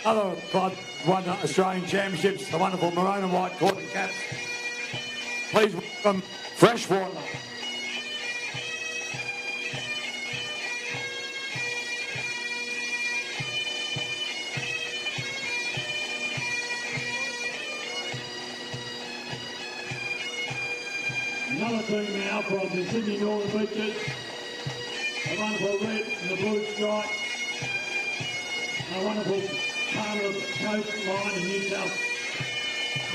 Other club won Australian Championships, the wonderful maroon and white cotton caps. Please welcome Freshwater. Another team now from the Sydney Northern Beaches. A wonderful red and the blue stripe. A wonderful part of the coastline in New South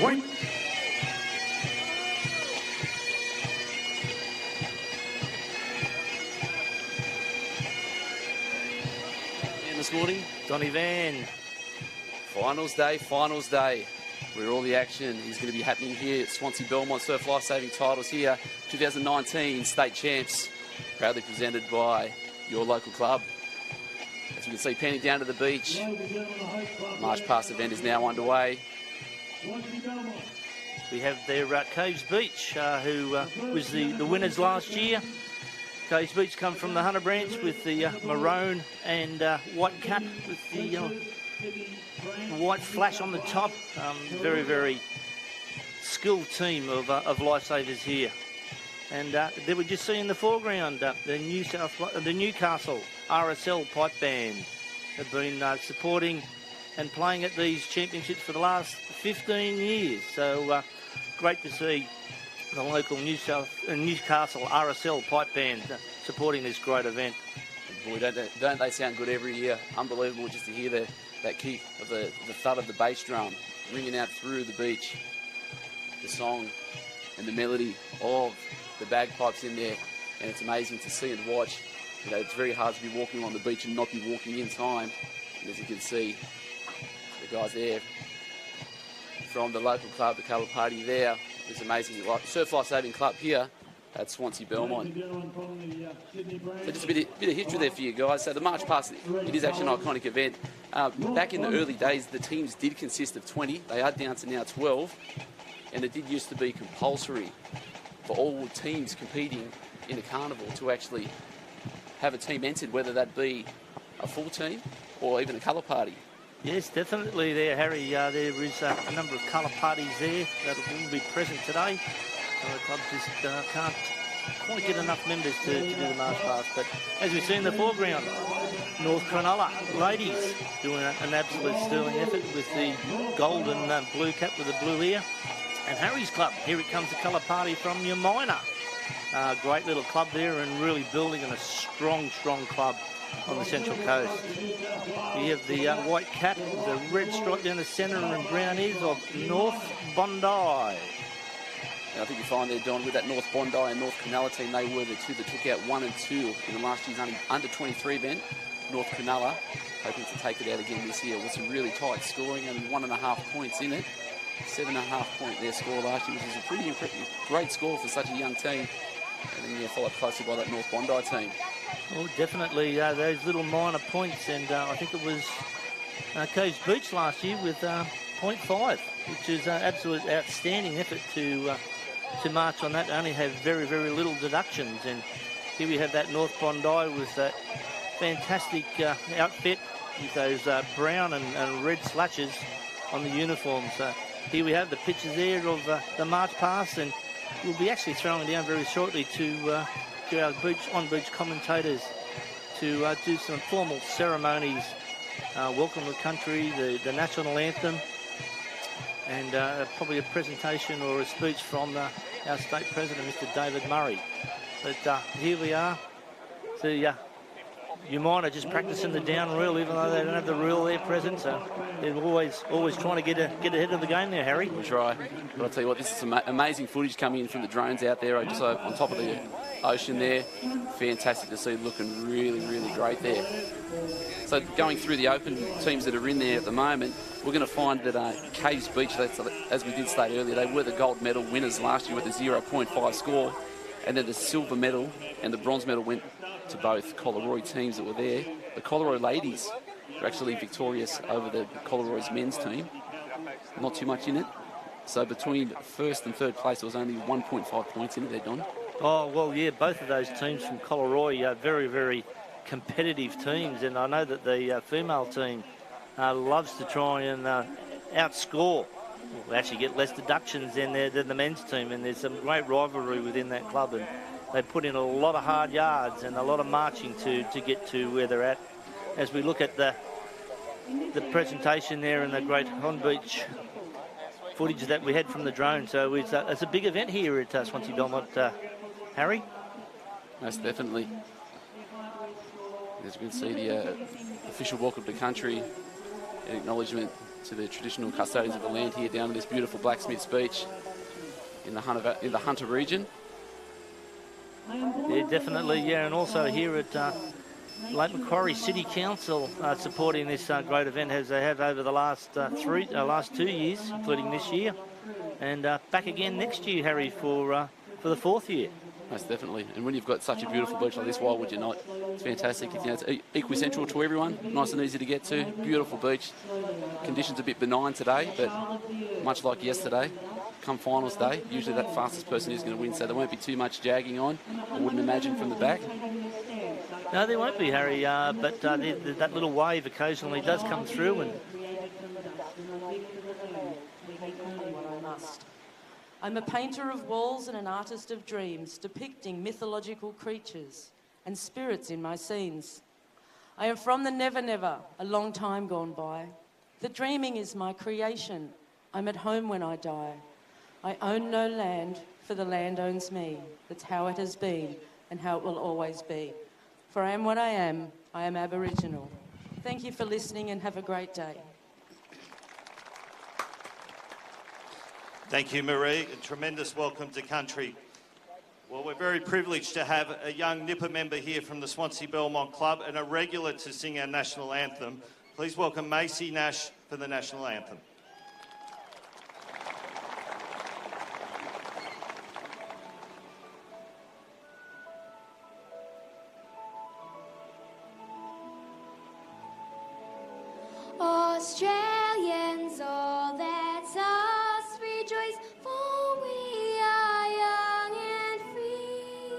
Wales. And this morning, Donny Van. Finals day. Where all the action is going to be happening here at Swansea Belmont. Surf Lifesaving titles here, 2019 state champs, proudly presented by your local club. As you can see, panning down to the beach, March Pass event is now underway. We have their Caves Beach, who was the winners last year. Caves Beach come from the Hunter Branch with the maroon and white cap with the white flash on the top. Very, very skilled team of lifesavers here. And there we just see in the foreground the Newcastle RSL pipe band have been supporting and playing at these championships for the last 15 years. So great to see the local Newcastle RSL pipe band supporting this great event. Boy, don't they sound good every year? Unbelievable just to hear that kick of the thud of the bass drum ringing out through the beach. The song and the melody of the bagpipes in there, and it's amazing to see and watch. You know, it's very hard to be walking on the beach and not be walking in time. And as you can see, the guys there from the local club, the colour party there, is amazing. Surf Lifesaving Club here at Swansea Belmont. So just a bit of history there for you guys. So the March Pass, it is actually an iconic event. Back in the early days, the teams did consist of 20. They are down to now 12. And it did used to be compulsory for all teams competing in the carnival to actually have a team entered, whether that be a full team or even a colour party. Yes, definitely there, Harry. There is a number of colour parties there that will be present today. The club just can't quite get enough members to do the March Pass. But as we see in the foreground, North Cronulla ladies doing an absolute sterling effort with the gold and blue cap with the blue ear. And Harry's club, here it comes, a colour party from your minor. Great little club there and really building in a strong club on the Central Coast. We have the white cap, the red stripe down the centre and brown ears of North Bondi. And I think you find there, Don, with that North Bondi and North Cronulla team, they were the two that took out 1 and 2 in the last year's under 23 event. North Cronulla hoping to take it out again this year with some really tight scoring and 1.5 points in it. 7.5 point their score last year, which is a pretty great score for such a young team. And then followed closely by that North Bondi team. Well, definitely those little minor points, and I think it was Caves Beach last year with 0.5, which is an absolute outstanding effort to march on that. They only have very little deductions, and here we have that North Bondi with that fantastic outfit with those brown and red slashes on the uniforms. Here we have the pictures there of the March Pass, and we'll be actually throwing down very shortly to our on-beach commentators to do some formal ceremonies, welcome the country, the national anthem, and probably a presentation or a speech from our state president, Mr. David Murray. But here we are. So you mind are just practicing the down reel, even though they don't have the reel there present. So they're always trying to get ahead of the game there, Harry. We try. But I'll tell you what, this is some amazing footage coming in from the drones out there, just on top of the ocean there. Fantastic to see, looking really great there. So going through the open teams that are in there at the moment, we're going to find that Caves Beach, as we did state earlier, they were the gold medal winners last year with a 0.5 score. And then the silver medal and the bronze medal went to both Collaroy teams that were there. The Collaroy ladies were actually victorious over the Collaroy's men's team. Not too much in it. So between first and third place, there was only 1.5 points in it there, Don. Oh, well, yeah, both of those teams from Collaroy are very competitive teams. And I know that the female team loves to try and outscore. We actually get less deductions than the men's team, and there's some great rivalry within that club, and they put in a lot of hard yards and a lot of marching to get to where they're at. As we look at the presentation there and the great on-beach footage that we had from the drone, so it's a big event here at Swansea Belmont, Harry. Most definitely. As you can see, the official welcome to country and acknowledgement to the traditional custodians of the land here down at this beautiful Blacksmiths Beach in the Hunter region. Yeah, definitely, yeah, and also here at Lake Macquarie City Council supporting this great event, as they have over the last 2 years, including this year, and back again next year, Harry, for the 4th year. Most definitely. And when you've got such a beautiful beach like this, why would you not? It's fantastic. It's equicentral to everyone, nice and easy to get to, beautiful beach. Conditions a bit benign today, but much like yesterday, come finals day, usually that fastest person is going to win, so there won't be too much jagging on, I wouldn't imagine, from the back. No, there won't be, Harry, but that little wave occasionally does come through. And I'm a painter of walls and an artist of dreams, depicting mythological creatures and spirits in my scenes. I am from the never never, a long time gone by. The dreaming is my creation. I'm at home when I die. I own no land, for the land owns me. That's how it has been and how it will always be. For I am what I am Aboriginal. Thank you for listening and have a great day. Thank you, Marie. A tremendous welcome to country. Well, we're very privileged to have a young Nipper member here from the Swansea Belmont Club and a regular to sing our national anthem. Please welcome Macy Nash for the national anthem. Australians, all that's us, rejoice, for we are young and free.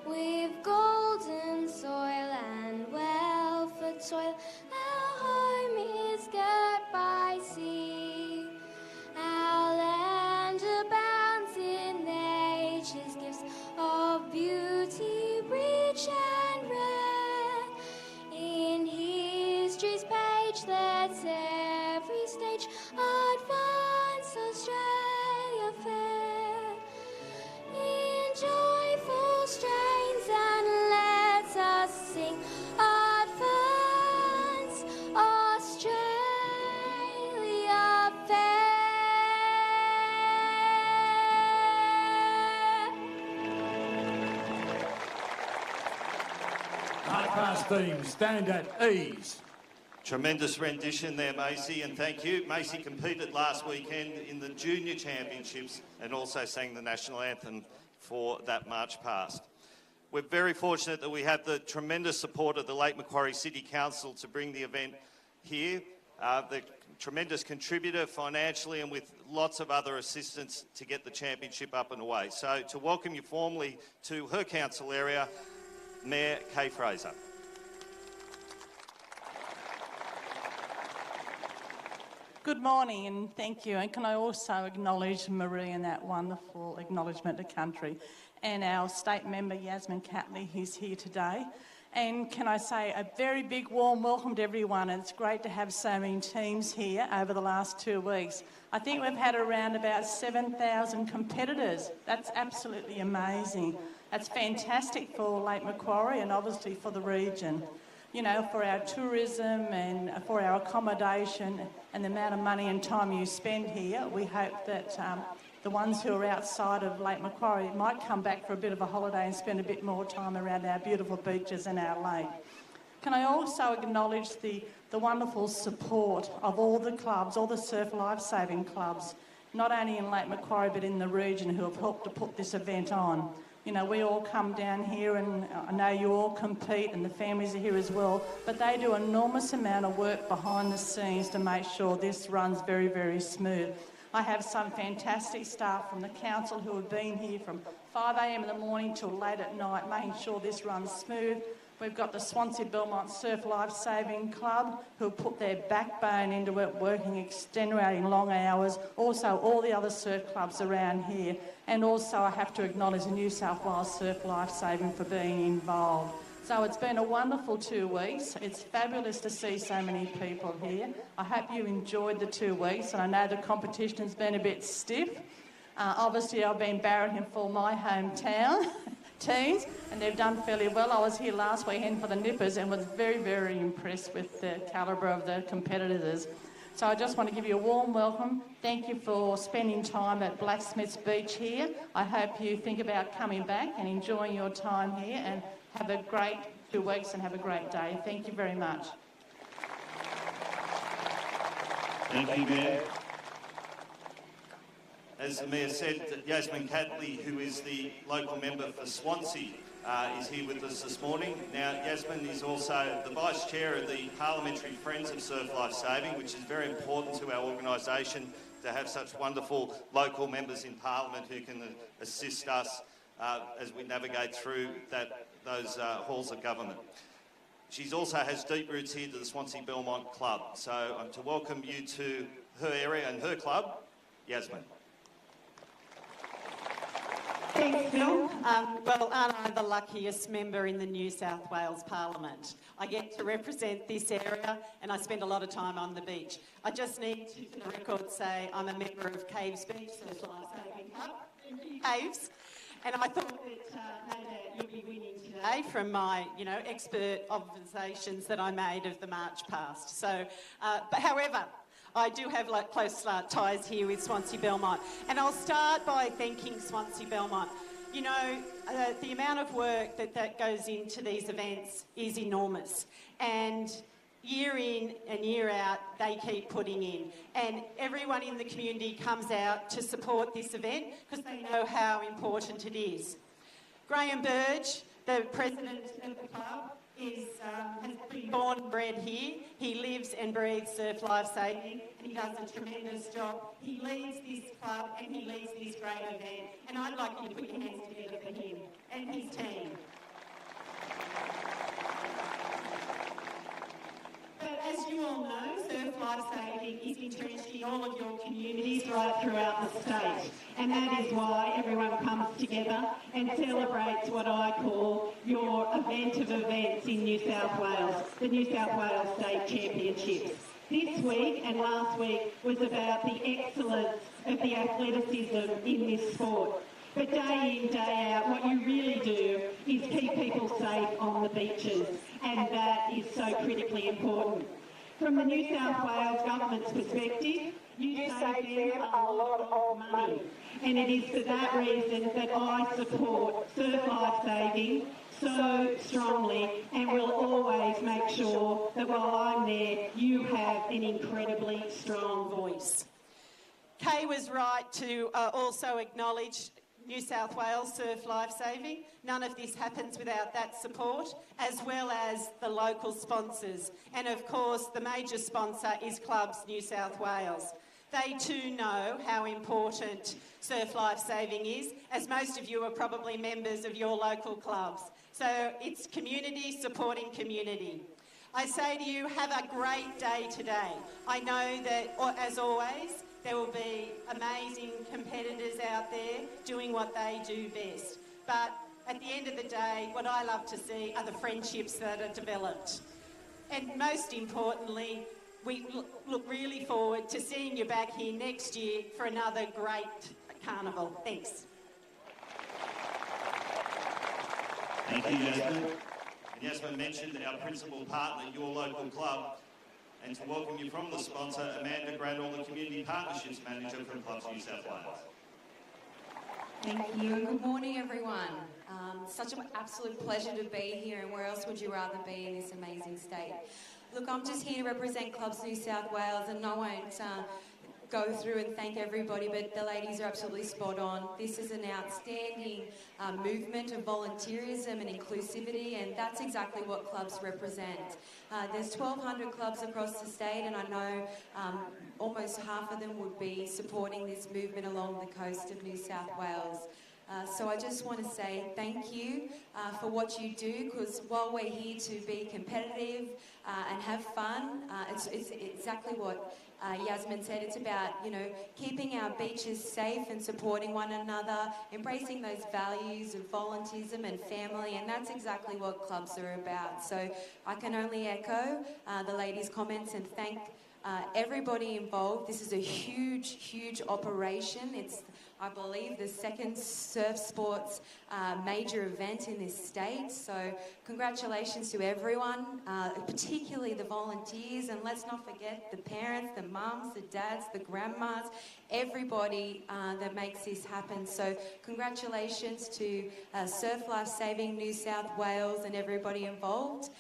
We've golden soil and wealth for toil, our home is girt by sea. Our land abounds in nature's gifts of beauty, rich and rare. In history's page, let's every stage advance Australia fair. In joyful strains and let us sing, advance Australia fair. 1/2 team, stand at ease. Tremendous rendition there, Macy, and thank you. Macy competed last weekend in the Junior Championships and also sang the national anthem for that march past. We're very fortunate that we have the tremendous support of the Lake Macquarie City Council to bring the event here. The tremendous contributor financially and with lots of other assistance to get the championship up and away. So to welcome you formally to her council area, Mayor Kay Fraser. Good morning and thank you. And can I also acknowledge Marie and that wonderful acknowledgement to country, and our state member Yasmin Catley, who's here today. And can I say a very big warm welcome to everyone. And it's great to have so many teams here over the last 2 weeks. I think we've had around about 7,000 competitors. That's absolutely amazing. That's fantastic for Lake Macquarie and obviously for the region. You know, for our tourism and for our accommodation and the amount of money and time you spend here, we hope that the ones who are outside of Lake Macquarie might come back for a bit of a holiday and spend a bit more time around our beautiful beaches and our lake. Can I also acknowledge the wonderful support of all the clubs, all the surf lifesaving clubs, not only in Lake Macquarie but in the region, who have helped to put this event on. You know, we all come down here and I know you all compete and the families are here as well, but they do an enormous amount of work behind the scenes to make sure this runs very, very smooth. I have some fantastic staff from the council who have been here from 5 a.m. in the morning till late at night, making sure this runs smooth. We've got the Swansea Belmont Surf Life Saving Club, who put their backbone into it, working extenuating long hours. Also, all the other surf clubs around here. And also, I have to acknowledge the New South Wales Surf Life Saving for being involved. So it's been a wonderful 2 weeks. It's fabulous to see so many people here. I hope you enjoyed the 2 weeks, and I know the competition's been a bit stiff. Obviously, I've been barracking for my hometown teams, and they've done fairly well. I was here last weekend for the Nippers and was very, very impressed with the calibre of the competitors. So I just want to give you a warm welcome. Thank you for spending time at Blacksmiths Beach here. I hope you think about coming back and enjoying your time here, and have a great 2 weeks and have a great day. Thank you very much. Thank you, Mayor. As the Mayor said, Yasmin Catley, who is the local member for Swansea, is here with us this morning. Now, Yasmin is also the Vice Chair of the Parliamentary Friends of Surf Life Saving, which is very important to our organisation to have such wonderful local members in Parliament who can assist us as we navigate through those halls of government. She also has deep roots here to the Swansea Belmont Club. So to welcome you to her area and her club, Yasmin. Thanks, Phil. Well, aren't I the luckiest member in the New South Wales Parliament? I get to represent this area, and I spend a lot of time on the beach. I just need to, for the record, say I'm a member of Caves Beach, Surf Life Saving Club, Caves, and I thought that no doubt you'll be winning today from my, expert observations that I made of the March past. So, but however, I do have close ties here with Swansea Belmont, and I'll start by thanking Swansea Belmont. You know, the amount of work that goes into these events is enormous, and year in and year out they keep putting in, and everyone in the community comes out to support this event because they know how important it is. Graham Burge, the president of the club, has been born and bred here. He lives and breathes surf life saving, and he does a tremendous job. He leads this club and he leads this great event, and I'd like you to put your hands together for him and his team. But as you all know, surf life saving is entrenched in all of your communities right throughout the state, and that is why everyone comes together and celebrates what I call your event of events in New South Wales, the New South Wales State Championships. This week and last week was about the excellence of the athleticism in this sport. But day in, day out, what you really do is keep people safe on the beaches, and that is so critically important. From the New South Wales government's perspective, you save them a lot of money, and it is for that reason that I support surf life saving so strongly, and will always make sure that while I'm there, you have an incredibly strong voice. Kay was right to also acknowledge New South Wales Surf Life Saving. None of this happens without that support, as well as the local sponsors. And of course, the major sponsor is Clubs New South Wales. They too know how important surf life saving is, as most of you are probably members of your local clubs. So it's community supporting community. I say to you, have a great day today. I know that, as always, there will be amazing competitors out there doing what they do best. But at the end of the day, what I love to see are the friendships that are developed. And most importantly, we look really forward to seeing you back here next year for another great carnival. Thanks. Thank you, Yasmin. And Yasmin mentioned our principal partner, your local club, and to welcome you from the sponsor, Amanda Grandall, the Community Partnerships Manager for Clubs New South Wales. Thank you, and good morning, everyone. Such an absolute pleasure to be here, and where else would you rather be in this amazing state? Look, I'm just here to represent Clubs New South Wales, and I won't go through and thank everybody, but the ladies are absolutely spot on. This is an outstanding movement of volunteerism and inclusivity, and that's exactly what clubs represent. There's 1,200 clubs across the state, and I know almost half of them would be supporting this movement along the coast of New South Wales. So I just want to say thank you for what you do, because while we're here to be competitive and have fun, it's exactly what Yasmin said. It's about, you know, keeping our beaches safe and supporting one another, embracing those values of volunteerism and family, and that's exactly what clubs are about. So I can only echo the ladies' comments and thank everybody involved. This is a huge, huge operation. It's, I believe, the second surf sports major event in this state. So congratulations to everyone, particularly the volunteers, and let's not forget the parents, the mums, the dads, the grandmas, everybody that makes this happen. So congratulations to Surf Life Saving New South Wales and everybody involved,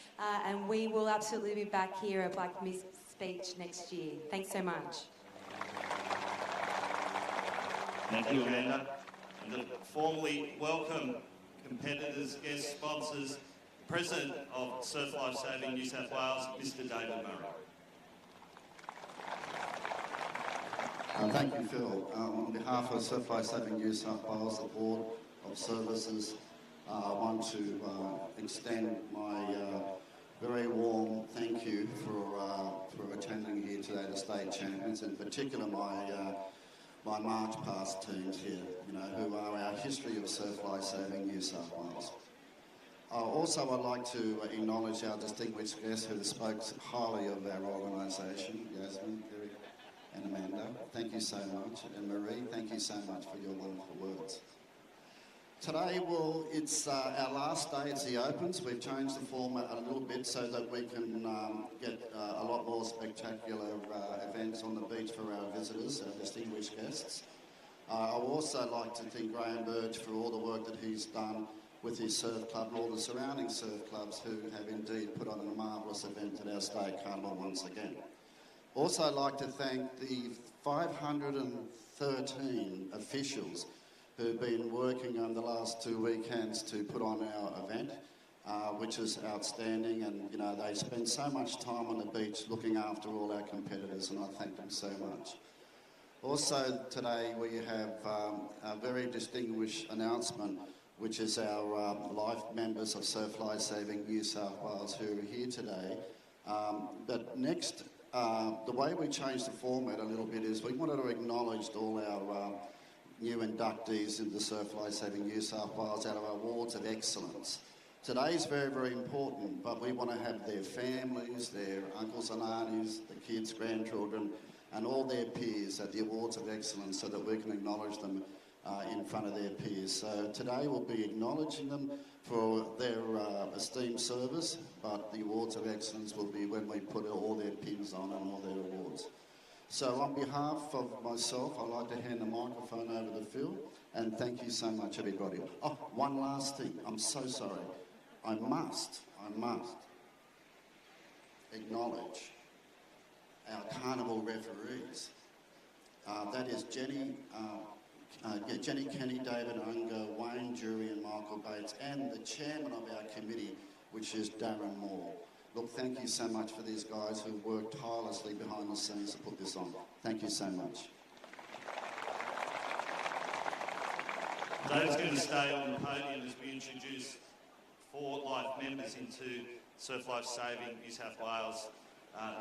and we will absolutely be back here at Blacksmiths Beach next year. Thanks so much. Thank you, Amanda. And to formally welcome competitors, guest sponsors, President of Surf Life Saving New South Wales, Mr. David Murray. Thank you, Phil. On behalf of Surf Life Saving New South Wales, the Board of Services, I want to extend my very warm thank you for attending here today, the state champions, in particular my March past teams here, you know, who are our history of Surf Life Saving New South Wales. Also, I'd like to acknowledge our distinguished guests who spoke highly of our organisation, Yasmin, Gary and Amanda. Thank you so much. And Marie, thank you so much for your wonderful words. Today, well, it's our last day, it's the Opens. We've changed the format a little bit so that we can get a lot more spectacular events on the beach for our visitors, our distinguished guests. I would also like to thank Graham Burge for all the work that he's done with his surf club and all the surrounding surf clubs who have indeed put on a marvellous event at our state carnival once again. Also, I'd like to thank the 513 officials who've been working on the last 2 weekends to put on our event, which is outstanding. And, you know, they spend so much time on the beach looking after all our competitors, and I thank them so much. Also, today we have a very distinguished announcement, which is our life members of Surf Life Saving New South Wales who are here today. But next, the way we changed the format a little bit is we wanted to acknowledge all our new inductees into Surf Life Saving New South Wales out of our awards of excellence. Today is very, very important, but we want to have their families, their uncles and aunties, the kids, grandchildren, and all their peers at the awards of excellence so that we can acknowledge them in front of their peers. So today we'll be acknowledging them for their esteemed service, but the awards of excellence will be when we put all their pins on and all their awards. So on behalf of myself, I'd like to hand the microphone over to Phil, and thank you so much, everybody. Oh, one last thing. I'm so sorry. I must acknowledge our carnival referees. That is Jenny Kenny, David Unger, Wayne Jury and Michael Bates, and the chairman of our committee, which is Darren Moore. Look, thank you so much for these guys who worked tirelessly behind the scenes to put this on. Thank you so much. Dave's going to stay on the podium as we introduce 4 life members into Surf Life Saving New South Wales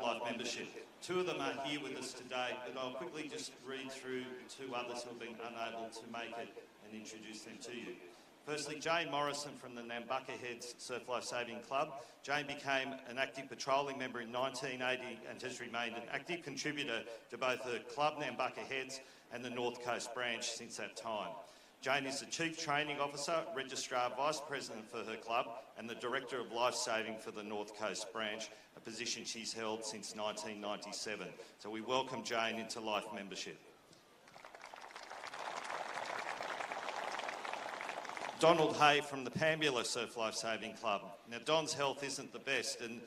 life membership. 2 of them are here with us today, but I'll quickly just read through 2 others who have been unable to make it and introduce them to you. Firstly, Jane Morrison from the Nambucca Heads Surf Life Saving Club. Jane became an active patrolling member in 1980 and has remained an active contributor to both her club Nambucca Heads and the North Coast branch since that time. Jane is the Chief Training Officer, Registrar Vice President for her club and the Director of Life Saving for the North Coast branch, a position she's held since 1997. So we welcome Jane into life membership. Donald Hay from the Pambula Surf Life Saving Club. Now, Don's health isn't the best, and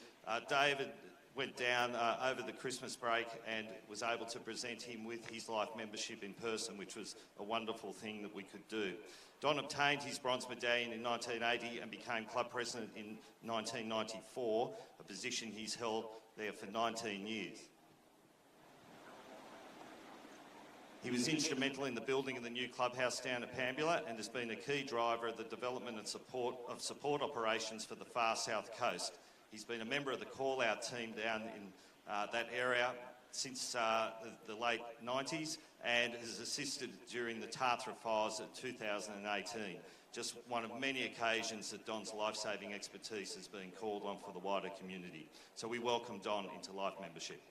David went down over the Christmas break and was able to present him with his life membership in person, which was a wonderful thing that we could do. Don obtained his bronze medallion in 1980 and became club president in 1994, a position he's held there for 19 years. He was instrumental in the building of the new clubhouse down at Pambula and has been a key driver of the development and support operations for the far south coast. He's been a member of the call-out team down in that area since the late 90s and has assisted during the Tathra fires of 2018. Just one of many occasions that Don's life-saving expertise has been called on for the wider community. So we welcome Don into Life membership.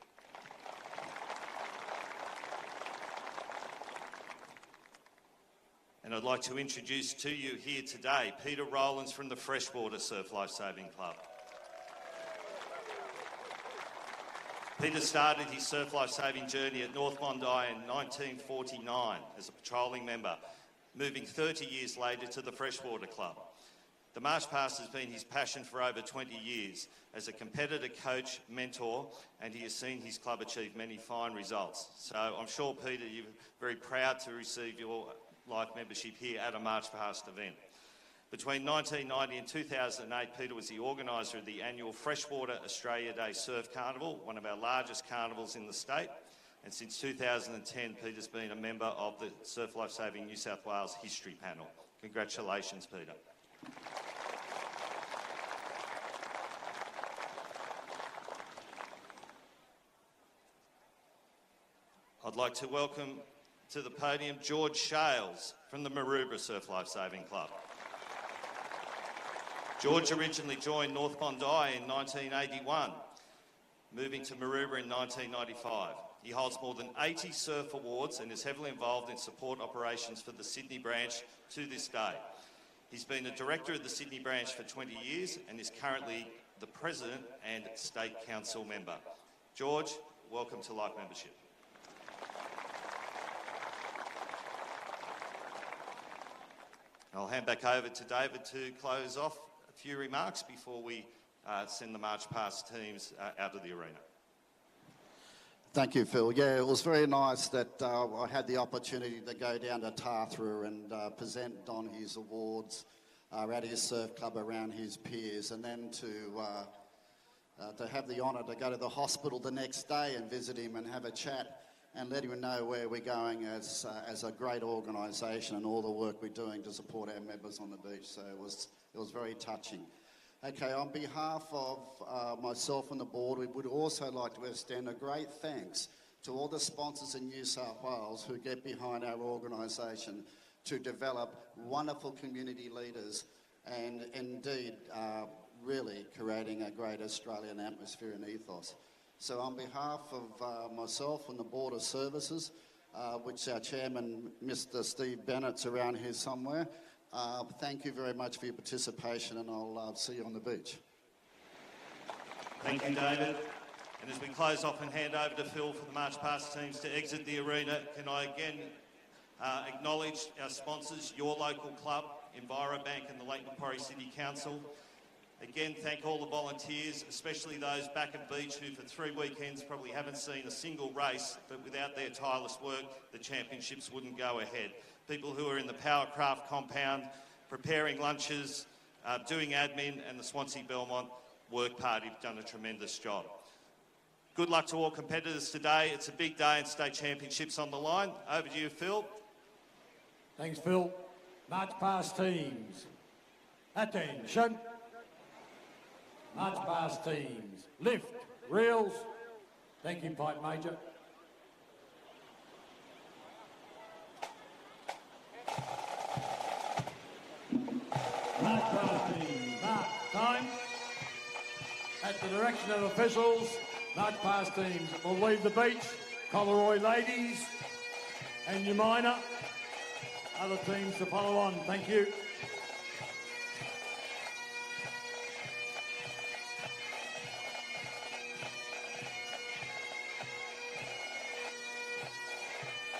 And I'd like to introduce to you here today Peter Rowlands from the Freshwater Surf Lifesaving Club. Peter started his surf lifesaving journey at North Bondi in 1949 as a patrolling member, moving 30 years later to the Freshwater Club. The March Past has been his passion for over 20 years as a competitor, coach, mentor, and he has seen his club achieve many fine results. So I'm sure, Peter, you're very proud to receive your Life membership here at a March Past event. Between 1990 and 2008, Peter was the organiser of the annual Freshwater Australia Day Surf Carnival, one of our largest carnivals in the state. And since 2010, Peter's been a member of the Surf Lifesaving New South Wales History Panel. Congratulations, Peter. I'd like to welcome to the podium George Shales from the Maroubra Surf Lifesaving Club. George originally joined North Bondi in 1981, moving to Maroubra in 1995. He holds more than 80 surf awards and is heavily involved in support operations for the Sydney branch to this day. He's been a director of the Sydney branch for 20 years and is currently the president and state council member. George, welcome to Life membership. I'll hand back over to David to close off a few remarks before we send the March Past teams out of the arena. Thank you, Phil. Yeah, it was very nice that I had the opportunity to go down to Tathra and present Don his awards at his surf club around his peers, and then to have the honour to go to the hospital the next day and visit him and have a chat and let him know where we're going as a great organisation and all the work we're doing to support our members on the beach. So it was very touching. Okay, on behalf of myself and the board, we would also like to extend a great thanks to all the sponsors in New South Wales who get behind our organisation to develop wonderful community leaders and indeed really creating a great Australian atmosphere and ethos. So on behalf of myself and the Board of Services, which our chairman, Mr. Steve Bennett's around here somewhere, thank you very much for your participation, and I'll see you on the beach. Thank you, David. And as we close off and hand over to Phil for the March Past teams to exit the arena, can I again acknowledge our sponsors, your local club, EnviroBank and the Lake Macquarie City Council. Again, thank all the volunteers, especially those back at beach who for 3 weekends probably haven't seen a single race, but without their tireless work, the championships wouldn't go ahead. People who are in the Powercraft compound, preparing lunches, doing admin, and the Swansea Belmont work party have done a tremendous job. Good luck to all competitors today. It's a big day and state championships on the line. Over to you, Phil. Thanks, Phil. March Past teams. Attention. March Past teams. Lift, reels. Thank you, Pipe Major. March Past teams. Mark, time. At the direction of officials, March Past teams will leave the beach. Collaroy ladies and Umina. Other teams to follow on. Thank you.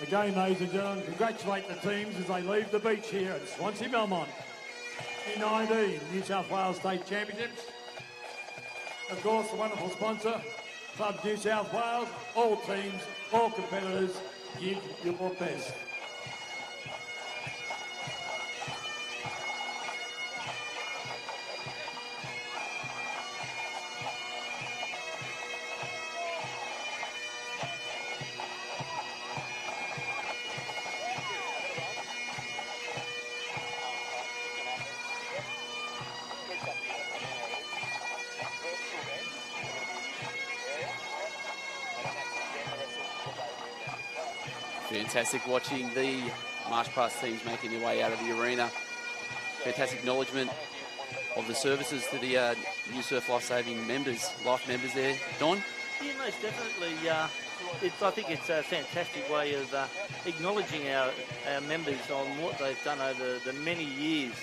Again, ladies and gentlemen, congratulate the teams as they leave the beach here at Swansea Belmont. U19 New South Wales State Championships. Of course, the wonderful sponsor, Club New South Wales. All teams, all competitors, give your best. Fantastic watching the march past teams making their way out of the arena. Fantastic acknowledgement of the services to the New Surf Lifesaving members, life members there. Don? Yeah, most definitely. I think it's a fantastic way of acknowledging our members on what they've done over the many years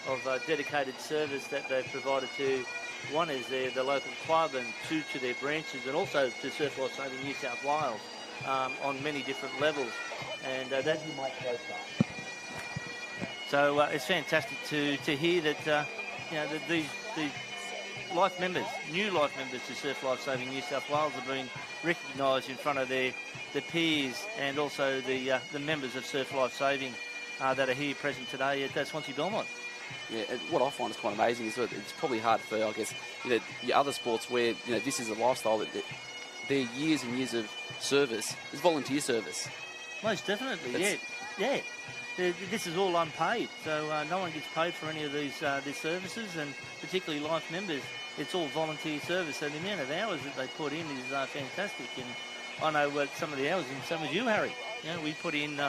of dedicated service that they've provided to, one is the local club, and two to their branches, and also to Surf Lifesaving New South Wales on many different levels. And that so it's fantastic to hear that that these life members, new life members to Surf Lifesaving New South Wales, are being recognised in front of their peers, and also the members of Surf Lifesaving that are here present today at Swansea Belmont. Yeah, and what I find is quite amazing is that it's probably hard for, I guess, your other sports where this is a lifestyle that their years and years of service is volunteer service. Most definitely, yeah. This is all unpaid, so no one gets paid for any of these services, and particularly life members, it's all volunteer service. So the amount of hours that they put in is fantastic, and I know some of the hours, and some of you, Harry. We put in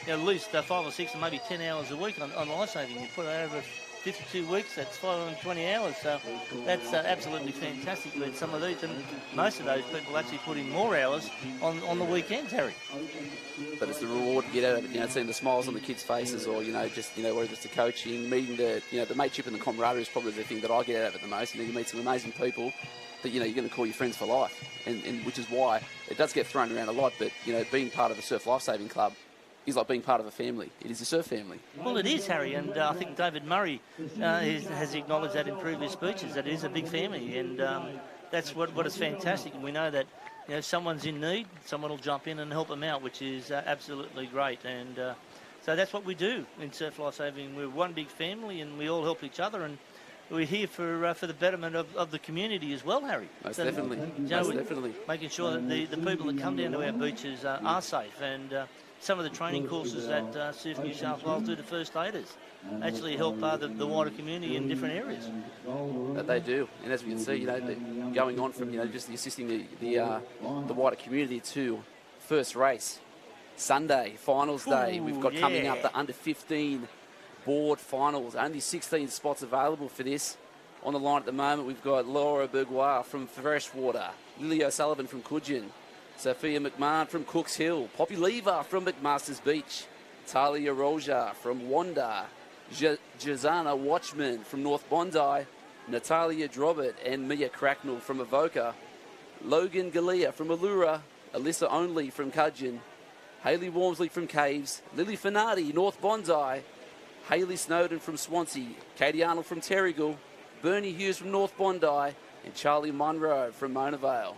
at least 5 or 6 and maybe 10 hours a week on lifesaving. You put it over 52 weeks, that's 520 hours, so that's absolutely fantastic with some of these, and most of those people actually put in more hours on the weekends, Harry. But it's the reward to get out of it, seeing the smiles on the kids' faces, or just whether it's the coaching, meeting the mateship and the camaraderie is probably the thing that I get out of it the most. You meet some amazing people that you're going to call your friends for life, and which is why it does get thrown around a lot. But being part of the Surf Lifesaving Club is like being part of a family. It is a surf family. Well, it is, Harry, and I think David Murray has acknowledged that in previous speeches, that it is a big family, and that's what is fantastic. And we know that if someone's in need, someone will jump in and help them out, which is absolutely great. And so that's what we do in Surf Lifesaving. We're one big family, and we all help each other, and we're here for the betterment of the community as well, Harry. Most definitely. Most definitely. Making sure that the people that come down to our beaches are safe, and some of the training courses that Surf New South Wales do to first aiders actually help the wider community in different areas. That they do, and as we can see, going on from just assisting the wider community to first race, Sunday finals day. We've got coming up the under 15 board finals. Only 16 spots available for this. On the line at the moment, we've got Laura Bergois from Freshwater, Lily O'Sullivan from Coogin, Sophia McMahon from Cooks Hill, Poppy Lever from McMaster's Beach, Talia Roja from Wanda, Jazana Watchman from North Bondi, Natalia Drobert and Mia Cracknell from Avoca, Logan Galea from Allura, Alyssa Only from Cudgeon, Hayley Wormsley from Caves, Lily Finardi, North Bondi, Hayley Snowden from Swansea, Katie Arnold from Terrigal, Bernie Hughes from North Bondi, and Charlie Munro from Mona Vale.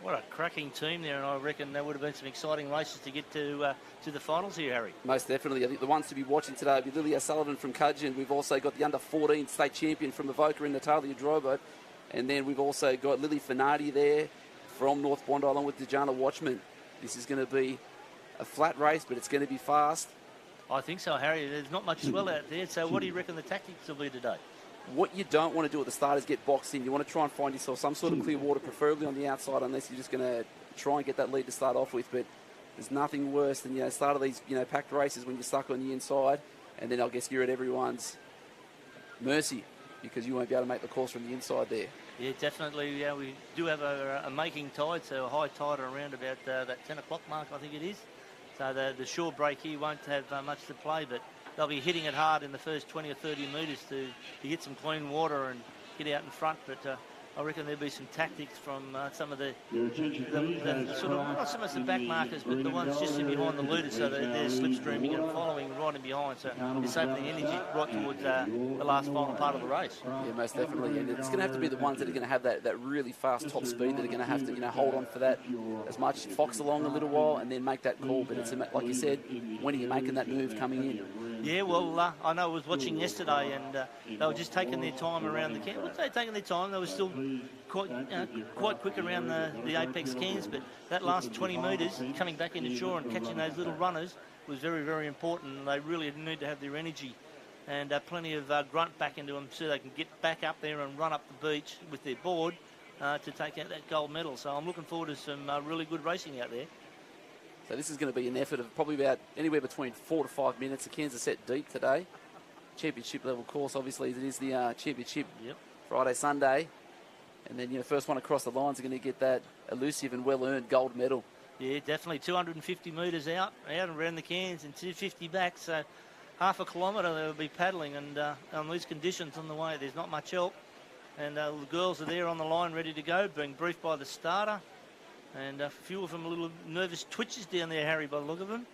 What a cracking team there, and I reckon there would have been some exciting races to get to the finals here, Harry. Most definitely. I think the ones to be watching today will be Lily O'Sullivan from Cudgeon. We've also got the under-14 state champion from Avoca and Natalia Drobert. And then we've also got Lily Finardi there from North Bondi along with Dejana Watchman. This is going to be a flat race, but it's going to be fast. I think so, Harry. There's not much swell out there, so what do you reckon the tactics will be today? What you don't want to do at the start is get boxed in. You want to try and find yourself some sort of clear water, preferably on the outside, unless you're just going to try and get that lead to start off with. But there's nothing worse than, start of these, packed races when you're stuck on the inside, and then I guess you're at everyone's mercy because you won't be able to make the calls from the inside there. Yeah, definitely. Yeah, we do have a making tide, so a high tide around about that 10 o'clock mark, I think it is. So the shore break here won't have much to play, but they'll be hitting it hard in the first 20 or 30 metres to get some clean water and get out in front. But I reckon there'll be some tactics from some of the sort of, not so much the back markers, but the ones just in behind the leaders, so that they're slipstreaming and following right in behind. So it's opening energy right towards the last final part of the race. Yeah, most definitely. And it's going to have to be the ones that are going to have that really fast top speed that are going to have to hold on for that as much, fox along a little while and then make that call. But it's like you said, when are you making that move coming in? Yeah, well, I know I was watching yesterday, and they were just taking their time around the camp. They were taking their time. They were still quite quick around the apex cans, but that last 20 metres, coming back into shore and catching those little runners was very, very important. They really need to have their energy and plenty of grunt back into them so they can get back up there and run up the beach with their board to take out that gold medal. So I'm looking forward to some really good racing out there. So this is going to be an effort of probably about anywhere between 4 to 5 minutes. The cans are set deep today. Championship level course, obviously, it is the championship Friday, Sunday. And then, first one across the lines are going to get that elusive and well-earned gold medal. Yeah, definitely. 250 metres out and around the cans and 250 back. So half a kilometre they'll be paddling. And on these conditions on the way, there's not much help. And the girls are there on the line ready to go, being briefed by the starter. And a few of them a little nervous twitches down there, Harry, by the look of them.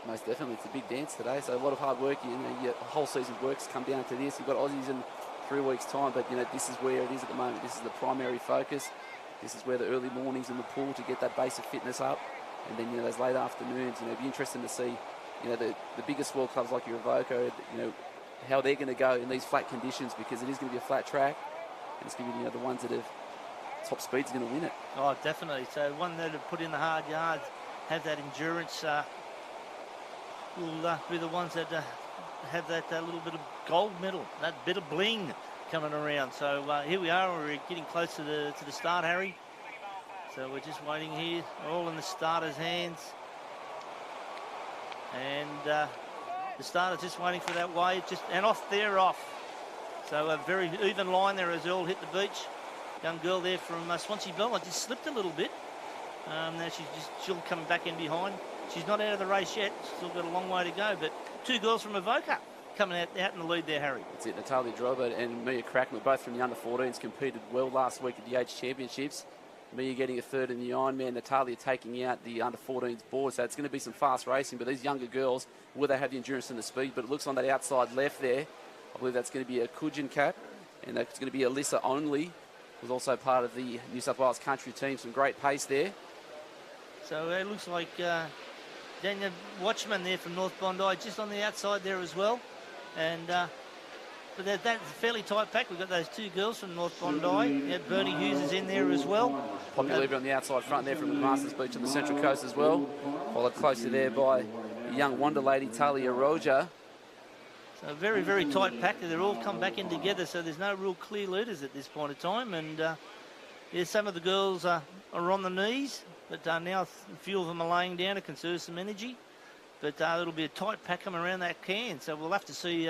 Most definitely. It's a big dance today, so a lot of hard work. Your whole season work's come down to this. You've got Aussies in 3 weeks' time, but, this is where it is at the moment. This is the primary focus. This is where the early mornings in the pool to get that base of fitness up. And then, those late afternoons, it'd be interesting to see, the biggest world clubs like your Avoca, how they're going to go in these flat conditions, because it is going to be a flat track. And it's going to be, the ones that have top speed's going to win it. Oh, definitely. So one that have put in the hard yards, have that endurance, will be the ones that have that little bit of gold medal, that bit of bling coming around. So here we are. We're getting close to the start, Harry. So we're just waiting here, all in the starter's hands. And the starter's just waiting for that wave, and off they're off. So a very even line there as they all hit the beach. Young girl there from Swansea Belmont just slipped a little bit. Now she'll come back in behind. She's not out of the race yet. Still got a long way to go. But 2 girls from Avoca coming out in the lead there, Harry. That's it. Natalia Droba and Mia Crackman, both from the under-14s, competed well last week at the Age Championships. Mia getting a third in the Ironman. Natalia taking out the under-14s board. So it's going to be some fast racing. But these younger girls, will they have the endurance and the speed? But it looks on that outside left there. I believe that's going to be a Kujin cap. And that's going to be Alyssa Only, who's also part of the New South Wales country team. Some great pace there. So it looks like Daniel Watchman there from North Bondi just on the outside there as well. And but that's a fairly tight pack. We've got those 2 girls from North Bondi. Yeah, Bernie Hughes is in there as well. Popular on the outside front there from the Masters Beach on the Central Coast as well. Followed closely there by the young wonder lady Talia Roja. So a very, very tight pack. They're all come back in together, so there's no real clear leaders at this point in time. And some of the girls are on the knees, but now a few of them are laying down to conserve some energy. But it'll be a tight pack coming around that can, so we'll have to see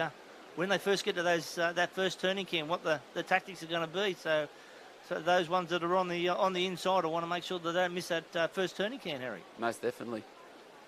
when they first get to those that first turning can, what the tactics are going to be. So those ones that are on the inside, I want to make sure that they don't miss that first turning can, Harry. Most definitely.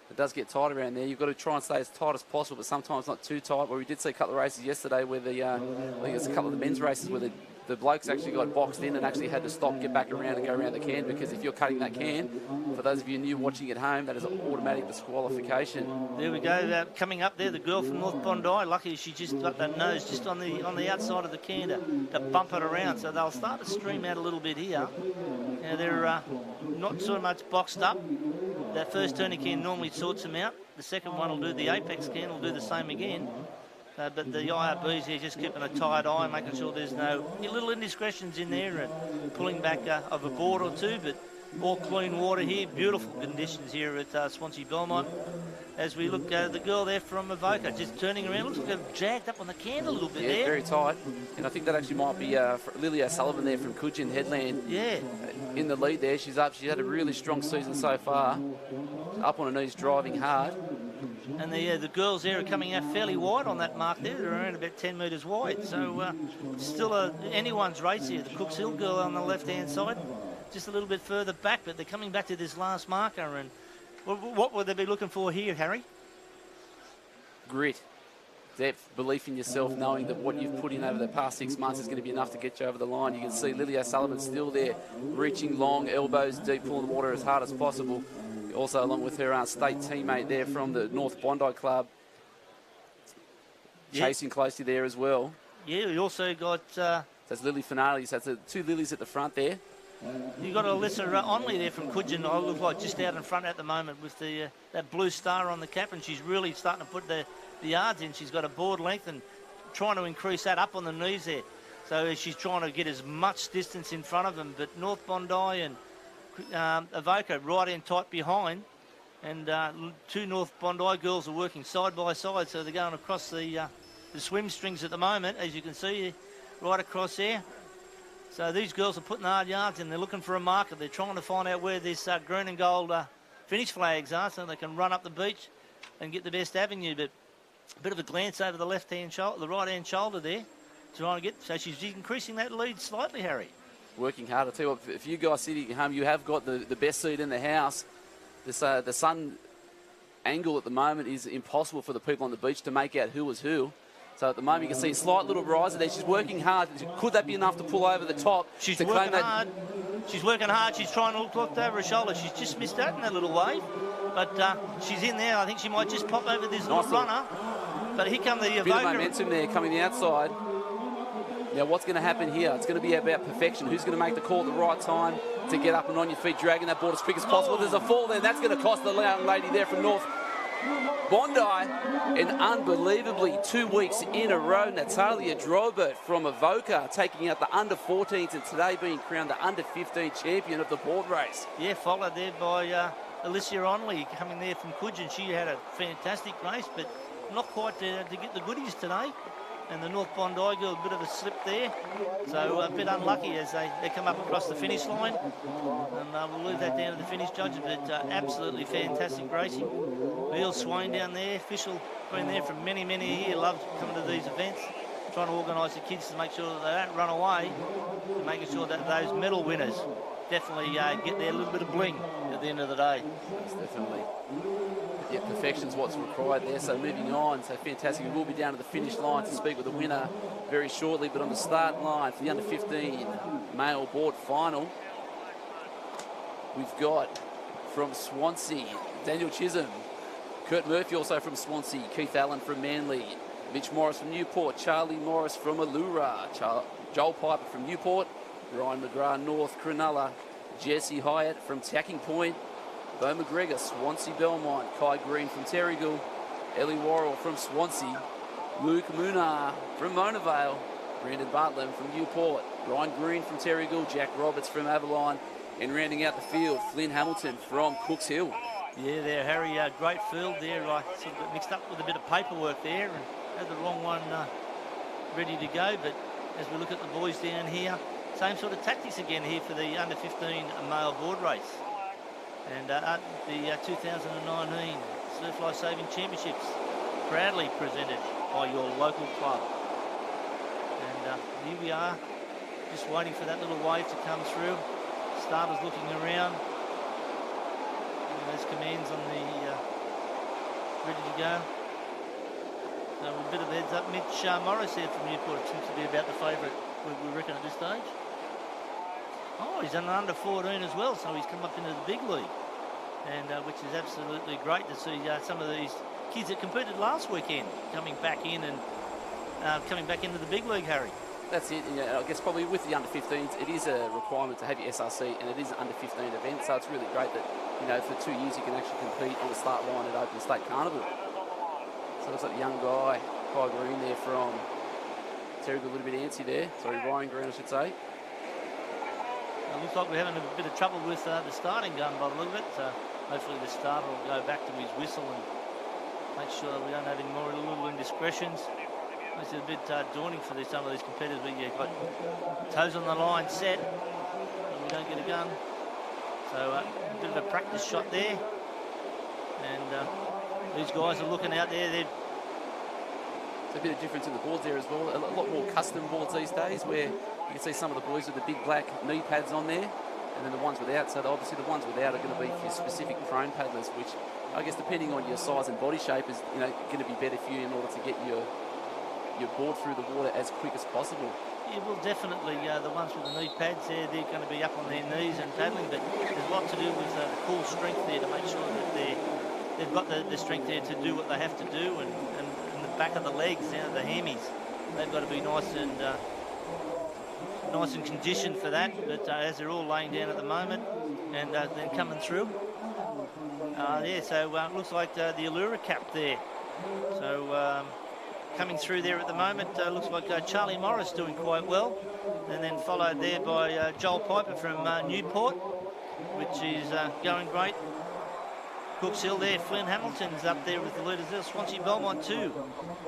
It does get tight around there. You've got to try and stay as tight as possible, but sometimes not too tight. Well, we did see a couple of races yesterday where I think it was a couple of the men's races where the blokes actually got boxed in and actually had to stop, get back around and go around the can, because if you're cutting that can, for those of you new watching at home, that is an automatic disqualification. There we go. Coming up there, the girl from North Bondi. Lucky she just got that nose just on the outside of the can to bump it around. So they'll start to stream out a little bit here. Now they're not so much boxed up. That first turning can normally sorts them out. The second one will do, the apex can will do the same again. But the IRBs here just keeping a tight eye, making sure there's no little indiscretions in there and pulling back of a board or 2. But all clean water here, beautiful conditions here at Swansea Belmont. As we look at the girl there from Avoca, just turning around, looks like they've jagged up on the can a little bit there. Very tight. And I think that actually might be Lily O'Sullivan there from Kujin Headland. Yeah. In the lead there, she's up. She's had a really strong season so far. Up on her knees, driving hard. And the girls there are coming out fairly wide on that mark there. They're around about 10 metres wide. So still anyone's race here. The Cooks Hill girl on the left-hand side, just a little bit further back, but they're coming back to this last marker. And what would they be looking for here, Harry? Grit, depth, belief in yourself, knowing that what you've put in over the past 6 months is going to be enough to get you over the line. You can see Lily O'Sullivan still there, reaching long, elbows deep, pulling the water as hard as possible. Also along with her state teammate there from the North Bondi Club, chasing closely there as well. Yeah, we also got... That's Lily Finale, so that's 2 Lilies at the front there. You got Alyssa Onley there from Kujin. I look like just out in front at the moment with that blue star on the cap, and she's really starting to put the yards in. She's got a board length and trying to increase that up on the knees there. So she's trying to get as much distance in front of them. But North Bondi and Avoca right in tight behind, and 2 North Bondi girls are working side by side, so they're going across the swim strings at the moment, as you can see right across there. So these girls are putting hard yards and they're looking for a marker. They're trying to find out where this green and gold finish flags are, so they can run up the beach and get the best avenue. But a bit of a glance over the left-hand shoulder, the right-hand shoulder there, trying to get. So she's increasing that lead slightly, Harry. Working hard. I'll tell you what, if you guys sitting at home, you have got the best seat in the house. This, the sun angle at the moment is impossible for the people on the beach to make out who is who. So at the moment you can see a slight little riser there. She's working hard. Could that be enough to pull over the top? She's to working claim hard. She's working hard. She's trying to look over her shoulder. She's just missed out in that little wave. But she's in there. I think she might just pop over this little runner. But here come the bit of momentum there coming the outside. Now, what's going to happen here? It's going to be about perfection. Who's going to make the call at the right time to get up and on your feet, dragging that board as quick as possible? There's a fall there. That's going to cost the young lady there from North Bondi. And unbelievably, 2 weeks in a row, Natalia Drobert from Avoca taking out the under-14s and today being crowned the under-15 champion of the board race. Yeah, followed there by Alicia Onley coming there from Coogin. She had a fantastic race, but not quite to get the goodies today. And the North Bondi girl, a bit of a slip there. So a bit unlucky as they come up across the finish line. And we'll leave that down to the finish judges, but absolutely fantastic racing. Neil Swain down there, official, been there for many, many years, loves coming to these events, trying to organise the kids to make sure that they don't run away, and making sure that those medal winners definitely get their little bit of bling at the end of the day. Yes, definitely. Yeah, perfection's what's required there. So moving on, so fantastic. We will be down to the finish line to speak with the winner very shortly. But on the start line for the under-15 male board final, we've got from Swansea, Daniel Chisholm, Kurt Murphy also from Swansea, Keith Allen from Manly, Mitch Morris from Newport, Charlie Morris from Allura, Joel Piper from Newport, Ryan McGrath, North Cronulla, Jesse Hyatt from Tacking Point, Bo McGregor, Swansea Belmont, Kai Green from Terrigal, Ellie Worrell from Swansea, Luke Munar from Mona Vale, Brandon Bartlam from Newport, Ryan Green from Terrigal, Jack Roberts from Avalon, and rounding out the field, Flynn Hamilton from Cooks Hill. Yeah, there, Harry, great field there. I sort of got mixed up with a bit of paperwork there and had the wrong one ready to go. But as we look at the boys down here, same sort of tactics again here for the under-15 male board race. And the 2019 Surf Life Saving Championships, proudly presented by your local club. And here we are, just waiting for that little wave to come through. Starters looking around. And there's commands on the ready to go. So a bit of heads up. Mitch Morris there from Newport seems to be about the favourite, we reckon, at this stage. Oh, he's an under-14 as well, so he's come up into the big league, and which is absolutely great to see some of these kids that competed last weekend coming back in and coming back into the big league, Harry. That's it. I guess probably with the under-15s, it is a requirement to have your SRC, and it is an under-15 event, so it's really great that, for 2 years you can actually compete on the start line at Open State Carnival. So it looks like the young guy, Kai Green there from Terrigal, a little bit antsy there. Sorry, Ryan Green, I should say. It looks like we're having a bit of trouble with the starting gun by the look of it. Hopefully the starter will go back to his whistle and make sure that we don't have any more little indiscretions. It's a bit daunting for some of these competitors, but you've got toes on the line set, and we don't get a gun. So a bit of a practice shot there. And these guys are looking out there. There's a bit of difference in the boards there as well. A lot more custom boards these days, where you can see some of the boys with the big black knee pads on there, and then the ones without. So obviously the ones without are going to be for specific prone paddlers, which I guess depending on your size and body shape is going to be better for you in order to get your board through the water as quick as possible. Yeah, well, definitely the ones with the knee pads there, they're going to be up on their knees and paddling, but there's a lot to do with the core strength there to make sure that they've got the strength there to do what they have to do, and the back of the legs, the hammies, they've got to be nice and conditioned for that. But as they're all laying down at the moment and then coming through, so it looks like the Allura cap there. So coming through there at the moment, looks like Charlie Morris doing quite well, and then followed there by Joel Piper from Newport, which is going great. Cooks Hill there, Flynn Hamilton's up there with the leaders there. Swansea Belmont too,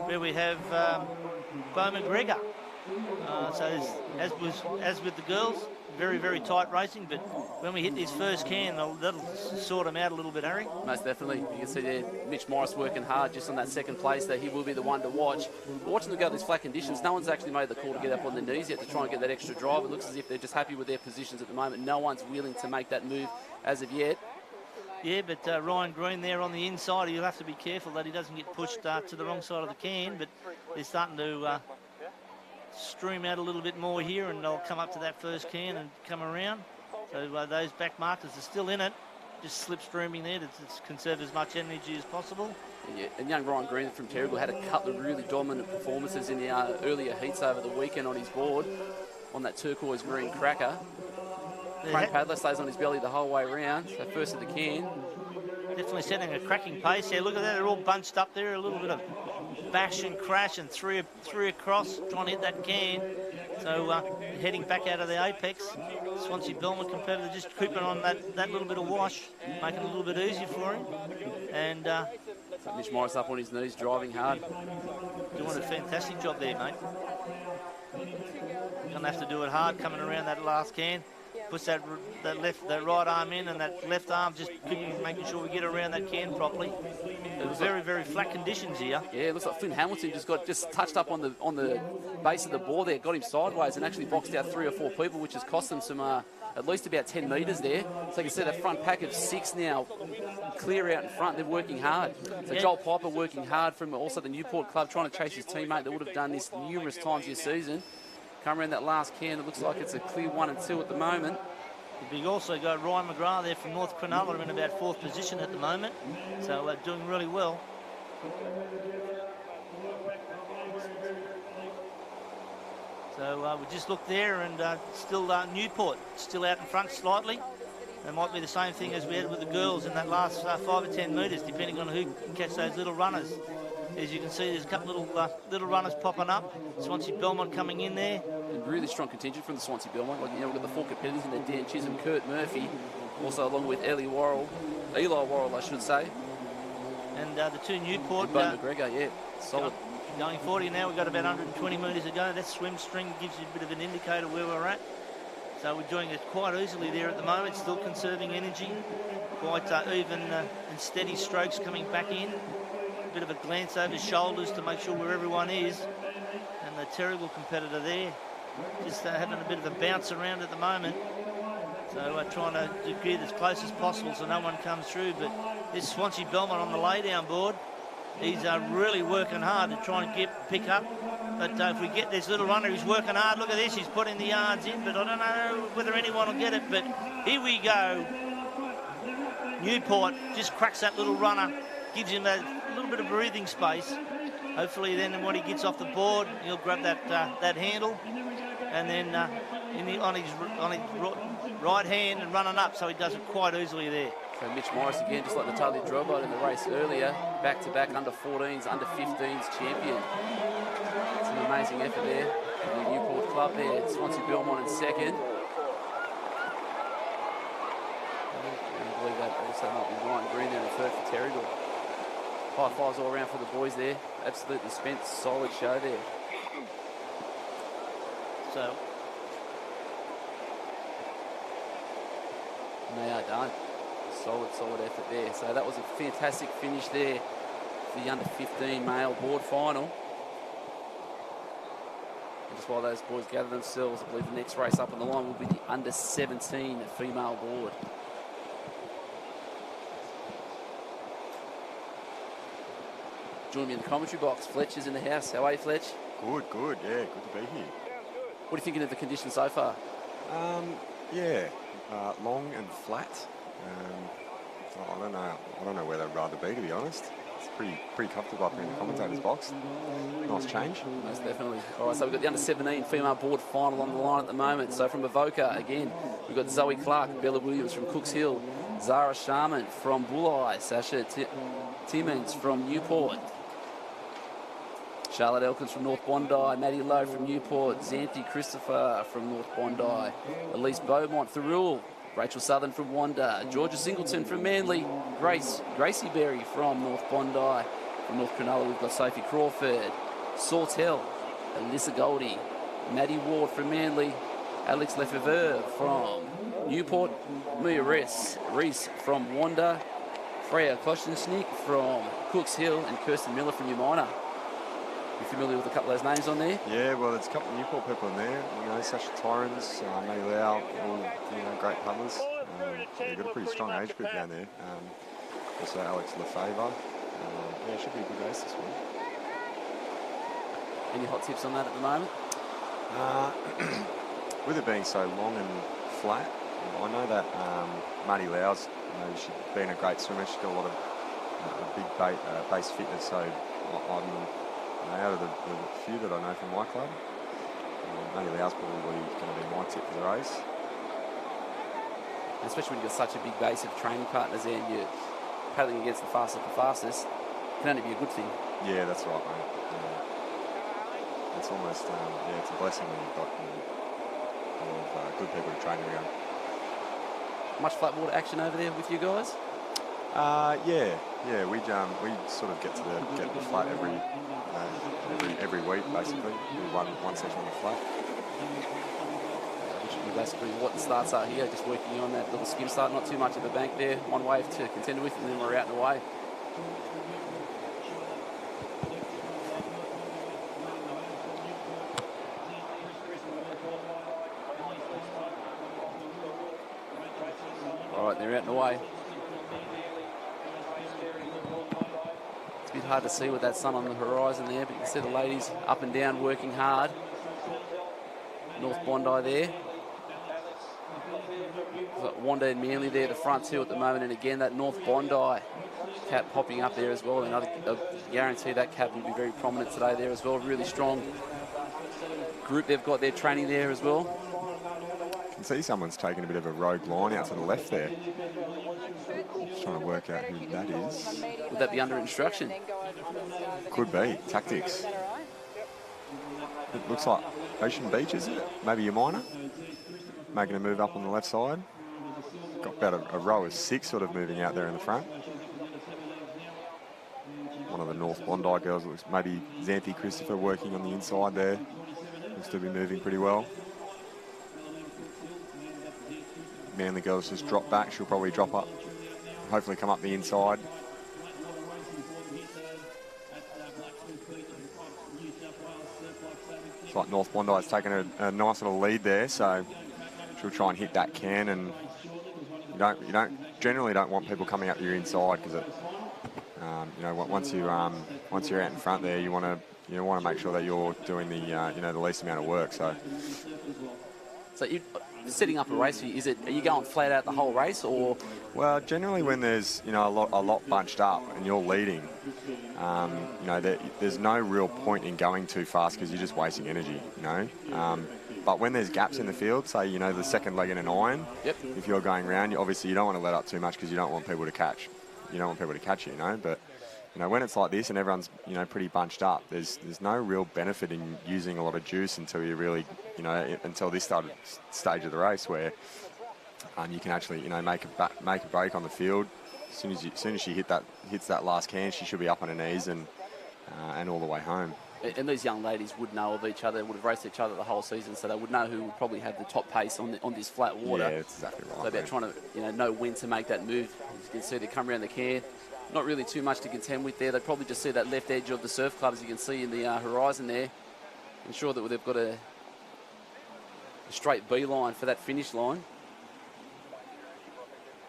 where we have Bo McGregor. So as with the girls, very, very tight racing, but when we hit this first can, that'll sort them out a little bit, Harry. Most definitely. You can see there Mitch Morris working hard just on that second place there. He will be the one to watch. But watching them go these flat conditions, no one's actually made the call to get up on their knees yet to try and get that extra drive. It looks as if they're just happy with their positions at the moment. No one's willing to make that move as of yet. Yeah, but Ryan Green there on the inside, he'll have to be careful that he doesn't get pushed to the wrong side of the can, but they're starting to stream out a little bit more here, and they'll come up to that first can and come around. So those back markers are still in it, just slipstreaming there to conserve as much energy as possible. Yeah, and young Ryan Green from Terrigal had a couple of really dominant performances in the earlier heats over the weekend on his board, on that turquoise green cracker. Frank Padler stays on his belly the whole way around, so first of the can. Definitely setting a cracking pace here. Look at that, they're all bunched up there, a little bit of bash and crash, and three across, trying to hit that can. So heading back out of the apex. Swansea Belmont competitor just keeping on that little bit of wash, making it a little bit easier for him. And so Mitch Morris up on his knees, driving hard. Doing a fantastic job there, mate. Gonna have to do it hard coming around that last can. Puts that right arm in, and that left arm just making sure we get around that can properly. It was very, very flat conditions here. Yeah, it looks like Flynn Hamilton just touched up on the base of the board there, got him sideways, and actually boxed out 3 or 4 people, which has cost them some at least about 10 metres there. So you can see that front pack of 6 now clear out in front. They're working hard. So yeah. Joel Piper working hard from also the Newport club, trying to chase his teammate that would have done this numerous times this season. Come around that last can, it looks like it's a clear 1 and 2 at the moment. We've also got Ryan McGrath there from North Cronulla in about 4th position at the moment, so doing really well. So we just looked there, and still Newport still out in front slightly. It might be the same thing as we had with the girls in that last 5 or 10 metres, depending on who can catch those little runners. As you can see, there's a couple little runners popping up. Swansea Belmont coming in there. And really strong contingent from the Swansea Belmont. Like, we've got the 4 competitors in there: Dan Chisholm, Kurt Murphy, also along with Eli Worrell, I should say. And the 2 Newport. Bo McGregor, yeah, solid. Going 40 now, we've got about 120 metres to go. That swim string gives you a bit of an indicator where we're at. So we're doing it quite easily there at the moment, still conserving energy. Quite even and steady strokes coming back in. A bit of a glance over his shoulders to make sure where everyone is. And the Terrigal competitor there, just having a bit of a bounce around at the moment. So trying to get as close as possible so no one comes through. But this Swansea Belmont on the lay-down board, he's really working hard to try and pick up. But if we get this little runner who's working hard, look at this, he's putting the yards in, but I don't know whether anyone will get it. But here we go. Newport just cracks that little runner, gives him a little bit of breathing space. Hopefully then when he gets off the board, he'll grab that handle, and then on his right hand and running up, so he does it quite easily there. So Mitch Morris again, just like Natalia Drobot in the race earlier, back-to-back under-14s, under-15s champion. It's an amazing effort there from the Newport club there. Swansea Belmont in second. I believe that also might be Ryan Green there in third for Terrigal. High fives all around for the boys there. Absolutely spent, solid show there. So. And they are done. Solid effort there. So that was a fantastic finish there for the under-15 male board final. And just while those boys gather themselves, I believe the next race up on the line will be the under-17 female board. Join me in the commentary box. Fletch is in the house. How are you, Fletch? Good. Yeah, good to be here. What are you thinking of the conditions so far? Long and flat. I don't know where they'd rather be, to be honest. It's pretty comfortable up here in the commentator's box. Nice change. Most definitely. All right, so we've got the under-17 female board final on the line at the moment. So from Avoca, again, we've got Zoe Clark, Bella Williams from Cooks Hill, Zara Sharman from Bulleye, Sasha Timmins from Newport, Charlotte Elkins from North Bondi, Maddie Lowe from Newport, Xanthi Christopher from North Bondi, Elise Beaumont, Thurul, Rachel Southern from Wanda, Georgia Singleton from Manly, Gracie Berry from North Bondi. From North Cronulla, we've got Sophie Crawford, Sawtell, Alyssa Goldie, Maddie Ward from Manly, Alex Lefevre from Newport, Mia Reese from Wanda, Freya Koschensnik from Cooks Hill, and Kirsten Miller from Umina. You familiar with a couple of those names on there? Yeah, well, there's a couple of Newport people in there. You know, Sasha Torrens, Matty Lau, all great paddlers. They've got a pretty strong age group down there. Also Alex Lefevre. Yeah, it should be a good race this one. Any hot tips on that at the moment? With it being so long and flat, I know that Matty Lau's, she's been a great swimmer. She's got a lot of big base fitness, so I'm out of the few that I know from my club. Matty Lau's probably going to be my tip for the race. Especially when you've got such a big base of training partners there and you're paddling against the fastest, it can only be a good thing. Yeah, that's right, mate. It's almost, it's a blessing when you've got a lot of good people to train around. Much flat water action over there with you guys? Yeah. We sort of get the flat every week basically. One session on the flat. Which will be basically what the starts are here, just working on that little skim start, not too much at the bank there, one wave to contend with, and then we're out and away. All right, they're out and away. It's a bit hard to see with that sun on the horizon there, but you can see the ladies up and down working hard. North Bondi there. We've got Wanda and Manly there at the front too at the moment, and again that North Bondi cap popping up there as well, and I guarantee that cap will be very prominent today there as well. Really strong group they've got there training there as well. You can see someone's taken a bit of a rogue line out to the left there. Just trying to work out who that is. Would that be under instruction? Could be. Tactics. It looks like Ocean Beach, is it? Maybe Umina. Making a move up on the left side. Got about a row of 6 sort of moving out there in the front. One of the North Bondi girls looks, maybe Xanthi Christopher working on the inside there. Looks to be moving pretty well. Manly girls just drop back. She'll probably drop up. Hopefully come up the inside. It's like North Bondi's taken a nice little lead there, so she'll try and hit that can, and you generally don't want people coming up your inside because once you're out in front there, you want to make sure that you're doing the least amount of work. So you setting up a race, are you going flat out the whole race, or? Well, generally when there's a lot bunched up and you're leading, there's no real point in going too fast because you're just wasting energy, But when there's gaps in the field, say the second leg in an iron, yep. If you're going round, obviously you don't want to let up too much because you don't want people to catch. You don't want people to catch you, But when it's like this and everyone's pretty bunched up, there's no real benefit in using a lot of juice until you really until this stage of the race where you can actually make a break on the field. As soon as she hits that last can, she should be up on her knees and all the way home. And these young ladies would know of each other, would have raced each other the whole season, so they would know who would probably have the top pace on this flat water. Yeah, that's exactly right. So they're trying to know when to make that move. As you can see, they come around the can. Not really too much to contend with there. They probably just see that left edge of the surf club, as you can see in the horizon there. Ensure that they've got a straight beeline for that finish line.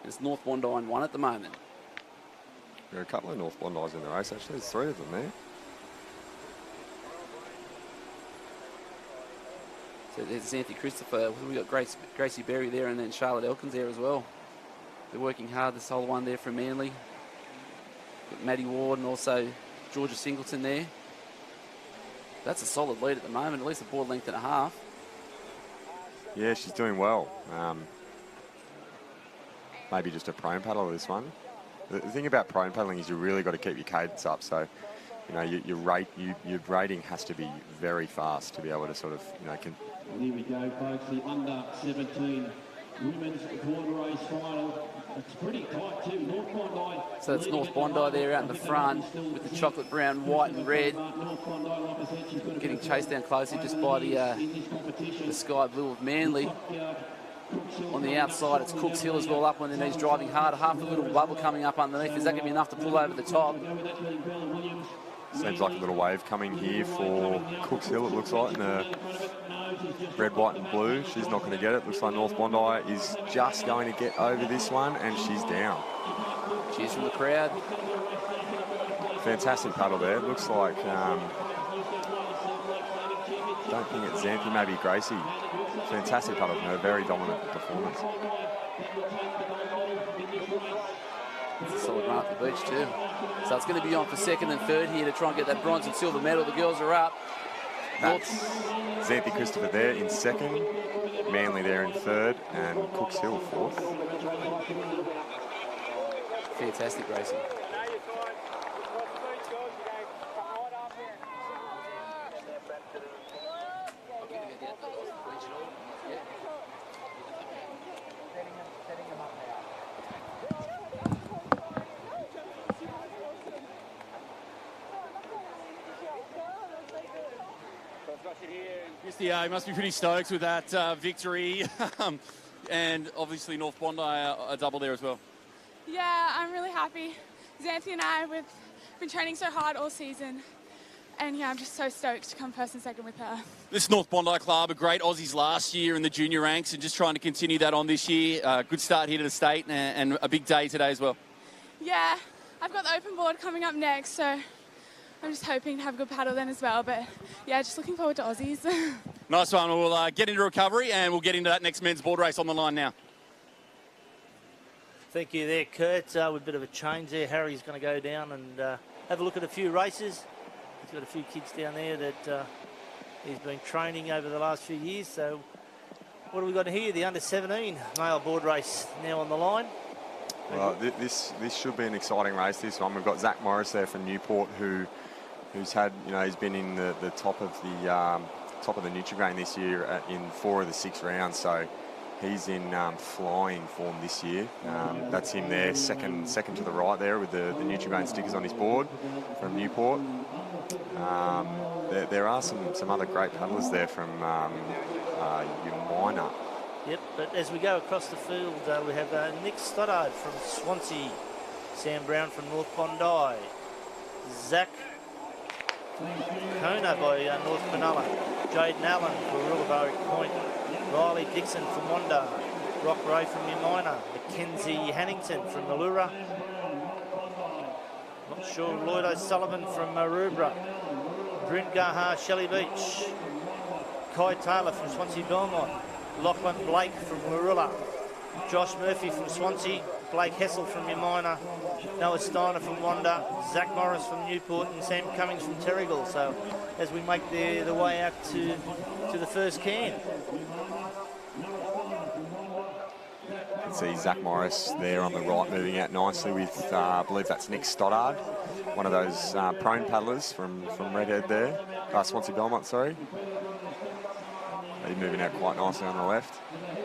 It's North Bondi in 1 at the moment. There are a couple of North Bondis in the race, actually. There's 3 of them there. So there's Xanthi Christopher. We've got Gracie Berry there, and then Charlotte Elkins there as well. They're working hard, this whole one there from Manly. Got Maddie Ward and also Georgia Singleton there. That's a solid lead at the moment, at least a board length and a half. Yeah, she's doing well. Maybe just a prone paddle this one. The thing about prone paddling is you really got to keep your cadence up. So, your rating has to be very fast to be able to sort of, Here we go, folks. The under 17 women's quarter race final. It's pretty tight too. North Bondi. So it's North Bondi there out in the front with the chocolate brown, white and red. Getting chased down closely just by the sky blue of Manly. On the outside, it's Cooks Hill as well up on their knees, driving hard. Half a little bubble coming up underneath. Is that going to be enough to pull over the top? Seems like a little wave coming here for Cooks Hill, it looks like, in the red, white and blue. She's not going to get it. Looks like North Bondi is just going to get over this one, and she's down. Cheers from the crowd. Fantastic paddle there. Looks like, don't think it's Xanthi, maybe Gracie. Fantastic paddle from her, very dominant performance. It's a solid run up the beach too. So it's going to be on for second and third here to try and get that bronze and silver medal. The girls are up. That's Xanthi Christopher there in second, Manly there in third, and Cooks Hill fourth. Fantastic racing. Christy, you must be pretty stoked with that victory. And obviously North Bondi a double there as well. Yeah, I'm really happy. Xanthi and I, we've been training so hard all season. And yeah, I'm just so stoked to come first and second with her. This North Bondi club, a great Aussies last year in the junior ranks and just trying to continue that on this year. Good start here to the state and a big day today as well. Yeah, I've got the open board coming up next, so I'm just hoping to have a good paddle then as well. But yeah, just looking forward to Aussies. Nice one. We'll get into recovery and we'll get into that next men's board race on the line now. Thank you there, Kurt. With a bit of a change there, Harry's going to go down and have a look at a few races. He's got a few kids down there that he's been training over the last few years. So what have we got here? The under-17 male board race now on the line. Well, this should be an exciting race, this one. We've got Zach Morris there from Newport, who's had, he's been in the top of the Nutrigrain this year in 4 of the 6 rounds. So he's in flying form this year. That's him there, second to the right there with the Nutrigrain stickers on his board from Newport. There are some other great paddlers there from Umina. Yep, but as we go across the field, we have Nick Stoddard from Swansea, Sam Brown from North Bondi, Zach Kona by North Cronulla, Jaden Allen for Rullabarry Point, Riley Dixon from Wanda, Rock Ray from Umina, Mackenzie Hannington from Allura, not sure, Lloyd O'Sullivan from Maroubra, Brent Gaha, Shelley Beach, Kai Taylor from Swansea Belmont, Lachlan Blake from Warilla, Josh Murphy from Swansea, Blake Hessel from Umina, Noah Steiner from Wanda, Zach Morris from Newport, and Sam Cummings from Terrigal. So as we make the way out to the first can. You can see Zach Morris there on the right moving out nicely with, I believe that's Nick Stoddard, one of those prone paddlers from Redhead there, Swansea Belmont, sorry. He's moving out quite nicely on the left.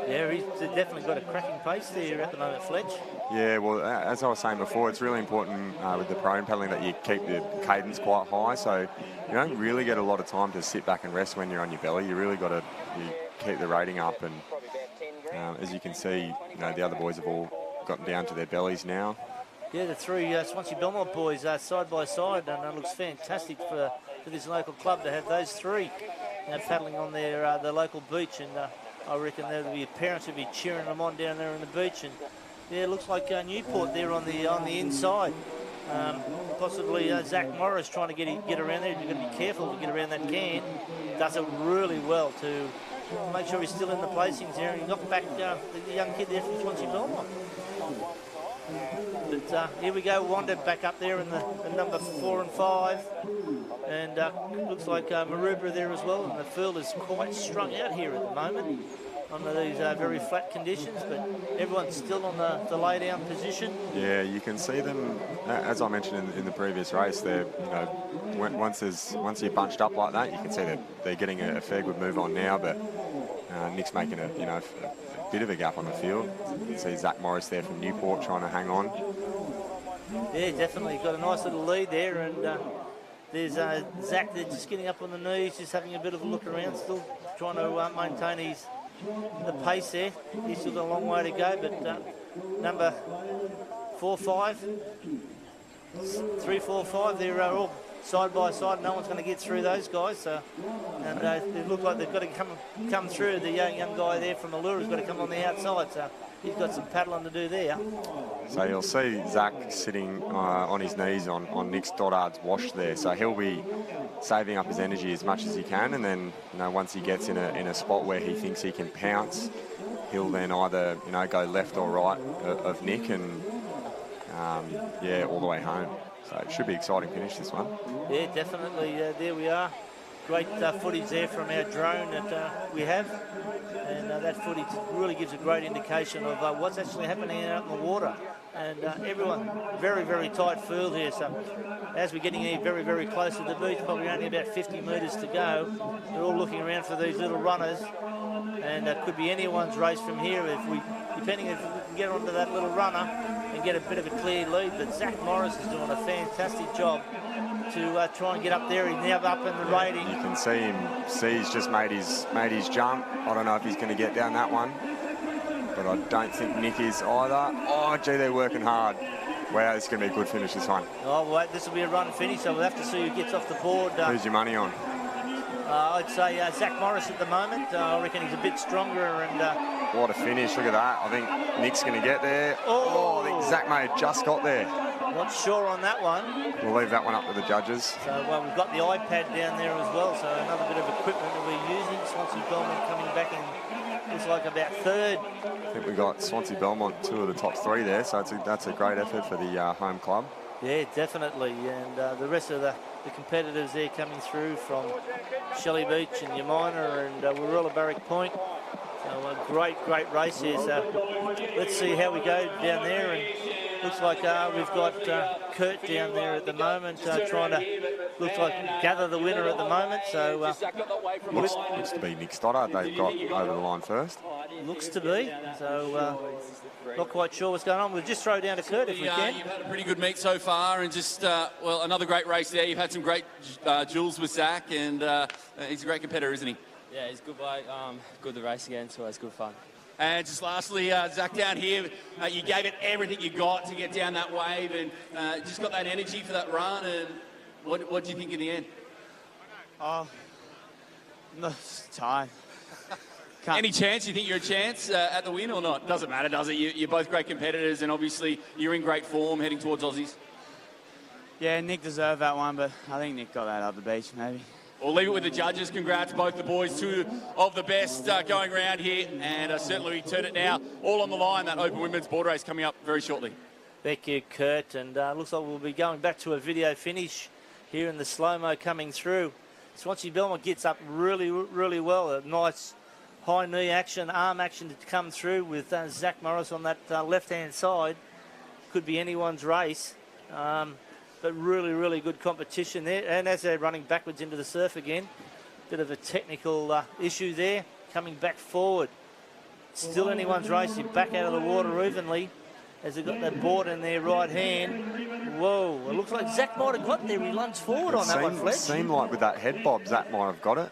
Yeah, he's definitely got a cracking pace there at the moment, Fletch. Yeah, well, as I was saying before, it's really important with the prone paddling that you keep the cadence quite high, so you don't really get a lot of time to sit back and rest when you're on your belly. You really got to keep the rating up, and as you can see, the other boys have all gotten down to their bellies now. Yeah, the 3 Swansea Belmont boys side by side, and it looks fantastic for this local club to have those 3 paddling on their local beach, and I reckon there'll be parents will be cheering them on down there on the beach. And yeah, it looks like Newport there on the inside. Possibly Zach Morris trying to get around there. You've got to be careful to get around that can. Does it really well to make sure he's still in the placings there, and he knocked back the young kid there from Swansea Belmont. But here we go, Wanda back up there in the number 4 and 5, and looks like Maroubra there as well, and the field is quite strung out here at the moment under these very flat conditions, but everyone's still on the lay down position. Yeah, you can see them, as I mentioned in the previous race, they're, once you're bunched up like that, you can see that they're getting a fair good move on now, but Nick's making a bit of a gap on the field. You can see Zach Morris there from Newport trying to hang on. Yeah, definitely. Got a nice little lead there, and there's Zach there just getting up on the knees, just having a bit of a look around, still trying to maintain the pace there. He's still got a long way to go, but number 4, 5, 3, 4, 5, they're all side by side. No one's going to get through those guys. So, and they look like they've got to come through. The young guy there from Allura's got to come on the outside. So he's got some paddling to do there. So you'll see Zach sitting on his knees on Nick Stoddard's wash there. So he'll be saving up his energy as much as he can, and then once he gets in a spot where he thinks he can pounce, he'll then either go left or right of Nick and all the way home. So it should be an exciting finish, this one. Yeah, definitely. There we are. Great footage there from our drone that we have. And that footage really gives a great indication of what's actually happening out in the water. And everyone, very, very tight field here. So as we're getting here very, very close to the beach, probably only about 50 metres to go, they're all looking around for these little runners. And it could be anyone's race from here depending if we can get onto that little runner and get a bit of a clear lead. But Zach Morris is doing a fantastic job to try and get up there. He's now up in the rating. You can see him. He's just made his jump. I don't know if he's going to get down that one, but I don't think Nick is either. Oh, gee, they're working hard. Wow, this is going to be a good finish this one. Oh, wait, this will be a run finish, so we'll have to see who gets off the board. Who's your money on? I'd say Zach Morris at the moment. I reckon he's a bit stronger. And what a finish, look at that. I think Nick's going to get there. Oh, I think Zach may have just got there. Not sure on that one. We'll leave that one up to the judges. So we've got the iPad down there as well, so another bit of equipment that we're using. Swansea Belmont coming back in, looks like about third. I think we've got Swansea Belmont 2 of the top 3 there, so that's a great effort for the home club. Yeah, definitely. And the rest of the competitors there coming through from Shelley Beach and Yamina and Warilla Barrack Point. So a great race here. So let's see how we go down there. And looks like we've got Kurt down there at the moment trying to gather the winner at the moment. So looks to be Nick Stoddard they've got over the line first. Looks to be. So not quite sure what's going on. We'll just throw down to Kurt if we can. You've had a pretty good meet so far, and just another great race there. You've had some great duels with Zach, and he's a great competitor, isn't he? Yeah, he's good bloke. Good to race against, so it's good fun. And just lastly, Zach, down here, you gave it everything you got to get down that wave, and just got that energy for that run. And what do you think in the end? No, time. Any chance? You think you're a chance at the win or not? Doesn't matter, does it? You're both great competitors, and obviously you're in great form heading towards Aussies. Yeah, Nick deserved that one, but I think Nick got that up the beach, maybe. We'll leave it with the judges. Congrats, both the boys, 2 of the best going around here, and certainly we turn it now all on the line. That Open Women's Board Race coming up very shortly. Thank you, Kurt. And looks like we'll be going back to a video finish here in the slow-mo coming through. Swansea Belmont gets up really, really well. A nice high knee action, arm action to come through with Zach Morris on that left-hand side. Could be anyone's race. But really, really good competition there. And as they're running backwards into the surf again, bit of a technical issue there, coming back forward. Still anyone's race. You're back out of the water evenly as they've got that board in their right hand. Whoa, it looks like Zach might have got there. He lunged forward on that one, Fletch. It seemed like with that head bob, Zach might have got it.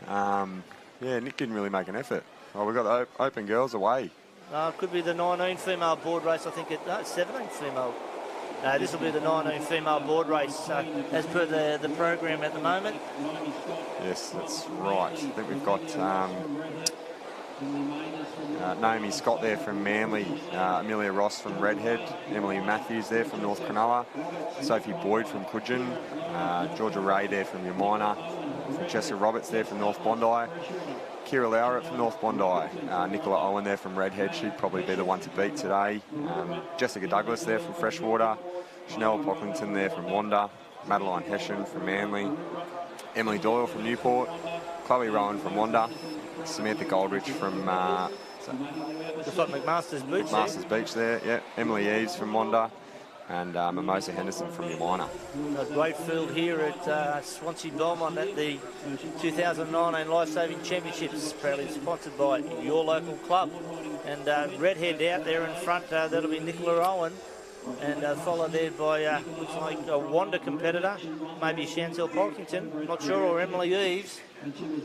Yeah, Nick didn't really make an effort. Oh, we've got the Open Girls away. It could be the 19 female board race, I think. 17 female. No, this will be the 19 female board race as per the program at the moment. Yes, that's right. I think we've got Naomi Scott there from Manly, Amelia Ross from Redhead, Emily Matthews there from North Cronulla, Sophie Boyd from Coogin, Georgia Ray there from Yamina, Jessica Roberts there from North Bondi, Kira Lowrett from North Bondi, Nicola Owen there from Redhead, she'd probably be the one to beat today, Jessica Douglas there from Freshwater, Chanel Pocklington there from Wanda, Madeline Hessian from Manly, Emily Doyle from Newport, Chloe Rowan from Wanda, Samantha Goldrich from Just like McMaster's Beach. McMaster's Beach there, yeah. Emily Eves from Wanda, and Mimosa Henderson from your minor. A great field here at Swansea Belmont at the 2019 Life-Saving Championships, proudly sponsored by your local club. And Redhead out there in front, that'll be Nicola Owen. And followed there by, looks like a Wanda competitor, maybe Chantel Polkington, not sure, or Emily Eves,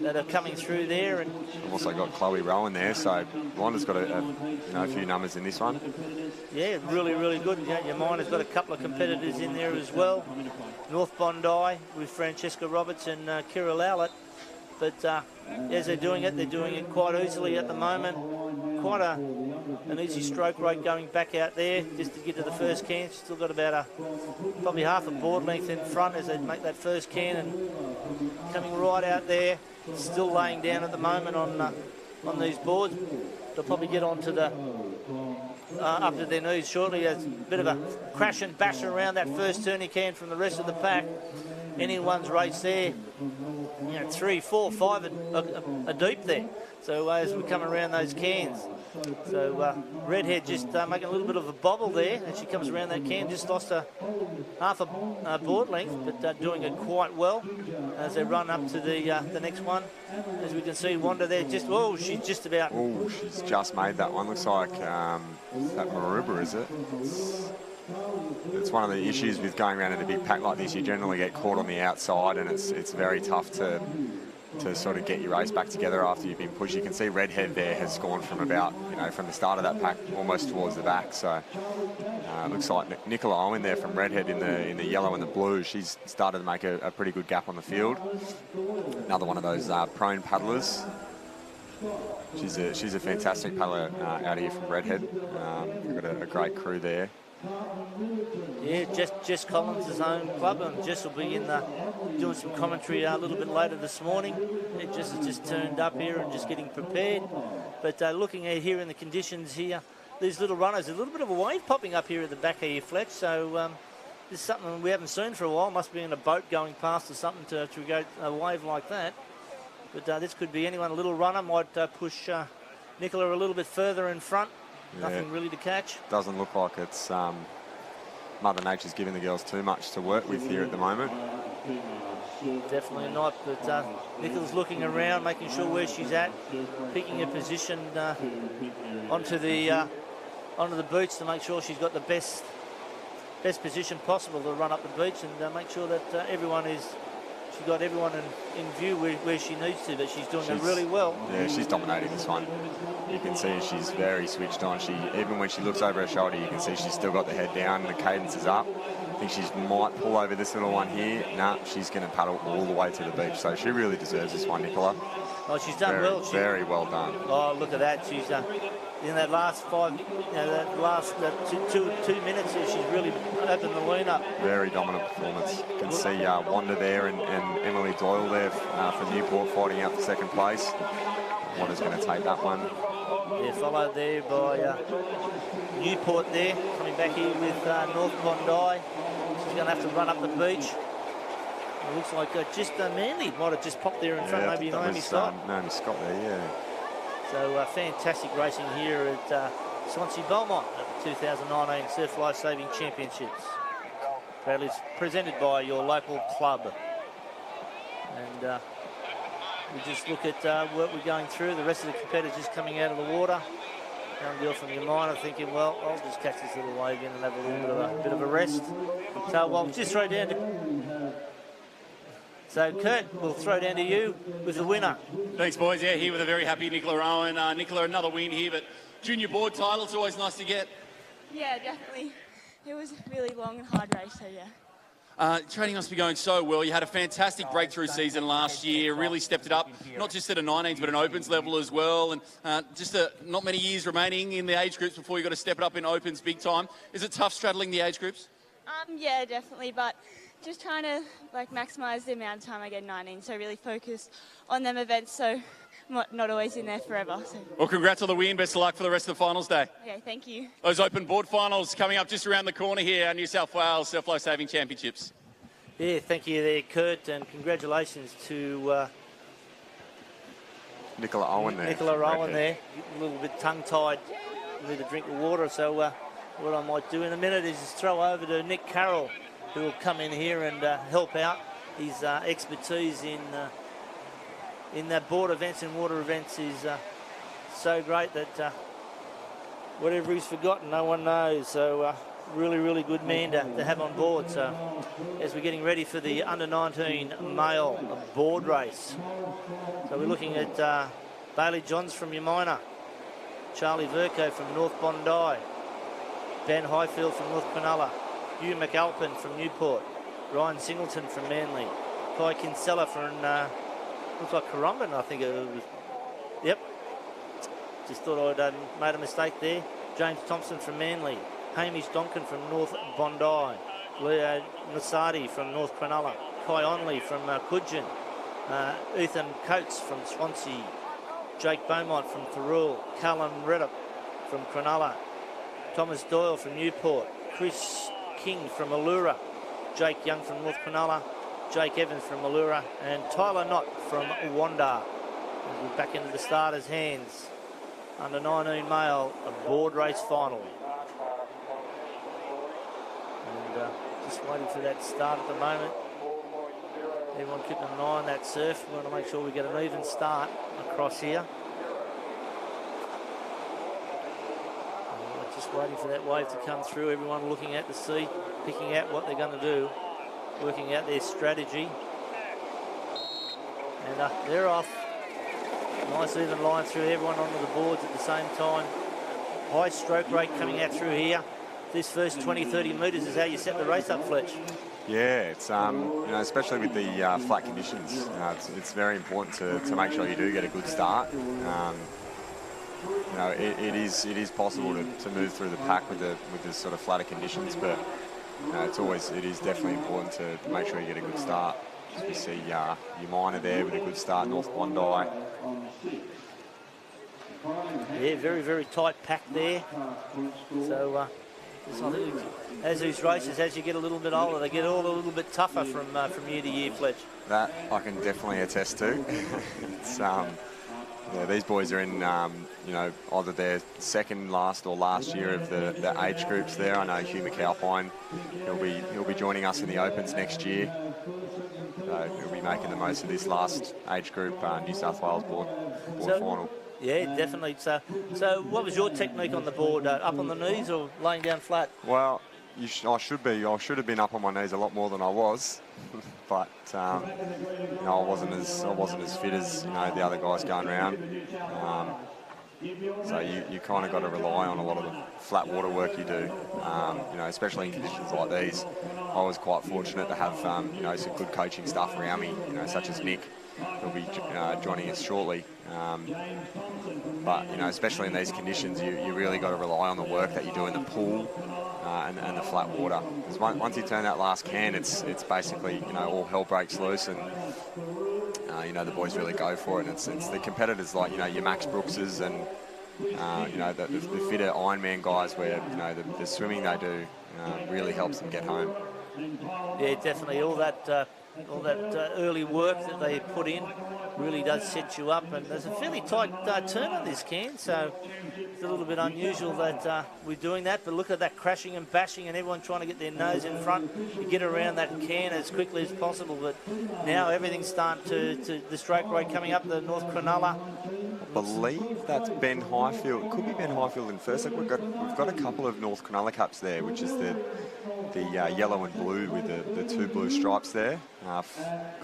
that are coming through there. And I've also got Chloe Rowan there, so Wanda's got a few numbers in this one. Yeah, really, really good. Your minor's got a couple of competitors in there as well. North Bondi with Francesca Roberts and Kira Lowlett. But as they're doing it quite easily at the moment. Quite an easy stroke rate going back out there just to get to the first can. Still got about probably half a board length in front as they make that first can, and coming right out there, still laying down at the moment on these boards. They'll probably get onto the up to their knees shortly. There's a bit of a crash and bash around that first turning can from the rest of the pack. Anyone's race there, 3, 4, 5 are deep there. So as we come around those cans, so Redhead just making a little bit of a bobble there, and she comes around that can, just lost half a board length, but doing it quite well as they run up to the next one. As we can see, Wanda there she's just about. Oh, she's just made that one. Looks like that Maruba, is it? It's one of the issues with going around in a big pack like this. You generally get caught on the outside, and it's very tough to sort of get your race back together after you've been pushed. You can see Redhead there has gone from about, from the start of that pack almost towards the back. So looks like Nicola Owen there from Redhead in the yellow and the blue. She's started to make a pretty good gap on the field. Another one of those prone paddlers. She's a fantastic paddler out here from Redhead. We've got a great crew there. Yeah, Jess Collins' own club, and Jess will be doing some commentary a little bit later this morning. Jess has just turned up here and just getting prepared. But looking at here in the conditions here, these little runners, a little bit of a wave popping up here at the back of your Fletch. So this is something we haven't seen for a while. Must be in a boat going past or something to go a wave like that. But this could be anyone. A little runner might push Nicola a little bit further in front. Yeah. Nothing really to catch. Doesn't look like it's Mother Nature's giving the girls too much to work with here at the moment. Definitely not, but Nicola's looking around, making sure where she's at, picking a position onto the beach to make sure she's got the best position possible to run up the beach, and make sure that she's got everyone in view where she needs to, but she's doing it really well. Yeah, she's dominating this one. You can see she's very switched on. Even when she looks over her shoulder, you can see she's still got the head down and the cadence is up. I think she might pull over this little one here. Nah, she's going to paddle all the way to the beach. So she really deserves this one, Nicola. Oh, she's done well. Very well done. Oh, look at that. She's in that last 2 minutes, she's really opened the loon up. Very dominant performance. You can see Wanda there and Emily Doyle there from Newport fighting out for second place. Wanda's going to take that one. Yeah, followed there by Newport there, coming back here with North Bondi. She's going to have to run up the beach. It looks like just Manly might have just popped there in front, maybe Naomi Scott. Naomi Scott there, yeah. So fantastic racing here at Swansea Belmont at the 2019 Surf Life Saving Championships. Proudly presented by your local club. And we just look at what we're going through. The rest of the competitors just coming out of the water. Young girl from your minor thinking, well, I'll just catch this little wave in and have a little bit of a rest. So we'll just throw down to... So, Kurt, we'll throw down to you with the winner. Thanks, boys. Yeah, here with a very happy Nicola Owen. Nicola, another win here, but junior board title, it's always nice to get. Yeah, definitely. It was a really long and hard race, so yeah. Training must be going so well. You had a fantastic breakthrough season last year, really stepped it up, not just at a 19s, but an opens level as well. And just not many years remaining in the age groups before you've got to step it up in opens big time. Is it tough straddling the age groups? Yeah, definitely, but just trying to maximise the amount of time I get in 19, so really focus on them events, so I'm not always in there forever. So. Well, congrats on the win. Best of luck for the rest of the finals day. Okay, thank you. Those open board finals coming up just around the corner here, New South Wales Surf Life Saving Championships. Yeah, thank you there, Kurt, and congratulations to Nicola Owen there. Nicola Owen there, a little bit tongue-tied, need a drink of water, so what I might do in a minute is just throw over to Nick Carroll, who will come in here and help out. His expertise in the board events and water events is so great that whatever he's forgotten, no one knows. So really, really good man to have on board. So as we're getting ready for the under-19 male board race. So we're looking at Bailey Johns from Umina, Charlie Verco from North Bondi, Ben Highfield from North Cronulla, Hugh McAlpin from Newport, Ryan Singleton from Manly, Kai Kinsella from, looks like Currumbin, I think it was. Yep. Just thought I'd made a mistake there. James Thompson from Manly, Hamish Donkin from North Bondi, Leo Nasadi from North Cronulla, Kai Onley from Coogin, Ethan Coates from Swansea, Jake Beaumont from Thurrool, Callum Reddup from Cronulla, Thomas Doyle from Newport, Chris King from Allura, Jake Young from North Cronulla, Jake Evans from Allura, and Tyler Knott from Wanda. We're back into the starters' hands. Under 19 male, a board race final. And just waiting for that start at the moment. Everyone keeping an eye on that surf. We want to make sure we get an even start across here. Just waiting for that wave to come through. Everyone looking at the sea, picking out what they're going to do, working out their strategy. And they're off. Nice even line through, everyone onto the boards at the same time. High stroke rate coming out through here. This first 20-30 metres is how you set the race up, Fletch. Yeah, it's you know, especially with the flat conditions, it's very important to make sure you do get a good start. You know, it is possible to move through the pack with the sort of flatter conditions, but you know, it is definitely important to make sure you get a good start. As we see Umina there with a good start, North Bondi. Yeah, very, very tight pack there. So as these races, as you get a little bit older, they get all a little bit tougher from year to year, Fletch. That I can definitely attest to. It's yeah, these boys are in you know, either their second last or last year of the age groups there. I know Hugh McAlpine, he'll be joining us in the Opens next year. So he'll be making the most of this last age group New South Wales board final. Yeah, definitely. So what was your technique on the board? Up on the knees or laying down flat? Well, I should have been up on my knees a lot more than I was, but you know, I wasn't as fit as, you know, the other guys going around. So you kind of got to rely on a lot of the flat water work you do. You know, especially in conditions like these. I was quite fortunate to have you know, some good coaching staff around me, you know, such as Nick, who'll be joining us shortly. But you know, especially in these conditions, you really got to rely on the work that you do in the pool and the flat water. Because once you turn that last can, it's basically, you know, all hell breaks loose, and you know, the boys really go for it. And it's the competitors like, you know, your Max Brookses and you know, the fitter Ironman guys, where, you know, the swimming they do really helps them get home. Yeah, definitely. All that early work that they put in really does set you up, and there's a fairly tight turn on this can, so it's a little bit unusual that we're doing that. But look at that crashing and bashing, and everyone trying to get their nose in front to get around that can as quickly as possible. But now everything's starting to the stroke rate coming up the North Cronulla. I believe that's Ben Highfield. It could be Ben Highfield in first. We've got a couple of North Cronulla Cups there, which is the yellow and blue with the two blue stripes there,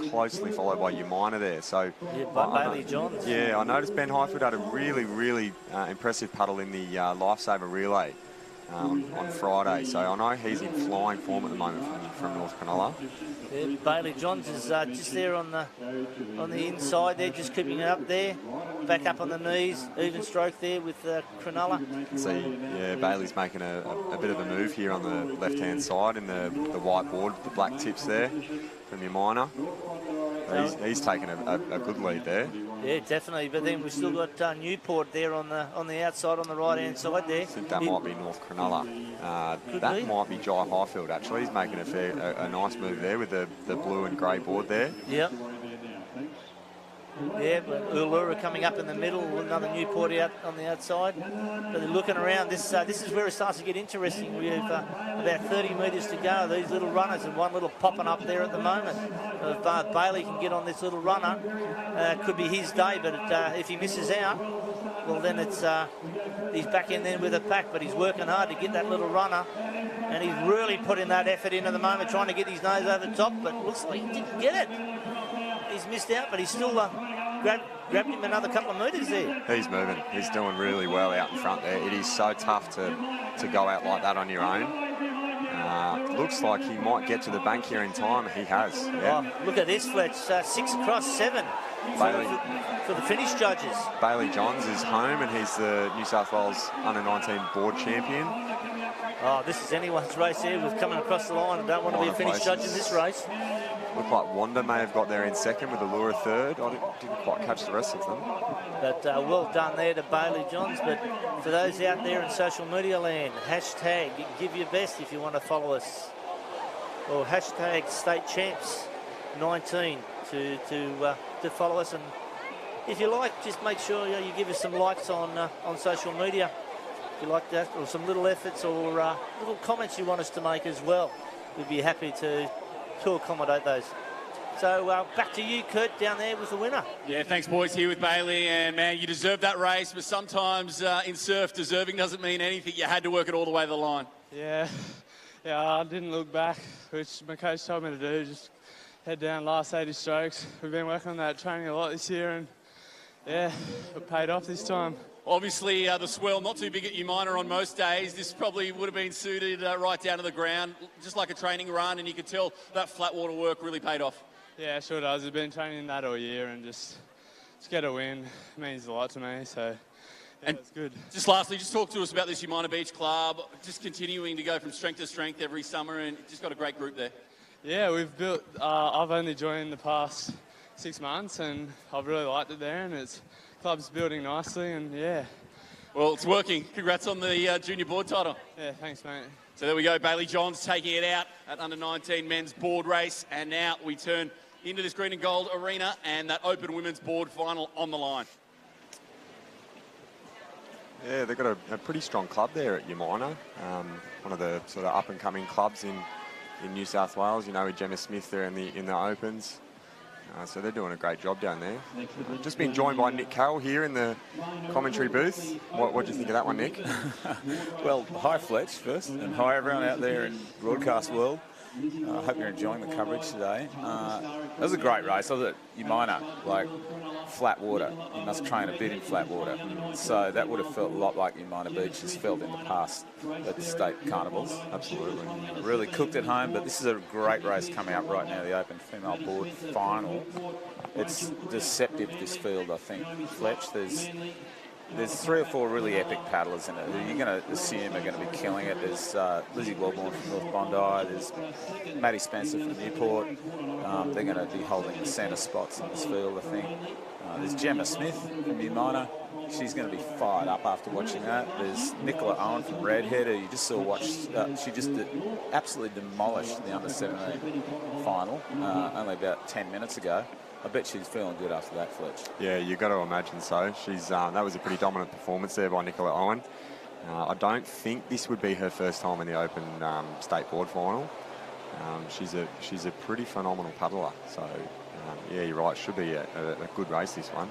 closely followed by Umina there. So yeah, by Bailey Johns. Yeah, I noticed Ben Highfield had a really, really impressive paddle in the Lifesaver Relay on Friday. So I know he's in flying form at the moment from North Cronulla. Yeah, Bailey Johns is just there on the inside there, just keeping it up there. Back up on the knees, even stroke there with Cronulla. See, yeah, Bailey's making a bit of a move here on the left-hand side in the white board with the black tips there from Umina. He's taken a good lead there. Yeah, definitely. But then we've still got Newport there on the outside on the right-hand side there. I think that might be North Cronulla. That might be Jai Highfield, actually. He's making a nice move there with the blue and grey board there. Yep. Yeah, but Uluru coming up in the middle, another Newport out on the outside. But they're looking around. This is where it starts to get interesting. We have about 30 metres to go. These little runners, and one little popping up there at the moment. If Bailey can get on this little runner, could be his day. But if he misses out, well, then it's he's back in there with a pack. But he's working hard to get that little runner, and he's really putting that effort in at the moment, trying to get his nose over the top. But looks like he didn't get it. He's missed out, but he's still grabbed him another couple of metres there. He's moving. He's doing really well out in front there. It is so tough to go out like that on your own. Looks like he might get to the bank here in time. He has. Yeah. Oh, look at this, Fletch. 6 across 7 for the finish judges. Bailey Johns is home, and he's the New South Wales Under-19 board champion. Oh, this is anyone's race here. We're coming across the line. I don't want to be a finish judge in this race. Looked like Wanda may have got there in second with Allura third. I didn't quite catch the rest of them. But well done there to Bailey Johns. But for those out there in social media land, hashtag give your best if you want to follow us. Or hashtag state champs 19 to follow us. And if you like, just make sure you give us some likes on social media. If you like that, or some little efforts or little comments you want us to make as well. We'd be happy to accommodate those. So back to you, Kurt, down there with the winner. Yeah, thanks, boys, here with Bailey. And, man, you deserved that race, but sometimes in surf, deserving doesn't mean anything. You had to work it all the way to the line. Yeah, I didn't look back, which my coach told me to do, just head down last 80 strokes. We've been working on that training a lot this year, and, yeah, it paid off this time. Obviously, the swell not too big at Umina on most days. This probably would have been suited right down to the ground, just like a training run, and you could tell that flat water work really paid off. Yeah, sure does. I've been training that all year, and just get a win means a lot to me, so yeah, it's good. Just lastly, just talk to us about this Umina Beach club, just continuing to go from strength to strength every summer, and just got a great group there. Yeah, we've built, I've only joined the past 6 months, and I've really liked it there, and club's building nicely, and yeah. Well, it's working. Congrats on the junior board title. Yeah, thanks, mate. So there we go, Bailey Johns taking it out at under-19 men's board race, and now we turn into this green and gold arena and that open women's board final on the line. Yeah, they've got a pretty strong club there at Umina. One of the sort of up-and-coming clubs in New South Wales, you know, with Gemma Smith there in the opens. So they're doing a great job down there. Just been joined by Nick Carroll here in the commentary booth. What do you think of that one, Nick? Well, hi Fletch first, and hi everyone out there in broadcast world. I hope you're enjoying the coverage today. It was a great race. I was at Umina, like flat water. You must train a bit in flat water. So that would have felt a lot like Umina Beach has felt in the past at the state carnivals. Absolutely. Really cooked at home, but this is a great race coming up right now, the Open Female Board Final. It's deceptive, this field, I think. Fletch, there's 3 or 4 really epic paddlers in it who you're going to assume are going to be killing it. There's Lizzie Wellborn from North Bondi. There's Maddie Spencer from Newport. They're going to be holding the centre spots in this field, I think. There's Gemma Smith from Umina. She's going to be fired up after watching that. There's Nicola Owen from Redhead, who you just saw she just absolutely demolished the under-17 final only about 10 minutes ago. I bet she's feeling good after that, Fletch. Yeah, you've got to imagine so. She's that was a pretty dominant performance there by Nicola Owen. I don't think this would be her first time in the Open State Board Final. She's a pretty phenomenal paddler. So, yeah, you're right. Should be a good race, this one.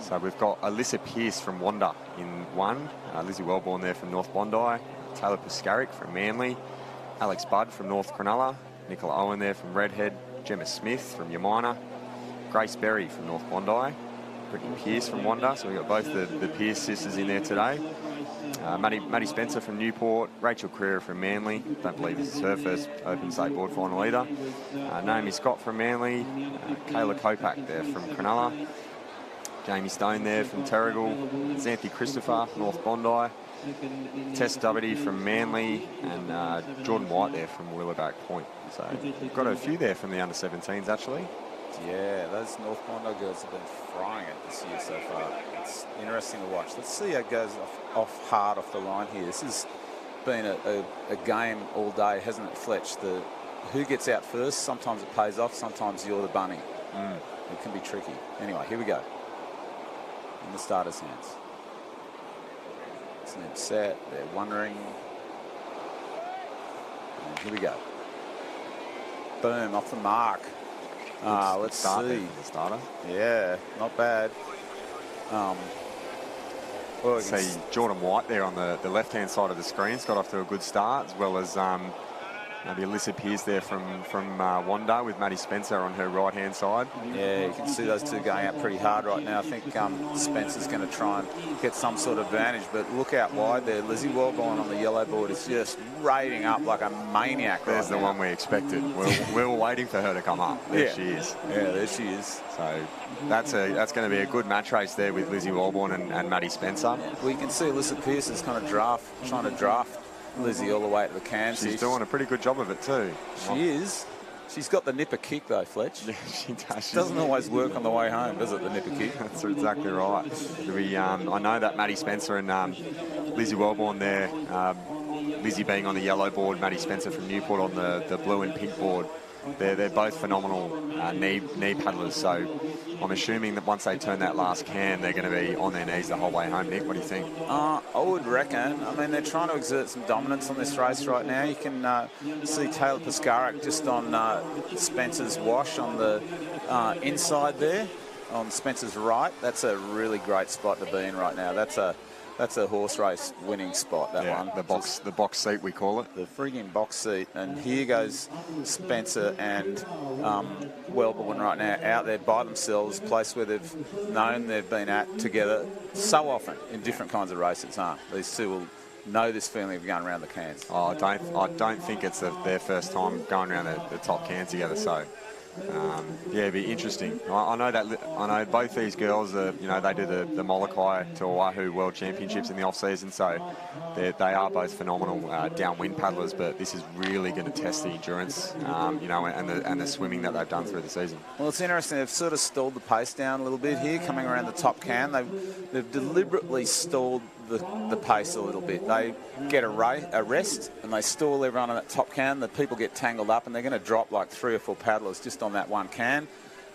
So we've got Alyssa Pearce from Wanda in 1. Lizzie Wellborn there from North Bondi. Taylor Piscaric from Manly. Alex Budd from North Cronulla. Nicola Owen there from Redhead. Gemma Smith from Umina. Grace Berry from North Bondi, Brittany Pearce from Wanda, so we've got both the Pearce sisters in there today. Maddie Spencer from Newport, Rachel Creer from Manly, don't believe this is her first Open State Board Final either. Naomi Scott from Manly, Kayla Kopak there from Cronulla, Jamie Stone there from Terrigal, Xanthi Christopher from North Bondi, Tess Doherty from Manly, and Jordan White there from Willowback Point. So we've got a few there from the under-17s actually. Yeah, those North Bondi girls have been frying it this year so far. It's interesting to watch. Let's see how it goes off hard off the line here. This has been a game all day, hasn't it, Fletch? Who gets out first, sometimes it pays off, sometimes you're the bunny. It can be tricky. Anyway, here we go. In the starter's hands. Snip set. They're wondering. And here we go. Boom, off the mark. Let's see. The starter. Yeah, not bad. Well, see Jordan White there on the left-hand side of the screen. Got off to a good start, as well as maybe Alyssa Pearce there from Wanda with Maddie Spencer on her right-hand side. Yeah, you can see those two going out pretty hard right now. I think Spencer's going to try and get some sort of advantage, but look out wide there. Lizzie Wellborn on the yellow board is just raiding up like a maniac. There's the one we expected. We were waiting for her to come up. There she is. Yeah, there she is. So that's going to be a good match race there with Lizzie Wellborn and Maddie Spencer. Well, you can see Alyssa Pearce is kind of trying to draft Lizzie all the way to the can. She's doing a pretty good job of it too. She is. She's got the nipper kick though, Fletch. Yeah, she does. Doesn't always work on the way home, does it, the nipper kick? That's exactly right. I know that Maddie Spencer and Lizzie Wellborn there, Lizzie being on the yellow board, Maddie Spencer from Newport on the blue and pink board. They're both phenomenal knee paddlers, so I'm assuming that once they turn that last can, they're going to be on their knees the whole way home. Nick, what do you think? I would reckon. I mean, they're trying to exert some dominance on this race right now. You can see Taylor Piscaric just on Spencer's wash on the inside there, on Spencer's right. That's a really great spot to be in right now. That's a horse race winning spot, that one. The box seat, we call it. The frigging box seat. And here goes Spencer and Wellborn right now out there by themselves, place where they've known they've been at together so often in different kinds of races, huh? These two will know this feeling of going around the cans. Oh, I don't think it's their first time going around the top cans together, so... yeah, it'd be interesting. I know both these girls they do the Molokai to Oahu World Championships in the off season, so they are both phenomenal downwind paddlers. But this is really going to test the endurance, and the swimming that they've done through the season. Well, it's interesting. They've sort of stalled the pace down a little bit here, coming around the top can. They've deliberately stalled the pace a little bit. They get a rest and they stall everyone on that top can. The people get tangled up and they're going to drop like 3 or 4 paddlers just on that one can.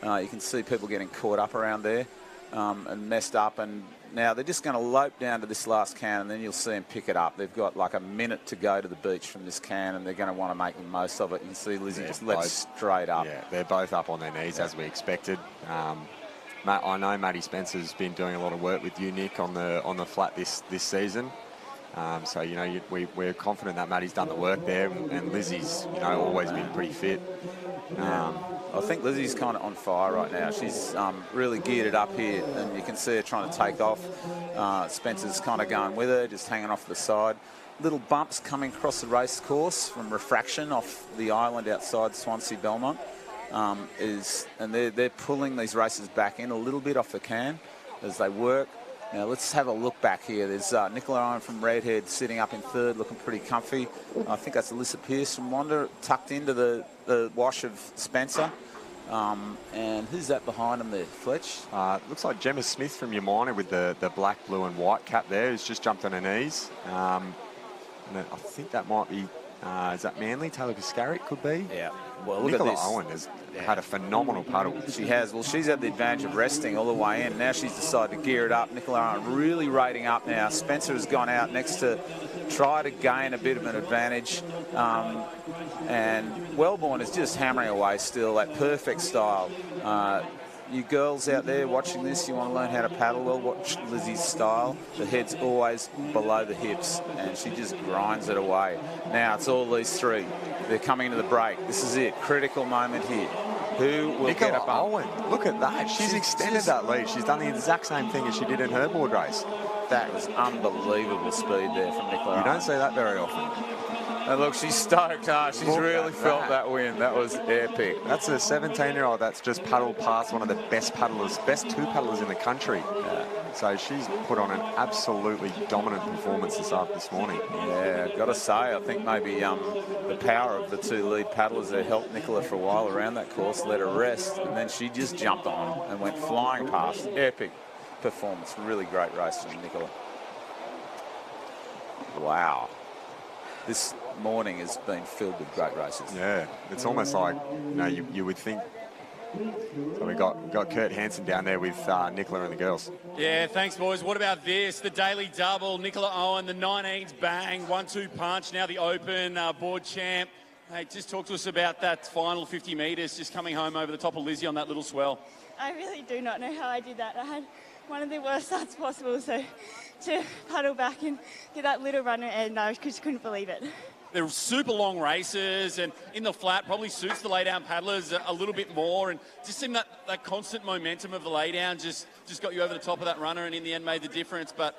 You can see people getting caught up around there and messed up, and now they're just going to lope down to this last can, and then you'll see them pick it up. They've got like a minute to go to the beach from this can, and they're going to want to make the most of it. You can see Lizzie just let straight up. Yeah, they're both up on their knees as we expected. I know Maddie Spencer's been doing a lot of work with you, Nick, on the flat this season. So we're confident that Maddie's done the work there, and Lizzie's always been pretty fit. I think Lizzie's kind of on fire right now. She's really geared it up here, and you can see her trying to take off. Spencer's kind of going with her, just hanging off the side. Little bumps coming across the race course from refraction off the island outside Swansea Belmont. And they're pulling these races back in a little bit off the can as they work. Now let's have a look back here. There's Nicola Owen from Redhead sitting up in third, looking pretty comfy. I think that's Alyssa Pearce from Wanda, tucked into the wash of Spencer. And who's that behind them there, Fletch? Looks like Gemma Smith from Yamina with the black, blue and white cap there, who's just jumped on her knees. And I think that might be, is that Manly? Taylor Piscaric could be? Yeah. Well, look Nicola at this. Owen has had a phenomenal paddle. She has. Well, she's had the advantage of resting all the way in. Now she's decided to gear it up. Nicola Owen really rating up now. Spencer has gone out next to try to gain a bit of an advantage. And Wellborn is just hammering away still, that perfect style. You girls out there watching this, you want to learn how to paddle well, watch Lizzie's style. The head's always below the hips, and she just grinds it away. Now it's all these three. They're coming into the break. This is it. Critical moment here. Who will Nicola get up? Owen, look at that. She's extended that lead. She's done the exact same thing as she did in her board race. That was unbelievable speed there from Nicola Owen. You don't see that very often. And look, she's stoked. She's really felt that win. That was epic. That's a 17-year-old that's just paddled past one of the best two paddlers in the country. Yeah. So she's put on an absolutely dominant performance this morning. Yeah, got to say, I think maybe the power of the two lead paddlers there helped Nicola for a while around that course, let her rest, and then she just jumped on and went flying past. Epic performance. Really great race from Nicola. Wow. This morning has been filled with great races. Yeah, it's almost like, you would think So we got Kurt Hansen down there with Nicola and the girls. Yeah, thanks, boys. What about this? The daily double, Nicola Owen, the 19s bang, 1-2 punch, now the Open board champ. Hey, just talk to us about that final 50 metres, just coming home over the top of Lizzie on that little swell. I really do not know how I did that. I had one of the worst starts possible, so to paddle back and get that little run, and I just couldn't believe it. They're super long races, and in the flat probably suits the lay-down paddlers a little bit more, and just seemed that constant momentum of the lay-down just got you over the top of that runner, and in the end made the difference. But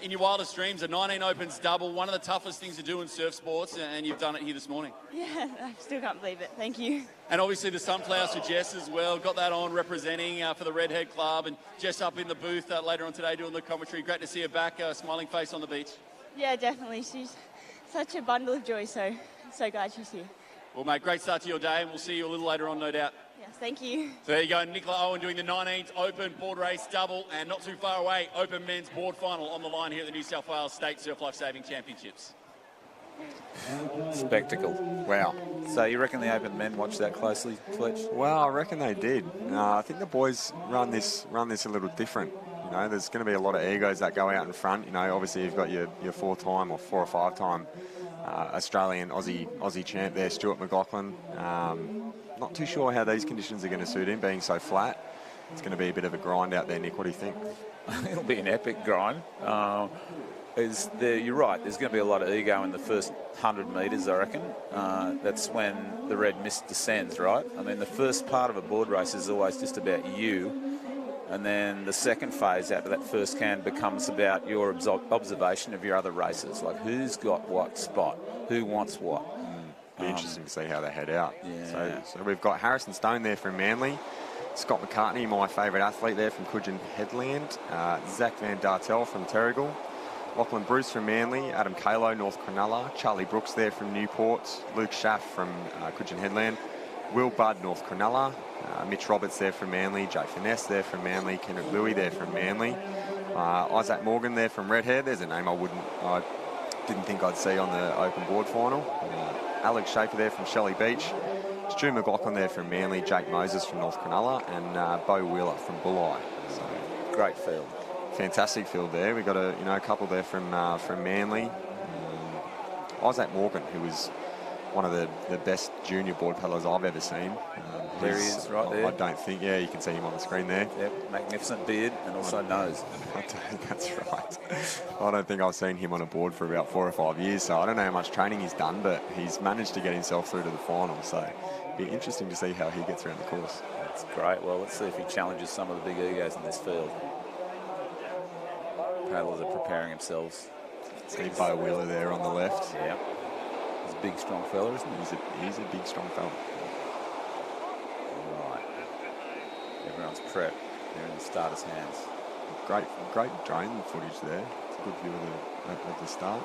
in your wildest dreams, a 19 Opens double, one of the toughest things to do in surf sports, and you've done it here this morning. Yeah, I still can't believe it. Thank you. And obviously the sunflowers for Jess as well. Got that on representing for the Redhead Club, and Jess up in the booth later on today doing the commentary. Great to see her back, smiling face on the beach. Yeah, definitely. She's such a bundle of joy, so glad she's here. Well, mate, great start to your day, and we'll see you a little later on, no doubt. Yes, thank you. So there you go, Nicola Owen doing the 19th Open board race double, and not too far away, Open men's board final on the line here at the New South Wales State Surf Life Saving Championships. Spectacle. Wow. So you reckon the Open men watched that closely, Fletch? Well, I reckon they did. I think the boys run this a little different. You know, there's going to be a lot of egos that go out in front. You know, obviously you've got your 4-time or 4 or 5-time Australian Aussie champ there, Stuart McLaughlin. Not too sure how these conditions are going to suit him, being so flat. It's going to be a bit of a grind out there, Nick. What do you think? It'll be an epic grind. You're right, there's going to be a lot of ego in the first 100 metres, I reckon. That's when the red mist descends, right? I mean, the first part of a board race is always just about you, and then the second phase after that first can becomes about your observation of your other races, like who's got what spot, who wants what. Be interesting to see how they head out. Yeah. So we've got Harrison Stone there from Manly, Scott McCartney, my favourite athlete there from Coogin Headland, Zach Van Dartel from Terrigal, Lachlan Bruce from Manly, Adam Kalo, North Cronulla, Charlie Brooks there from Newport, Luke Schaff from Coogin Headland, Will Budd, North Cronulla, Mitch Roberts there from Manly, Jay Finesse there from Manly, Kenneth Louis there from Manly, Isaac Morgan there from Redhead. There's a name I didn't think I'd see on the Open board final. Alex Schaefer there from Shelley Beach, Stu McLaughlin there from Manly, Jake Moses from North Cronulla, and Bo Wheeler from Bulli. So great field. Fantastic field there. We got a couple there from Manly. Isaac Morgan, who was one of the best junior board paddlers I've ever seen. There he is, right there. I don't think, you can see him on the screen there. Yep, magnificent beard and also nose. That's right. I don't think I've seen him on a board for about 4 or 5 years, so I don't know how much training he's done, but he's managed to get himself through to the final, so it'll be interesting to see how he gets around the course. That's great. Well, let's see if he challenges some of the big egos in this field. Paddlers are preparing themselves. See Bo Wheeler there on the left. Yeah. He's a big, strong fella, isn't he? He's a big, strong fella. Right. Everyone's prepped. They're in the starter's hands. Great drone footage there. It's a good view of the start.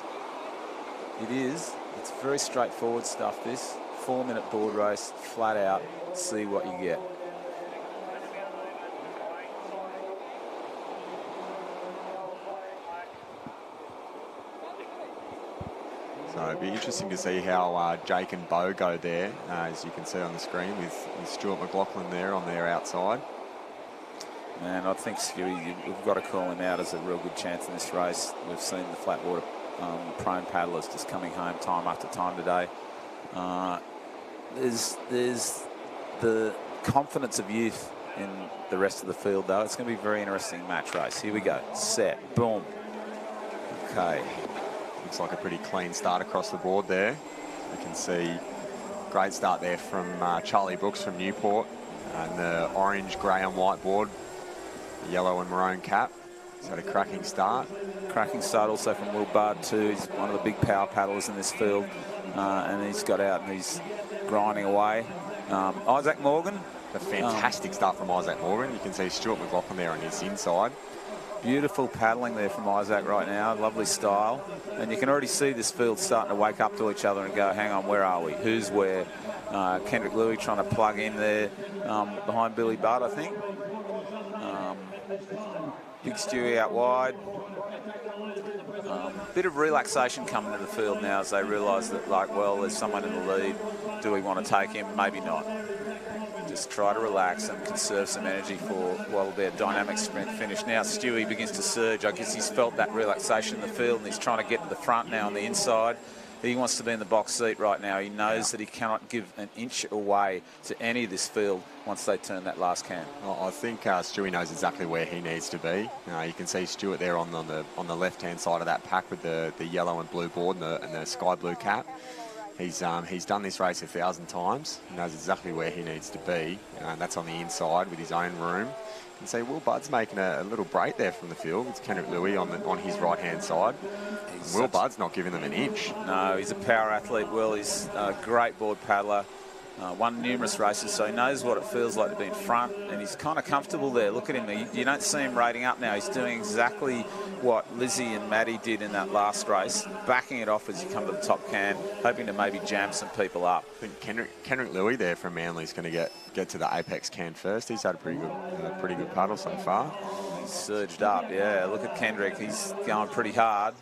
It is. It's very straightforward stuff, this. 4-minute board race, flat out, see what you get. So it'd be interesting to see how Jake and Bo go there, as you can see on the screen, with Stuart McLaughlin there on their outside. And I think, Stewie, we've got to call him out as a real good chance in this race. We've seen the flat water prone paddlers just coming home time after time today. There's the confidence of youth in the rest of the field, though. It's going to be a very interesting match race. Here we go. Set. Boom. Okay. Looks like a pretty clean start across the board there. You can see great start there from Charlie Brooks from Newport, and the orange, grey and white board, the yellow and maroon cap. He's had a cracking start. Cracking start also from Will Budd too. He's one of the big power paddlers in this field, and he's got out and he's grinding away. Isaac Morgan. A fantastic start from Isaac Morgan. You can see Stuart McLaughlin there on his inside. Beautiful paddling there from Isaac right now. Lovely style. And you can already see this field starting to wake up to each other and go, hang on, where are we? Who's where? Kendrick Louis trying to plug in there behind Billy Budd, I think. Big Stewie out wide. Bit of relaxation coming to the field now as they realise that, like, well, there's someone in the lead. Do we want to take him? Maybe not. just try to relax and conserve some energy for while their dynamic sprint finish. Now Stewie begins to surge. I guess he's felt that relaxation in the field and he's trying to get to the front now on the inside. He wants to be in the box seat right now. He knows that he cannot give an inch away to any of this field once they turn that last can. I think Stewie knows exactly where he needs to be. You can see Stewart there on the left-hand side of that pack with the yellow and blue board and the sky blue cap. He's done this race 1,000 times. He knows exactly where he needs to be. And that's on the inside with his own room. You can see Will Budd's making a little break there from the field. It's Kendrick Louis on his right-hand side. Will Budd's not giving them an inch. No, he's a power athlete, Will. He's a great board paddler. Won numerous races, so he knows what it feels like to be in front, and he's kind of comfortable there. Look at him. You don't see him rating up now. He's doing exactly what Lizzie and Maddie did in that last race, backing it off as you come to the top can, hoping to maybe jam some people up. I think Kendrick Louis there from Manly is going to get to the apex can first. He's had a pretty good paddle so far. He's surged up, yeah. Look at Kendrick. He's going pretty hard.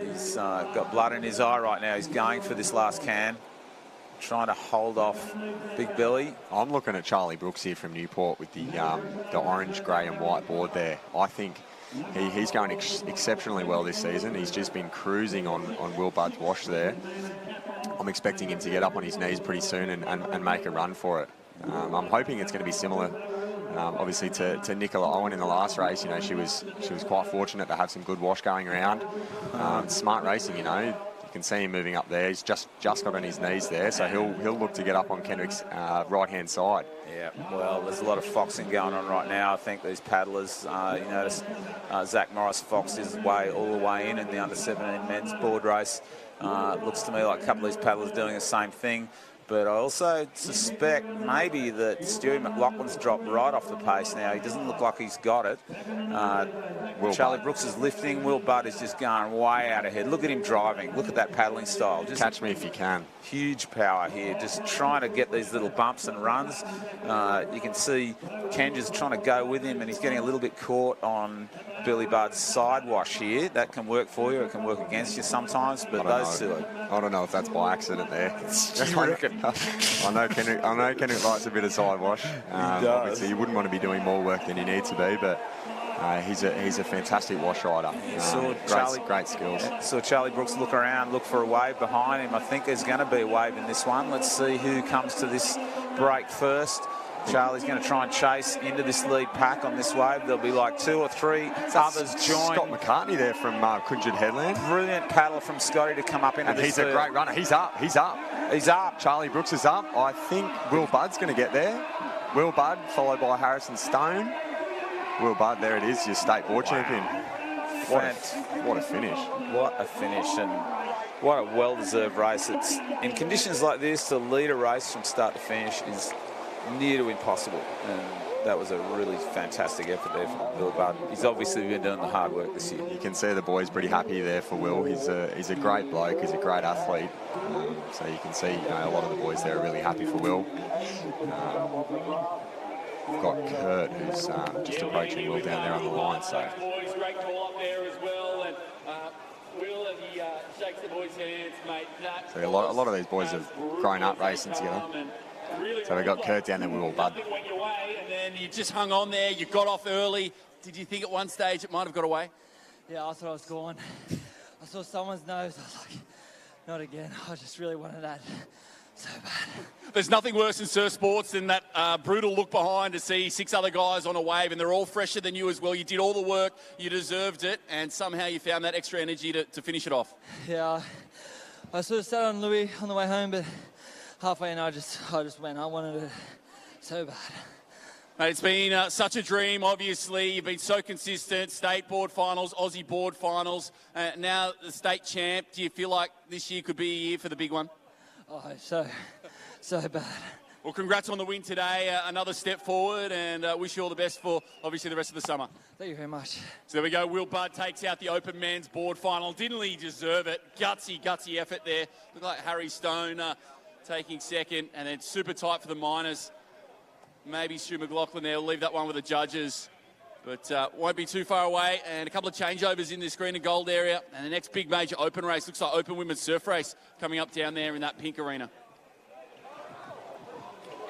He's got blood in his eye right now. He's going for this last can, trying to hold off Big Billy. I'm looking at Charlie Brooks here from Newport with the orange, grey and white board there. I think he's going exceptionally well this season. He's just been cruising on Will Budd's wash there. I'm expecting him to get up on his knees pretty soon and make a run for it. I'm hoping it's going to be similar, obviously, to Nicola Owen in the last race. She was quite fortunate to have some good wash going around. Smart racing, You can see him moving up there. He's just got on his knees there, so he'll look to get up on Kendrick's right-hand side. Yeah, well, there's a lot of foxing going on right now. I think these paddlers, you notice Zach Morris foxed his way all the way in the under-17 men's board race. Looks to me like a couple of these paddlers doing the same thing. But I also suspect maybe that Stewie McLaughlin's dropped right off the pace now. He doesn't look like he's got it. Charlie Brooks is lifting. Will Budd is just going way out ahead. Look at him driving. Look at that paddling style. Just catch me if you can. Huge power here. Just trying to get these little bumps and runs. You can see Ken just trying to go with him, and he's getting a little bit caught on Billy Budd's side wash here. That can work for you. It can work against you sometimes, but those two. I don't know if that's by accident there. You reckon? I know Kendrick likes a bit of side wash. Obviously, he wouldn't want to be doing more work than he needs to be, but he's a fantastic wash rider. Great skills. Saw Charlie Brooks look around, look for a wave behind him. I think there's going to be a wave in this one. Let's see who comes to this break first. Charlie's going to try and chase into this lead pack on this wave. There'll be like 2 or 3 others join. Scott McCartney there from Kunjad Headland. Brilliant paddle from Scotty to come up into this. He's a great runner. He's up. He's up. Charlie Brooks is up. I think Will Budd's going to get there. Will Budd, followed by Harrison Stone. Will Budd, there it is, your state board champion. What a finish. What a finish, and what a well-deserved race. It's in conditions like this, to lead a race from start to finish is near to impossible, and that was a really fantastic effort there from Will Budd. He's obviously been doing the hard work this year. You can see the boys pretty happy there for Will. He's a great bloke. He's a great athlete. So you can see a lot of the boys there are really happy for Will. We've got Kurt, who's just approaching Will down there on the line. So boys, great call up there as well, and Will, and he shakes the boys' hands, mate. a lot of these boys have grown up racing together. So we got Kurt down there with Will Budd. Went your way, and then you just hung on there. You got off early. Did you think at one stage it might have got away? Yeah, I thought I was gone. I saw someone's nose. I was like, not again. I just really wanted that so bad. There's nothing worse in surf sports than that brutal look behind to see 6 other guys on a wave, and they're all fresher than you as well. You did all the work. You deserved it, and somehow you found that extra energy to finish it off. Yeah, I sort of sat on Louis on the way home, but halfway in, I just went. I wanted it so bad. Mate, it's been such a dream, obviously. You've been so consistent. State board finals, Aussie board finals, now the state champ. Do you feel like this year could be a year for the big one? Oh, so bad. Well, congrats on the win today. Another step forward, and wish you all the best for, obviously, the rest of the summer. Thank you very much. So there we go. Will Budd takes out the Open Men's Board Final. Didn't he deserve it? Gutsy effort there. Looked like Harry Stone taking second, and then super tight for the minors. Maybe Stu McLaughlin there. We'll leave that one with the judges. But won't be too far away. And a couple of changeovers in this green and gold area. And the next big major open race looks like Open Women's Surf Race coming up down there in that pink arena.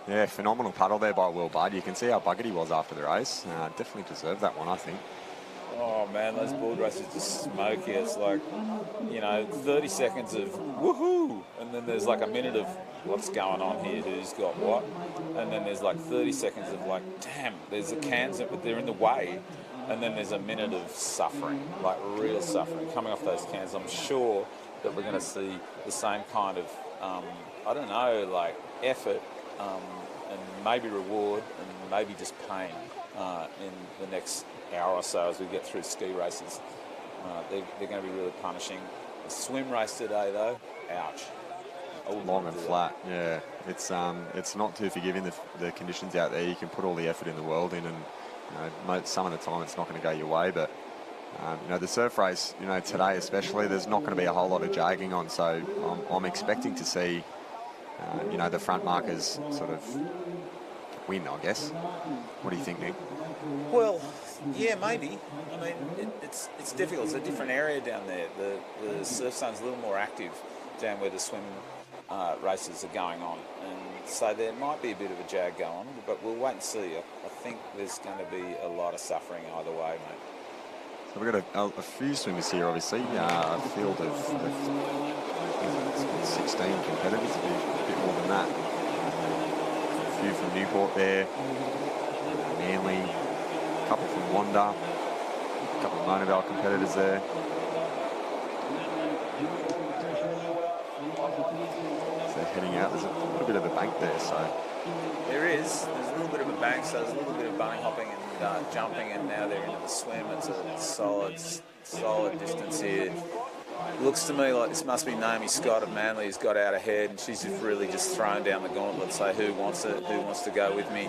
Yeah, phenomenal paddle there by Will Budd. You can see how buggered he was after the race. Definitely deserved that one, I think. Oh man, those board races just smoke you. It's like, 30 seconds of woohoo, and then there's like a minute of what's going on here, who's got what, and then there's like 30 seconds of like, damn, there's the cans that they're in the way, and then there's a minute of suffering, like real suffering coming off those cans. I'm sure that we're going to see the same kind of, like effort and maybe reward and maybe just pain in the next hour or so as we get through ski races. They're going to be really punishing. The swim race today, though, ouch. Long and flat, yeah. It's not too forgiving, the conditions out there. You can put all the effort in the world in, and some of the time it's not going to go your way. But the surf race, today especially, there's not going to be a whole lot of jagging on. So I'm expecting to see, the front markers sort of win, I guess. What do you think, Nick? Well, yeah, maybe. I mean, it's difficult. It's a different area down there. The surf zone's a little more active down where the swim races are going on, and so there might be a bit of a jag going on, but we'll wait and see. I think there's going to be a lot of suffering either way, mate. So we've got a few swimmers here, obviously. A field of 16 competitors, a bit more than that. A few from Newport there, Manly, a couple from Wanda, a couple of Monavale competitors there. So heading out, there's a little bit of a bank there, so. There's a little bit of a bank, so there's a little bit of bunny hopping and jumping, and now they're into the swim. It's a solid distance here. It looks to me like this must be Naomi Scott of Manly who's got out ahead, and she's just thrown down the gauntlet, say who wants it, who wants to go with me.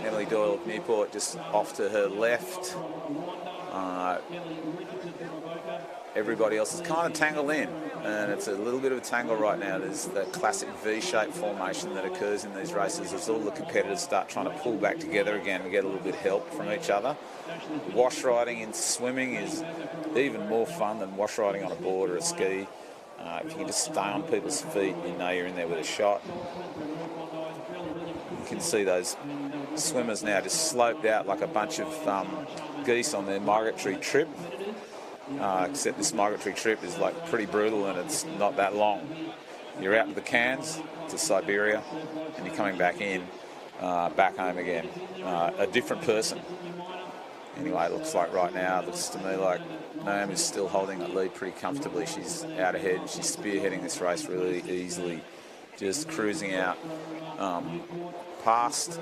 Emily Doyle of Newport just off to her left. Everybody else is kind of tangled in, and it's a little bit of a tangle right now. There's that classic V-shaped formation that occurs in these races as all the competitors start trying to pull back together again and get a little bit of help from each other. Wash riding in swimming is even more fun than wash riding on a board or a ski. If you can just stay on people's feet, you know you're in there with a shot. You can see those swimmers now just sloped out like a bunch of geese on their migratory trip. Except this migratory trip is like pretty brutal and it's not that long. You're out to the cans, to Siberia, and you're coming back in, back home again. A different person. Anyway, it looks like right now, it looks to me like Naomi's still holding that lead pretty comfortably. She's out ahead and she's spearheading this race really easily, just cruising out past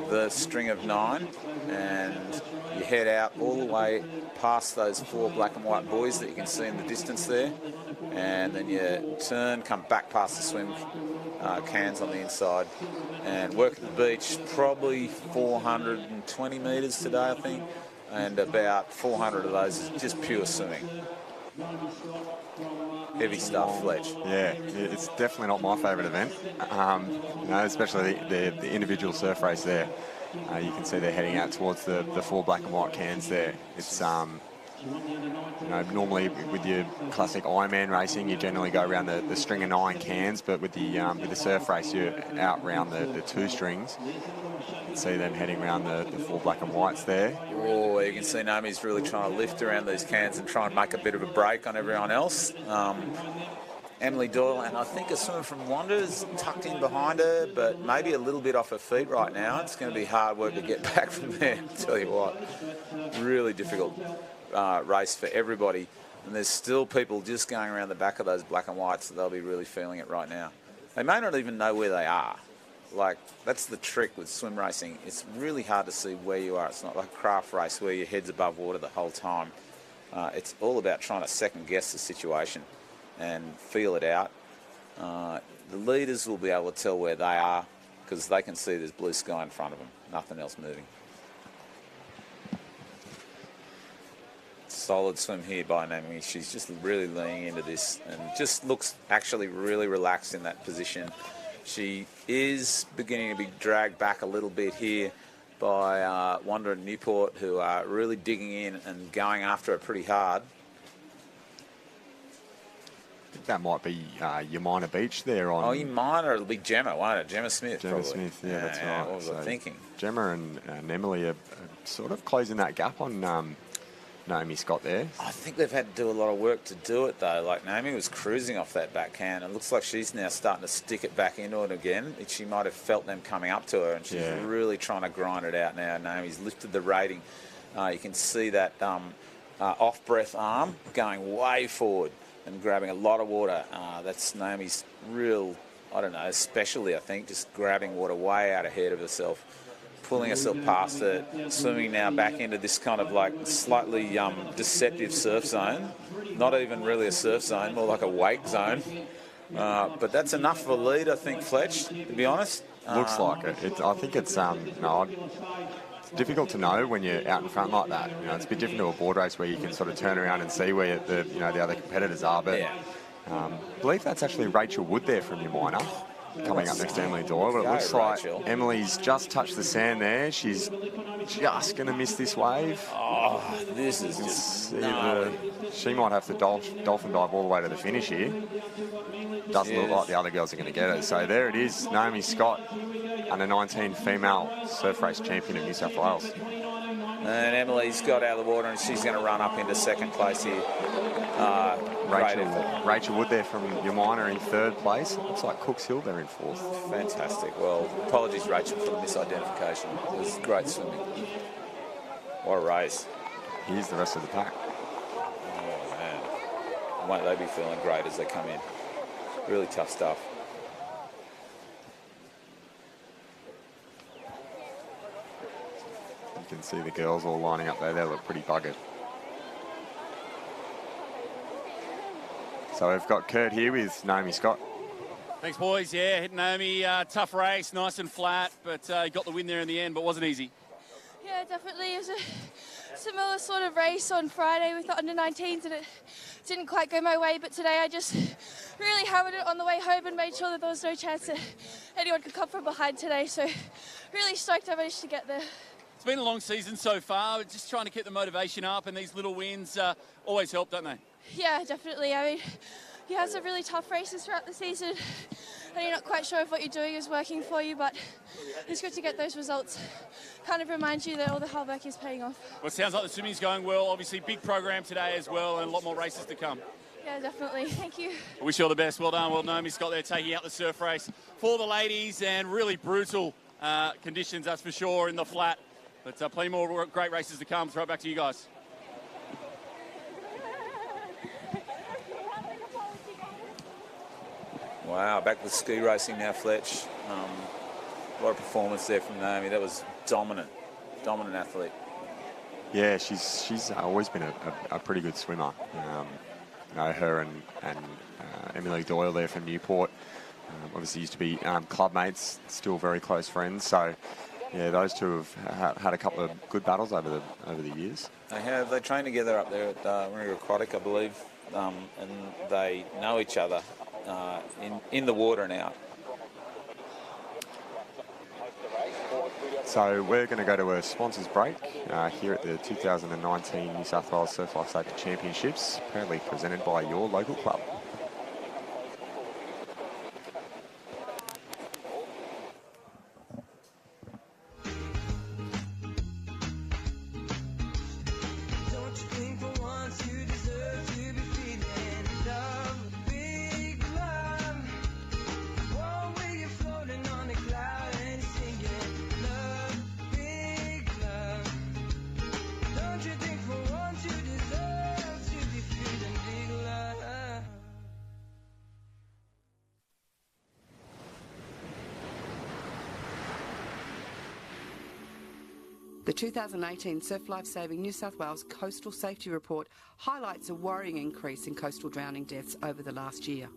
the string of 9, and you head out all the way past those 4 black and white buoys that you can see in the distance there, and then you turn, come back past the swim cans on the inside and work at the beach, probably 420 metres today, I think, and about 400 of those is just pure swimming. Heavy stuff, Fletch. Yeah, it's definitely not my favourite event, especially the individual surf race there. You can see they're heading out towards the 4 black and white cans there. It's normally with your classic Ironman racing, you generally go around the string of 9 cans, but with the surf race, you're out around the 2 strings. You can see them heading around the 4 black and whites there. Oh, you can see Naomi's really trying to lift around these cans and try and make a bit of a break on everyone else. Emily Doyle, and I think a swimmer from Wanda is tucked in behind her, but maybe a little bit off her feet right now. It's going to be hard work to get back from there, I tell you what. Really difficult race for everybody. And there's still people just going around the back of those black and whites, so they'll be really feeling it right now. They may not even know where they are. Like, that's the trick with swim racing. It's really hard to see where you are. It's not like a craft race where your head's above water the whole time. It's all about trying to second guess the situation and feel it out. The leaders will be able to tell where they are because they can see there's blue sky in front of them, nothing else moving. Solid swim here by Naomi. She's just really leaning into this and just looks actually really relaxed in that position. She is beginning to be dragged back a little bit here by Wanda and Newport, who are really digging in and going after her pretty hard. that might be Yamina Beach there on... Oh, Yamina, it'll be Gemma, won't it? Gemma Smith, Gemma probably. Smith, yeah, that's right. What was I thinking? Gemma and Emily are sort of closing that gap on Naomi Scott there. I think they've had to do a lot of work to do it, though. Like, Naomi was cruising off that backhand. It looks like she's now starting to stick it back into it again. She might have felt them coming up to her, and she's really trying to grind it out now. Naomi's lifted the rating. You can see that off-breath arm going way forward and grabbing a lot of water. That's Naomi's real, I don't know, specialty, I think, just grabbing water way out ahead of herself, pulling herself past it, swimming now back into this kind of like slightly deceptive surf zone. Not even really a surf zone, more like a wake zone. But that's enough of a lead, I think, Fletch, to be honest. Looks like it. I think it's it's difficult to know when you're out in front like that. It's a bit different to a board race where you can sort of turn around and see where the other competitors are. But I believe that's actually Rachel Wood there from Yamina, coming up next to Emily Doyle. But it looks like Emily's just touched the sand there. She's just going to miss this wave. Oh, this is just gnarly. She might have to dolphin dive all the way to the finish here. Doesn't look like the other girls are going to get it. So there it is, Naomi Scott, under 19 female surf race champion of New South Wales. And Emily's got out of the water and she's going to run up into second place here. Rachel Wood there from Yamina in third place. Looks like Cooks Hill there in fourth. Fantastic. Well, apologies, Rachel, for the misidentification. It was great swimming. What a race. Here's the rest of the pack. Oh, man. Won't they be feeling great as they come in? Really tough stuff. You can see the girls all lining up there. They look pretty buggered. So we've got Kurt here with Naomi Scott. Thanks, boys. Yeah, hit Naomi. Tough race, nice and flat, but got the win there in the end, but wasn't easy. Yeah, definitely. It was a similar sort of race on Friday with the under-19s, and it didn't quite go my way, but today I just really hammered it on the way home and made sure that there was no chance that anyone could come from behind today, so really stoked I managed to get there. It's been a long season so far, just trying to keep the motivation up, and these little wins always help, don't they? Yeah, definitely. I mean, you have some really tough races throughout the season, and you're not quite sure if what you're doing is working for you, but it's good to get those results. Kind of reminds you that all the hard work is paying off. Well, it sounds like the swimming's going well. Obviously, big program today as well, and a lot more races to come. Yeah, definitely. Thank you. I wish you all the best. Well done. Well, Naomi Scott there taking out the surf race for the ladies, and really brutal conditions, that's for sure, in the flat. But plenty more great races to come. Throw it back to you guys. Wow, back to ski racing now, Fletch. A lot of performance there from Naomi. That was dominant athlete. Yeah, she's always been a pretty good swimmer. Her and Emily Doyle there from Newport. Obviously used to be club mates, still very close friends. So, yeah, those two have had a couple of good battles over the years. They have. They train together up there at Ringer Aquatic, I believe, and they know each other in the water and out. So we're going to go to a sponsors break here at the 2019 New South Wales Surf Life Safety Championships, proudly presented by your local club. The 2018 Surf Life Saving New South Wales Coastal Safety Report highlights a worrying increase in coastal drowning deaths over the last year.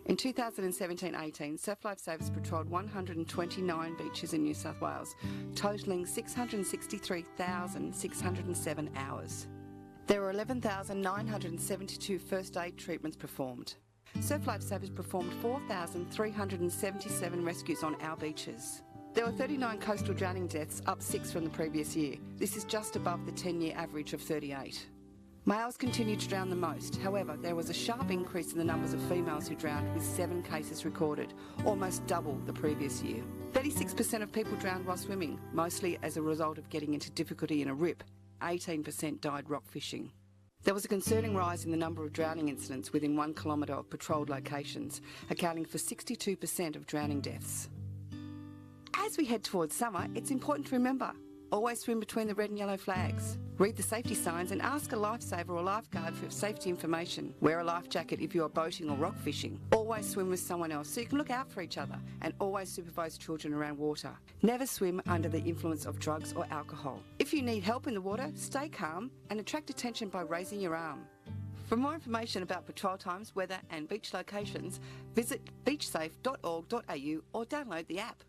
In 2017-18, Surf Life Savers patrolled 129 beaches in New South Wales, totalling 663,607 hours. There were 11,972 first aid treatments performed. Surf Life Savers performed 4,377 rescues on our beaches. There were 39 coastal drowning deaths, up 6 from the previous year. This is just above the 10-year average of 38. Males continued to drown the most. However, there was a sharp increase in the numbers of females who drowned, with 7 cases recorded, almost double the previous year. 36% of people drowned while swimming, mostly as a result of getting into difficulty in a rip. 18% died rock fishing. There was a concerning rise in the number of drowning incidents within 1 kilometre of patrolled locations, accounting for 62% of drowning deaths. As we head towards summer, it's important to remember, always swim between the red and yellow flags. Read the safety signs and ask a lifesaver or lifeguard for safety information. Wear a life jacket if you are boating or rock fishing. Always swim with someone else so you can look out for each other, and always supervise children around water. Never swim under the influence of drugs or alcohol. If you need help in the water, stay calm and attract attention by raising your arm. For more information about patrol times, weather and beach locations, visit beachsafe.org.au or download the app.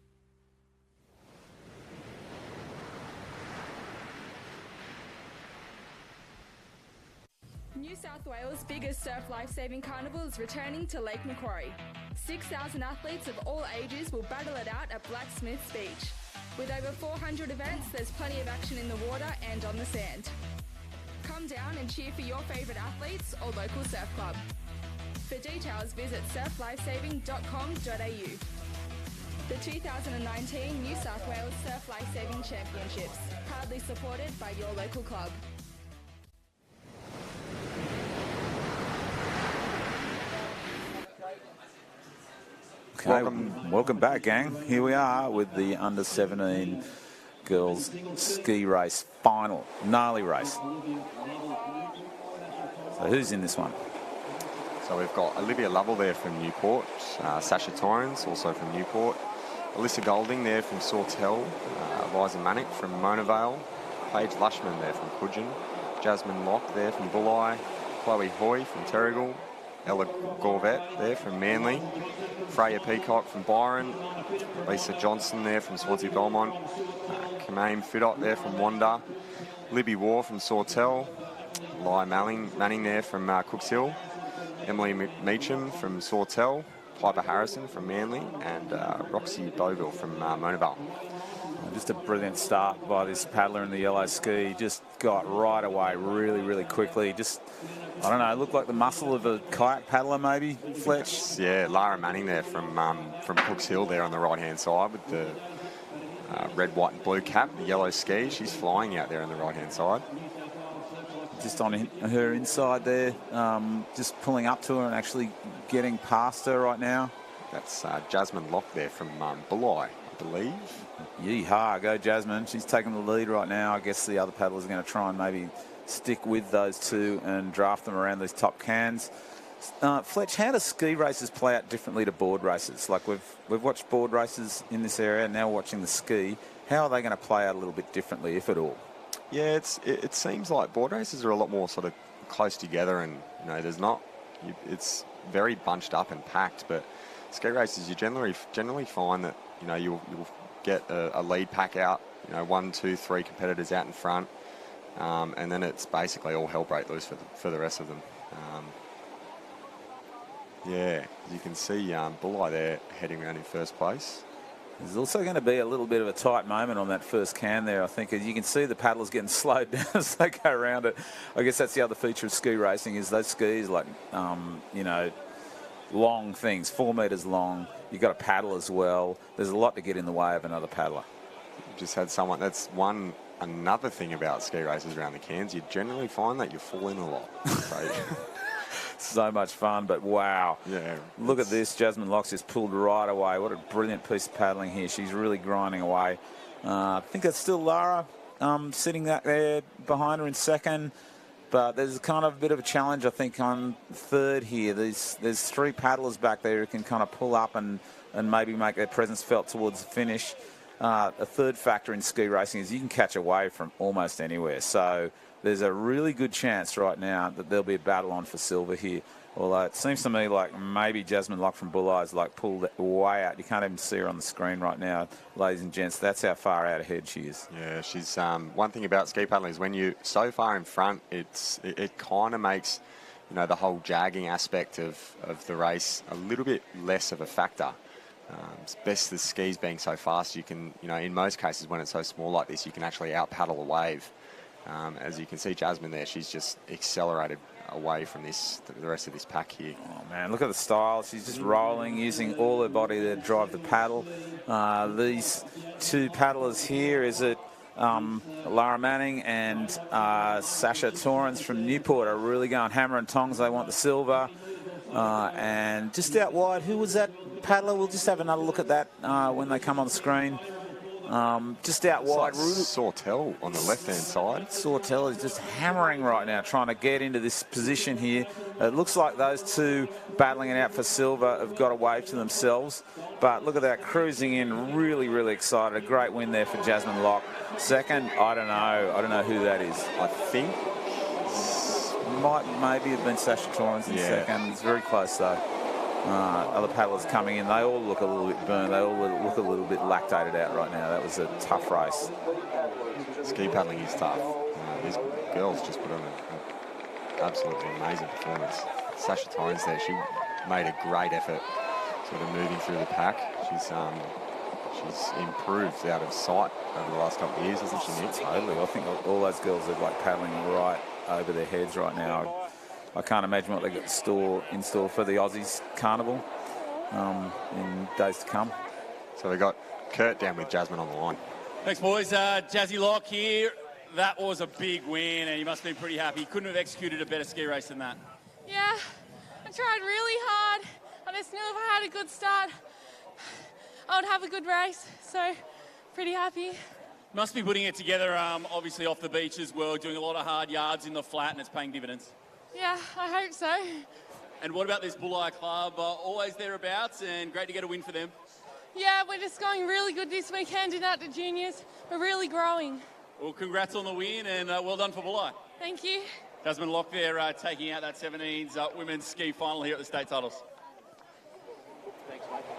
New South Wales' biggest surf lifesaving carnival is returning to Lake Macquarie. 6,000 athletes of all ages will battle it out at Blacksmiths Beach. With over 400 events, there's plenty of action in the water and on the sand. Come down and cheer for your favourite athletes or local surf club. For details, visit surflifesaving.com.au. The 2019 New South Wales Surf Lifesaving Championships, proudly supported by your local club. Okay, welcome back, gang. Here we are with the under-17 girls ski race final, gnarly race. So who's in this one? So we've got Olivia Lovell there from Newport, Sasha Torrens also from Newport, Alyssa Golding there from Sawtell, Liza Manick from Mona Vale, Paige Lushman there from Coogin, Jasmine Locke there from Bulli, Chloe Hoy from Terrigal, Ella Gorvet there from Manly, Freya Peacock from Byron, Lisa Johnson there from Swansea Belmont, Kamame Fidot there from Wanda, Libby Waugh from Sawtell, Lai Manning there from Cooks Hill, Emily Meacham from Sawtell, Piper Harrison from Manly, and Roxy Boville from Mona Vale. Just a brilliant start by this paddler in the yellow ski. Just got right away really, really quickly. Just, I don't know, it looked like the muscle of a kayak paddler maybe, Fletch. Yeah, Lara Manning there from Cooks Hill there on the right-hand side with the red, white and blue cap, the yellow ski. She's flying out there on the right-hand side. Just on her inside there, just pulling up to her and actually getting past her right now. That's Jasmine Locke there from Bulli, I believe. Yeehaw, go Jasmine. She's taking the lead right now. I guess the other paddlers are going to try and maybe stick with those two and draft them around these top cans. Fletch, how do ski races play out differently to board races? Like we've watched board races in this area, now watching the ski. How are they going to play out a little bit differently, if at all? Yeah, it seems like board races are a lot more sort of close together, and there's not. It's very bunched up and packed. But ski races, you generally find that you'll get a lead pack out. 1, 2, 3 competitors out in front, and then it's basically all hell break loose for the rest of them. Yeah, you can see Bulli there heading around in first place. There's also going to be a little bit of a tight moment on that first can there, I think. As you can see, the paddlers getting slowed down as they go around it. I guess that's the other feature of ski racing, is those skis, like, long things, 4 metres long. You've got to paddle as well. There's a lot to get in the way of another paddler. You've just had someone, that's another thing about ski races around the cans. You generally find that you fall in a lot. So much fun, but wow. Yeah. Look at this. Jasmine Locke's just pulled right away. What a brilliant piece of paddling here. She's really grinding away. I think that's still Lara sitting there behind her in second. But there's kind of a bit of a challenge, I think, on third here. There's 3 paddlers back there who can kind of pull up and maybe make their presence felt towards the finish. A third factor in ski racing is you can catch a wave from almost anywhere. So there's a really good chance right now that there'll be a battle on for silver here. Although it seems to me like maybe Jasmine Locke from Bulli is pulled way out. You can't even see her on the screen right now, ladies and gents. That's how far out ahead she is. Yeah, she's one thing about ski paddling is when you're so far in front, it kind of makes the whole jagging aspect of the race a little bit less of a factor. It's best the skis being so fast, you can in most cases when it's so small like this, you can actually out paddle a wave. As you can see, Jasmine there, she's just accelerated away from the rest of this pack here. Oh man, look at the style. She's just rolling, using all her body to drive the paddle. These two paddlers here, is it Lara Manning and Sasha Torrens from Newport, are really going hammer and tongs. They want the silver. And just out wide, who was that paddler? We'll just have another look at that when they come on screen. Just out wide. Sawtell on the left-hand side. Sawtell is just hammering right now, trying to get into this position here. It looks like those two battling it out for silver have got a wave to themselves. But look at that, cruising in, really, really excited. A great win there for Jasmine Locke. Second, I don't know who that is. I think might maybe have been Sasha Torrens in second. It's very close though. Other paddlers coming in, they all look a little bit burned. They all look a little bit lactated out right now. That was a tough race. Ski paddling is tough. These girls just put on an absolutely amazing performance. Sasha Torrens there, she made a great effort sort of moving through the pack. She's improved out of sight over the last couple of years, hasn't she, Nick? Totally. I think all those girls are like paddling right over their heads right now. I can't imagine what they got in store for the Aussies Carnival in days to come. So we got Kurt down with Jasmine on the line. Thanks, boys. Jazzy Locke here. That was a big win, and you must be pretty happy. You couldn't have executed a better ski race than that. Yeah, I tried really hard. I just knew if I had a good start, I would have a good race. So, pretty happy. Must be putting it together, obviously off the beach as well, doing a lot of hard yards in the flat, and it's paying dividends. Yeah, I hope so. And what about this Bulli Club? Always thereabouts, and great to get a win for them. Yeah, we're just going really good this weekend and out to juniors. We're really growing. Well, congrats on the win, and well done for Bulli. Thank you. Jasmine Locke there taking out that 17s women's ski final here at the state titles.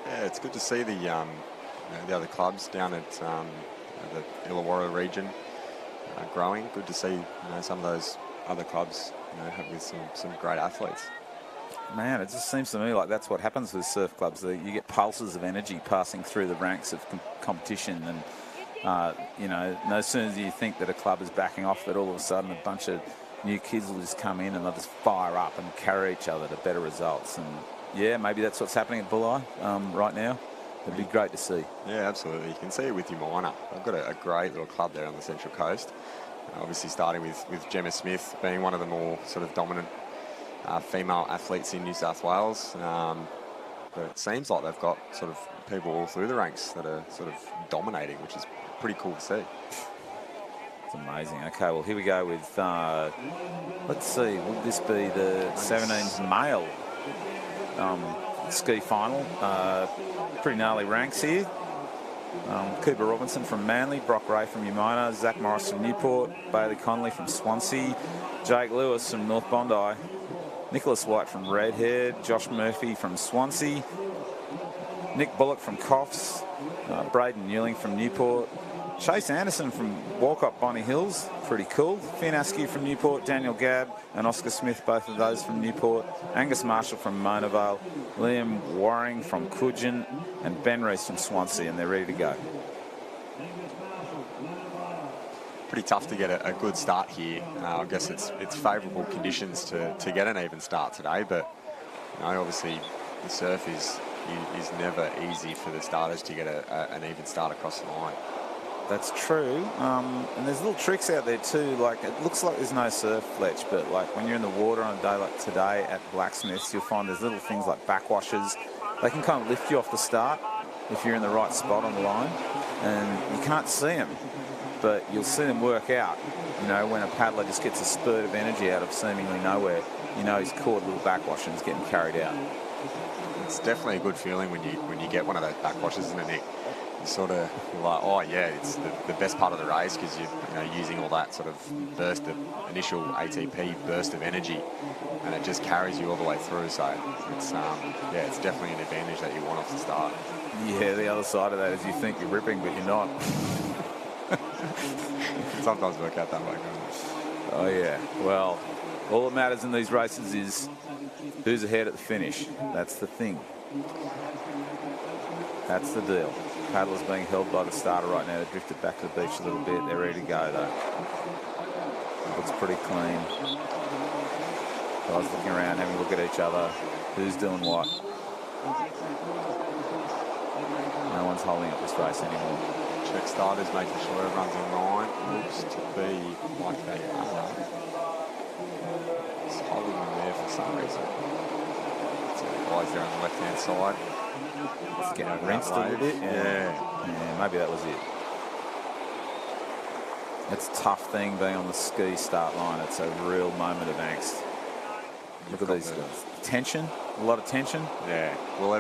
Yeah, it's good to see the other clubs down at the Illawarra region growing. Good to see some of those other clubs with some great athletes. Man, it just seems to me like that's what happens with surf clubs. You get pulses of energy passing through the ranks of competition, and no sooner do you think that a club is backing off, that all of a sudden a bunch of new kids will just come in and they'll just fire up and carry each other to better results. And yeah, maybe that's what's happening at Bulli right now. It'd be great to see. Yeah, absolutely. You can see it with your minor. I've got a great little club there on the Central Coast. Obviously starting with Gemma Smith being one of the more sort of dominant female athletes in New South Wales. But it seems like they've got sort of people all through the ranks that are sort of dominating, which is pretty cool to see. It's amazing. Okay, well, here we go with, let's see, would this be the 17s male ski final? Pretty gnarly ranks here. Cooper Robinson from Manly, Brock Ray from Umina, Zach Morris from Newport, Bailey Connolly from Swansea, Jake Lewis from North Bondi, Nicholas White from Redhead, Josh Murphy from Swansea, Nick Bullock from Coffs, Braden Newling from Newport, Chase Anderson from Walcott Bonny Hills, pretty cool. Finn Askew from Newport, Daniel Gabb and Oscar Smith, both of those from Newport. Angus Marshall from Mona Vale, Liam Waring from Coogin, and Ben Rees from Swansea, and they're ready to go. Pretty tough to get a good start here. I guess it's favourable conditions to get an even start today, but obviously the surf is never easy for the starters to get an even start across the line. That's true, and there's little tricks out there too. Like, it looks like there's no surf, Fletch, but like when you're in the water on a day like today at Blacksmiths, you'll find there's little things like backwashes. They can kind of lift you off the start if you're in the right spot on the line, and you can't see them, but you'll see them work out. When a paddler just gets a spurt of energy out of seemingly nowhere, he's caught a little backwash and he's getting carried out. It's definitely a good feeling when you get one of those backwashes, isn't it, Nick? Sort of like, oh yeah, it's the best part of the race, because you're using all that sort of initial ATP burst of energy, and it just carries you all the way through. So it's it's definitely an advantage that you want off the start. Yeah, the other side of that is you think you're ripping, but you're not. Sometimes work out that way. Oh yeah. Well, all that matters in these races is who's ahead at the finish. That's the thing. That's the deal. Paddlers being held by the starter right now. They drifted back to the beach a little bit. They're ready to go though. Looks pretty clean. Guys looking around, having a look at each other. Who's doing what? No one's holding up this race anymore. Check starters, making sure everyone's in line. Looks to be like they are. Just holding them there for some reason. So the guys there on the left-hand side. It's getting rinsed a little bit. Yeah, maybe that was it. It's a tough thing being on the ski start line. It's a real moment of angst. Look at these guys. Tension, a lot of tension. Yeah. Well,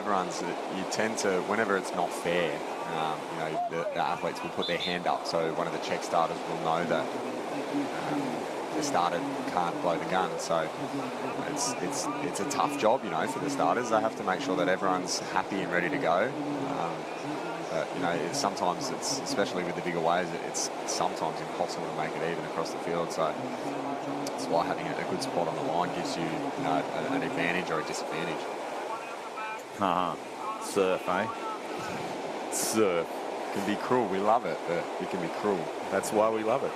you tend to, whenever it's not fair, you know, the athletes will put their hand up, so one of the check starters will know that the starter can't blow the gun. So it's a tough job, you know, for the starters. They have to make sure that everyone's happy and ready to go. But, you know, sometimes it's, especially with the bigger waves, it's sometimes impossible to make it even across the field. So that's why having a good spot on the line gives you, you know, an advantage or a disadvantage. Surf, eh? Surf. It can be cruel. We love it, but it can be cruel. That's why we love it.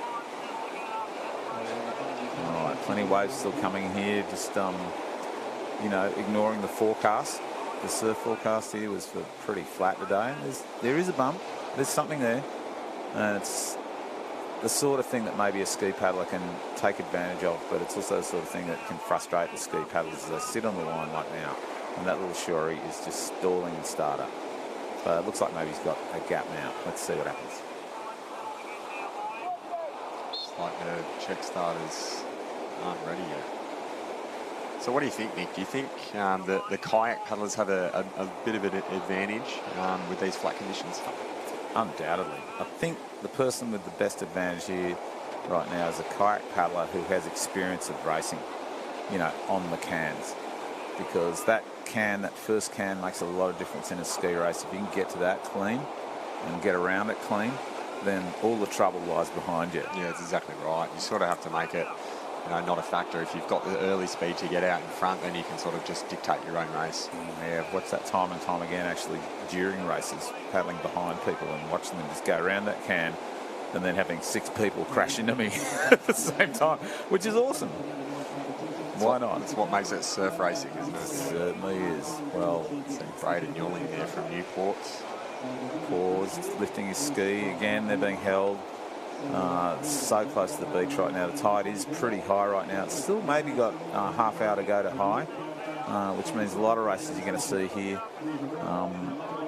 All right, plenty of waves still coming here. Just, you know, ignoring the forecast. The surf forecast here was pretty flat today. There is a bump. There's something there. And it's the sort of thing that maybe a ski paddler can take advantage of, but it's also the sort of thing that can frustrate the ski paddlers as they sit on the line like now. And that little shorey is just stalling the starter. But it looks like maybe he's got a gap now. Let's see what happens. It's like the check starters aren't ready yet. So what do you think, Nick? Do you think the kayak paddlers have a bit of an advantage with these flat conditions? Undoubtedly. I think the person with the best advantage here right now is a kayak paddler who has experience of racing, you know, on the cans. Because that first can makes a lot of difference in a ski race. If you can get to that clean and get around it clean, then all the trouble lies behind you. Yeah, that's exactly right. You sort of have to make it, you know, not a factor. If you've got the early speed to get out in front, then you can sort of just dictate your own race. Yeah, I've watched that time and time again, actually, during races, paddling behind people and watching them just go around that can and then having 6 people crash into me at the same time, which is awesome. Why not? It's what makes it surf racing, isn't it? It certainly is. Well, Braden Yawling there from Newport. Paused, lifting his ski again. They're being held. So close to the beach right now. The tide is pretty high right now. It's still maybe got half hour to go to high, which means a lot of races you're going to see here.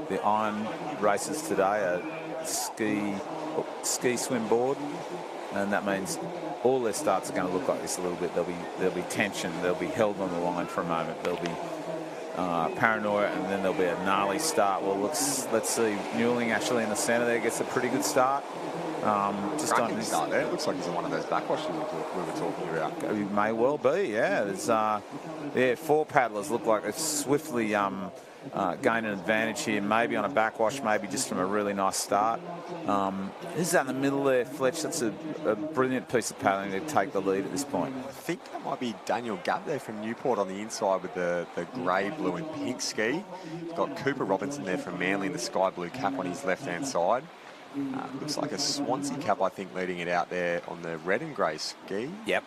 The iron races today are ski swim board, and that means all their starts are going to look like this a little bit. There'll be tension. They'll be held on the line for a moment. There'll be paranoia, and then there'll be a gnarly start. Well, let's see. Newling actually in the centre there gets a pretty good start. Just on his start there. It looks like he's in one of those backwashes we were talking about. He may well be, yeah. There's 4 paddlers look like they've swiftly gained an advantage here, maybe on a backwash, maybe just from a really nice start. Who's that in the middle there, Fletch? That's a brilliant piece of paddling to take the lead at this point. I think that might be Daniel Gabb there from Newport on the inside with the grey, blue and pink ski. We've got Cooper Robinson there from Manly in the sky blue cap on his left-hand side. Looks like a Swansea cap, I think, leading it out there on the red and grey ski. Yep.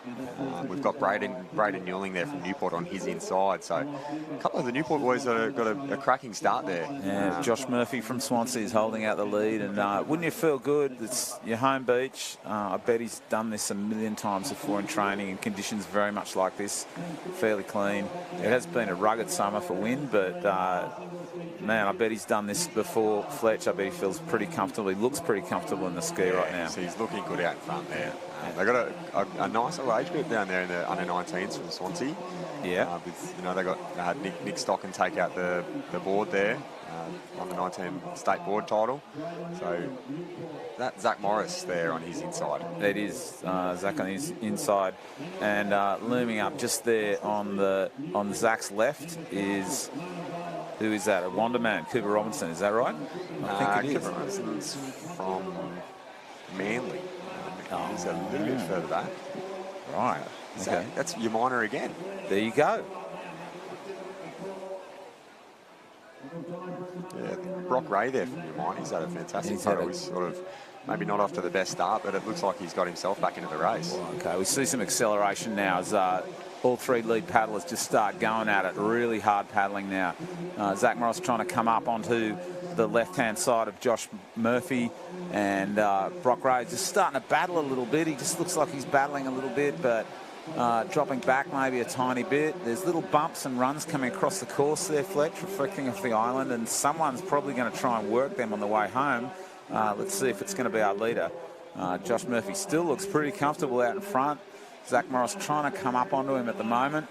We've got Braden Newling there from Newport on his inside. So a couple of the Newport boys have got a cracking start there. Yeah, Josh Murphy from Swansea is holding out the lead. And wouldn't you feel good? It's your home beach. I bet he's done this a million times before in training in conditions very much like this. Fairly clean. It has been a rugged summer for wind, but man, I bet he's done this before. Fletch, I bet he feels pretty comfortable. He looks pretty comfortable in the ski right now. So he's looking good out in front there. They've got a nice little age group down there in the under-19s from Swansea. Yeah. You know, they got Nick Stockton take out the board there, on the 19 state board title. So that's Zach Morris there on his inside. It is Zach on his inside, and looming up just there on Zach's left is. Who is that? A Wonder Man, Cooper Robinson. Is that right? I think it is. Cooper Robinson's from Manly. He's a little bit further back. Right. Okay. That's your minor again. There you go. Yeah, Brock Ray there from your minor. He's had a fantastic photo. He's sort of maybe not off to the best start, but it looks like he's got himself back into the race. Okay, we see some acceleration now as all three lead paddlers just start going at it, really hard paddling now. Zach Morris trying to come up onto the left-hand side of Josh Murphy, and Brock Ray just starting to battle a little bit. He just looks like he's battling a little bit, but dropping back maybe a tiny bit. There's little bumps and runs coming across the course there, Fletch, reflecting off the island, and someone's probably going to try and work them on the way home. Let's see if it's going to be our leader. Josh Murphy still looks pretty comfortable out in front. Zach Morris trying to come up onto him at the moment.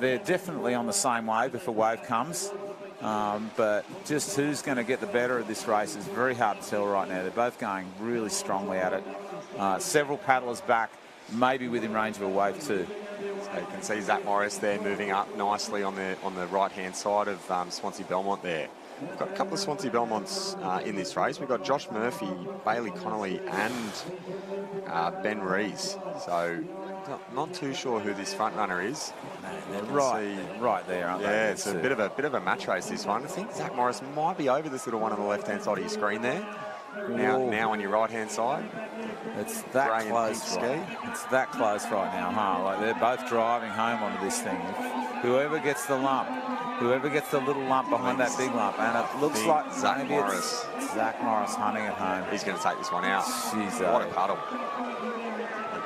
They're definitely on the same wave if a wave comes. But just who's going to get the better of this race is very hard to tell right now. They're both going really strongly at it. Several paddlers back, maybe within range of a wave too. So you can see Zach Morris there moving up nicely on the right-hand side of Swansea Belmont there. We've got a couple of Swansea Belmonts in this race. We've got Josh Murphy, Bailey Connolly and Ben Rees. So not too sure who this front runner is. They're right there, aren't they? Yeah, it's a bit of a match race, this one. I think Zach Morris might be over this little one on the left-hand side of your screen there. Now on your right-hand side. It's that close. It's that close right now, huh? Like they're both driving home onto this thing. Whoever gets the lump, whoever gets the little lump behind that big lump, and it looks like Zach Morris. It's Zach Morris hunting it home. He's going to take this one out. Jeez, what a paddle.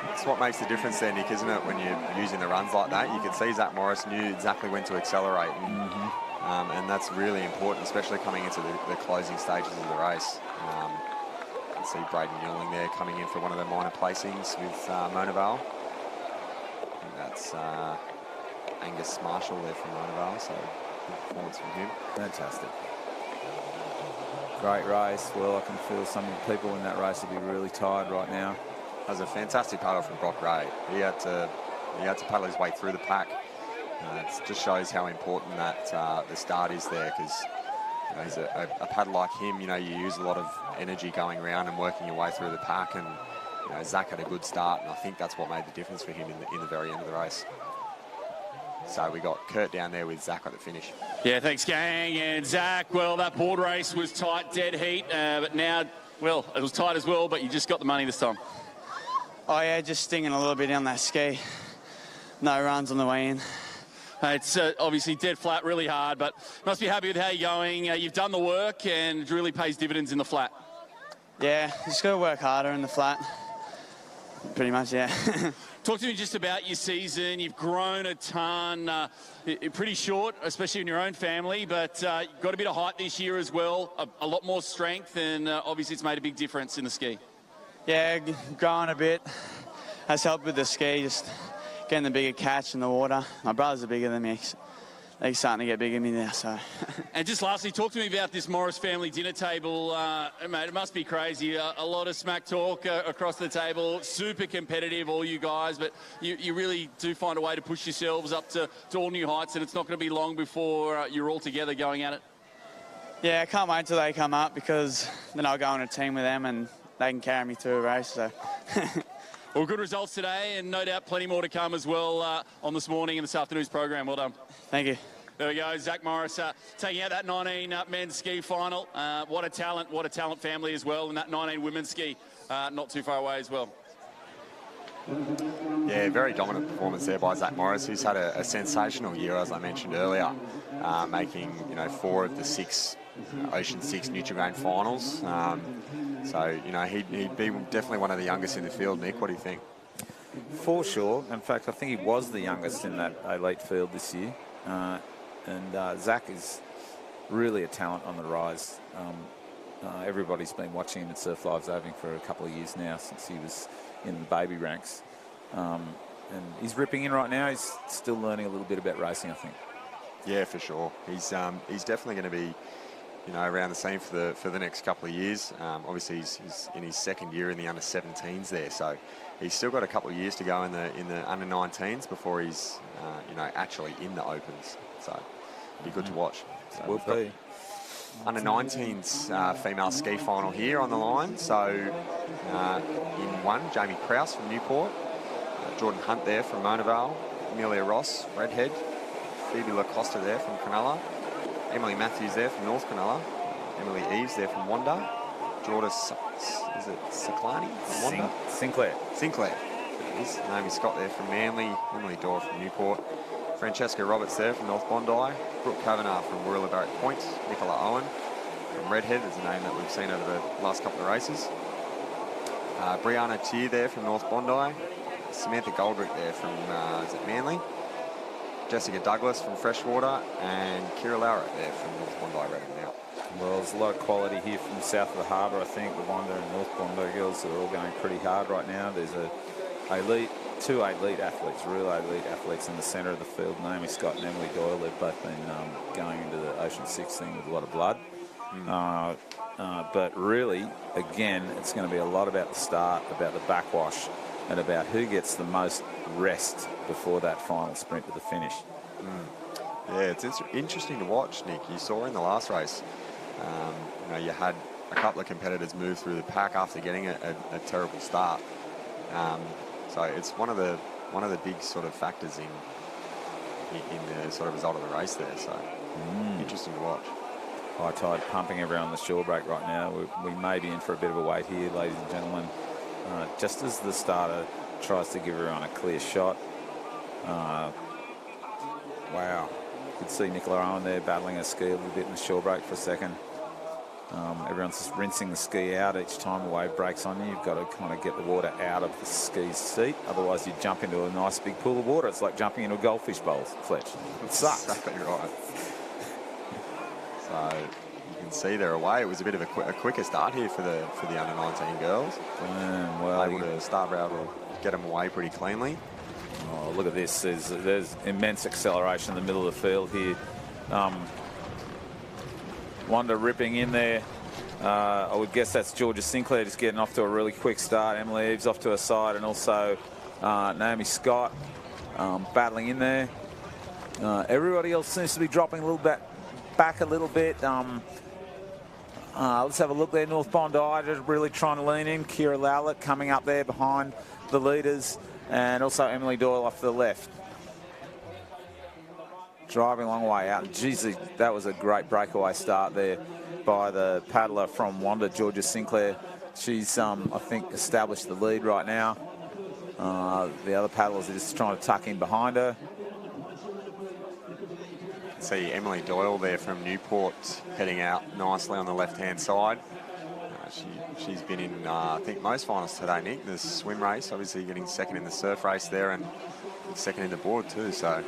That's what makes the difference there, Nick, isn't it? When you're using the runs like that, you can see Zach Morris knew exactly when to accelerate. And that's really important, especially coming into the closing stages of the race. You can see Braden Newling there coming in for one of the minor placings with Mona Vale. I think that's Angus Marshall there from Mona Vale, so good performance from him. Fantastic. Great race. Well, I can feel some of the people in that race will be really tired right now. That was a fantastic paddle from Brock Ray. He had to paddle his way through the pack. It just shows how important that the start is there, because he's a paddle like him. You use a lot of energy going around and working your way through the pack, and Zach had a good start, and I think that's what made the difference for him in the very end of the race. So we got Kurt down there with Zach at the finish. Yeah, thanks, gang. And Zach, well, that board race was tight, dead heat, but now, well, it was tight as well, but you just got the money this time. Oh, yeah, just stinging a little bit on that ski. No runs on the way in. It's obviously dead flat, really hard, but must be happy with how you're going. You've done the work, and it really pays dividends in the flat. Yeah, just got to work harder in the flat. Pretty much, yeah. Talk to me just about your season. You've grown a ton, pretty short, especially in your own family, but you've got a bit of height this year as well, a lot more strength, and obviously it's made a big difference in the ski. Yeah, growing a bit has helped with the ski, just getting the bigger catch in the water. My brothers are bigger than me. They're starting to get bigger than me now, so. And just lastly, talk to me about this Morris family dinner table. Mate, it must be crazy. A lot of smack talk across the table. Super competitive, all you guys, but you really do find a way to push yourselves up to all new heights, and it's not going to be long before you're all together going at it. Yeah, I can't wait till they come up, because then I'll go on a team with them and they can carry me through a race, so. Well, good results today, and no doubt plenty more to come as well on this morning and this afternoon's program. Well done. Thank you. There we go, Zach Morris taking out that 19 men's ski final. What a talent family as well, and that 19 women's ski not too far away as well. Yeah, very dominant performance there by Zach Morris, who's had a sensational year, as I mentioned earlier, making 4 of the 6 Ocean 6 Nutrigrain finals. So, he'd be definitely one of the youngest in the field. Nick, what do you think? For sure. In fact, I think he was the youngest in that elite field this year. And Zach is really a talent on the rise. Everybody's been watching him at Surf Live Saving for a couple of years now, since he was in the baby ranks. And he's ripping in right now. He's still learning a little bit about racing, I think. Yeah, for sure. He's definitely going to be around the scene for the next couple of years. Obviously, he's in his second year in the under-17s there, so he's still got a couple of years to go in the under-19s before he's actually in the Opens. So be good to watch. So will be. Under-19s female ski final here on the line. So in 1, Jamie Krause from Newport, Jordan Hunt there from Mona Vale, Amelia Ross, Redhead, Phoebe Lacosta there from Cronulla, Emily Matthews there from North Cronulla, Emily Eves there from Wanda, Jordan, is it Sinclair? Sinclair. It is. Naomi Scott there from Manly. Emily Doyle from Newport. Francesca Roberts there from North Bondi. Brooke Kavanagh from Warilla Barrett Point. Nicola Owen from Redhead is a name that we've seen over the last couple of races. Brianna Tier there from North Bondi. Samantha Goldrick there from, is it Manly? Jessica Douglas from Freshwater. And Kira Lowrett there from North Bondi Redden now. Well, there's a lot of quality here from south of the harbour. I think the Wanda and North Bondi girls are all going pretty hard right now. There's two elite athletes, real elite athletes in the centre of the field. Naomi Scott and Emily Doyle, they've both been going into the Ocean 16 with a lot of blood. But really, again, it's going to be a lot about the start, about the backwash, and about who gets the most rest before that final sprint to the finish. Yeah, it's interesting to watch, Nick. You saw in the last race, you had a couple of competitors move through the pack after getting a terrible start. So it's one of the big sort of factors in the sort of result of the race there. So interesting to watch. High tide pumping everyone on the shore break right now. We may be in for a bit of a wait here, ladies and gentlemen. Just as the starter tries to give everyone a clear shot. Wow. You could see Nicola Owen there battling her ski a little bit in the shore break for a second. Everyone's just rinsing the ski out each time a wave breaks on you. You've got to kind of get the water out of the ski's seat. Otherwise, you jump into a nice big pool of water. It's like jumping into a goldfish bowl, Fletch. It sucks. Exactly right. So you can see they're away. It was a bit of a quicker start here for the under-19 girls. Well, able to start able to get them away pretty cleanly. Oh, look at this. There's immense acceleration in the middle of the field here. Wanda ripping in there. I would guess that's Georgia Sinclair just getting off to a really quick start. Emily Eves off to her side, and also Naomi Scott battling in there. Everybody else seems to be dropping a little bit back a little bit. Let's have a look there. North Bondi just really trying to lean in. Kira Lowlett coming up there behind the leaders, and also Emily Doyle off to the left. Driving a long way out. Geez, that was a great breakaway start there by the paddler from Wanda, Georgia Sinclair. She's, I think, established the lead right now. The other paddlers are just trying to tuck in behind her. See Emily Doyle there from Newport heading out nicely on the left-hand side. She's been in, I think, most finals today, Nick. The swim race, obviously getting second in the surf race there and second in the board too. So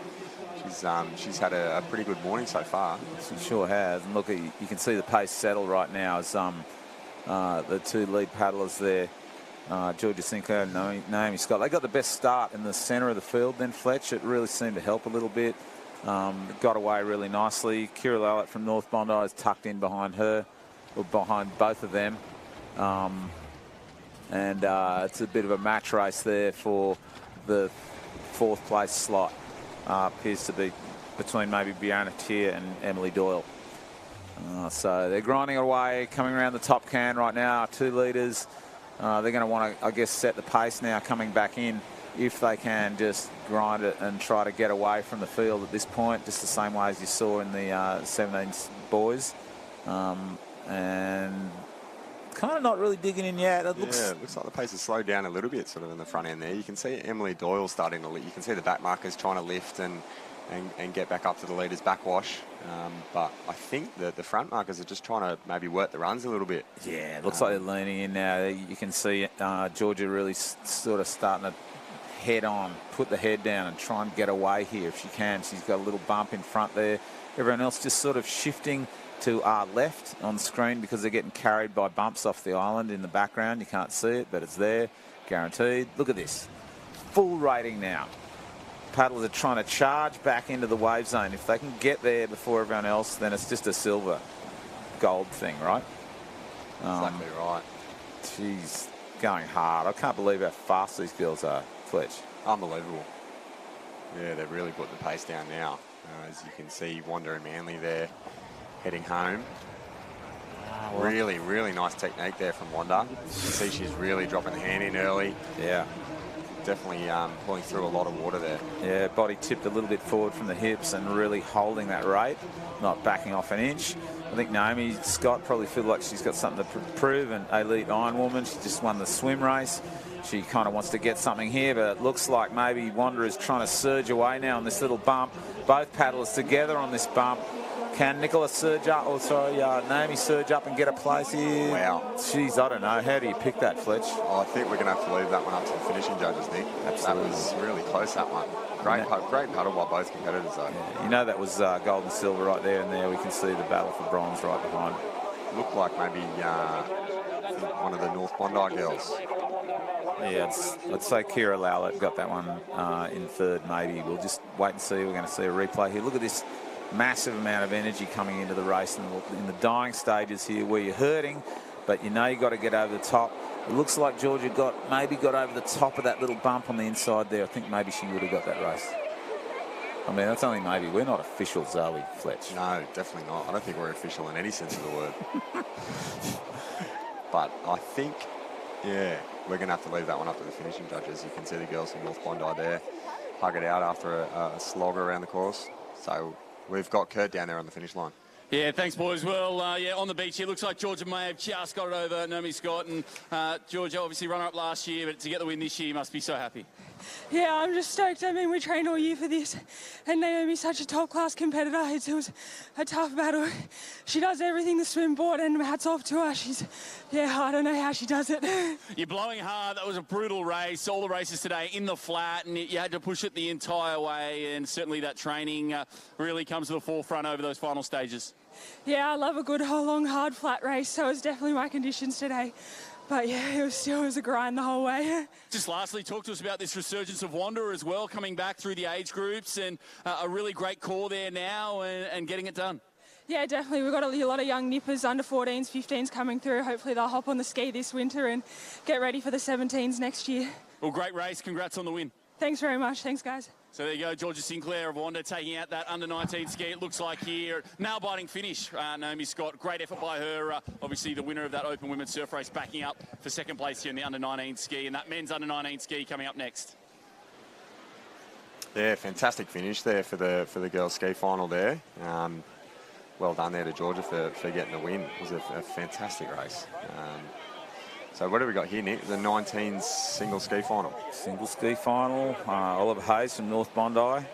she's had a pretty good morning so far. She sure has. And look, you can see the pace settle right now as the two lead paddlers there, Georgia Sinclair and Naomi Scott. They got the best start in the centre of the field. Then Fletch, it really seemed to help a little bit. Got away really nicely. Kira Lowlett from North Bondi is tucked in behind her, or behind both of them. And it's a bit of a match race there for the fourth place slot. Appears to be between maybe Brianna Tier and Emily Doyle. So they're grinding away, coming around the top can right now. 2 leaders. They're going to want to, I guess, set the pace now coming back in. If they can just grind it and try to get away from the field at this point, just the same way as you saw in the 17 boys. And kind of not really digging in yet. It looks like the pace has slowed down a little bit sort of in the front end there. You can see Emily Doyle starting to lift. You can see the back markers trying to lift and get back up to the leaders backwash. But I think that the front markers are just trying to maybe work the runs a little bit. Yeah, it looks like they're leaning in now. You can see Georgia really sort of starting to head on, put the head down and try and get away here if she can. She's got a little bump in front there. Everyone else just sort of shifting to our left on screen because they're getting carried by bumps off the island in the background. You can't see it, but it's there, guaranteed. Look at this. Full rating now. Paddlers are trying to charge back into the wave zone. If they can get there before everyone else, then it's just a silver gold thing, right? Exactly right. She's going hard. I can't believe how fast these girls are, Fletch. Unbelievable. Yeah, they've really put the pace down now. As you can see, Wanda and Manly there heading home. Really, really nice technique there from Wanda. You can see she's really dropping the hand in early. Yeah. definitely pulling through a lot of water there. Yeah, body tipped a little bit forward from the hips and really holding that rate, not backing off an inch. I think Naomi Scott probably feels like she's got something to prove, an elite Iron Woman. She just won the swim race. She kind of wants to get something here, but it looks like maybe Wanderer's trying to surge away now on this little bump. Both paddlers together on this bump. Can Nicola surge up, or sorry, Naomi surge up and get a place here? Wow. Jeez, I don't know. How do you pick that, Fletch? Oh, I think we're going to have to leave that one up to the finishing judges, Nick. Absolutely. That was really close, that one. Great paddle by both competitors, though. Yeah, you know that was gold and silver right there, and there we can see the battle for bronze right behind. Looked like maybe one of the North Bondi girls. Yeah, I'd say Kira Lowlett got that one in third, maybe. We'll just wait and see. We're going to see a replay here. Look at this massive amount of energy coming into the race in the dying stages here where you're hurting, but you know you've got to get over the top. It looks like Georgia maybe got over the top of that little bump on the inside there. I think maybe she would have got that race. I mean, that's only maybe. We're not officials, are we, Fletch? No, definitely not. I don't think we're official in any sense of the word. But I think, yeah, we're going to have to leave that one up to the finishing judges. You can see the girls from North Bondi there hug it out after a slog around the course. So we've got Kurt down there on the finish line. Yeah, thanks, boys. Well, yeah, on the beach here, looks like Georgia may have just got it over Naomi Scott. And Georgia, obviously runner-up last year, but to get the win this year, you must be so happy. Yeah, I'm just stoked. I mean, we trained all year for this, and Naomi's such a top-class competitor. It was a tough battle. She does everything the swim board, and hats off to her. Yeah, I don't know how she does it. You're blowing hard. That was a brutal race. All the races today in the flat, and you had to push it the entire way, and certainly that training really comes to the forefront over those final stages. Yeah, I love a good, long, hard, flat race, so it's definitely my conditions today. But yeah, it was a grind the whole way. Just lastly, talk to us about this resurgence of Wanderer as well, coming back through the age groups, and a really great core there now and getting it done. Yeah, definitely. We've got a lot of young nippers, under 14s, 15s coming through. Hopefully they'll hop on the ski this winter and get ready for the 17s next year. Well, great race. Congrats on the win. Thanks very much. Thanks, guys. So there you go, Georgia Sinclair of Wanda taking out that under-19 ski. It looks like here, nail-biting finish. Naomi Scott, great effort by her. Obviously the winner of that Open Women's Surf Race backing up for second place here in the under-19 ski, and that men's under-19 ski coming up next. Yeah, fantastic finish there for the girls' ski final there. Well done there to Georgia for getting the win. It was a fantastic race. So what have we got here, Nick? The 19s single ski final. Single ski final. Oliver Hayes from North Bondi.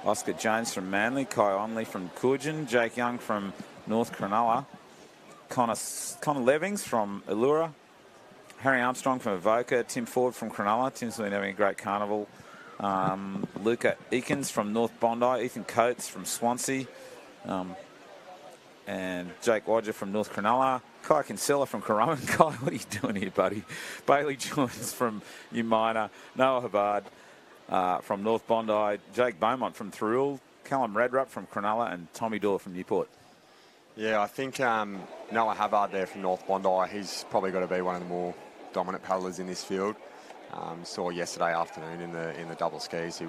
Oscar Jones from Manly. Kai Onley from Coogin. Jake Young from North Cronulla. Connor Levings from Allura. Harry Armstrong from Avoca. Tim Ford from Cronulla. Tim's been having a great carnival. Luca Eakins from North Bondi. Ethan Coates from Swansea. And Jake Wadger from North Cronulla. Kai Kinsella from Currumbin. Kai, what are you doing here, buddy? Bailey Jones from Umina. Noah Hubbard from North Bondi. Jake Beaumont from Thirroul. Callum Redrup from Cronulla. And Tommy Dorr from Newport. Yeah, I think Noah Hubbard there from North Bondi, he's probably got to be one of the more dominant paddlers in this field. Saw yesterday afternoon in the double skis, I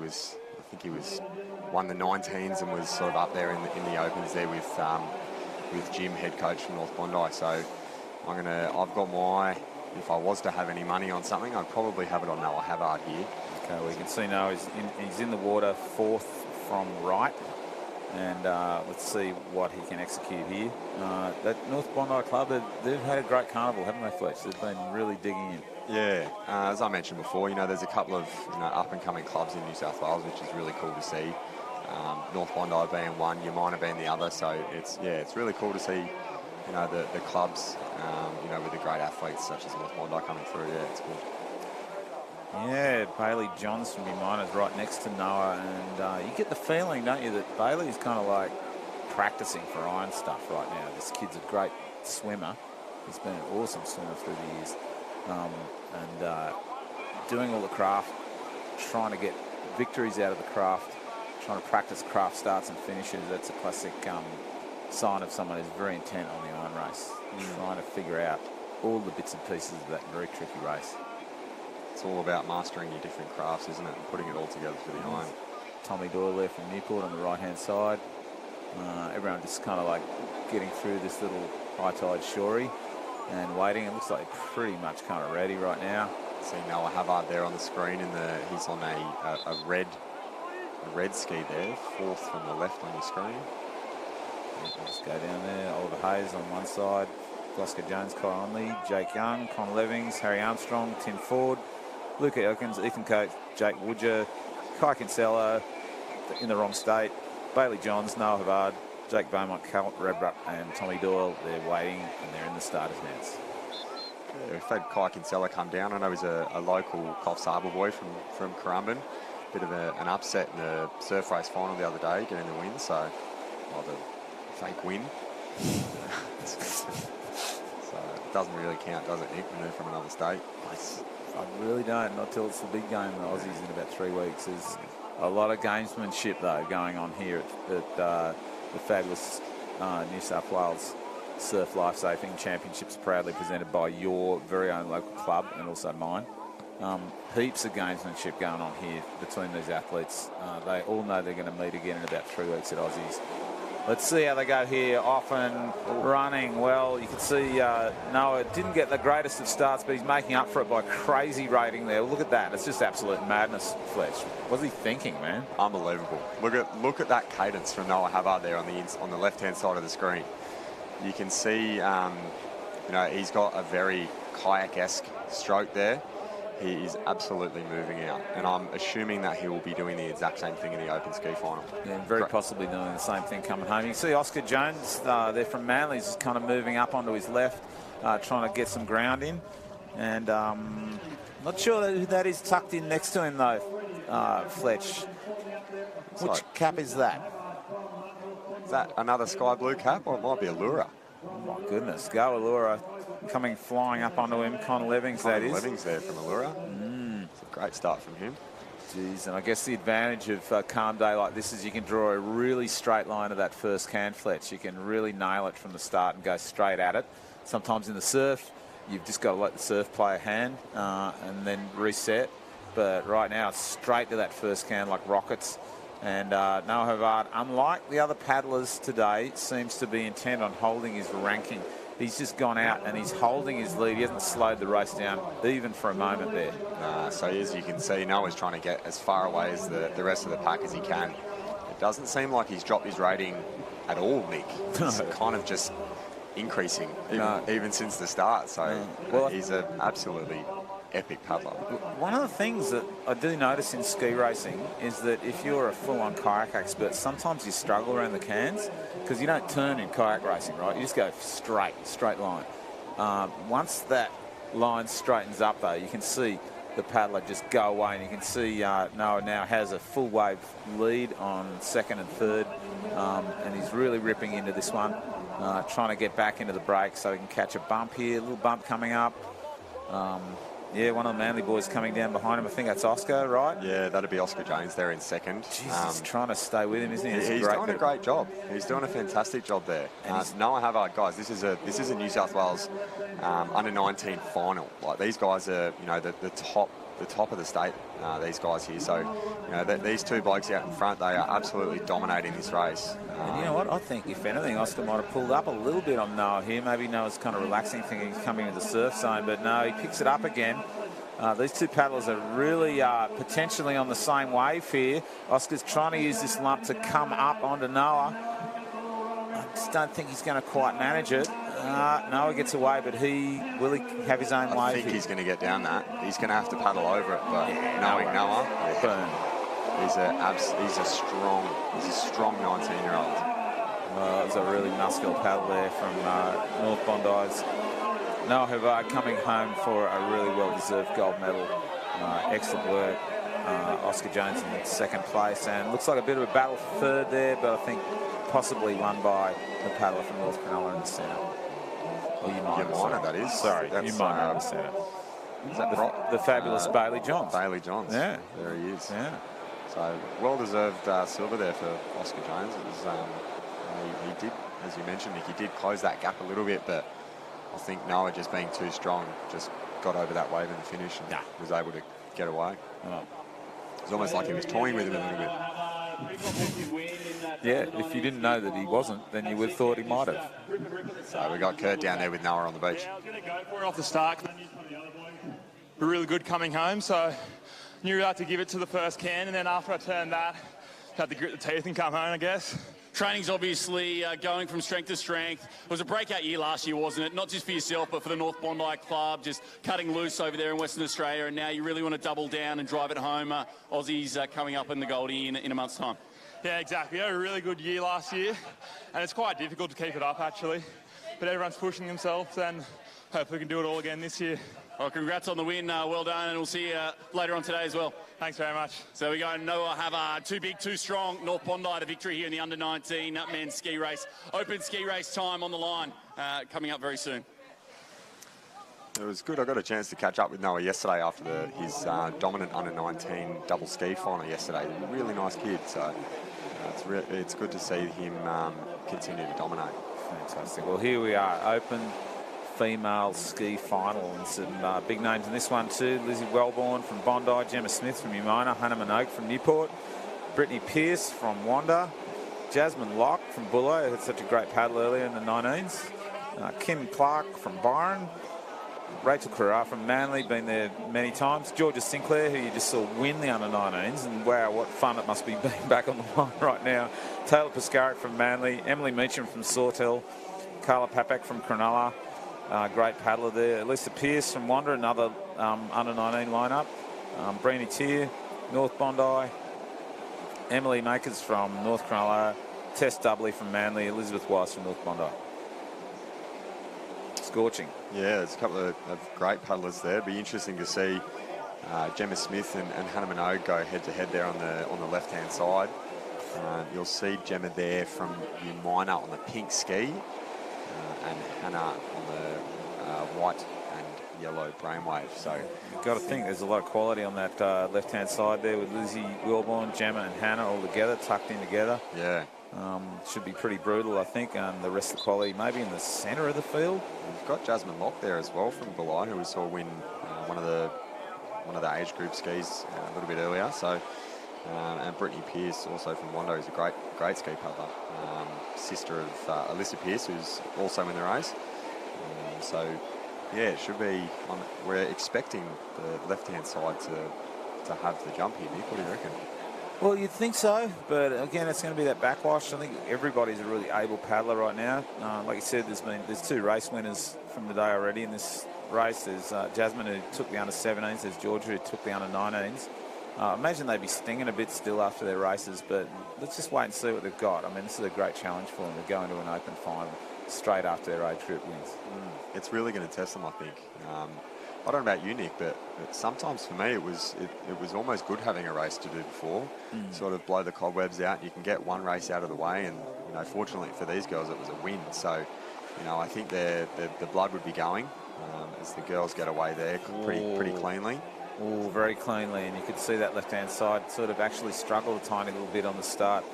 think he won the 19s and was sort of up there in the opens there with Jim, head coach from North Bondi. So I've got if I was to have any money on something, I'd probably have it on Noah Hubbard here. Okay, well, you can see now he's in the water, fourth from right. And let's see what he can execute here. That North Bondi club, they've had a great carnival, haven't they, Fletch? They've been really digging in. Yeah, as I mentioned before, there's a couple of up-and-coming clubs in New South Wales, which is really cool to see. North Bondi being one, Umina being the other. So it's really cool to see, the clubs, with the great athletes such as North Bondi coming through. Yeah, it's good. Yeah, Bailey Johns from Umina is right next to Noah, and you get the feeling, don't you, that Bailey's kind of like practicing for iron stuff right now. This kid's a great swimmer. He's been an awesome swimmer through the years. And doing all the craft, trying to get victories out of the craft, trying to practice craft starts and finishes. That's a classic sign of someone who's very intent on the iron race, trying to figure out all the bits and pieces of that very tricky race. It's all about mastering your different crafts, isn't it, and putting it all together for the iron. Tommy Doyle there from Newport on the right-hand side. Everyone just kind of like getting through this little high tide shorey and waiting. It looks like they're pretty much kind of ready right now. See Noah Havard there on the screen, he's on a red ski there, fourth from the left on your screen. We'll just go down there. Oliver Hayes on one side, Glasgow Jones, Kai Onley, Jake Young, Con Levings, Harry Armstrong, Tim Ford, Luca Elkins, Ethan Coates, Jake Woodger, Kai Kinsella in the wrong state, Bailey Johns, Noah Havard, Jake Beaumont, Cal Redbrook and Tommy Doyle. They're waiting and they're in the starters' nets. Yeah, we've had Kai Kinsella come down. I know he's a local Coffs Harbour boy from Currumbin. Bit of an upset in the surf race final the other day, getting the win, so the fake win. So it doesn't really count, does it, Nick, when they're from another state? I really don't, not till it's the big game, the Aussies, in about 3 weeks. There's a lot of gamesmanship, though, going on here at the fabulous New South Wales Surf Lifesaving Championships, proudly presented by your very own local club and also mine. Heaps of gamesmanship going on here between these athletes. They all know they're going to meet again in about 3 weeks at Aussies. Let's see how they go here. Off and running. Well, you can see Noah didn't get the greatest of starts, but he's making up for it by crazy rating there. Look at that. It's just absolute madness, Fletch. What's he thinking, man? Unbelievable. Look at that cadence from Noah Havard there on the left-hand side of the screen. You can see, he's got a very kayak-esque stroke there. He is absolutely moving out, and I'm assuming that he will be doing the exact same thing in the Open Ski Final. Yeah, very possibly doing the same thing coming home. You can see Oscar Jones there from Manly. He's just kind of moving up onto his left, trying to get some ground in. And not sure who that is tucked in next to him, though, Fletch. Which cap is that? Is that another sky blue cap, or it might be Allura? Oh, my goodness. Go Allura. Coming flying up onto him, Con Levings, that is. Levings there from Allura. It's a great start from him. Jeez, and I guess the advantage of a calm day like this is you can draw a really straight line of that first can, Fletch. You can really nail it from the start and go straight at it. Sometimes in the surf, you've just got to let the surf play a hand and then reset. But right now, it's straight to that first can like rockets. And Noah Havard, unlike the other paddlers today, seems to be intent on holding his ranking. He's just gone out and he's holding his lead. He hasn't slowed the race down even for a moment there. So as you can see, Noah's trying to get as far away as the rest of the pack as he can. It doesn't seem like he's dropped his rating at all, Nick. It's kind of just increasing even since the start. So he's an absolutely epic paddler. One of the things that I do notice in ski racing is that if you're a full-on kayak expert, sometimes you struggle around the cans because you don't turn in kayak racing, right? You just go straight line. Once that line straightens up, though, you can see the paddler just go away, and you can see Noah now has a full wave lead on second and third, and he's really ripping into this one, trying to get back into the break so he can catch a bump here, a little bump coming up. Yeah, one of the Manly boys coming down behind him. I think that's Oscar, right? Yeah, that'd be Oscar Jones there in second. He's trying to stay with him, isn't he? He's doing a great job. He's doing a fantastic job there. Noah Havard, guys, this is a New South Wales under-19 final. Like, these guys are, the top of the state. These guys here. So, these two blokes out in front, they are absolutely dominating this race. And you know what? I think, if anything, Oscar might have pulled up a little bit on Noah here. Maybe Noah's kind of relaxing, thinking he's coming into the surf zone. But no, he picks it up again. These two paddlers are really potentially on the same wave here. Oscar's trying to use this lump to come up onto Noah. I just don't think he's going to quite manage it. Noah gets away, but will he have his own wave? I think he's going to get down that. He's going to have to paddle over it, but knowing Noah, he's a strong 19-year-old. There's a really muscular paddle there from North Bondi's. Noah Havard coming home for a really well-deserved gold medal. Excellent work. Oscar Jones in second place, and looks like a bit of a battle for third there, but I think possibly won by the paddler from North Cronulla in the centre. Or you might that is. Sorry, you might in the centre. Is that the fabulous Bailey Johns. Bailey Johns. Yeah. There he is. Yeah. So, well-deserved silver there for Oscar Jones. It was, he did, as you mentioned, Nick, he did close that gap a little bit, but I think Noah, just being too strong, just got over that wave in the finish and was able to get away. It was almost like he was toying with him a little bit. Yeah, if you didn't know that he wasn't, then you would have thought he might have. So we got Kurt down there with Noah on the beach. We're off the start. were really good coming home, so knew I had to give it to the first can, and then after I turned that, had to grit the teeth and come home, I guess. Training's obviously going from strength to strength. It was a breakout year last year, wasn't it? Not just for yourself, but for the North Bondi Club, just cutting loose over there in Western Australia, and now you really want to double down and drive it home. Aussies coming up in the Goldie in a month's time. Yeah, exactly. We had a really good year last year, and it's quite difficult to keep it up, actually. But everyone's pushing themselves, and hopefully we can do it all again this year. Well, congrats on the win. Well done, and we'll see you later on today as well. Thanks very much. So we go and know I have too big, too strong. North Bondi to victory here in the under-19 men's ski race. Open ski race time on the line coming up very soon. It was good. I got a chance to catch up with Noah yesterday after his dominant under-19 double ski final yesterday. Really nice kid, so it's good to see him continue to dominate. Fantastic. Well, here we are, open female ski final, and some big names in this one too. Lizzie Wellborn from Bondi, Gemma Smith from Umona, Hannah Minogue from Newport, Brittany Pearce from Wanda, Jasmine Locke from Bullo, who had such a great paddle earlier in the 19s, Kim Clark from Byron, Rachel Carrera from Manly, been there many times, Georgia Sinclair, who you just saw win the under-19s, and wow, what fun it must be being back on the line right now, Taylor Piscarit from Manly, Emily Meacham from Sawtell, Carla Papak from Cronulla, great paddler there. Lisa Pearce from Wanda, another under-19 lineup. Breeny Tier, North Bondi. Emily Makers from North Cronulla. Tess Dudley from Manly. Elizabeth Weiss from North Bondi. Scorching. Yeah, there's a couple of great paddlers there. It'd be interesting to see Gemma Smith and Hannah Minogue go head-to-head there on the left-hand side. You'll see Gemma there from Umina on the pink ski. And Hannah on the white and yellow brainwave. So you've got to think there's a lot of quality on that left-hand side there with Lizzie Wellborn, Gemma and Hannah all together, tucked in together. Yeah. Should be pretty brutal, I think, and the rest of the quality maybe in the centre of the field. We've got Jasmine Locke there as well from Bulli, who we saw win one of the age group skis a little bit earlier. So. And Brittany Pearce, also from Wando, is a great ski paddler. Sister of Alyssa Pearce, who's also in the race. So, yeah, it should be. We're expecting the left-hand side to have the jump here, Nick. What do you reckon? Well, you'd think so, but again, it's going to be that backwash. I think everybody's a really able paddler right now. Like you said, there's two race winners from the day already in this race. There's Jasmine, who took the under-17s. There's Georgia, who took the under-19s. Imagine they'd be stinging a bit still after their races, but let's just wait and see what they've got. I mean, this is a great challenge for them to go into an open final straight after their age group wins. It's really going to test them, I think. I don't know about you, Nick, but sometimes for me it was almost good having a race to do before, sort of blow the cobwebs out. You can get one race out of the way, and fortunately for these girls, it was a win. So, I think the blood would be going as the girls get away there pretty cleanly. Oh, very cleanly, and you could see that left-hand side sort of actually struggle a tiny little bit on the start.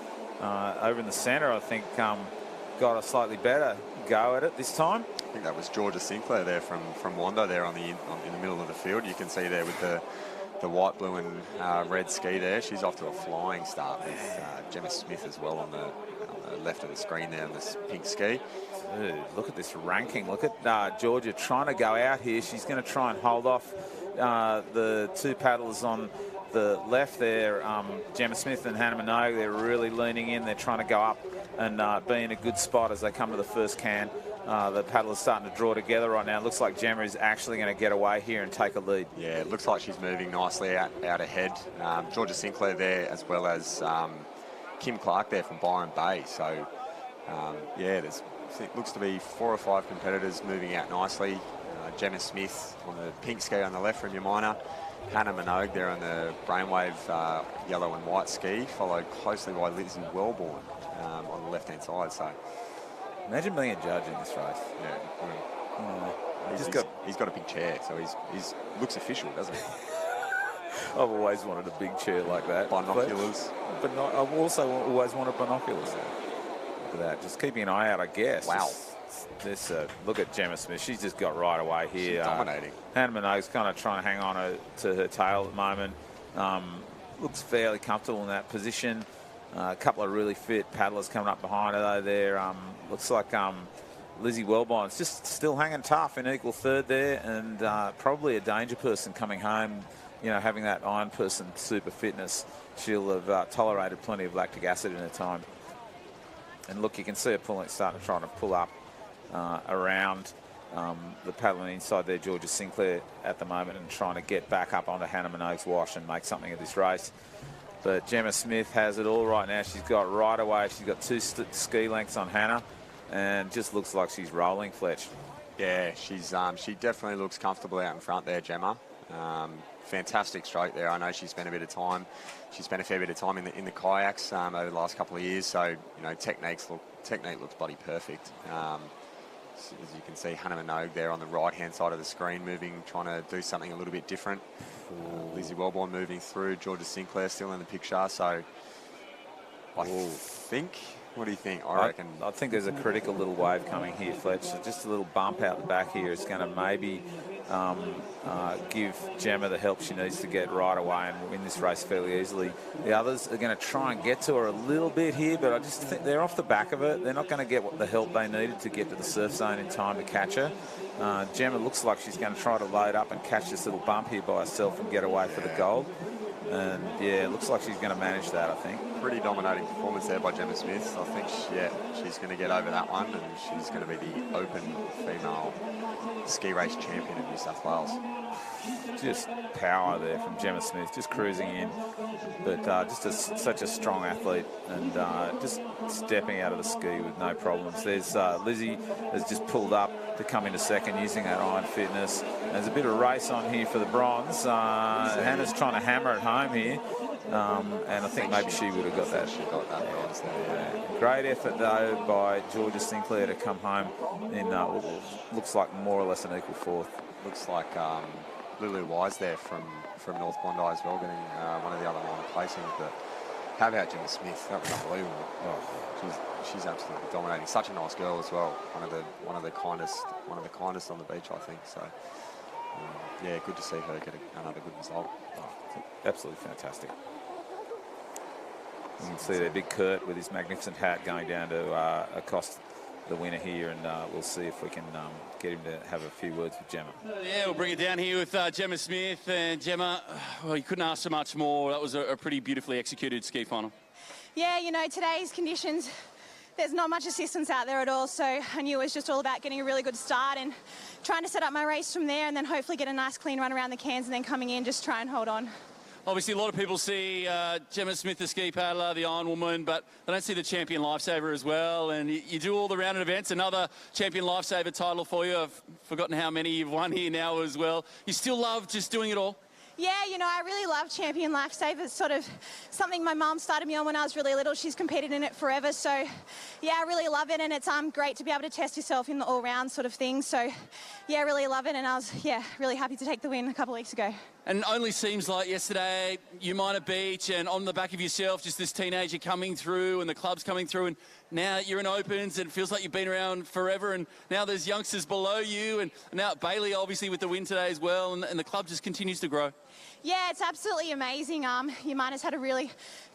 Over in the centre, I think, got a slightly better go at it this time. I think that was Georgia Sinclair there from Wando there in the middle of the field. You can see there with the white, blue and red ski there. She's off to a flying start with Gemma Smith as well on the left of the screen there on this pink ski. Dude, look at this ranking. Look at Georgia trying to go out here. She's going to try and hold off the two paddlers on the left there, Gemma Smith and Hannah Minogue. They're really leaning in. They're trying to go up and be in a good spot as they come to the first can. The paddlers starting to draw together right now. It looks like Gemma is actually going to get away here and take a lead. Yeah, it looks like she's moving nicely out ahead. Georgia Sinclair there, as well as Kim Clark there from Byron Bay. So, yeah, it looks to be 4 or 5 competitors moving out nicely. Gemma Smith on the pink ski on the left from Umina. Hannah Minogue there on the brainwave yellow and white ski, followed closely by Lizzie Wellborn on the left-hand side. So, imagine being a judge in this race. Yeah. He's got a big chair, so he's looks official, doesn't he? I've always wanted a big chair like that. Binoculars. But I've also always wanted binoculars. Look at that. Just keeping an eye out, I guess. Wow. Look at Gemma Smith. She's just got right away here. She's dominating. Hannah Minogue's kind of trying to hang on to her tail at the moment. Looks fairly comfortable in that position. A couple of really fit paddlers coming up behind her though there. Looks like Lizzie Wellborn's just still hanging tough in equal third there, and probably a danger person coming home, you know, having that iron person super fitness. She'll have tolerated plenty of lactic acid in her time. And look, you can see her starting to try to pull up around the paddling inside there, Georgia Sinclair at the moment, and trying to get back up onto Hannah Minogue's wash and make something of this race. But Gemma Smith has it all right now. She's got right away. She's got 2 ski lengths on Hannah, and just looks like she's rolling, Fletch. Yeah, she's she definitely looks comfortable out in front there, Gemma. Fantastic stroke there. I know she spent a bit of time. She spent a fair bit of time in the kayaks over the last couple of years. So you know, technique looks bloody perfect. As you can see, Hannah Minogue there on the right-hand side of the screen, moving, trying to do something a little bit different. Lizzie Wellborn moving through. Georgia Sinclair still in the picture. So I think. What do you think? I reckon. I think there's a critical little wave coming here, Fletch. So just a little bump out the back here is going to maybe give Gemma the help she needs to get right away and win this race fairly easily. The others are going to try and get to her a little bit here, but I just think they're off the back of it. They're not going to get the help they needed to get to the surf zone in time to catch her. Gemma looks like she's going to try to load up and catch this little bump here by herself and get away for the gold. And yeah, it looks like she's going to manage that, I think. Pretty dominating performance there by Gemma Smith. I think, she's going to get over that one, and she's going to be the open female ski race champion of New South Wales. Just power there from Gemma Smith, just cruising in. But such a strong athlete, and just stepping out of the ski with no problems. There's Lizzie has just pulled up to come into second using that iron fitness. There's a bit of race on here for the bronze. Hannah's trying to hammer it home here, and I think maybe she would have got that. She got that bronze there. Yeah. Great effort though by Georgia Sinclair to come home in what looks like more or less an equal fourth. Looks like Lulu Wise there from North Bondi as well, getting one of the other line placings. But how about Gemma Smith? That was unbelievable. She's absolutely dominating. Such a nice girl as well. One of the kindest on the beach, I think. So yeah, good to see her get another good result. Absolutely fantastic. You can see there, big Kurt with his magnificent hat going down to accost the winner here, and we'll see if we can get him to have a few words with Gemma. Yeah, we'll bring it down here with Gemma Smith. And Gemma, well, you couldn't ask for much more. That was a pretty beautifully executed ski final. Yeah, you know, today's conditions, there's not much assistance out there at all, so I knew it was just all about getting a really good start and trying to set up my race from there, and then hopefully get a nice clean run around the cans, and then coming in just try and hold on. Obviously, a lot of people see Gemma Smith, the ski paddler, the Iron Woman, but they don't see the champion lifesaver as well. And you do all the rounded events. Another champion lifesaver title for you. I've forgotten how many you've won here now as well. You still love just doing it all? Yeah, you know, I really love Champion Lifesaver. It's sort of something my mum started me on when I was really little. She's competed in it forever. So, yeah, I really love it. And it's great to be able to test yourself in the all-round sort of thing. So, yeah, I really love it. And I was, really happy to take the win a couple of weeks ago. And it only seems like yesterday, Umina Beach, and on the back of yourself, just this teenager coming through and the club's coming through, and now you're in Opens and it feels like you've been around forever, and now there's youngsters below you, and now Bailey obviously with the win today as well, and the club just continues to grow. Yeah, it's absolutely amazing. Umina's had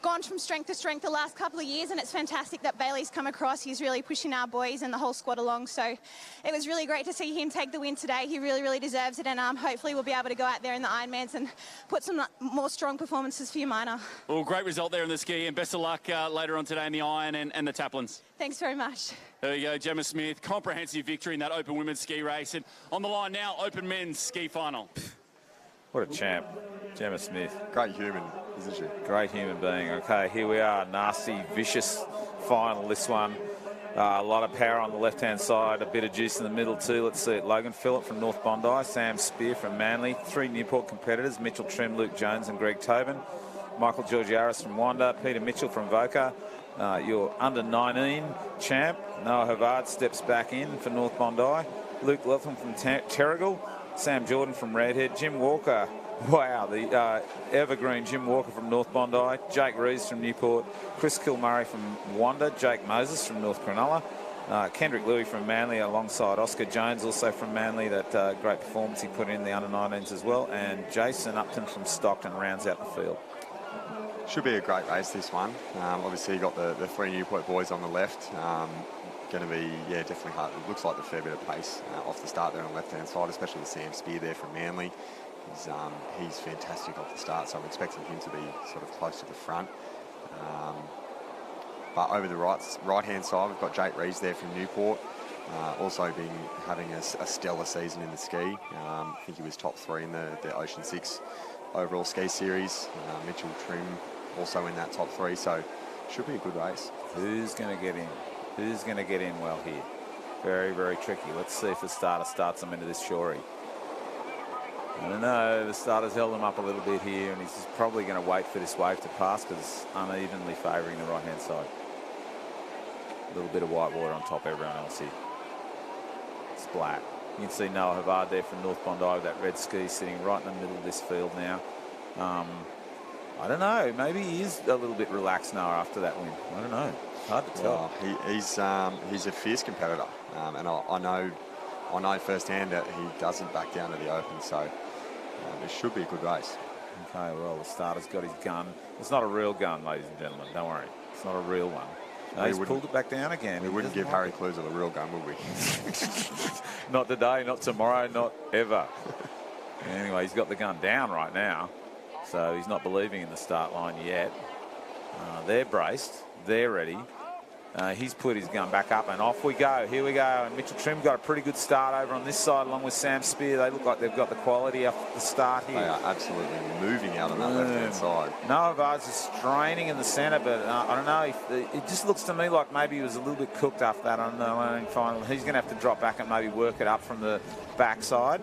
gone from strength to strength the last couple of years, and it's fantastic that Bailey's come across. He's really pushing our boys and the whole squad along, so it was really great to see him take the win today. He really, really deserves it, and hopefully we'll be able to go out there in the Ironmans and put some more strong performances for Umina. Well, great result there in the ski, and best of luck later on today in the Iron and the Taplins. Thanks very much. There you go, Gemma Smith, comprehensive victory in that Open Women's ski race, and on the line now, Open Men's ski final. What a champ, Gemma Smith. Great human, isn't she? Great human being. Okay, here we are, nasty, vicious final, this one. A lot of power on the left-hand side, a bit of juice in the middle too. Let's see it. Logan Phillip from North Bondi, Sam Spear from Manly, 3 Newport competitors, Mitchell Trim, Luke Jones and Greg Tobin. Michael Georgiaris from Wanda, Peter Mitchell from Voca. Your under-19 champ, Noah Havard, steps back in for North Bondi. Luke Letham from Terrigal. Sam Jordan from Redhead, Jim Walker, wow, the evergreen Jim Walker from North Bondi, Jake Reeves from Newport, Chris Kilmurray from Wanda, Jake Moses from North Cronulla, Kendrick Louis from Manly alongside Oscar Jones also from Manly, that great performance he put in the under-19s as well, and Jason Upton from Stockton rounds out the field. Should be a great race, this one. Obviously you got the 3 Newport boys on the left. going to be, definitely hard. It looks like the fair bit of pace off the start there on the left-hand side, especially with Sam Spear there from Manly. He's fantastic off the start, so I'm expecting him to be sort of close to the front. But over the right-hand side, we've got Jake Reeves there from Newport. Also having a stellar season in the ski. I think he was top 3 in the Ocean 6 overall ski series. Mitchell Trim also in that top 3, so should be a good race. Who's going to get in? Who's going to get in well here? Very, very tricky. Let's see if the starter starts them into this shorey. I don't know. The starter's held him up a little bit here, and he's just probably going to wait for this wave to pass because unevenly favouring the right-hand side. A little bit of white water on top of everyone else here. It's black. You can see Noah Havard there from North Bondi with that red ski sitting right in the middle of this field now. I don't know. Maybe he is a little bit relaxed now after that win. I don't know. Hard to tell. Well, he's a fierce competitor, and I know firsthand that he doesn't back down to the open. So it should be a good race. Okay. Well, the starter's got his gun. It's not a real gun, ladies and gentlemen. Don't worry. It's not a real one. No, he's pulled it back down again. We wouldn't give Harry Cluser the real gun, would we? Not today, not tomorrow, not ever. Anyway, he's got the gun down right now, so he's not believing in the start line yet. They're braced. They're ready. He's put his gun back up, and off we go. Here we go. And Mitchell Trim got a pretty good start over on this side, along with Sam Spear. They look like they've got the quality off the start here. They are absolutely moving out on that left-hand side. Noah Vaz is straining in the centre, but I don't know. It just looks to me like maybe he was a little bit cooked after that on the lane final. He's going to have to drop back and maybe work it up from the backside.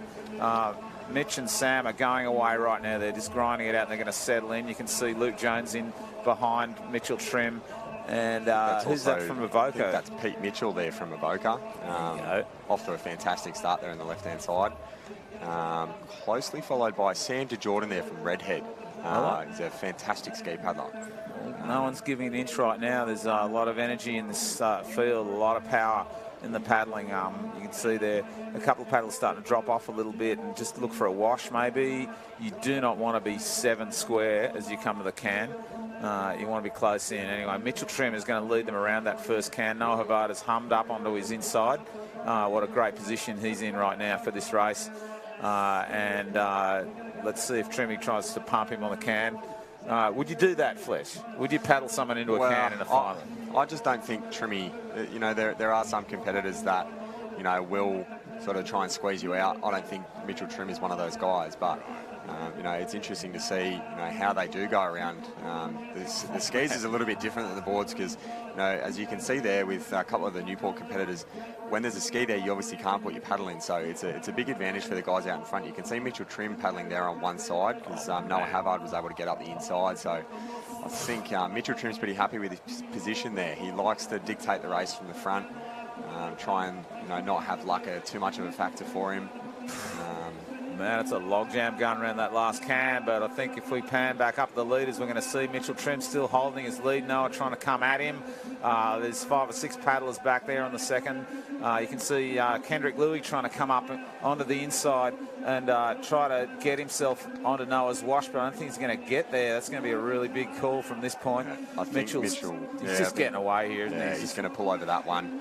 Mitch and Sam are going away right now. They're just grinding it out, and they're going to settle in. You can see Luke Jones in behind Mitchell Trim. And who's that from Avoca? That's Pete Mitchell there from Avoca. Off to a fantastic start there on the left-hand side. Closely followed by Sam DeJordan there from Redhead. He's a fantastic ski paddler. No one's giving an inch right now. There's a lot of energy in this field, a lot of power in the paddling. You can see there a couple of paddles starting to drop off a little bit and just look for a wash maybe. You do not want to be 7 square as you come to the can. You want to be close in. Anyway, Mitchell Trim is going to lead them around that first can. Noah Havard has hummed up onto his inside. What a great position he's in right now for this race. Let's see if Trimmy tries to pump him on the can. Would you do that, Flesh? Would you paddle someone into a can in a final? I just don't think Trimmy, there are some competitors that, will sort of try and squeeze you out. I don't think Mitchell Trim is one of those guys, but it's interesting to see, how they do go around. The skis is a little bit different than the boards because, as you can see there with a couple of the Newport competitors, when there's a ski there, you obviously can't put your paddle in. So it's a big advantage for the guys out in front. You can see Mitchell Trim paddling there on one side because Noah Havard was able to get up the inside. So I think Mitchell Trim's pretty happy with his position there. He likes to dictate the race from the front, try and not have luck too much of a factor for him. Man, it's a logjam going around that last can, but I think if we pan back up the leaders, we're going to see Mitchell Trim still holding his lead. Noah trying to come at him. There's 5 or 6 paddlers back there on the second. You can see Kendrick Louis trying to come up onto the inside and try to get himself onto Noah's wash, but I don't think he's going to get there. That's going to be a really big call from this point. I think He's just getting away here, isn't he? He's going to pull over that one.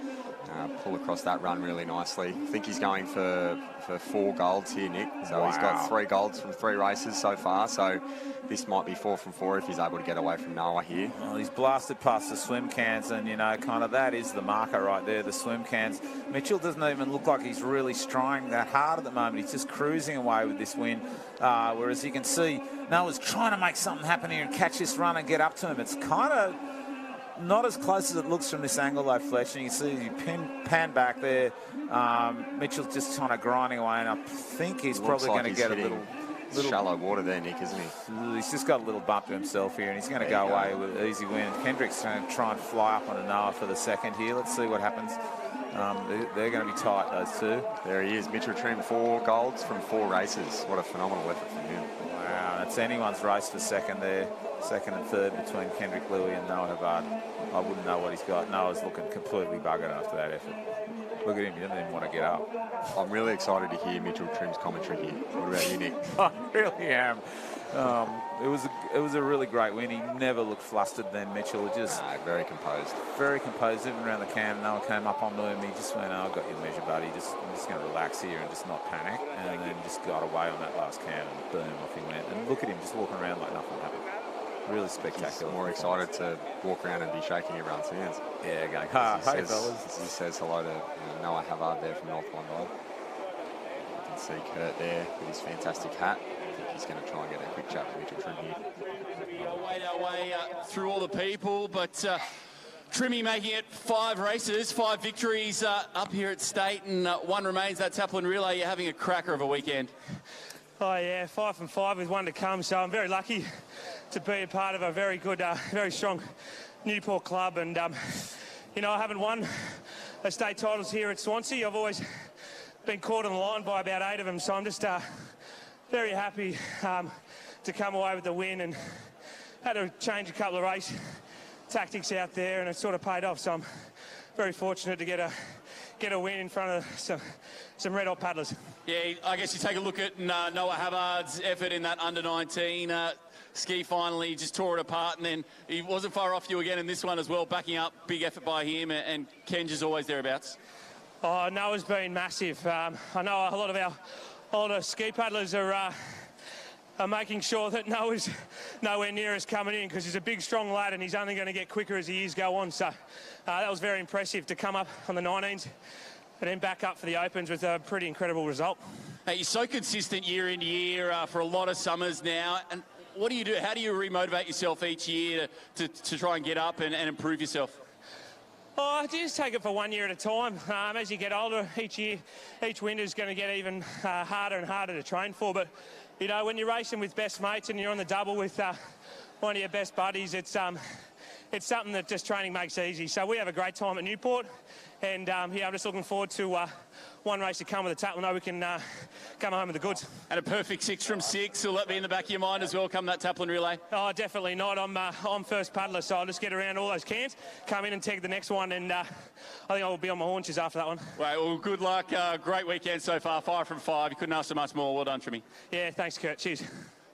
Pull across that run really nicely. I think he's going for 4 golds here, Nick. So He's got 3 golds from 3 races so far. So this might be 4 from 4 if he's able to get away from Noah here. Well, he's blasted past the swim cans, and kind of that is the marker right there, the swim cans. Mitchell doesn't even look like he's really trying that hard at the moment. He's just cruising away with this win. Whereas you can see Noah's trying to make something happen here and catch this run and get up to him. It's kind of not as close as it looks from this angle though, Fletch, and you see you pan back there. Mitchell's just kind of grinding away, and I think he's probably going to get a little shallow water there, Nick, isn't he? He's just got a little bump to himself here, and he's going to go away with an easy win. Kendrick's going to try and fly up onto Noah for the second here. Let's see what happens. They're going to be tight, those two. There he is, Mitchell Trim, 4 golds from 4 races. What a phenomenal effort from him. Wow, that's anyone's race for second there. Second and third between Kendrick Louis and Noah Havard. I wouldn't know what he's got. Noah's looking completely buggered after that effort. Look at him, he doesn't even want to get up. I'm really excited to hear Mitchell Trim's commentary here. What about you, Nick? I really am. It was was a really great win. He never looked flustered then, Mitchell. Just very composed. Very composed. Even around the cam, no one came up onto him. He just went, "Oh, I got your measure, buddy. I'm just going to relax here and just not panic." And then just got away on that last cam and boom, off he went. And look at him just walking around like nothing happened. Really spectacular. He's more excited to walk around and be shaking everyone's hands. Yeah, going, hey, fellas. He says hello to Noah Havard there from North Bondi. You can see Kurt there with his fantastic hat. I think he's going to try and get a quick chat with Mitchell Trim here. We'll wait our way through all the people, but Trimmy making it 5 races, 5 victories up here at State, and 1 remains. That Taplin Relay. You're having a cracker of a weekend. Oh yeah, 5 from 5 with 1 to come, so I'm very lucky to be a part of a very good, very strong Newport club. And you know, I haven't won a state titles here at Swansea. I've always been caught on the line by about 8 of them, so I'm just very happy to come away with the win, and had to change a couple of race tactics out there, and it sort of paid off. So I'm very fortunate to get a win in front of some red hot paddlers. Yeah, I guess you take a look at Noah Havard's effort in that under-19 ski final. He just tore it apart, and then he wasn't far off you again in this one as well, backing up. Big effort by him, and Kenj is always thereabouts. Oh, Noah's been massive. I know a lot of our older ski paddlers are making sure that Noah's nowhere near us coming in, because he's a big, strong lad, and he's only going to get quicker as the years go on. So that was very impressive to come up on the 19s and then back up for the Opens with a pretty incredible result. Hey, you're so consistent year in year for a lot of summers now. And what do you do? How do you remotivate yourself each year to try and get up and improve yourself? Oh, you just take it for 1 year at a time. As you get older, each year, each winter is going to get even harder and harder to train for. But, you know, when you're racing with best mates and you're on the double with one of your best buddies, it's something that just training makes easy. So we have a great time at Newport, and yeah, I'm just looking forward to one race to come with the Taplin. I know we can come home with the goods. And a perfect 6 from 6. Will that be in the back of your mind as well, come that Taplin Relay? Oh, definitely not. I'm first paddler, so I'll just get around all those cans, come in and tag the next one, and I think I will be on my haunches after that one. Right, well, good luck. Great weekend so far, 5 from 5. You couldn't ask for much more. Well done, Trimmy. Yeah, thanks, Kurt. Cheers.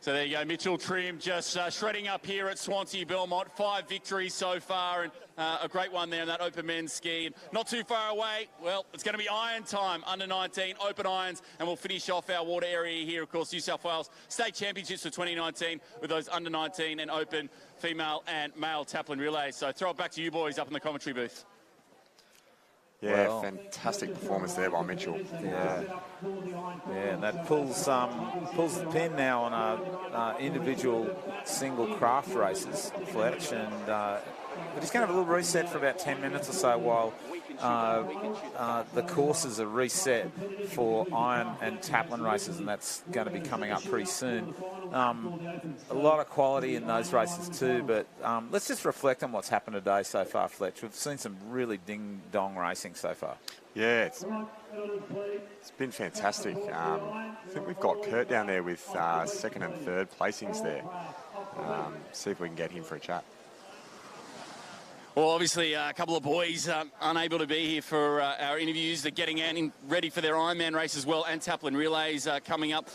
So there you go, Mitchell Trim just shredding up here at Swansea Belmont. 5 victories so far, and a great one there in that open men's ski. And not too far away, well, it's going to be iron time, under-19, open irons, and we'll finish off our water area here, of course, New South Wales State Championships for 2019 with those under-19 and open female and male Taplin relays. So throw it back to you boys up in the commentary booth. Yeah, well, fantastic performance there by Mitchell. Yeah, and that pulls the pin now on individual single craft races, Fletch, and but he's going to have a little reset for about 10 minutes or so while the courses are reset for iron and Taplin races, and that's going to be coming up pretty soon. A lot of quality in those races too, but let's just reflect on what's happened today so far, Fletch. We've seen some really ding-dong racing so far. Yeah, it's been fantastic. I think we've got Kurt down there with 2nd and 3rd placings there. See if we can get him for a chat. Well, obviously, a couple of boys unable to be here for our interviews. They're getting in ready for their Ironman race as well, and Taplin relays coming up.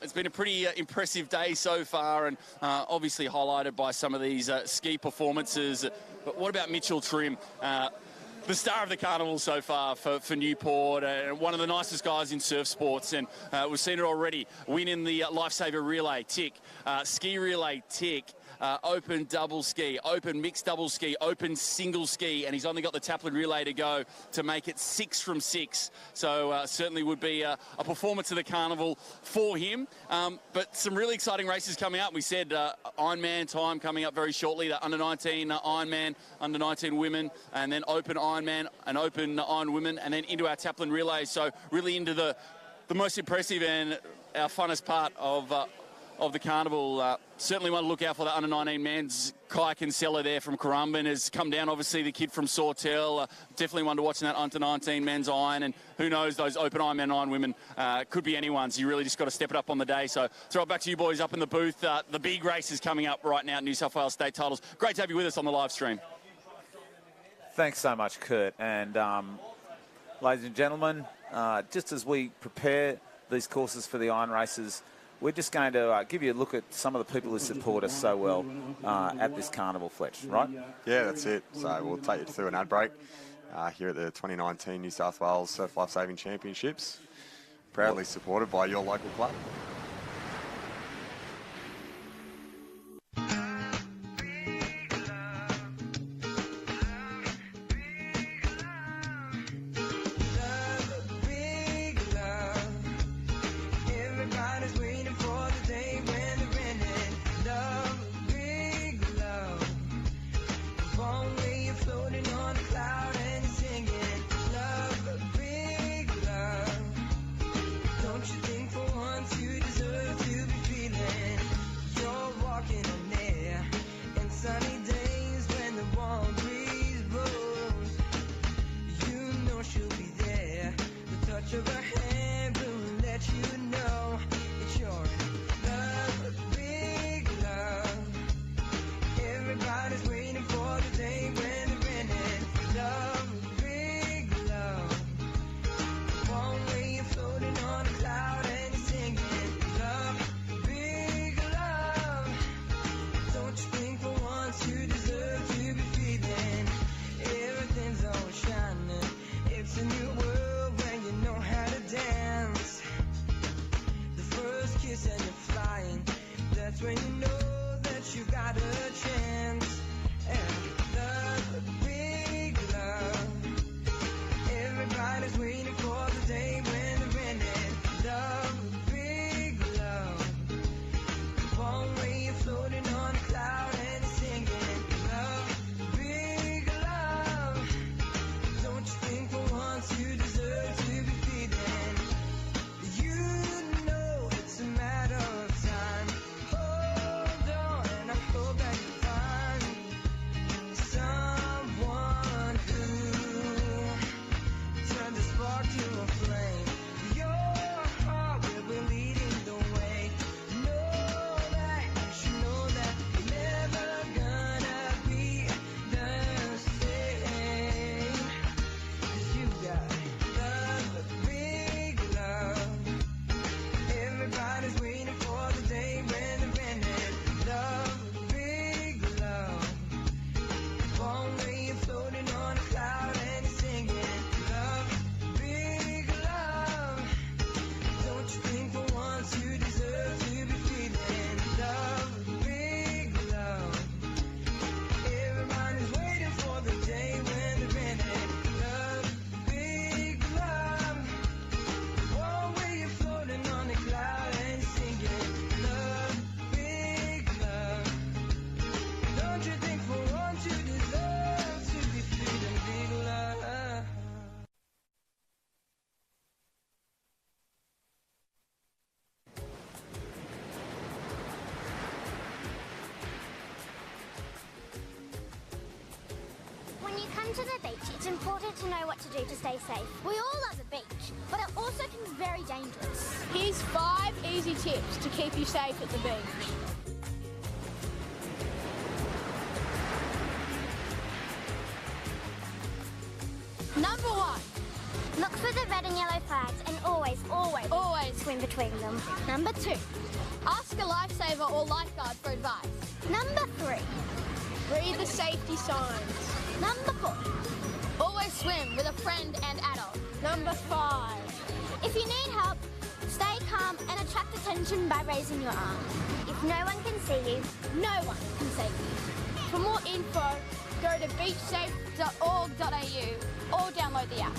It's been a pretty impressive day so far, and obviously highlighted by some of these ski performances. But what about Mitchell Trim? The star of the carnival so far for Newport, one of the nicest guys in surf sports, and we've seen it already. Win in the Lifesaver Relay, tick. Ski Relay, tick. Open double ski, open mixed double ski, open single ski, and he's only got the Taplin Relay to go to make it 6 from 6. So certainly would be a performance of the carnival for him. But some really exciting races coming up. We said Ironman time coming up very shortly, the under-19 Ironman, under-19 women, and then open Ironman and open Iron women, and then into our Taplin Relay. So really into the most impressive and our funnest part of the carnival. Certainly want to look out for the under-19 men's. Kai Kinsella there from Currumbin has come down, obviously the kid from Sawtell. Definitely one to watch in that under-19 men's iron, and who knows, those open Ironman iron women could be anyone's. You really just got to step it up on the day. So throw it back to you boys up in the booth. The big race is coming up right now at New South Wales State Titles. Great to have you with us on the live stream. Thanks so much, Kurt. And ladies and gentlemen, just as we prepare these courses for the iron races, we're just going to give you a look at some of the people who support us so well at this carnival, Fletch, right? Yeah, that's it. So we'll take you through an ad break here at the 2019 New South Wales Surf Life Saving Championships, proudly supported by your local club. To the beach, it's important to know what to do to stay safe. We all love the beach, but it also can be very dangerous. Here's 5 easy tips to keep you safe at the beach. Number 1. Look for the red and yellow flags and always swim between them. Number 2. Ask a lifesaver or lifeguard for advice. Number 3. Read the safety signs. Number 4. Always swim with a friend and adult. Number 5. If you need help, stay calm and attract attention by raising your arm. If no one can see you, no one can save you. For more info, go to beachsafe.org.au or download the app.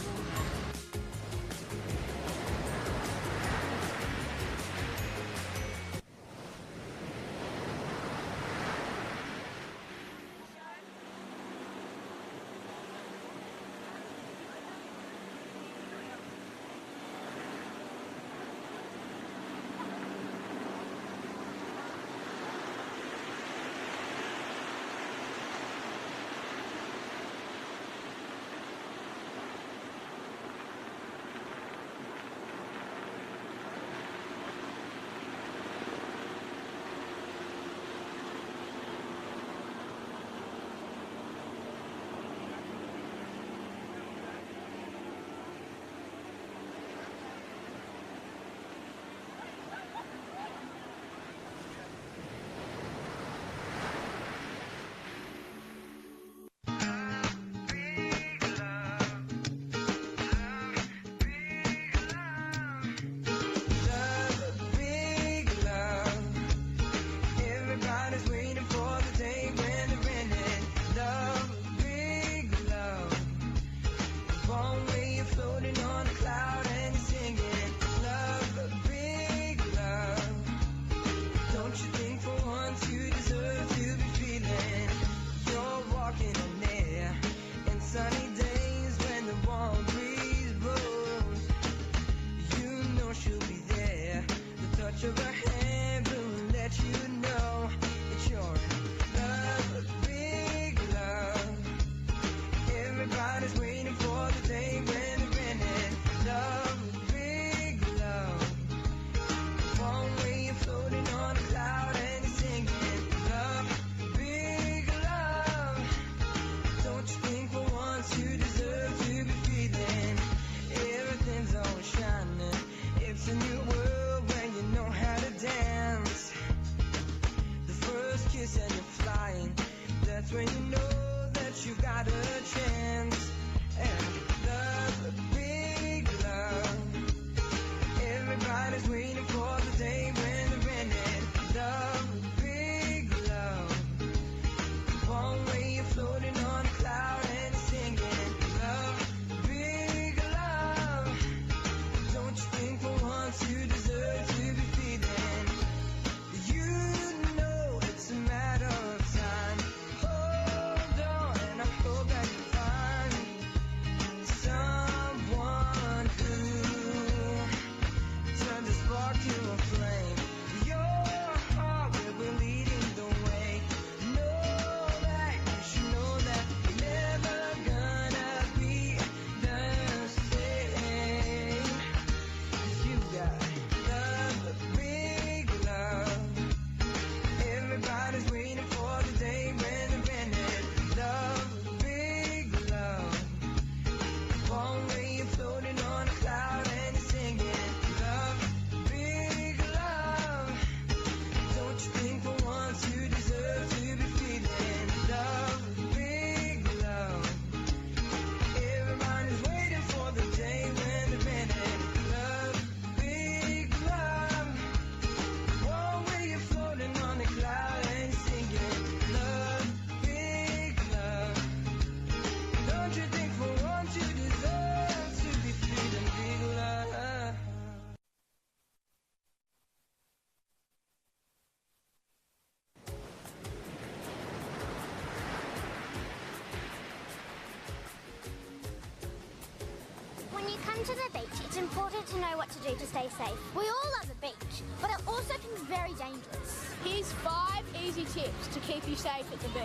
important to know what to do to stay safe. We all love the beach, but it also can be very dangerous. Here's 5 easy tips to keep you safe at the beach.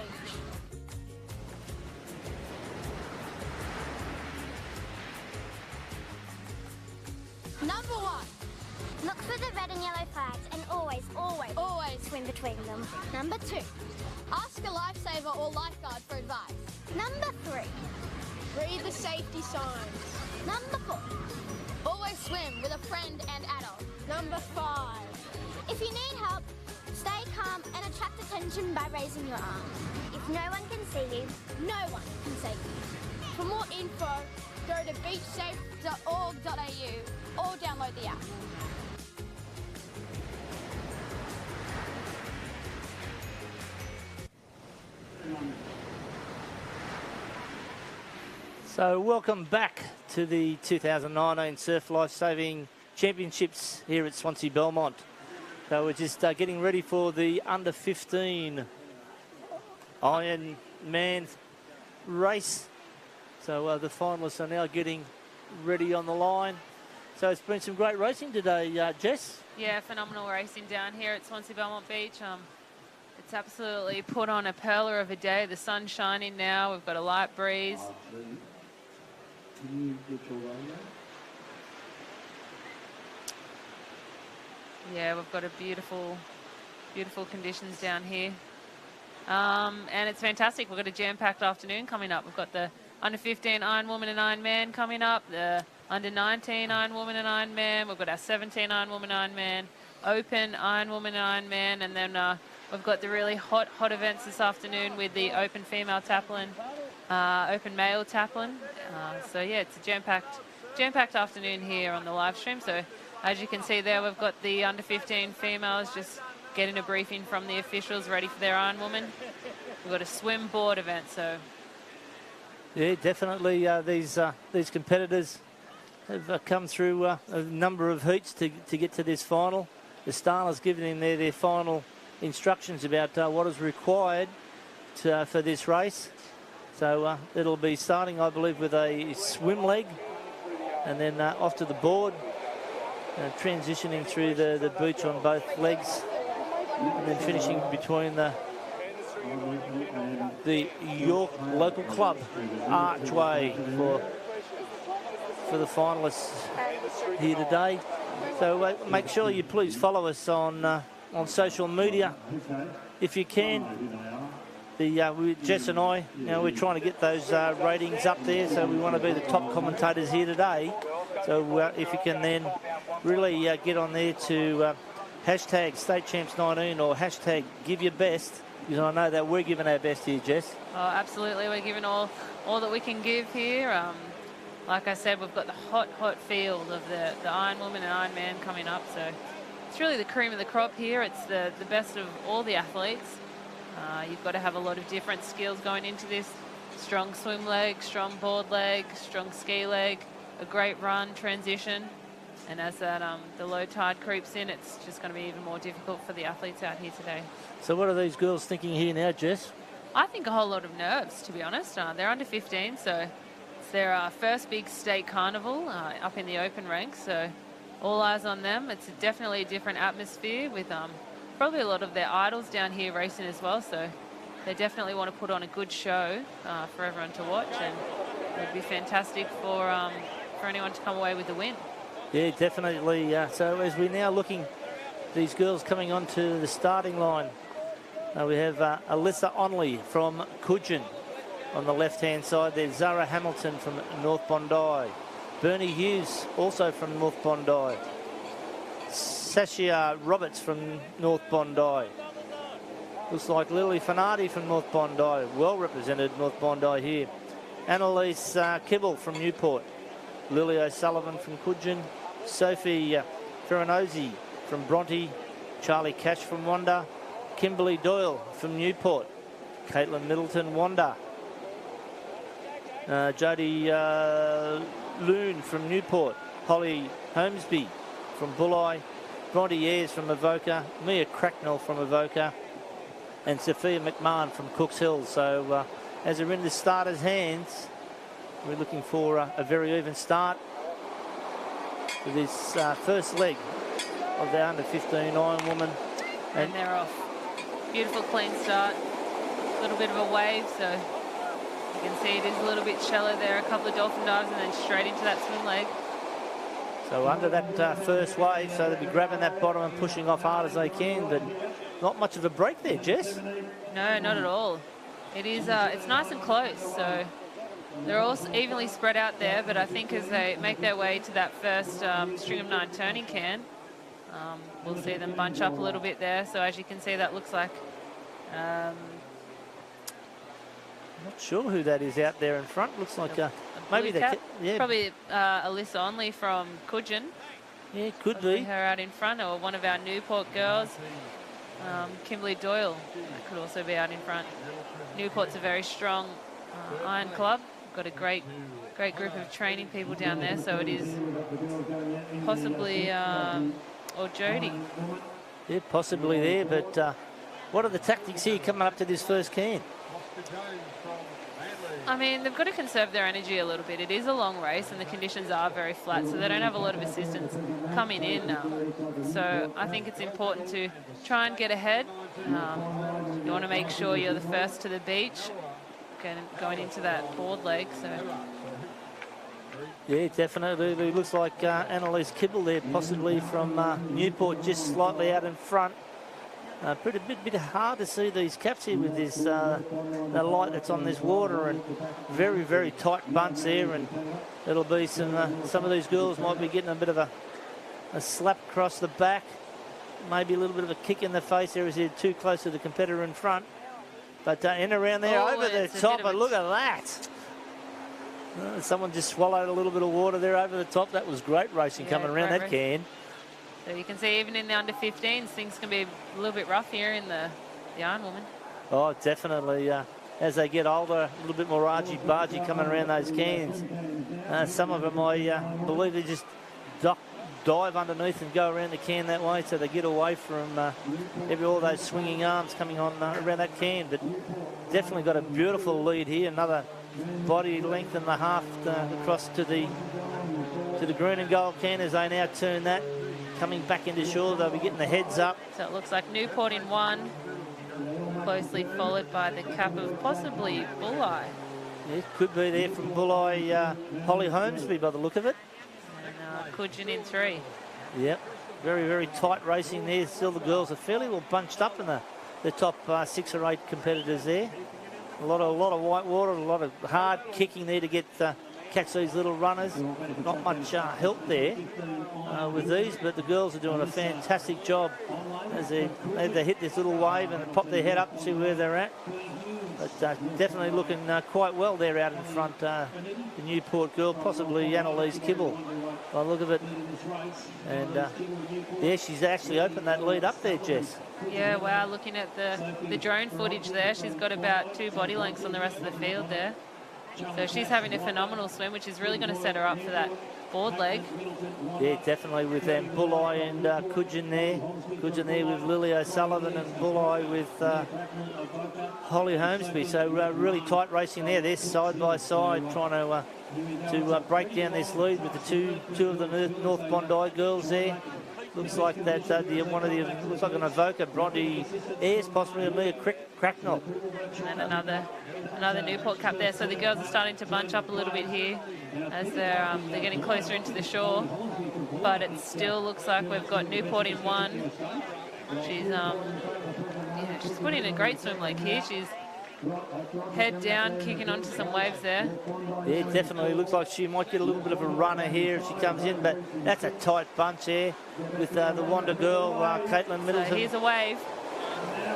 Number 1. Look for the red and yellow flags and always swim between them. Number 2. Ask a lifesaver or lifeguard for advice. Number 3. Read the safety signs. Number 4. Always swim with a friend and adult. Number 5. If you need help, stay calm and attract attention by raising your arm. If no one can see you, No one can save you. For more info, go to beachsafe.org.au or download the app. So welcome back to the 2019 Surf Life Saving Championships here at Swansea Belmont. So we're just getting ready for the under 15 Ironman race. So the finalists are now getting ready on the line. So it's been some great racing today, Jess. Yeah, phenomenal racing down here at Swansea Belmont Beach. It's absolutely put on a pearler of a day. The sun's shining now. We've got a light breeze. Yeah, we've got a beautiful conditions down here. And it's fantastic. We've got a jam-packed afternoon coming up. We've got the under 15 Iron Woman and Iron Man coming up, the under 19 Iron Woman and Iron Man. We've got our 17 Iron Woman Iron Man, Open Iron Woman and Iron Man, and then we've got the really hot events this afternoon with the Open Female Taplin, Open Male Taplin. So yeah, it's a jam-packed afternoon here on the live stream. So as you can see there, we've got the under 15 females just getting a briefing from the officials, ready for their Iron Woman. We've got a swim board event, so. Yeah, definitely these competitors have come through a number of heats to get to this final. The Star has given them their final instructions about what is required for this race. So it'll be starting, I believe, with a swim leg and then off to the board, transitioning through the beach on both legs and then finishing between the York local club archway for the finalists here today. So make sure you please follow us on social media if you can. Jess and I, we're trying to get those ratings up there, so we want to be the top commentators here today. So if you can then really get on there to hashtag StateChamps19 or hashtag give your best, because I know that we're giving our best here, Jess. Oh, absolutely. We're giving all that we can give here. Like I said, we've got the hot field of the Iron Woman and Iron Man coming up. So it's really the cream of the crop here. It's the best of all the athletes. You've got to have a lot of different skills going into this. Strong swim leg, strong board leg, strong ski leg, a great run, transition. And as the low tide creeps in, it's just going to be even more difficult for the athletes out here today. So what are these girls thinking here now, Jess? I think a whole lot of nerves, to be honest. They're under 15, so it's their first big state carnival up in the open ranks. So all eyes on them. It's definitely a different atmosphere with probably a lot of their idols down here racing as well. So they definitely want to put on a good show for everyone to watch, and it would be fantastic for anyone to come away with the win. Yeah, definitely. So as we're now looking, these girls coming onto the starting line, we have Alyssa Onley from Coogin on the left-hand side. There's Zara Hamilton from North Bondi. Bernie Hughes, also from North Bondi. Sasha Roberts from North Bondi. Looks like Lily Fanardi from North Bondi. Well represented North Bondi here. Annalise Kibble from Newport. Lily O'Sullivan from Coogin. Sophie Ferranozzi from Bronte. Charlie Cash from Wanda. Kimberly Doyle from Newport. Caitlin Middleton, Wanda. Jodie Loon from Newport. Holly Holmesby from Bulli. Bronte Ayres from Avoca. Mia Cracknell from Avoca. And Sophia McMahon from Cooks Hill. So as they're in the starters' hands, we're looking for a very even start. for this first leg of the under-15 Ironwoman. And they're off. Beautiful clean start. A little bit of a wave, so you can see it is a little bit shallow there. A couple of dolphin dives and then straight into that swim leg. So under that first wave, so they'll be grabbing that bottom and pushing off hard as they can, but not much of a break there, Jess. No, not at all. It is, it's nice and close, so they're all evenly spread out there, but I think as they make their way to that first string of 9 turning can, we'll see them bunch up a little bit there. So as you can see, that looks like... not sure who that is out there in front. Looks like maybe the probably Alyssa Onley from Coogin. Yeah, could be her out in front, or one of our Newport girls, Kimberly Doyle, that could also be out in front. Newport's a very strong iron club. Got a great group of training people down there, so it is possibly or Jody. Yeah, possibly there. But what are the tactics here coming up to this first can? I mean, they've got to conserve their energy a little bit. It is a long race and the conditions are very flat, so they don't have a lot of assistance coming in. So I think it's important to try and get ahead. You want to make sure you're the first to the beach going into that board leg. So. Yeah, definitely. It looks like Annalise Kibble there, possibly from Newport, just slightly out in front. Pretty bit hard to see these caps here with this the light that's on this water, and very, very tight bunch there, and it'll be some of these girls might be getting a bit of a slap across the back, maybe a little bit of a kick in the face there as they're too close to the competitor in front. But in around there, over the top, but look at that. Someone just swallowed a little bit of water there over the top. That was great racing coming around that can. So you can see even in the under-15s, things can be a little bit rough here in the Ironwoman. Oh, definitely. As they get older, a little bit more argy-bargy coming around those cans. Some of them, I believe, they just dive underneath and go around the can that way, so they get away from all those swinging arms coming on around that can. But definitely got a beautiful lead here. Another body length and a half across to the green and gold can as they now turn that. Coming back into shore, they'll be getting the heads up. So it looks like Newport in one, closely followed by the cap of possibly Bulleye. It could be there from Bulleye, Holly Holmesby by the look of it. And Coogin in 3. Yep, very, very tight racing there. Still the girls are fairly well bunched up in the top 6 or 8 competitors there. A lot of white water, a lot of hard kicking there to get catch these little runners. Not much help there with these, but the girls are doing a fantastic job as they hit this little wave and pop their head up and see where they're at. But definitely looking quite well there out in front, the Newport girl, possibly Annalise Kibble by the look of it. And yeah, she's actually opened that lead up there, Jess. Yeah, wow, looking at the drone footage there, she's got about 2 body lengths on the rest of the field there. So she's having a phenomenal swim, which is really going to set her up for that board leg. Yeah, definitely with them Bulleye and Coogin there. Coogin there with Lily O'Sullivan and Bulleye with Holly Holmesby. So really tight racing there. They're side by side trying to break down this lead with the two of the North Bondi girls there. Looks like that looks like an Avoca, Bronte Ayres, possibly a Leah Cracknell. And another Newport cap there. So the girls are starting to bunch up a little bit here as they're getting closer into the shore. But it still looks like we've got Newport in one. She's putting a great swim leg here. She's head down, kicking onto some waves there. Yeah, definitely looks like she might get a little bit of a runner here if she comes in, but that's a tight bunch there with the Wanda girl, Caitlin Middleton. So here's a wave.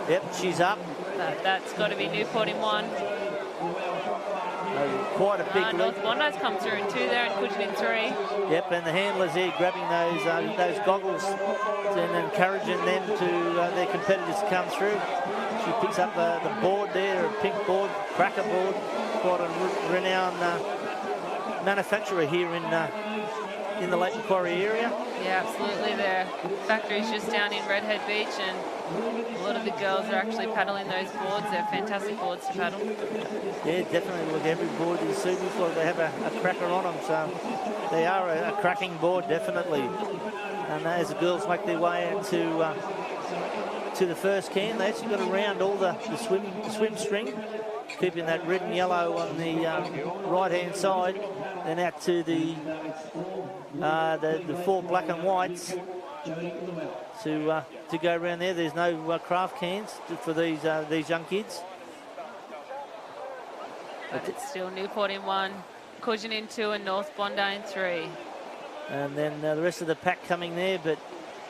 Yep, she's up. That's got to be Newport in one. Quite a big North Bondi's come through in 2 there and Coogin in 3. Yep, and the handlers there grabbing those goggles and encouraging them to their competitors to come through. She picks up the board there, a pink board, cracker board, quite a renowned manufacturer here in in the Lake Macquarie area? Yeah, absolutely. Their factory's just down in Redhead Beach, and a lot of the girls are actually paddling those boards. They're fantastic boards to paddle. Yeah, definitely. Look, every board you see looks like they have a cracker on them, so they are a cracking board, definitely. And as the girls make their way into to the first can, they actually got around all the swim string, keeping that red and yellow on the right-hand side, then out to the 4 black and whites to go around there. There's no craft cans for these young kids. But it's still Newport in 1, Coogin in 2, and North Bondi in 3. And then the rest of the pack coming there, but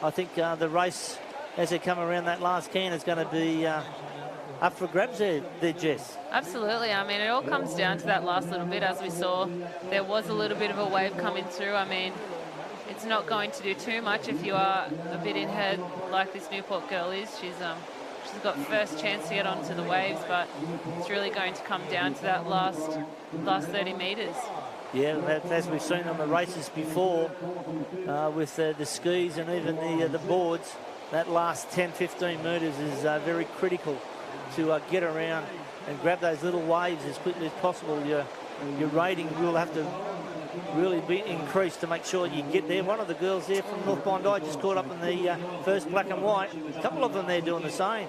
I think the race, as they come around that last can, is going to be up for grabs there, Jess. Absolutely. I mean, it all comes down to that last little bit. As we saw, there was a little bit of a wave coming through. I mean, it's not going to do too much if you are a bit in head like this Newport girl is. She's got first chance to get onto the waves, but it's really going to come down to that last 30 metres. Yeah, as we've seen on the races before, with the skis and even the boards, that last 10-15 metres is very critical to get around and grab those little waves as quickly as possible. Your rating will have to really be increased to make sure you get there. One of the girls there from North Bondi just caught up in the first black and white. A couple of them there doing the same.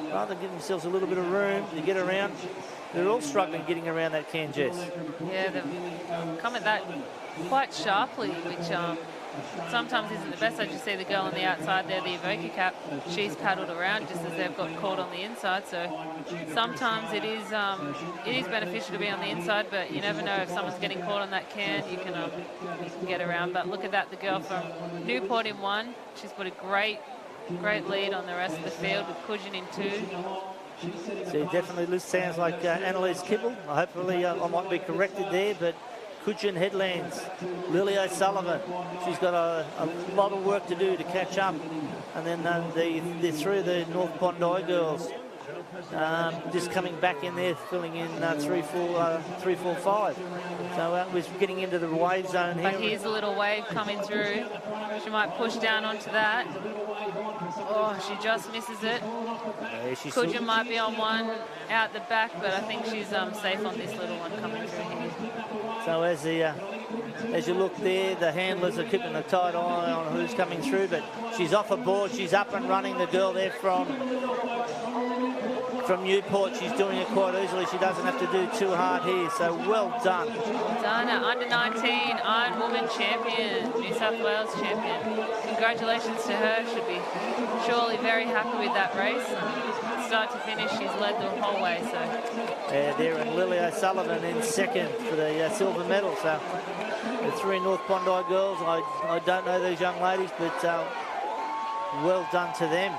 Rather than giving themselves a little bit of room to get around, they're all struggling getting around that can, Jess. Yeah, they've come at that quite sharply, which sometimes isn't the best. I just see the girl on the outside there, the Evoca cap, she's paddled around just as they've got caught on the inside. So sometimes it is beneficial to be on the inside, but you never know if someone's getting caught on that can, you can get around. But look at that, the girl from Newport in 1, she's put a great lead on the rest of the field with Coogin in 2. So definitely sounds like Annalise Kibble. Hopefully I might be corrected there, but Coogin Headlands, Lily O'Sullivan. She's got a lot of work to do to catch up. And then the 3 of the North Bondi girls just coming back in there, filling in 3, 4, 5. So we're getting into the wave zone here. But here's a little wave coming through. She might push down onto that. Oh, she just misses it. Coogin might be on one out the back, but I think she's safe on this little one coming through here. So as you look there, the handlers are keeping a tight eye on who's coming through, but she's off a board. She's up and running, the girl there from Newport. She's doing it quite easily. She doesn't have to do too hard here, so well done. Well done, under 19 Iron Woman champion, New South Wales champion. Congratulations to her. Should be surely very happy with that race. Start to finish, she's led the whole way. So there, and Lily O'Sullivan in second for the silver medal. So the 3 North Bondi girls, I don't know these young ladies, but well done to them.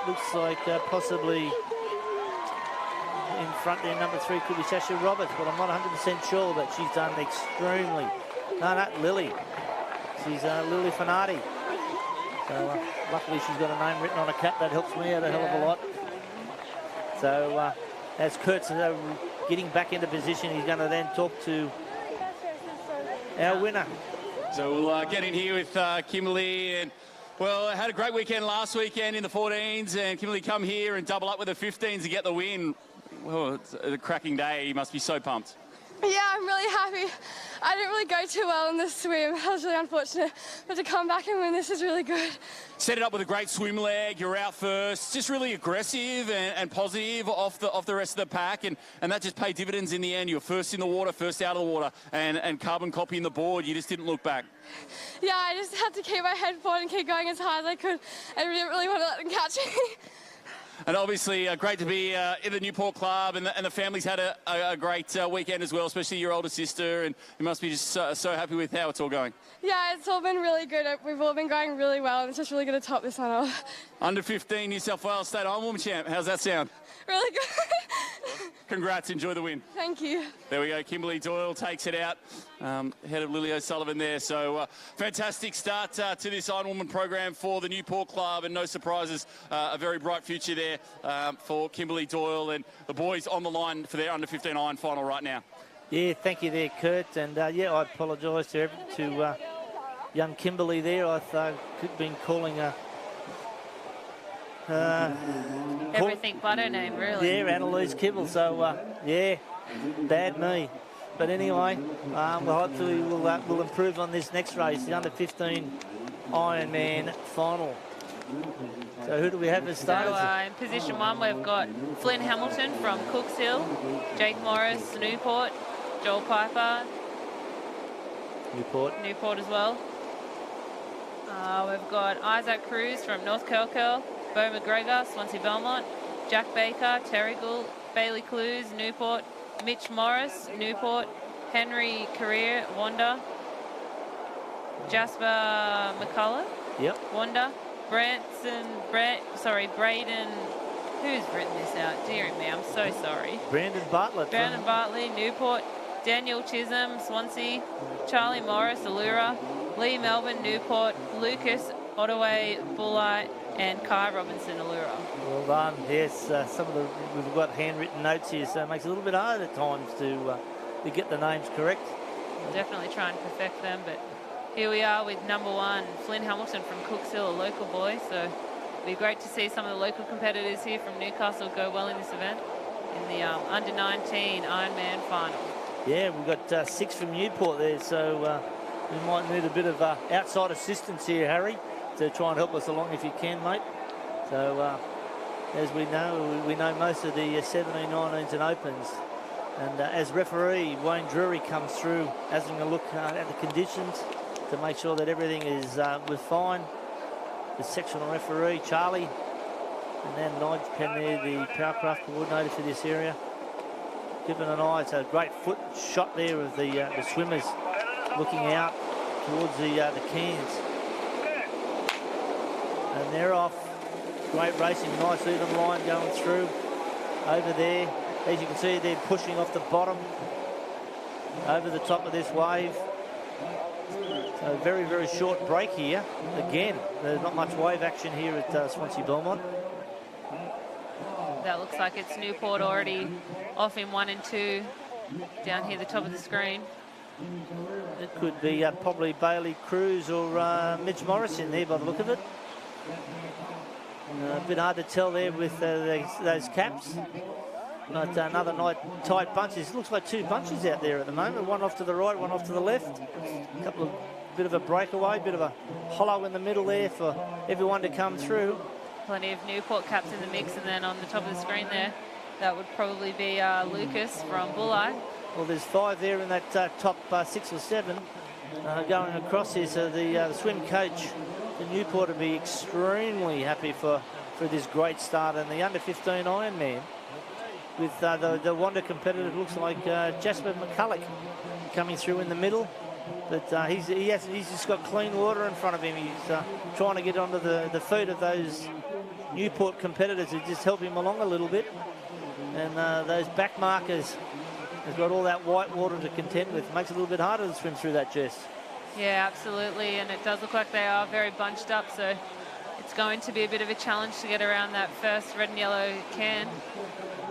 Looks like possibly in front there, number 3 could be Sasha Roberts, but I'm not 100% sure, but she's done extremely. No, Lily. She's Lily Fanati. So luckily she's got a name written on a cap. That helps me out a hell of a lot. So as Kurt's getting back into position, he's going to then talk to our winner. So we'll get in here with Kimberly, and well, had a great weekend last weekend in the 14s, and Kimberly come here and double up with the 15s to get the win. Well, it's a cracking day. You must be so pumped. Yeah, I'm really happy. I didn't really go too well in this swim. I was really unfortunate, but to come back and win this is really good. Set it up with a great swim leg. You're out first. Just really aggressive and positive off the rest of the pack, and that just paid dividends in the end. You were first in the water, first out of the water, and carbon copying the board. You just didn't look back. Yeah, I just had to keep my head forward and keep going as hard as I could. I didn't really want to let them catch me. And obviously, great to be in the Newport Club, and the family's had a great weekend as well, especially your older sister, and you must be just so happy with how it's all going. Yeah, it's all been really good. We've all been going really well, and it's just really going to top this one off. Under 15 New South Wales State Iron Woman champ. How's that sound? Really good. Congrats, enjoy the win. Thank you. There we go, Kimberly Doyle takes it out, head of Lily O'Sullivan there. So fantastic start to this Iron Woman program for the Newport Club, and no surprises, a very bright future there for Kimberly Doyle and the boys on the line for their under 15 iron final right now. Yeah, thank you there, Kurt. And yeah, I apologise to young Kimberley there. I've been calling her Everything but her name, really. Yeah, Annalise Kibble. So, yeah, bad me. But anyway, well, hopefully we'll improve on this next race, the under-15 Ironman final. So who do we have as starters? So in position 1, we've got Flynn Hamilton from Cooks Hill, Jake Morris, Newport, Joel Piper, Newport as well. We've got Isaac Cruz from North Curl, Bo McGregor, Swansea Belmont, Jack Baker, Terrigal, Bailey Clues, Newport, Mitch Morris, Newport, Henry Career, Wanda, Jasper McCullough, Wanda, Braden, who's written this out? Dear me, I'm so sorry. Brandon Bartlett. Brandon Bartlett, Newport, Daniel Chisholm, Swansea, Charlie Morris, Allura, Lee Melbourne, Newport, Lucas, Ottaway, Bullite, and Kai Robinson, Allura. Well done. Yes, we've got handwritten notes here, so it makes it a little bit hard at times to get the names correct. We'll definitely try and perfect them, but here we are with number 1, Flynn Hamilton from Cooks Hill, a local boy. So it'll be great to see some of the local competitors here from Newcastle go well in this event in the under-19 Ironman final. Yeah, we've got 6 from Newport there, so we might need a bit of outside assistance here, Harry, to try and help us along if you can, mate. So as we know most of the 17, 19s and opens. And as referee, Wayne Drury comes through, having a look at the conditions to make sure that everything was fine. The sectional referee, Charlie, and then Nigel Penn there, the powercraft coordinator for this area. Giving an eye, it's a great foot shot there of the swimmers looking out towards the cans. And they're off. Great racing, nice even line going through over there. As you can see, they're pushing off the bottom over the top of this wave. So very, very short break here. Again, there's not much wave action here at Swansea Belmont. That looks like it's Newport already off in 1 and 2 down here at the top of the screen. It could be probably Bailey Cruz or Mitch Morris in there by the look of it. A bit hard to tell there with those caps. But another tight bunches. Looks like 2 bunches out there at the moment. One off to the right, one off to the left. Bit of a breakaway, bit of a hollow in the middle there for everyone to come through. Plenty of Newport caps in the mix, and then on the top of the screen there, that would probably be Lucas from Bulleye. Well, there's 5 there in that top 6 or 7 going across here. So the swim coach for Newport will be extremely happy for this great start in the under-15 Ironman. With the Wanda competitor, it looks like Jasper McCulloch coming through in the middle. But he's just got clean water in front of him. He's trying to get onto the feet of those Newport competitors who just help him along a little bit. And those back markers have got all that white water to contend with. Makes it a little bit harder to swim through that, Jess. Yeah, absolutely. And it does look like they are very bunched up. So it's going to be a bit of a challenge to get around that first red and yellow can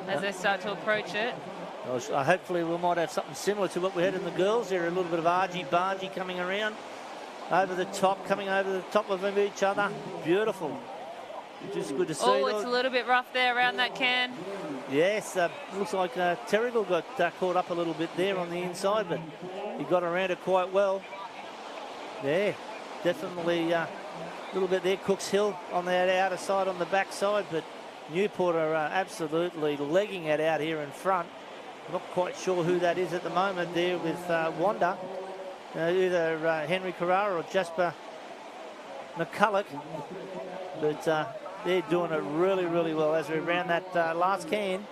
as they start to approach it. Well, hopefully we might have something similar to what we had in the girls. There a little bit of argy-bargy coming around over the top, coming over the top of each other. Beautiful. Just good to see. Oh, it's a little bit rough there around that can. Yes, looks like Terrigal got caught up a little bit there on the inside, but he got around it quite well. Yeah, definitely a little bit there. Cooks Hill on that outer side, on the back side, but Newport are absolutely legging it out here in front. Not quite sure who that is at the moment there with Wanda. Either Henry Carrara or Jasper McCulloch. But they're doing it really, really well as we round that last can,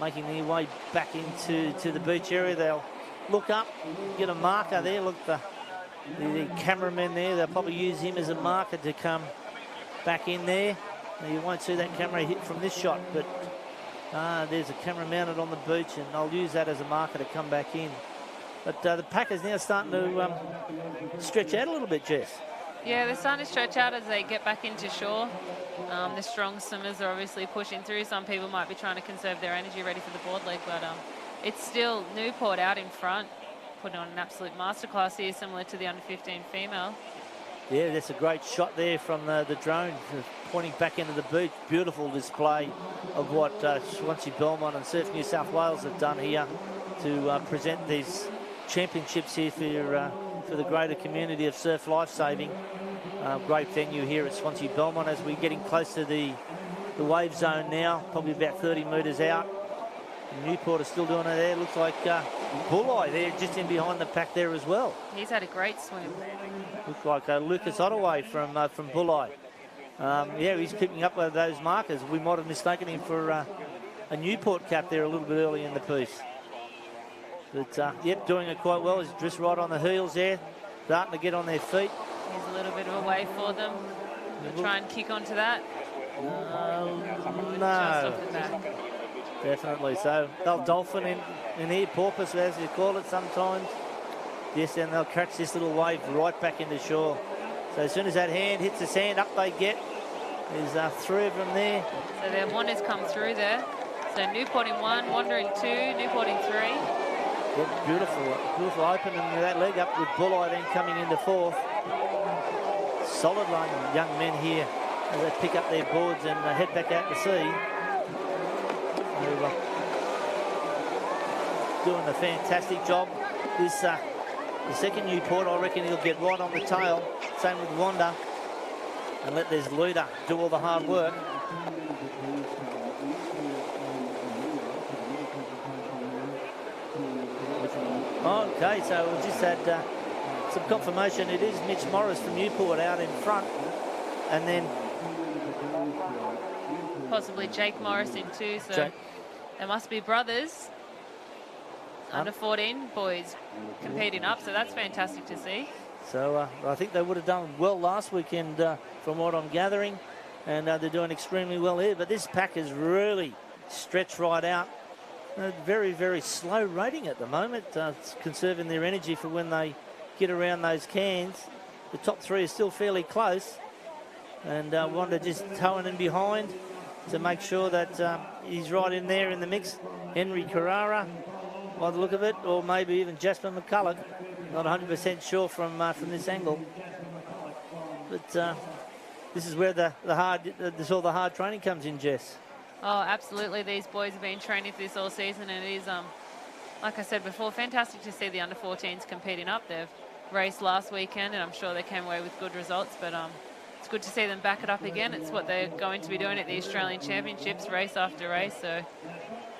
making their way back into the beach area. They'll look up, get a marker there. Look, the cameraman there, they'll probably use him as a marker to come back in there. Now, you won't see that camera hit from this shot, but there's a camera mounted on the beach, and I'll use that as a marker to come back in. But the pack is now starting to stretch out a little bit, Jess. Yeah, they're starting to stretch out as they get back into shore. The strong swimmers are obviously pushing through. Some people might be trying to conserve their energy ready for the board leg, but it's still Newport out in front. putting on an absolute masterclass here, similar to the under-15 female. Yeah, that's a great shot there from the drone, pointing back into the beach. Beautiful display of what Swansea Belmont and Surf New South Wales have done here to present these championships here for the greater community of surf lifesaving. Great venue here at Swansea Belmont as we're getting close to the wave zone now, probably about 30 metres out. Newport is still doing it there. Looks like Bulleye there, just in behind the pack there as well. He's had a great swim. Looks like Lucas Ottaway from Bulleye. Yeah, he's keeping up with those markers. We might have mistaken him for a Newport cap there a little bit early in the piece. But, yep, doing it quite well. He's just right on the heels there, starting to get on their feet. Here's a little bit of a wave for them. We'll try and kick onto that. No. Just off the back. Definitely. So they'll dolphin in here, porpoise as you call it sometimes. Yes, and they'll catch this little wave right back into shore. So as soon as that hand hits the sand, up they get. There's 3 of them there. So their one has come through there. So Newport in 1, Wander in 2, Newport in 3. Yep, beautiful opening that leg up with Bulleye then coming into 4th. Solid run, young men here as they pick up their boards and head back out to sea. Doing a fantastic job. This the second Newport, I reckon he'll get right on the tail. Same with Wander. And let this leader do all the hard work. Okay, so we just had some confirmation. It is Mitch Morris from Newport out in front. And then possibly Jake Morris in 2. So they must be brothers. Under 14 boys competing up, so that's fantastic to see. So I think they would have done well last weekend from what I'm gathering, and they're doing extremely well here. But this pack is really stretched right out. Very, very slow rating at the moment. It's conserving their energy for when they get around those cans. The top 3 is still fairly close, and Wanda just towing in behind to make sure that he's right in there in the mix. Henry Carrara, by the look of it, or maybe even Jasper McCulloch. Not 100% sure from this angle. But this is where all the hard training comes in, Jess. Oh, absolutely. These boys have been training for this all season, and it is, like I said before, fantastic to see the under-14s competing up. They've raced last weekend, and I'm sure they came away with good results, but it's good to see them back it up again. It's what they're going to be doing at the Australian Championships, race after race, so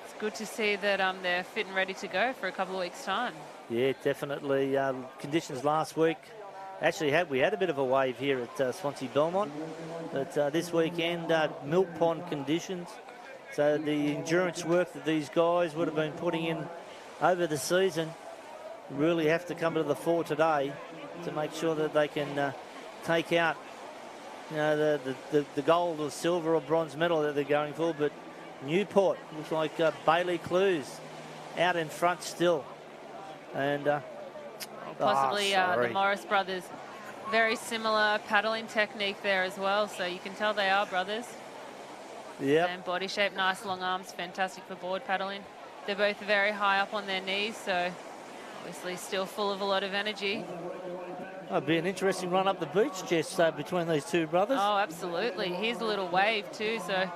it's good to see that they're fit and ready to go for a couple of weeks' time. Yeah, definitely. Conditions last week, actually we had a bit of a wave here at Swansea Belmont, but this weekend, milk pond conditions. So the endurance work that these guys would have been putting in over the season really have to come to the fore today to make sure that they can take out, you know, the gold or silver or bronze medal that they're going for. But Newport looks like Bailey Clues out in front still, and possibly the Morris brothers. Very similar paddling technique there as well, so you can tell they are brothers. Yeah. And body shape, nice long arms, fantastic for board paddling. They're both very high up on their knees, so obviously still full of a lot of energy. It'll be an interesting run up the beach, Jess, between these two brothers. Oh, absolutely. Here's a little wave too, so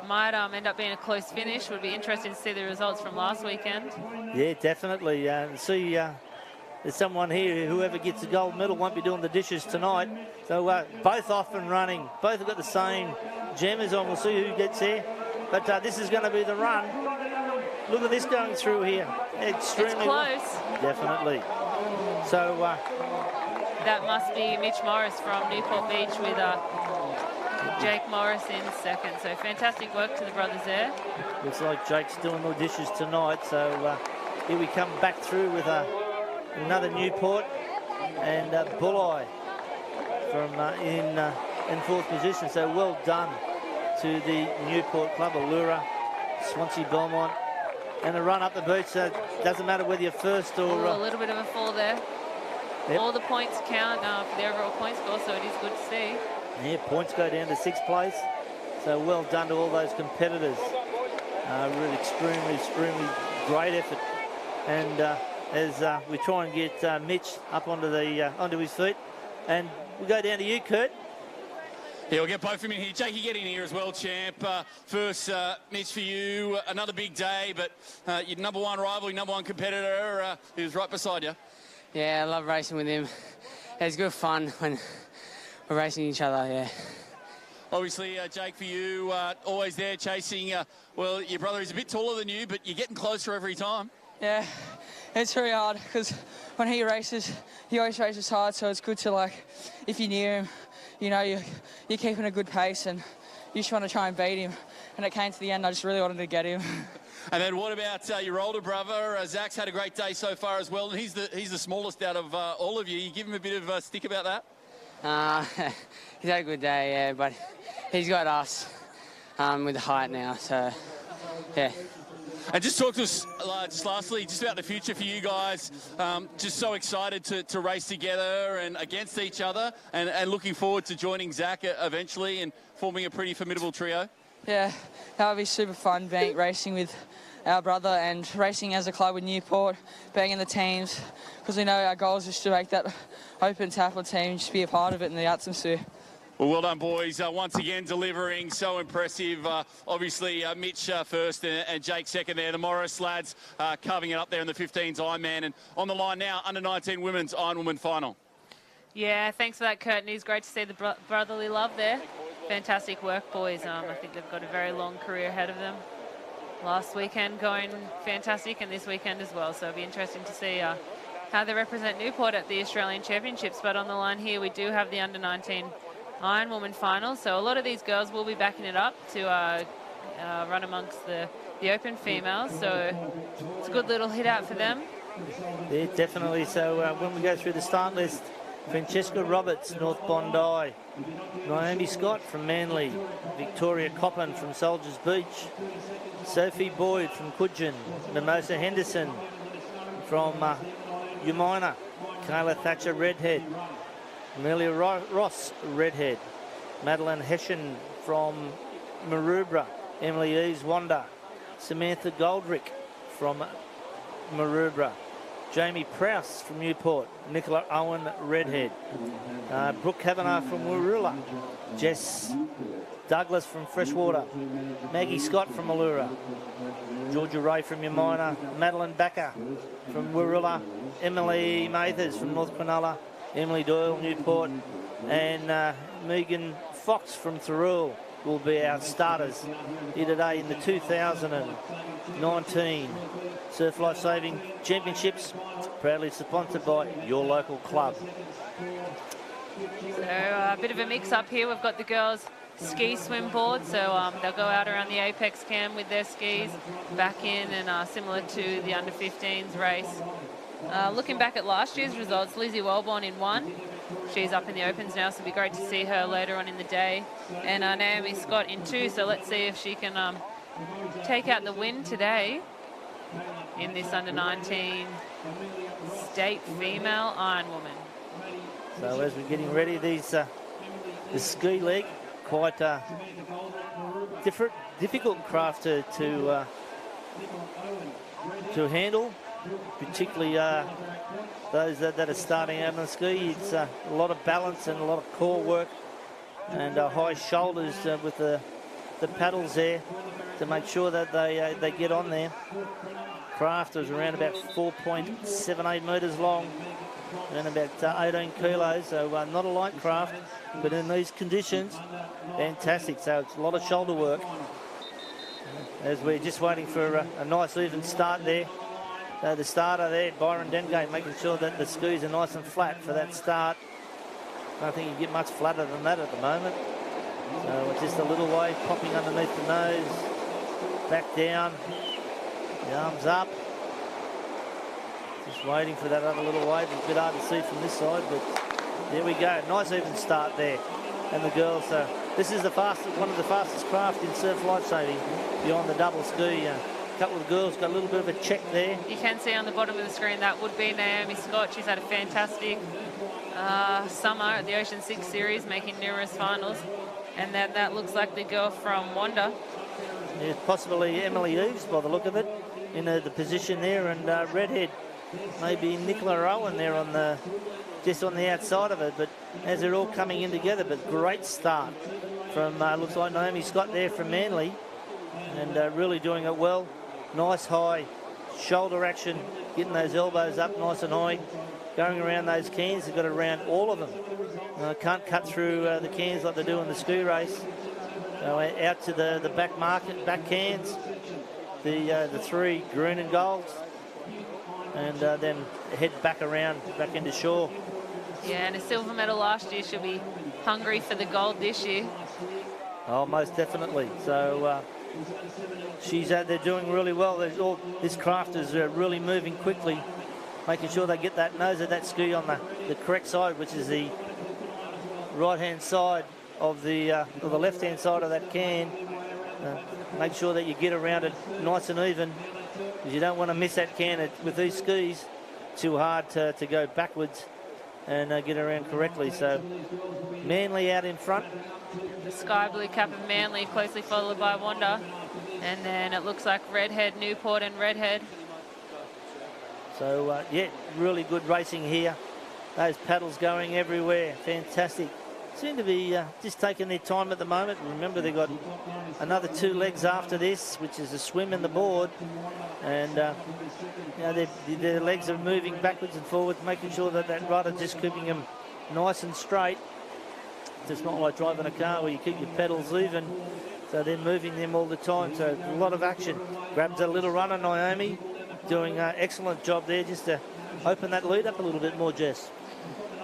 might end up being a close finish. Would be interesting to see the results from last weekend. Yeah, definitely. See, there's someone here, whoever gets the gold medal won't be doing the dishes tonight. So both off and running. Both have got the same jammers on. We'll see who gets there. But this is going to be the run. Look at this going through here. Extremely it's close. Definitely. So that must be Mitch Morris from Newport Beach with Jake Morris in second. So fantastic work to the brothers there. Looks like Jake's doing the dishes tonight. So here we come back through with another Newport and Bulleye from in fourth position. So well done to the Newport Club, Allura, Swansea Belmont, and a run up the beach. So it doesn't matter whether you're first or a little bit of a fall there. Yep. All the points count for the overall point score, so it is good to see. Yeah, points go down to sixth place. So well done to all those competitors. Really extremely great effort. And as we try and get Mitch up onto his feet. And we go down to you, Kurt. Yeah, we'll get both of them in here. Jake, you get in here as well, champ. First, Mitch, for you, another big day, but your number one rival, your number one competitor, is right beside you. Yeah, I love racing with him. It's good fun when we're racing each other, yeah. Obviously, Jake, for you, always there chasing, well, your brother is a bit taller than you, but you're getting closer every time. Yeah, it's very hard because when he races, he always races hard, so it's good to, like, if you're near him, you know, you're keeping a good pace and you just want to try and beat him. And it came to the end, I just really wanted to get him. And then what about your older brother? Zach's had a great day so far as well, and he's the smallest out of all of you. You give him a bit of a stick about that? He's had a good day, yeah, but he's got us with the height now, so, yeah. And just talk to us, just lastly, just about the future for you guys. Just so excited to race together and against each other, and looking forward to joining Zach eventually and forming a pretty formidable trio. Yeah, that would be super fun, racing with our brother and racing as a club with Newport, being in the teams, because we know our goal is just to make that open tackle team, just be a part of it in the atmosphere. Well done, boys. Once again, delivering. So impressive. Obviously, Mitch first and Jake second there. The Morris lads carving it up there in the 15s Ironman. And on the line now, under-19 women's Ironwoman final. Yeah, thanks for that, Kurt. And it's great to see the brotherly love there. Fantastic work, boys. I think they've got a very long career ahead of them. Last weekend going fantastic, and this weekend as well. So it'll be interesting to see how they represent Newport at the Australian Championships. But on the line here, we do have the under-19 Ironwoman final, so a lot of these girls will be backing it up to run amongst the open females, so it's a good little hit out for them. Yeah, definitely. So when we go through the start list, Francesca Roberts, North Bondi, Naomi Scott from Manly, Victoria Coppin from Soldiers Beach, Sophie Boyd from Coogin, Mimosa Henderson from Umina, Kayla Thatcher Redhead, Amelia Ross, Redhead, Madeline Hessian from Maroubra, Emily Eves, Wanda, Samantha Goldrick from Maroubra, Jamie Prowse from Newport, Nicola Owen, Redhead, Brooke Kavanagh from Wirroola, Jess Douglas from Freshwater, Maggie Scott from Allura, Georgia Ray from Umina, Madeline Backer from Wirroola, Emily Mathers from North Cronulla, Emily Doyle, Newport, and Megan Fox from Thurrool will be our starters here today in the 2019 Surf Life Saving Championships, proudly sponsored by your local club. So a bit of a mix-up here. We've got the girls' ski swim board, so they'll go out around the Apex cam with their skis back in, and similar to the under-15s race. Looking back at last year's results, Lizzie Wellborn in 1. She's up in the opens now, so it'll be great to see her later on in the day. And Naomi Scott in 2, so let's see if she can take out the win today in this under-19 state female Ironwoman. So as we're getting ready, the ski leg, quite difficult craft to handle. Particularly those that are starting out on the ski. It's a lot of balance and a lot of core work and high shoulders with the paddles there to make sure that they get on there. Craft was around about 4.78 metres long and about 18 kilos, so not a light craft, but in these conditions, fantastic. So it's a lot of shoulder work as we're just waiting for a nice even start there. The starter there, Byron Dengate, making sure that the skis are nice and flat for that start. I don't think you get much flatter than that at the moment. So it's just a little wave popping underneath the nose, back down, the arms up. Just waiting for that other little wave. It's a bit hard to see from this side, but there we go. Nice even start there. And the girls, this is one of the fastest craft in surf lifesaving beyond the double ski. A couple of girls got a little bit of a check there. You can see on the bottom of the screen that would be Naomi Scott. She's had a fantastic summer at the Ocean 6 Series, making numerous finals. And then that looks like the girl from Wanda. Yeah, possibly Emily Eves by the look of it in the position there. And Redhead maybe Nicola Owen there on the just on the outside of it, but as they're all coming in together, but great start from, looks like Naomi Scott there from Manly, and really doing it well. Nice high shoulder action, getting those elbows up nice and high, going around those cans. They've got to round all of them. Can't cut through the cans like they do in the ski race. So out to the back market, back cans, the 3 green and golds, and then head back around, back into shore. Yeah, and a silver medal last year. She'll be hungry for the gold this year. Oh, most definitely. So they're doing really well. This craft is really moving quickly, making sure they get that nose of that ski on the correct side, which is the right-hand side of the left-hand side of that can. Make sure that you get around it nice and even, because you don't want to miss that can. With these skis, too hard to go backwards and get around correctly. So Manly out in front. The sky blue cap of Manly, closely followed by Wanda. And then it looks like Redhead, Newport and Redhead. So, yeah, really good racing here. Those paddles going everywhere. Fantastic. Seem to be just taking their time at the moment. Remember, they've got another 2 legs after this, which is a swim in the board. And, you know, their legs are moving backwards and forwards, making sure that that rudder just keeping them nice and straight. It's not like driving a car where you keep your pedals even. So they're moving them all the time. So a lot of action. Grabs a little runner, Naomi. Doing an excellent job there just to open that lead up a little bit more, Jess.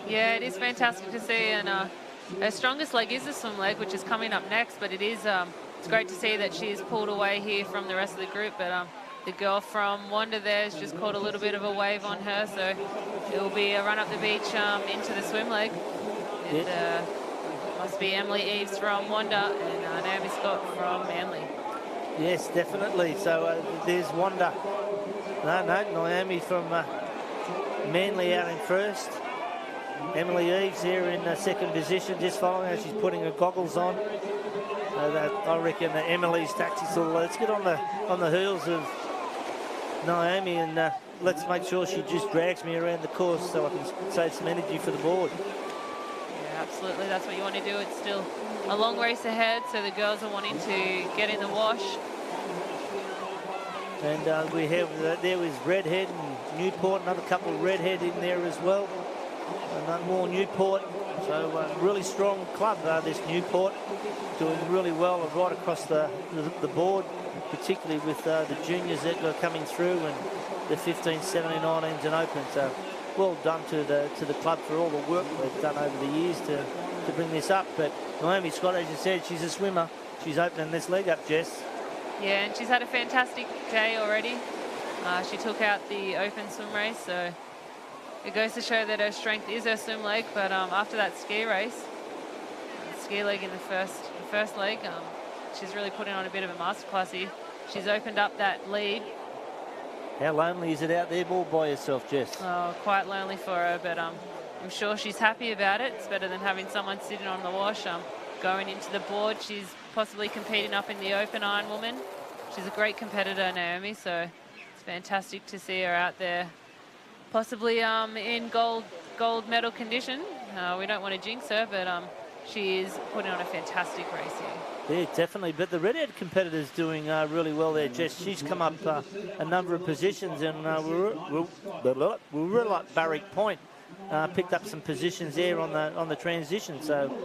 Yeah, it is fantastic to see. And her strongest leg is the swim leg, which is coming up next. But it is it's great to see that she's pulled away here from the rest of the group. But the girl from Wanda there has just caught a little bit of a wave on her. So it will be a run up the beach into the swim leg. And, must be Emily Eves from Wanda and Naomi Scott from Manly. Yes, definitely. So there's Wanda. No, Naomi from Manly out in first. Emily Eves here in second position, just following her. She's putting her goggles on. I reckon Emily's tactics will let's get on the heels of Naomi and let's make sure she just drags me around the course so I can save some energy for the board. Absolutely, that's what you want to do. It's still a long race ahead, so the girls are wanting to get in the wash. And we have there was Redhead and Newport, another couple of Redhead in there as well. And more Newport. So really strong club, this Newport, doing really well right across the board, particularly with the juniors that are coming through and the 15, 17, 19s and open. So well done to the club for all the work they've done over the years to bring this up. But Naomi Scott, as you said, she's a swimmer. She's opening this leg up, Jess. Yeah, and she's had a fantastic day already. She took out the open swim race, so it goes to show that her strength is her swim leg. But after that ski race, ski leg in the first leg, she's really putting on a bit of a masterclass here. She's opened up that lead. How lonely is it out there all by yourself, Jess? Oh, quite lonely for her, but I'm sure she's happy about it. It's better than having someone sitting on the wash. Going into the board, she's possibly competing up in the open iron woman. She's a great competitor, Naomi, so it's fantastic to see her out there, possibly in gold medal condition. We don't want to jinx her, but she is putting on a fantastic race here. Yeah, definitely. But the redhead competitor's doing really well there, Jess. She's come up a number of positions, and we're really like Barrick Point. Picked up some positions there on the transition. So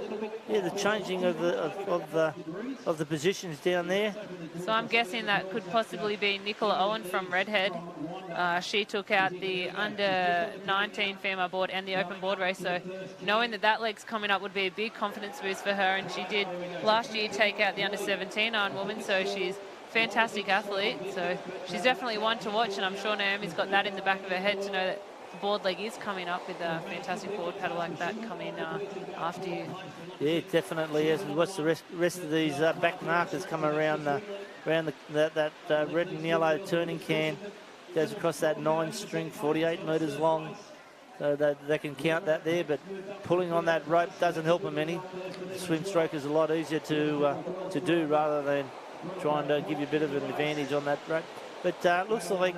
yeah, the changing of the positions down there. So I'm guessing that could possibly be Nicola Owen from Redhead. She took out the under 19 female board and the open board race. So knowing that leg's coming up would be a big confidence boost for her. And she did last year take out the under 17 iron woman. So she's a fantastic athlete. So she's definitely one to watch. And I'm sure Naomi's got that in the back of her head to know that board leg is coming up with a fantastic board paddle like that coming after you. Yeah, definitely. As we watch the rest of these back markers come around that red and yellow turning can, goes across that 9-string, 48 metres long. So they can count that there, but pulling on that rope doesn't help them any. The swim stroke is a lot easier to do rather than trying to give you a bit of an advantage on that rope. But looks like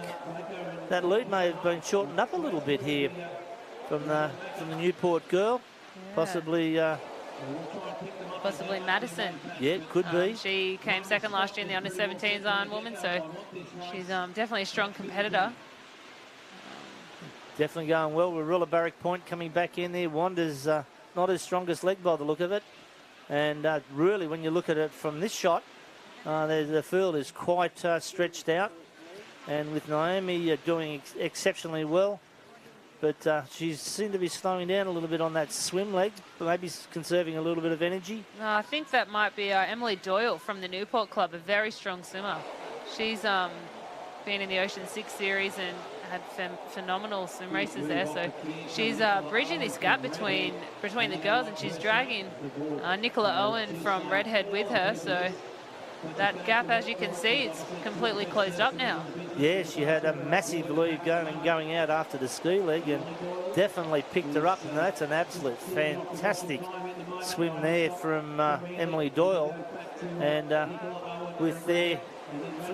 that lead may have been shortened up a little bit here from the Newport girl. Yeah. Possibly Madison. Yeah, it could be. She came second last year in the under-17s Iron Woman, so she's definitely a strong competitor. Definitely going well with Rilla Barrack Point coming back in there. Wanda's not his strongest leg by the look of it. And really, when you look at it from this shot, the field is quite stretched out. And with Naomi doing exceptionally well. But she seemed to be slowing down a little bit on that swim leg, maybe conserving a little bit of energy. No, I think that might be Emily Doyle from the Newport Club, a very strong swimmer. She's been in the Ocean 6 series and had phenomenal swim races there. So she's bridging this gap between the girls, and she's dragging Nicola Owen from Redhead with her. So that gap, as you can see, it's completely closed up now. Yeah, she had a massive lead going out after the ski leg and definitely picked her up, and that's an absolute fantastic swim there from Emily Doyle. And with the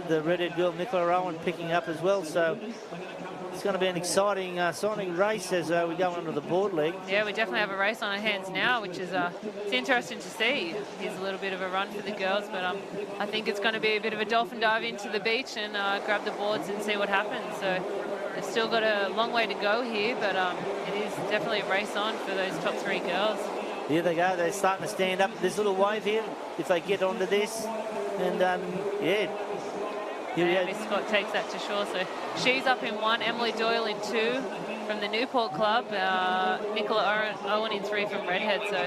redhead girl Nicola Owen picking up as well, so it's going to be an exciting race as we go onto the board leg. Yeah, we definitely have a race on our hands now, which is it's interesting to see. Here's a little bit of a run for the girls, but I think it's going to be a bit of a dolphin dive into the beach and grab the boards and see what happens. So they've still got a long way to go here, but it is definitely a race on for those top three girls. Here they go. They're starting to stand up. This little wave here, if they get onto this. And, yeah. Naomi Scott takes that to shore. So she's up in 1, Emily Doyle in 2 from the Newport Club, Nicola Owen in 3 from Redhead. So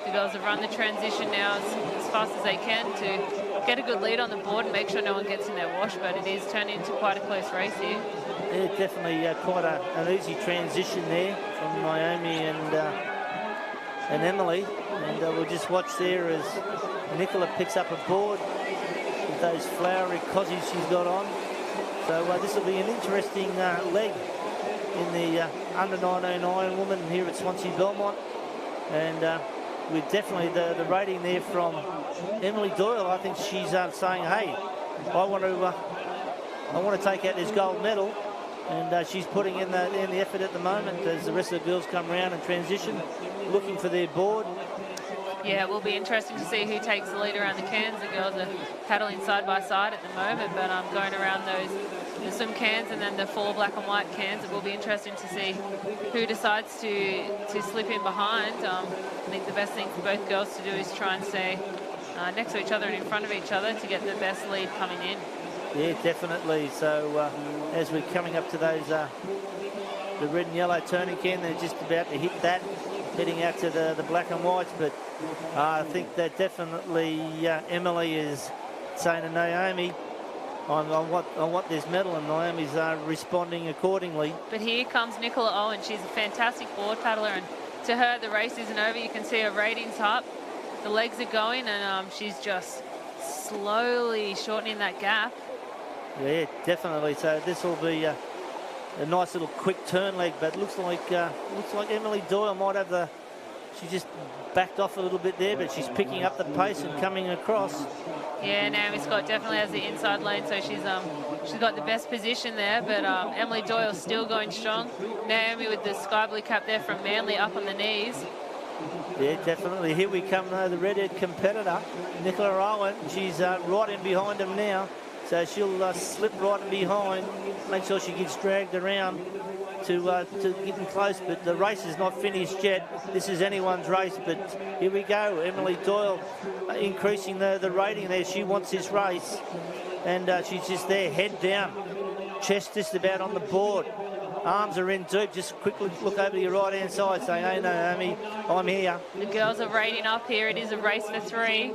the girls have run the transition now as fast as they can to get a good lead on the board and make sure no one gets in their wash, but it is turning into quite a close race here. Yeah, definitely quite an easy transition there from Naomi and Emily. And we'll just watch there as Nicola picks up a board with those flowery cozies she's got on. So this will be an interesting leg in the under-19 Iron Woman here at Swansea Belmont. And with definitely the rating there from Emily Doyle, I think she's saying, hey, I want to take out this gold medal. And she's putting in the effort at the moment as the rest of the girls come around and transition, looking for their board. Yeah, it will be interesting to see who takes the lead around the cans. The girls are paddling side by side at the moment, but going around the swim cans and then the 4 black and white cans, it will be interesting to see who decides to slip in behind. I think the best thing for both girls to do is try and stay next to each other and in front of each other to get the best lead coming in. Yeah, definitely. So as we're coming up to those, the red and yellow turning can, they're just about to hit that, heading out to the black and whites. But I think that definitely Emily is saying to Naomi, I want this medal, and Naomi's responding accordingly. But here comes Nicola Owen. She's a fantastic board paddler, and to her, the race isn't over. You can see her ratings up. The legs are going, and she's just slowly shortening that gap. Yeah, definitely. So this will be a nice little quick turn leg, but looks like Emily Doyle might have she just backed off a little bit there, but she's picking up the pace and coming across. Yeah, Naomi Scott definitely has the inside lane, so she's got the best position there, but Emily Doyle's still going strong. Naomi with the sky blue cap there from Manly up on the knees. Yeah, definitely. Here we come, the redhead competitor, Nicola Owen. She's right in behind him now. So she'll slip right in behind, make sure she gets dragged around to getting close. But the race is not finished yet. This is anyone's race, but here we go. Emily Doyle increasing the rating there. She wants this race. And she's just there, head down, chest just about on the board. Arms are in deep. Just quickly look over to your right-hand side saying, hey, Naomi, I'm here. The girls are rating up here. It is a race for 3.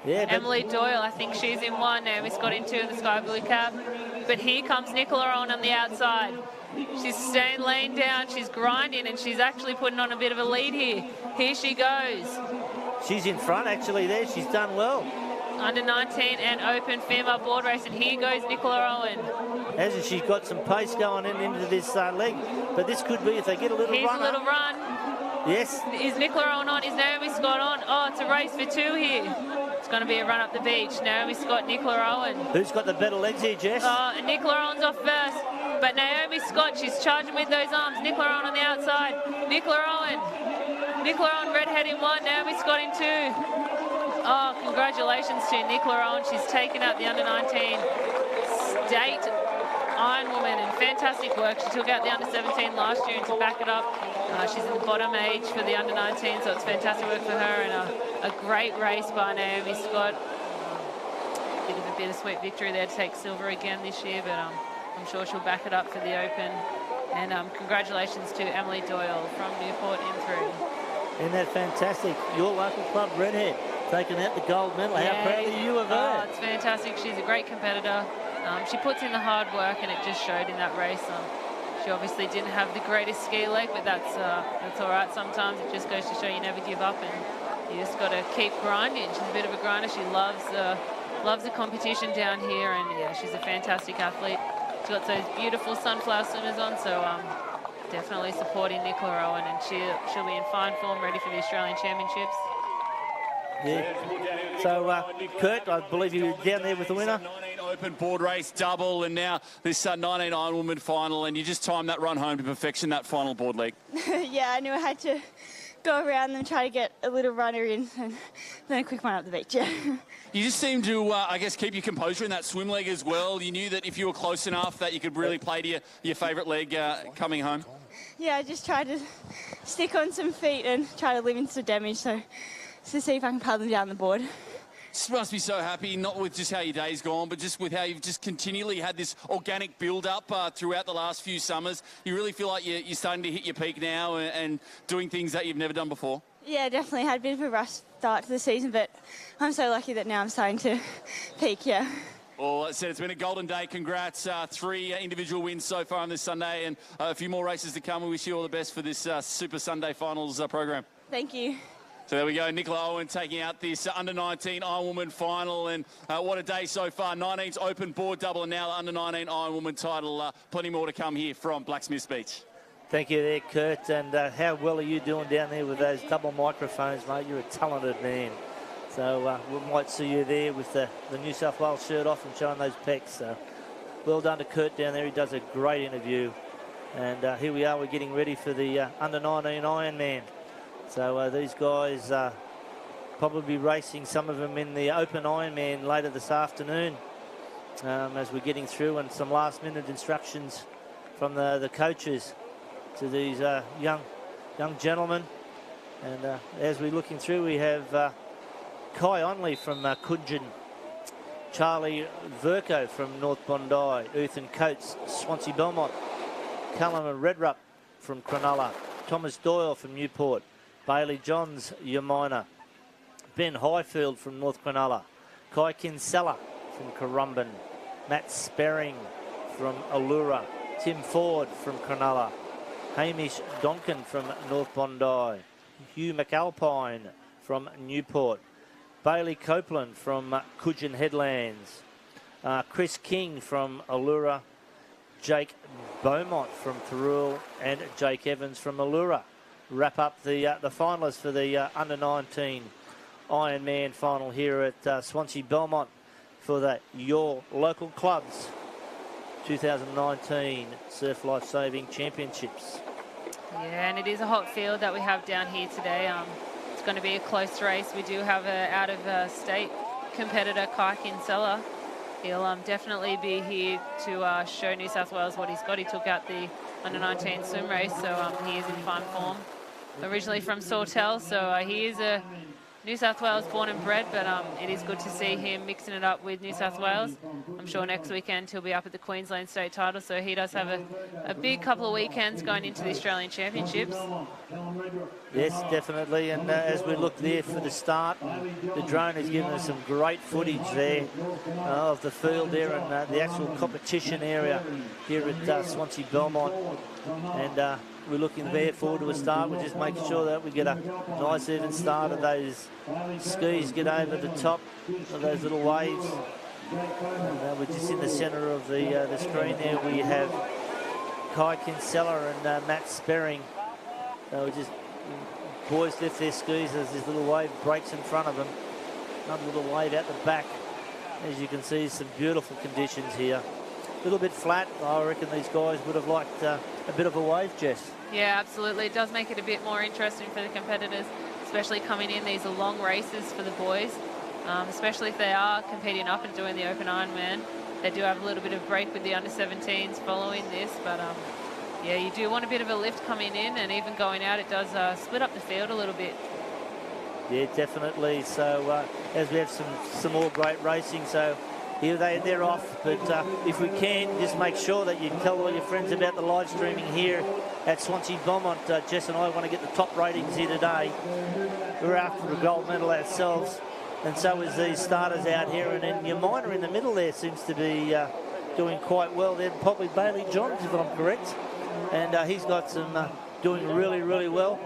Yeah, Emily Doyle, I think she's in 1. Naomi's got in 2 in the sky blue cap. But here comes Nicola on the outside. She's staying laying down. She's grinding, and she's actually putting on a bit of a lead here. Here she goes. She's in front, actually, there. She's done well. Under 19 and open female board race, and here goes Nicola Owen. Hasn't she got some pace going into this leg? But this could be if they get a little run. Here's a little run. Yes. Is Nicola Owen on? Is Naomi Scott on? Oh, it's a race for 2 here. It's going to be a run up the beach. Naomi Scott, Nicola Owen. Who's got the better legs here, Jess? Nicola Owen's off first, but Naomi Scott, she's charging with those arms. Nicola Owen on the outside. Nicola Owen, redhead in 1, Naomi Scott in 2. Oh, congratulations to Nicola Owen. She's taken out the under-19 state Ironwoman, and fantastic work. She took out the under-17 last year, and to back it up, she's in the bottom age for the under-19, so it's fantastic work for her, and a great race by Naomi Scott. Bit of a bittersweet victory there to take silver again this year, but I'm sure she'll back it up for the Open. And congratulations to Emily Doyle from Newport in 3. Isn't that fantastic? Your local club, Redhead, taking out the gold medal. How proud are you of her? Oh, it's fantastic. She's a great competitor. She puts in the hard work, and it just showed in that race. She obviously didn't have the greatest ski leg, but that's all right. Sometimes it just goes to show you never give up, and you just got to keep grinding. She's a bit of a grinder. She loves the competition down here, and yeah, she's a fantastic athlete. She's got those beautiful sunflower swimmers on, so definitely supporting Nicola Owen, and she'll be in fine form, ready for the Australian Championships. Yeah. So, Kurt, I believe you were down there with the winner. 19 Open board race double, and now this 19 Ironwoman final, and you just timed that run home to perfection, that final board leg. Yeah, I knew I had to go around and try to get a little runner in, and then a quick one up the beach. Yeah. You just seem to, I guess, keep your composure in that swim leg as well. You knew that if you were close enough that you could really play to your favourite leg coming home. Yeah, I just tried to stick on some feet and try to limit some damage, so to see if I can pull them down the board. Just must be so happy, not with just how your day's gone, but just with how you've just continually had this organic build-up throughout the last few summers. You really feel like you're starting to hit your peak now and doing things that you've never done before? Yeah, definitely had a bit of a rough start to the season, but I'm so lucky that now I'm starting to peak, yeah. Well, as I said, it's been a golden day. Congrats. 3 individual wins so far on this Sunday, and a few more races to come. We wish you all the best for this Super Sunday Finals program. Thank you. So there we go, Nicola Owen taking out this under-19 Ironwoman final, and what a day so far. 19's Open board double, and now the under-19 Ironwoman title. Plenty more to come here from Blacksmiths Beach. Thank you there, Kurt. And how well are you doing down there with those double microphones, mate? You're a talented man. So we might see you there with the New South Wales shirt off and showing those pecs. So well done to Kurt down there. He does a great interview. And here we are. We're getting ready for the under-19 Ironman. So these guys probably racing, some of them in the Open Ironman later this afternoon as we're getting through, and some last-minute instructions from the coaches to these young gentlemen. And as we're looking through, we have Kai Onley from Kudjin, Charlie Verco from North Bondi, Ethan Coates, Swansea Belmont, Callum Redrup from Cronulla, Thomas Doyle from Newport, Bailey Johns, Yamina, Ben Highfield from North Cronulla, Kai Kinsella from Currumbin, Matt Sperring from Allura, Tim Ford from Cronulla, Hamish Donkin from North Bondi, Hugh McAlpine from Newport, Bailey Copeland from Kudjin Headlands, Chris King from Allura, Jake Beaumont from Thirroul, and Jake Evans from Allura. Wrap up the finalists for the under-19 Ironman final here at Swansea Belmont for the Your Local Clubs 2019 Surf Life Saving Championships. Yeah, and it is a hot field that we have down here today. It's going to be a close race. We do have an out-of-state competitor, Kai Kinsella. He'll definitely be here to show New South Wales what he's got. He took out the under-19 swim race, so he is in fine form. Originally from Sawtell, so he is a New South Wales born and bred, but it is good to see him mixing it up with New South Wales. I'm sure next weekend he'll be up at the Queensland state title, so he does have a big couple of weekends going into the Australian Championships. Yes, definitely, and as we look there for the start, the drone has given us some great footage there of the field there and the actual competition area here at Swansea Belmont. And we're looking there forward to a start. We're just making sure that we get a nice even start of those skis, get over the top of those little waves. And we're just in the centre of the screen there. We have Kai Kinsella and Matt Sperring. Boys lift their skis as this little wave breaks in front of them. Another little wave out the back. As you can see, some beautiful conditions here. A little bit flat. I reckon these guys would have liked a bit of a wave, Jess. Yeah, absolutely. It does make it a bit more interesting for the competitors, especially coming in. These are long races for the boys, especially if they are competing up and doing the Open Ironman. They do have a little bit of break with the under-17s following this, but yeah, you do want a bit of a lift coming in, and even going out, it does split up the field a little bit. Yeah, definitely. So as we have some more great racing, so here they're off, but if we can, just make sure that you tell all your friends about the live streaming here at Swansea Belmont. Jess and I want to get the top ratings here today. We're after the gold medal ourselves, and so is these starters out here. And then your miner in the middle there seems to be doing quite well. They're probably Bailey Johns, if I'm correct, and he's got some doing really, really well.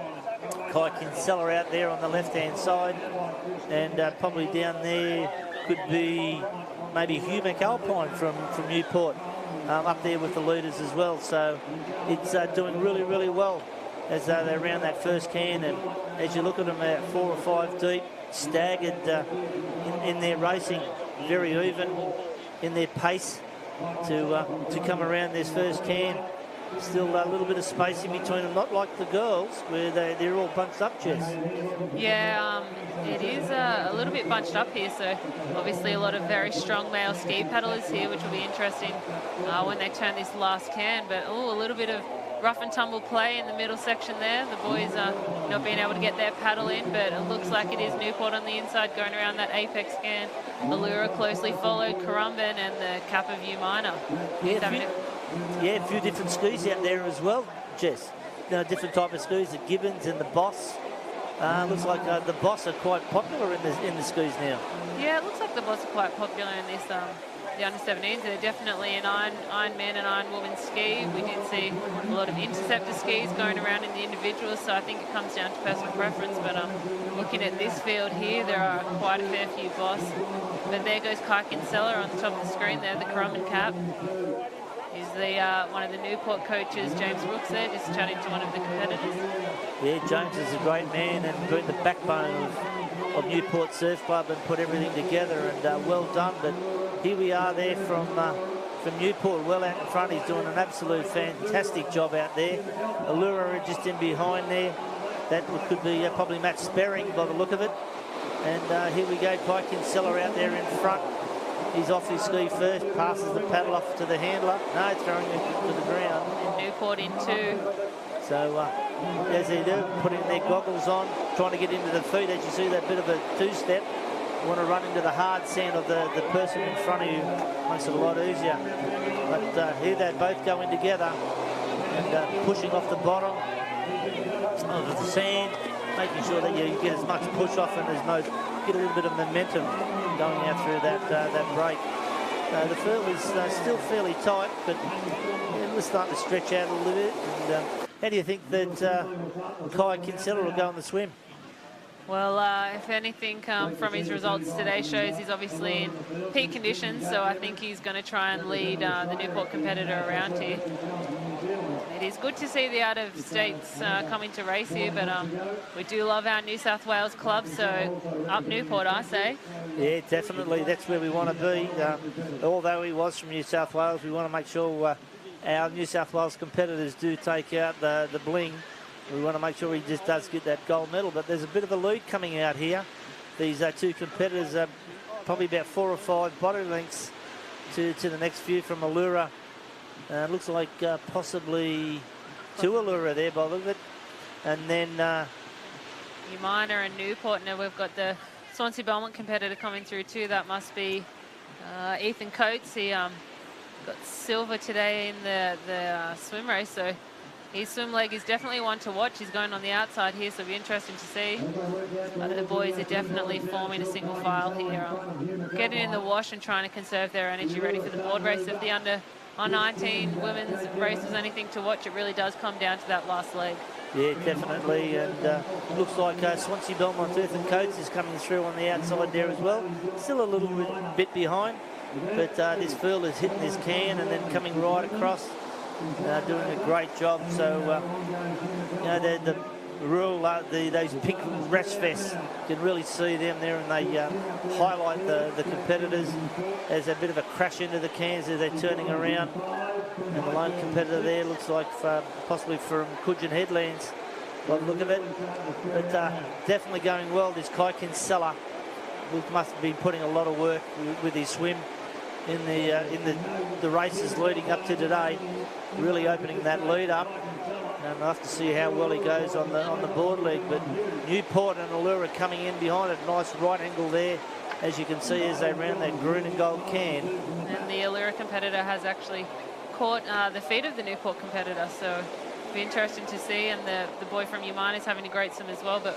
Kai Kinsella out there on the left-hand side, and probably down there could be maybe Hugh McAlpine from Newport, up there with the leaders as well. So it's doing really, really well as they're around that first can. And as you look at them, 4 or 5 deep, staggered in their racing, very even in their pace to come around this first can. Still a little bit of space in between them, not like the girls where they're all bunched up, Jess. Yeah, it is a little bit bunched up here, so obviously a lot of very strong male ski paddlers here, which will be interesting when they turn this last can. But a little bit of rough and tumble play in the middle section there. The boys are not being able to get their paddle in, but it looks like it is Newport on the inside going around that apex can. Allura closely followed, Currumbin and the cap of U Minor. Yeah, a few different skis out there as well, Jess. Different type of skis, the Gibbons and the Boss. Looks like the Boss are quite popular in the skis now. Yeah, it looks like the Boss are quite popular in this, the under-17s. They're definitely an Iron Man and Iron Woman ski. We did see a lot of interceptor skis going around in the individuals, so I think it comes down to personal preference. But looking at this field here, there are quite a fair few Boss. But there goes Kai Kinsella on the top of the screen there, the Currumbin cap. Is one of the Newport coaches, James Rooks, there, just chatting to one of the competitors. Yeah, James is a great man and been the backbone of Newport Surf Club and put everything together, and well done. But here we are there from Newport, well out in front. He's doing an absolute fantastic job out there. Allura just in behind there. That could be probably Matt Sperring by the look of it. And here we go, Kai Kinsella out there in front. He's off his ski first, passes the paddle off to the handler. No, throwing it to the ground. And Newport in 2. So, as they do, putting their goggles on, trying to get into the feet. As you see, that bit of a two-step. You want to run into the hard sand of the person in front of you. Makes it a lot easier. But here they're both going together and pushing off the bottom of the sand, making sure that you get as much push off and get a little bit of momentum going out through that break. The field is still fairly tight, but we're starting to stretch out a little bit. And how do you think that Kai Kinsella will go on the swim? Well, if anything from his results today shows he's obviously in peak conditions, so I think he's going to try and lead the Newport competitor around here. It is good to see the out-of-states coming to race here, but we do love our New South Wales club, so up Newport, I say. Yeah, definitely. That's where we want to be. Although he was from New South Wales, we want to make sure our New South Wales competitors do take out the bling. We want to make sure he just does get that gold medal, but there's a bit of a lead coming out here. These two competitors are probably about 4 or 5 body lengths to the next few from Allura. Looks like possibly 2 Allura there by the look of it. And then Umina and Newport. Now we've got the Swansea Belmont competitor coming through too. That must be Ethan Coates. He got silver today in the swim race, so his swim leg is definitely one to watch. He's going on the outside here, so it'll be interesting to see. But the boys are definitely forming a single file here. Getting in the wash and trying to conserve their energy, ready for the board race. If the under-19 women's race is anything to watch, it really does come down to that last leg. Yeah, definitely. And looks like Swansea Belmont, Ethan Coates is coming through on the outside there as well. Still a little bit behind, but this field is hitting this can and then coming right across. Doing a great job. So, the those pink rest vests, you can really see them there, and they highlight the competitors. There's a bit of a crash into the cans as they're turning around, and the lone competitor there looks like possibly from Coogin Headlands by the look of it. But definitely going well. This Kai Kinsella must have been putting a lot of work with his swim in the races leading up to today, really opening that lead up. And I'll have to see how well he goes on the board leg. But Newport and Allura coming in behind it. Nice right angle there, as you can see as they round that green and gold can. And the Allura competitor has actually caught the feet of the Newport competitor, so it'll be interesting to see. And the boy from Umina is having a great swim as well. But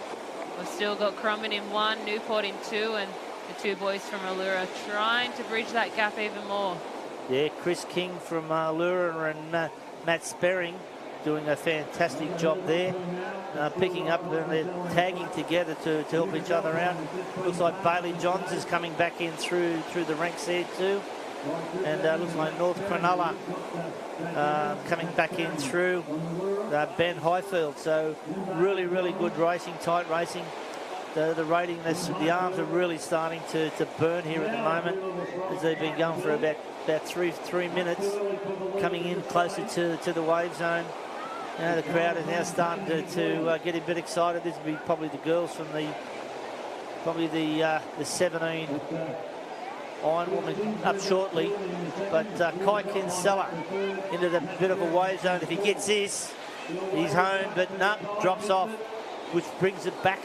we've still got Currumbin in 1, Newport in 2, and the 2 boys from Allura trying to bridge that gap even more. Yeah, Chris King from Allura and Matt Sperring doing a fantastic job there, picking up and they're tagging together to help each other out. Looks like Bailey Johns is coming back in through the ranks there too, and looks like North Cronulla coming back in through Ben Highfield. So really good racing, tight racing. The rating, the arms are really starting to burn here at the moment, as they've been going for about 3 minutes, coming in closer to the wave zone. You know, the crowd is now starting to get a bit excited. This will be probably the girls from the 17 Iron Woman up shortly. But Kai Kinsella into the bit of a wave zone. If he gets this, he's home, but no, drops off, which brings it back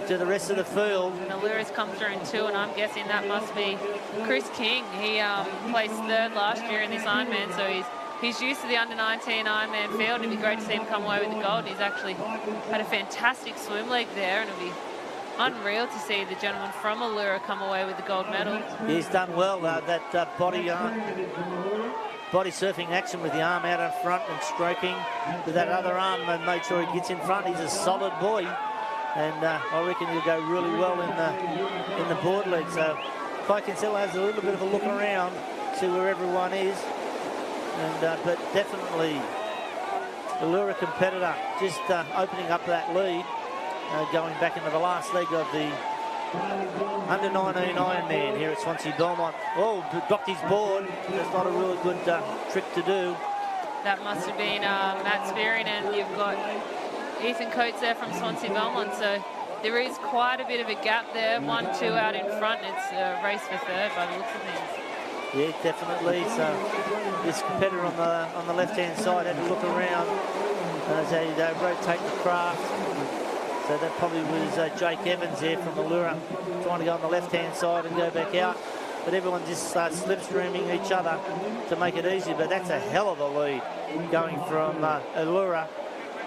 to the rest of the field. And Allura's come through in 2, and I'm guessing that must be Chris King. He placed 3rd last year in this Ironman, so he's used to the under-19 Ironman field. It'd be great to see him come away with the gold. He's actually had a fantastic swim leg there, and it'd be unreal to see the gentleman from Allura come away with the gold medal. He's done well. That body surfing action with the arm out in front and stroking with that other arm and made sure he gets in front. He's a solid boy, and I reckon he'll go really well in the board leg. So Kai Kinsella has a little bit of a look around, see where everyone is, and but definitely the Allura competitor just opening up that lead, going back into the last leg of the under-19 Ironman here at Swansea Belmont. Oh, dropped his board. That's not a really good trick to do. That must have been Matt Spearing, and you've got Ethan Coates there from Swansea Belmont. So there is quite a bit of a gap there. 1, 2 out in front. It's a race for 3rd by the looks of things. Yeah, definitely. So this competitor on the left-hand side had to look around as they rotate the craft. So that probably was Jake Evans there from Allura, trying to go on the left-hand side and go back out. But everyone just starts slipstreaming each other to make it easy. But that's a hell of a lead going from Allura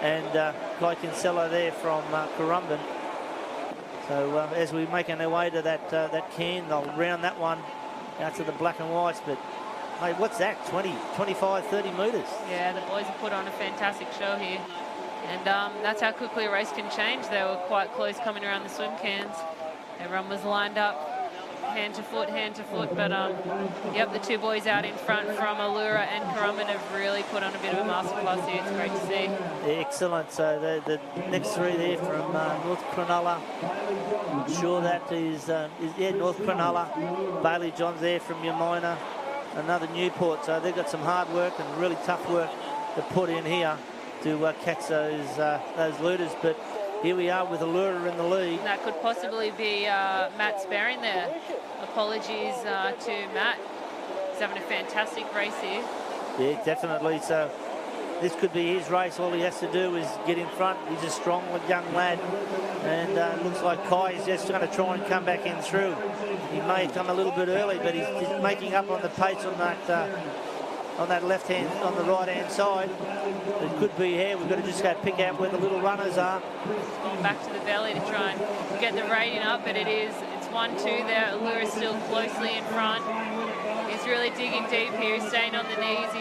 and Kai Kinsella there from Currumbin. So as we're making our way to that can, they'll round that one out to the black and whites. But mate, what's that? 20, 25, 30 metres? Yeah, the boys have put on a fantastic show here. And that's how quickly a race can change. They were quite close coming around the swim cans. Everyone was lined up, hand to foot. But, yep, the 2 boys out in front from Allura and Currumbin have really put on a bit of a masterclass here. It's great to see. Excellent. So the next 3 there from North Cronulla. I'm sure that is North Cronulla. Bailey Johns there from Umina. Another Newport. So they've got some hard work and really tough work to put in here to catch those leaders. But here we are with Allura in the lead. That could possibly be Matt Sperring there. Apologies to Matt. He's having a fantastic race here. Yeah, definitely. So this could be his race. All he has to do is get in front. He's a strong young lad, and looks like Kai is just going to try and come back in through. He may have come a little bit early, but he's making up on the pace on that left hand, on the right hand side. It could be here. We've got to just go pick out where the little runners are. Going back to the belly to try and get the rating up, but it's 1-2 there. Allura's still closely in front. He's really digging deep here. He's staying on the knees.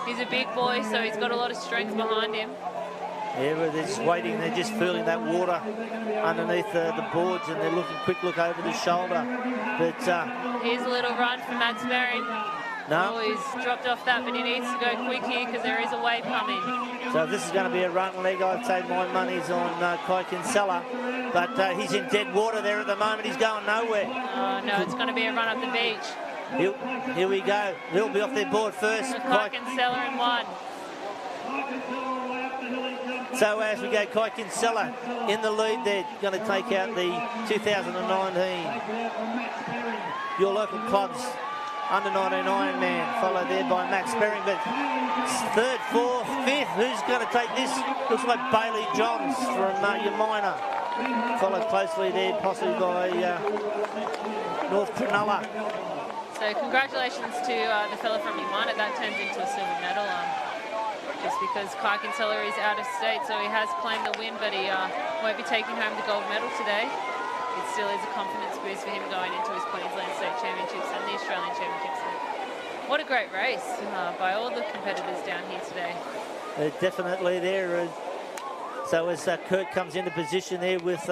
He's a big boy, so he's got a lot of strength behind him. Yeah, but they're just waiting. They're just feeling that water underneath the boards, and they're looking quick look over the shoulder. But here's a little run from Matt Sperring. No. Oh, he's dropped off that, but he needs to go quick here because there is a wave coming. So this is going to be a run leg. I'd say my money's on Kai Kinsella, but he's in dead water there at the moment. He's going nowhere. Oh, no, it's going to be a run up the beach. Here we go. He'll be off their board first. Kai Kinsella in one. So as we go, Kai Kinsella in the lead. They're going to take out the 2019 Your Local Clubs under-19 Ironman, followed there by Max Sperring. But third, fourth, fifth, who's going to take this? Looks like Bailey Johns from your minor. Followed closely there, possibly by North Cronulla. So congratulations to the fella from Umina. That turns into a silver medal. Just because Kai Kinsella is out of state, so he has claimed the win, but he won't be taking home the gold medal today. It still is a confidence boost for him going into his Queensland State Championships and the Australian Championships. What a great race by all the competitors down here today. Definitely there. So as Kurt comes into position there with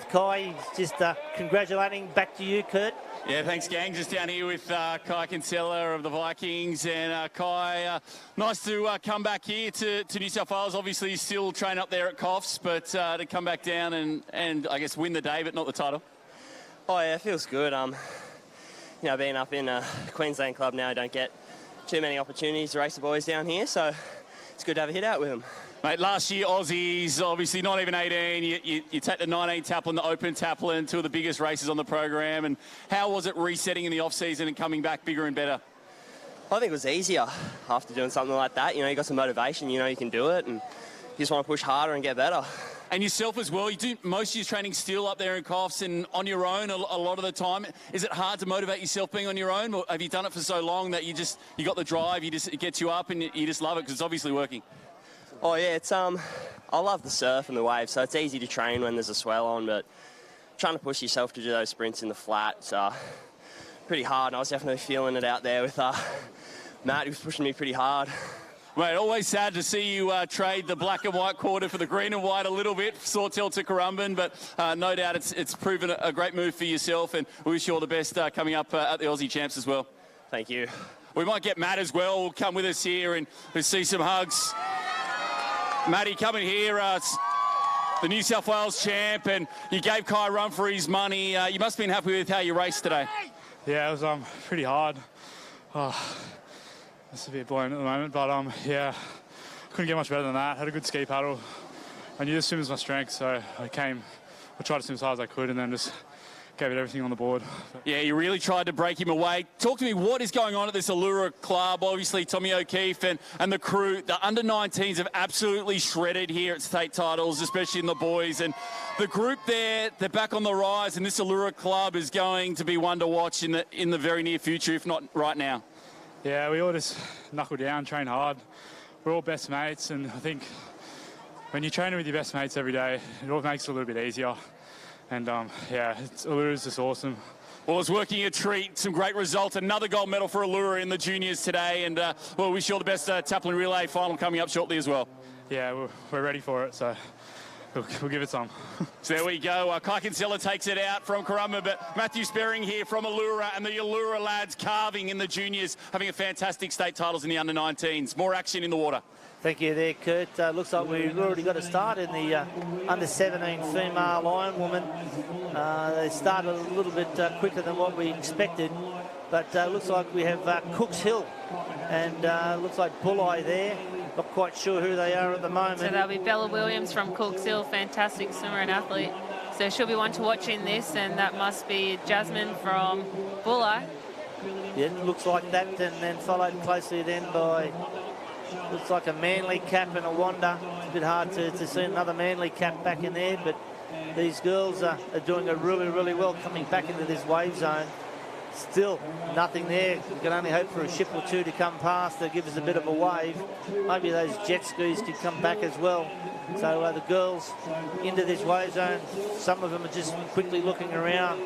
Kai, he's just congratulating. Back to you, Kurt. Yeah, thanks, gang. Just down here with Kai Kinsella of the Vikings. And Kai, nice to come back here to New South Wales. Obviously, he's still training up there at Coffs, but to come back down and I guess win the day, but not the title. Oh, yeah, it feels good. You know, being up in a Queensland club now, I don't get too many opportunities to race the boys down here, so it's good to have a hit out with them. Mate, last year, Aussies, obviously not even 18. You take the 19 Taplin, the Open Taplin, two of the biggest races on the program. And how was it resetting in the off-season and coming back bigger and better? I think it was easier after doing something like that. You know, you got some motivation, you know you can do it, and you just want to push harder and get better. And yourself as well, you do most of your training still up there in Coffs and on your own a lot of the time. Is it hard to motivate yourself being on your own, or have you done it for so long that you got the drive, it gets you up and you just love it because it's obviously working? Oh yeah, it's I love the surf and the waves, so it's easy to train when there's a swell on, but trying to push yourself to do those sprints in the flats, pretty hard. And I was definitely feeling it out there with Matt, who was pushing me pretty hard. Mate, always sad to see you trade the black and white quarter for the green and white a little bit, Sawtell to Currumbin, but no doubt it's proven a great move for yourself, and we wish you all the best coming up at the Aussie Champs as well. Thank you. We might get Matt as well. We'll come with us here and we'll see some hugs. Matty, coming here, the New South Wales champ, and you gave Kai a run for his money. You must have been happy with how you raced today. Yeah, it was pretty hard. It's a bit buoyant at the moment, but yeah, couldn't get much better than that. Had a good ski paddle. I knew the swim was my strength, so I tried to swim as hard as I could, and then just gave it everything on the board. Yeah, you really tried to break him away. Talk to me, what is going on at this Allura club? Obviously, Tommy O'Keefe and the crew, the under-19s have absolutely shredded here at state titles, especially in the boys. And the group there, they're back on the rise, and this Allura club is going to be one to watch in the very near future, if not right now. Yeah, we all just knuckle down, train hard. We're all best mates, and I think when you're training with your best mates every day, it all makes it a little bit easier. And, yeah, Allura's just awesome. Well, it's working a treat. Some great results. Another gold medal for Allura in the juniors today. And, well, wish you all the best. Taplin Relay final coming up shortly as well. Yeah, we're ready for it, so we'll give it some. So there we go. Kai Kinsella takes it out from Currumbin, but Matthew Sperring here from Allura, and the Allura lads carving in the juniors, having a fantastic state titles in the under-19s. More action in the water. Thank you there, Kurt. Looks like we've already got a start in the under-17 female Ironwoman. They started a little bit quicker than what we expected, but looks like we have Cooks Hill and looks like Bulleye there. Not quite sure who they are at the moment. So that'll be Bella Williams from Cooks Hill, fantastic swimmer and athlete. So she'll be one to watch in this, and that must be Jasmine from Bulleye. Yeah, it looks like that, and then followed closely then by... Looks like a Manly cap and a Wanda. It's a bit hard to see another Manly cap back in there, but these girls are doing it really, really well coming back into this wave zone. Still nothing there. We can only hope for a ship or two to come past to give us a bit of a wave. Maybe those jet skis could come back as well. So the girls into this wave zone. Some of them are just quickly looking around.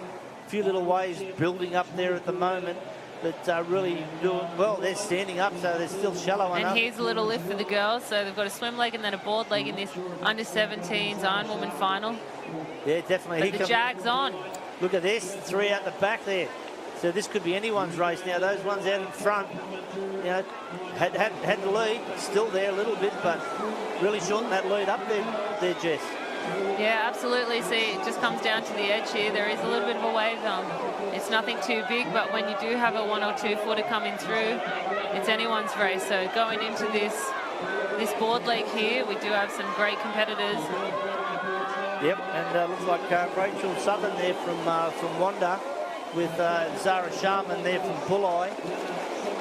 A few little waves building up there at the moment. But really doing well. They're standing up, so they're still shallow enough. And here's a little lift for the girls. So they've got a swim leg and then a board leg in this under-17s Ironwoman final. Yeah, definitely. But the Jag's on. Look at this, 3 out the back there. So this could be anyone's race. Now, those ones out in front, you know, had the lead, still there a little bit, but really shortened that lead up there, Jess. Yeah, absolutely. See, it just comes down to the edge here. There is a little bit of a wave. It's nothing too big, but when you do have a 1 or 2 footer coming through, it's anyone's race. So going into this board league here, we do have some great competitors. Yep, and looks like Rachel Southern there from Wanda, with Zara Sharman there from Bulli,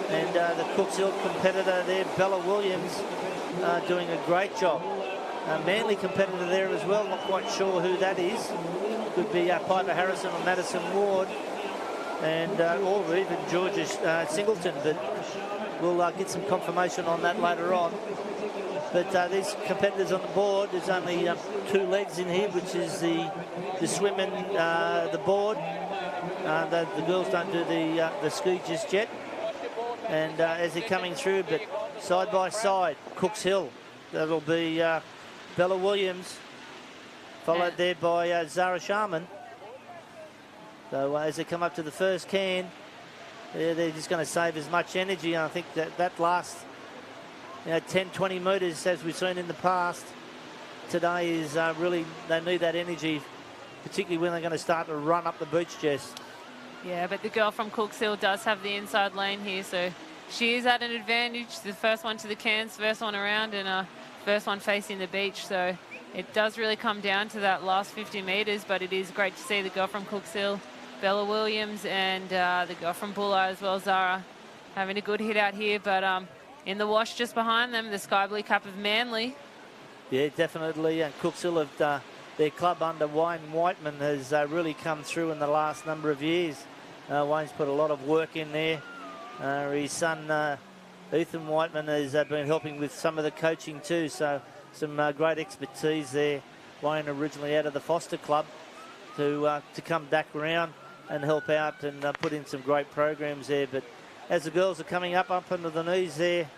and the Cooks Hill competitor there, Bella Williams, doing a great job. Manly competitor there as well, not quite sure who that is. Could be Piper Harrison or Madison Ward, and or even Georgia Singleton, but we'll get some confirmation on that later on. But these competitors on the board, there's only 2 legs in here, which is the swim and the board. The girls don't do the ski just yet. And as they're coming through, but side by side, Cooks Hill, that'll be Bella Williams, followed there by Zara Sharman. So as they come up to the first can, they're just going to save as much energy. And I think that last 10, 20 metres, as we've seen in the past, today is really, they need that energy, particularly when they're going to start to run up the beach, Jess. Yeah, but the girl from Cooks Hill does have the inside lane here, so she is at an advantage. The first one to the cans, first one around, and first one facing the beach. So it does really come down to that last 50 metres, but it is great to see the girl from Cooks Hill, Bella Williams, and the girl from Bulli as well, Zara, having a good hit out here. But in the wash just behind them, the Sky Blue Cup of Manly. Yeah, definitely. And Cooks Hill have their club under Wayne Whiteman has really come through in the last number of years. Wayne's put a lot of work in there. His son, Ethan Whiteman, has been helping with some of the coaching too. So some great expertise there. Wayne originally out of the Foster Club to come back around and help out and put in some great programs there. But as the girls are coming up under the knees there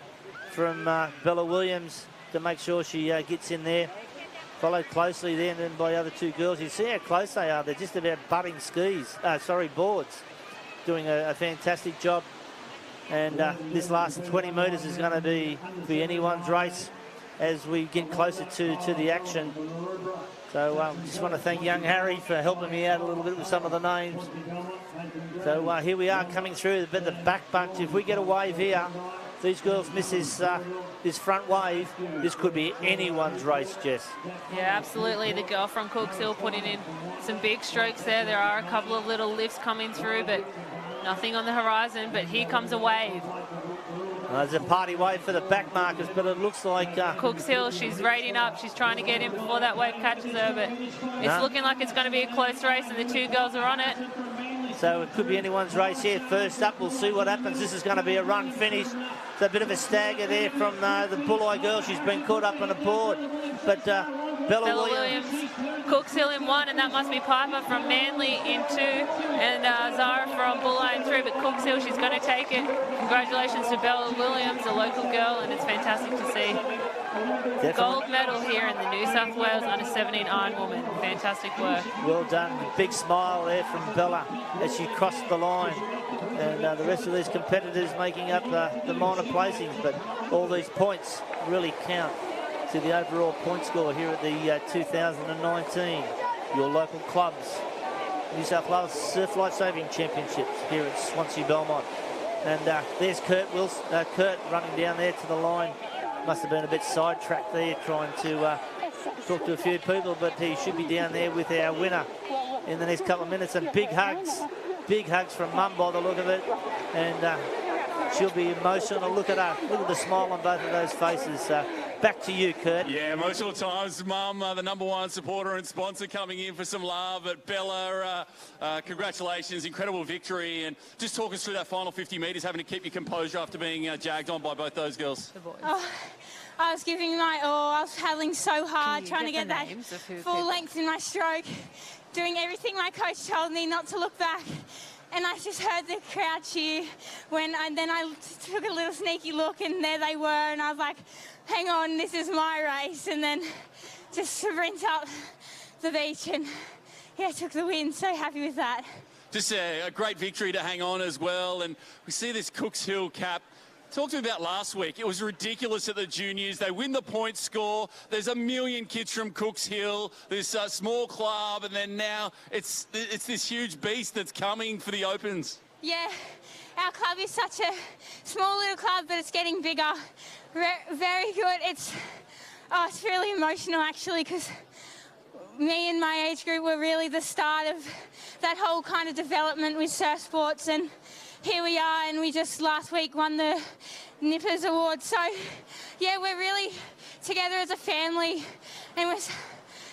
from Bella Williams to make sure she gets in there. Followed closely then by the other 2 girls. You see how close they are. They're just about butting boards. Doing a fantastic job. And this last 20 metres is going to be anyone's race as we get closer to the action. So just want to thank young Harry for helping me out a little bit with some of the names. So here we are coming through the back bunch. If we get a wave here, these girls miss this front wave, this could be anyone's race, Jess. Yeah, absolutely. The girl from Cooks Hill putting in some big strokes there. There are a couple of little lifts coming through, but nothing on the horizon. But here comes a wave. There's a party wave for the back markers, but it looks like... Cooks Hill, she's rating up. She's trying to get in before that wave catches her, but it's looking like it's going to be a close race, and the 2 girls are on it. So it could be anyone's race here. First up, we'll see what happens. This is going to be a run finish. It's a bit of a stagger there from the Bulli girl. She's been caught up on a board. But Bella Williams. Cooks Hill in 1, and that must be Piper from Manly in 2, and Zara from Bulli in 3. But Cooks Hill, she's going to take it. Congratulations to Bella Williams, a local girl, and it's fantastic to see. Definitely. Gold medal here in the New South Wales under-17 Iron Woman. Fantastic work. Well done. Big smile there from Bella as she crossed the line. And the rest of these competitors making up the minor placings, but all these points really count to the overall point score here at the 2019 Your Local Clubs New South Wales Surf Lifesaving Championships here at Swansea Belmont. And there's Kurt running down there to the line. Must have been a bit sidetracked there trying to talk to a few people, but he should be down there with our winner in the next couple of minutes. And big hugs from Mum by the look of it, and she'll be emotional. Look at her, look at the smile on both of those faces. Back to you, Kurt. Yeah, emotional times. Mum, the #1 supporter and sponsor, coming in for some love. But Bella, congratulations, incredible victory. And just talk us through that final 50 metres, having to keep your composure after being jagged on by both those girls. Oh, I was giving my all. I was paddling so hard, trying to get that full length in my stroke, doing everything my coach told me not to look back. And I just heard the crowd cheer and then I took a little sneaky look, and there they were, and I was like, hang on, this is my race. And then just sprint up the beach, and yeah, took the win. So happy with that. just a great victory to hang on as well. And we see this Cooks Hill cap. Talk to me about last week. It was ridiculous at the juniors. They win the point score. There's a million kids from Cooks Hill, this small club, and then now it's this huge beast that's coming for the Opens. Yeah, our club is such a small little club, but it's getting bigger. Very good. It's really emotional, actually, because me and my age group were really the start of that whole kind of development with surf sports, and here we are, and we just last week won the Nippers Award. So, yeah, we're really together as a family, and we're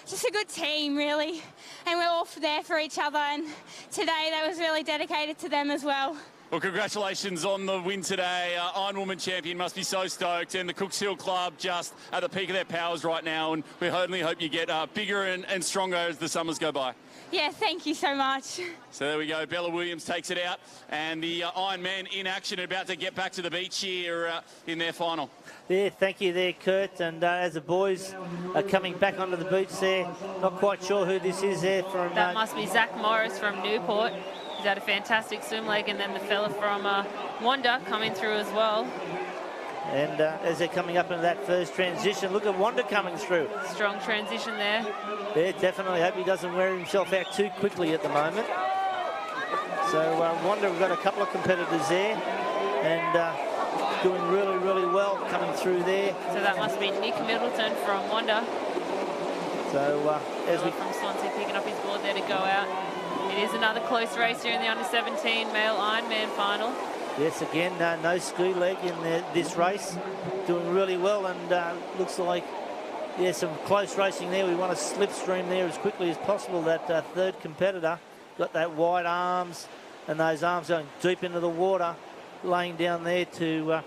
just a good team, really. And we're all there for each other, and today that was really dedicated to them as well. Well, congratulations on the win today. Iron Woman champion must be so stoked, and the Cooks Hill Club just at the peak of their powers right now, and we only hope you get bigger and stronger as the summers go by. Yeah, thank you so much. So there we go. Bella Williams takes it out, and the Iron Men in action, about to get back to the beach here in their final. Yeah, thank you there, Kurt. And as the boys are coming back onto the beach there, not quite sure who this is there from... That must be Zach Morris from Newport. He's had a fantastic swim leg, and then the fella from Wanda coming through as well. And as they're coming up into that first transition, look at Wanda coming through. Strong transition there. Yeah, definitely. Hope he doesn't wear himself out too quickly at the moment. So Wanda, we've got a couple of competitors there, and doing really, really well coming through there. So that must be Nick Middleton from Wanda. So as we... From Swansea picking up his board there to go out. It is another close race here in the under-17 male Ironman final. Yes, again, no ski leg in this race. Doing really well, and looks like, yeah, some close racing there. We want to slipstream there as quickly as possible. That third competitor got that wide arms, and those arms going deep into the water, laying down there to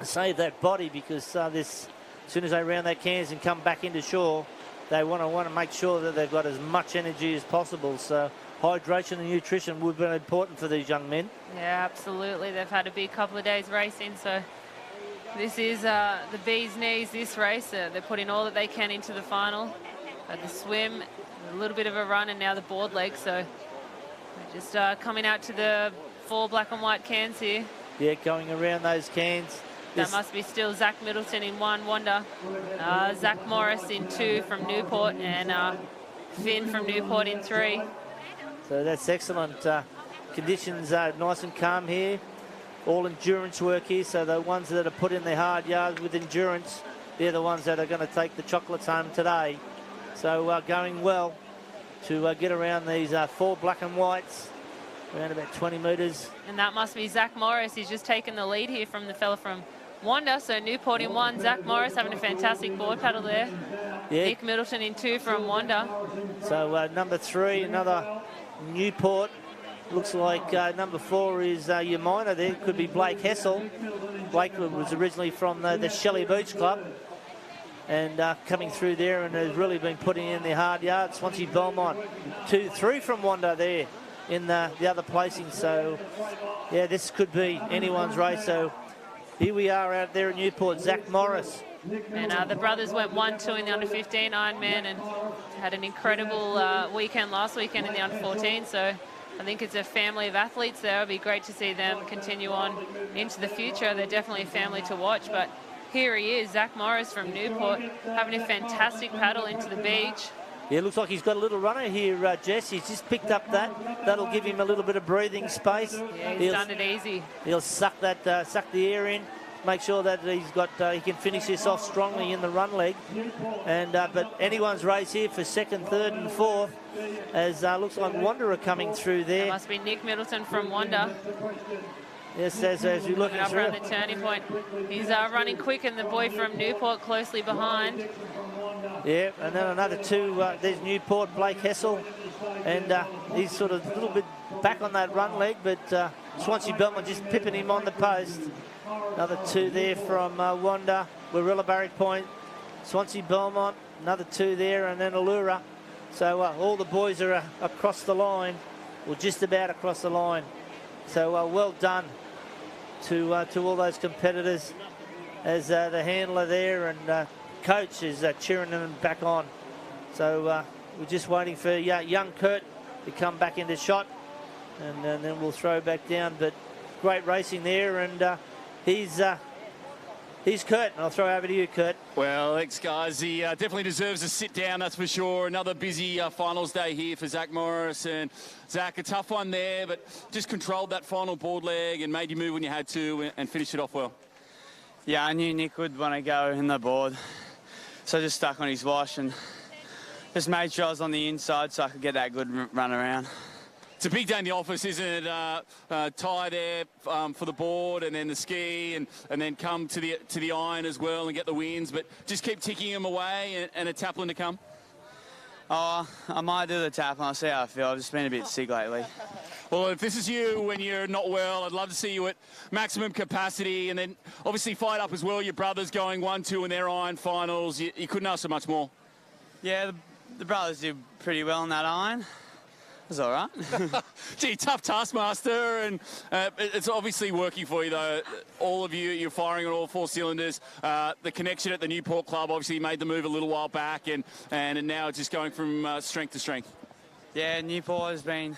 save that body, because as soon as they round that cans and come back into shore, they want to make sure that they've got as much energy as possible. So hydration and nutrition would be important for these young men. Yeah, absolutely. They've had a big couple of days racing, so this is the bee's knees, this race. They're putting all that they can into the final. The swim, a little bit of a run, and now the board leg. So we're just coming out to the 4 black and white cans here. Yeah, going around those cans. That must be still Zach Middleton in 1, Wanda. Zach Morris in 2 from Newport, and Finn from Newport in 3. So that's excellent. Conditions are nice and calm here. All endurance work here, so the ones that are put in their hard yards with endurance, they're the ones that are going to take the chocolates home today. So going well to get around these 4 black and whites, around about 20 metres. And that must be Zach Morris. He's just taken the lead here from the fella from Wanda. So Newport in 1, Zach Morris having a fantastic board paddle there. Yeah. Nick Middleton in 2 from Wanda. So number 3, another Newport. Looks like number 4 is your minor there. Could be Blake Hessel. Blake was originally from the Shelley Beach Club, and coming through there and has really been putting in their hard yards. Swansea Belmont 2, 3 from Wanda there in the other placing. So yeah, this could be anyone's race. So here we are out there at Newport. Zach Morris. And the brothers went 1-2 in the under-15 Ironman and had an incredible weekend last weekend in the under-14. So I think it's a family of athletes there. It'll be great to see them continue on into the future. They're definitely a family to watch. But here he is, Zach Morris from Newport, having a fantastic paddle into the beach. Yeah, looks like he's got a little runner here, Jess. He's just picked up that. That'll give him a little bit of breathing space. Yeah, he's done it easy. He'll suck the air in. Make sure that he's got he can finish this off strongly in the run leg, and but anyone's race here for 2nd, 3rd, and 4th, as looks like Wanderer coming through there. That must be Nick Middleton from Wanda. Yes, as we look up around the turning point, he's running quick, and the boy from Newport closely behind. Yeah, and then another 2. There's Newport, Blake Hessel, and he's sort of a little bit back on that run leg, but Swansea Belmont just pipping him on the post. Another 2 there from Wanda, Warilla Barrack Point, Swansea Belmont, another 2 there, and then Allura. So all the boys are across the line, or just about across the line. So well done to all those competitors, as the handler there and coach is cheering them back on. So we're just waiting for young Kurt to come back into shot. and then we'll throw back down. But great racing there, and he's Kurt. I'll throw over to you, Kurt. Well, thanks, guys. He definitely deserves a sit down, that's for sure. Another busy finals day here for Zach Morris. And Zach, a tough one there, but just controlled that final board leg and made you move when you had to and finished it off well. Yeah, I knew Nick would want to go in the board, so I just stuck on his wash and just made sure I was on the inside so I could get that good run around. It's a big day in the office, isn't it? Tie there for the board, and then the ski, and then come to the iron as well and get the wins. But just keep ticking them away, and a taplin to come. Oh, I might do the tap, and I'll see how I feel. I've just been a bit sick lately. Well, if this is you when you're not well, I'd love to see you at maximum capacity, and then obviously fight up as well. Your brothers going 1-2 in their iron finals. You couldn't ask for much more. Yeah, the brothers did pretty well in that iron. It was all right. Gee, tough taskmaster, and it's obviously working for you, though. All of you, you're firing on all 4 cylinders. The connection at the Newport Club obviously made the move a little while back, and now it's just going from strength to strength. Yeah, Newport has been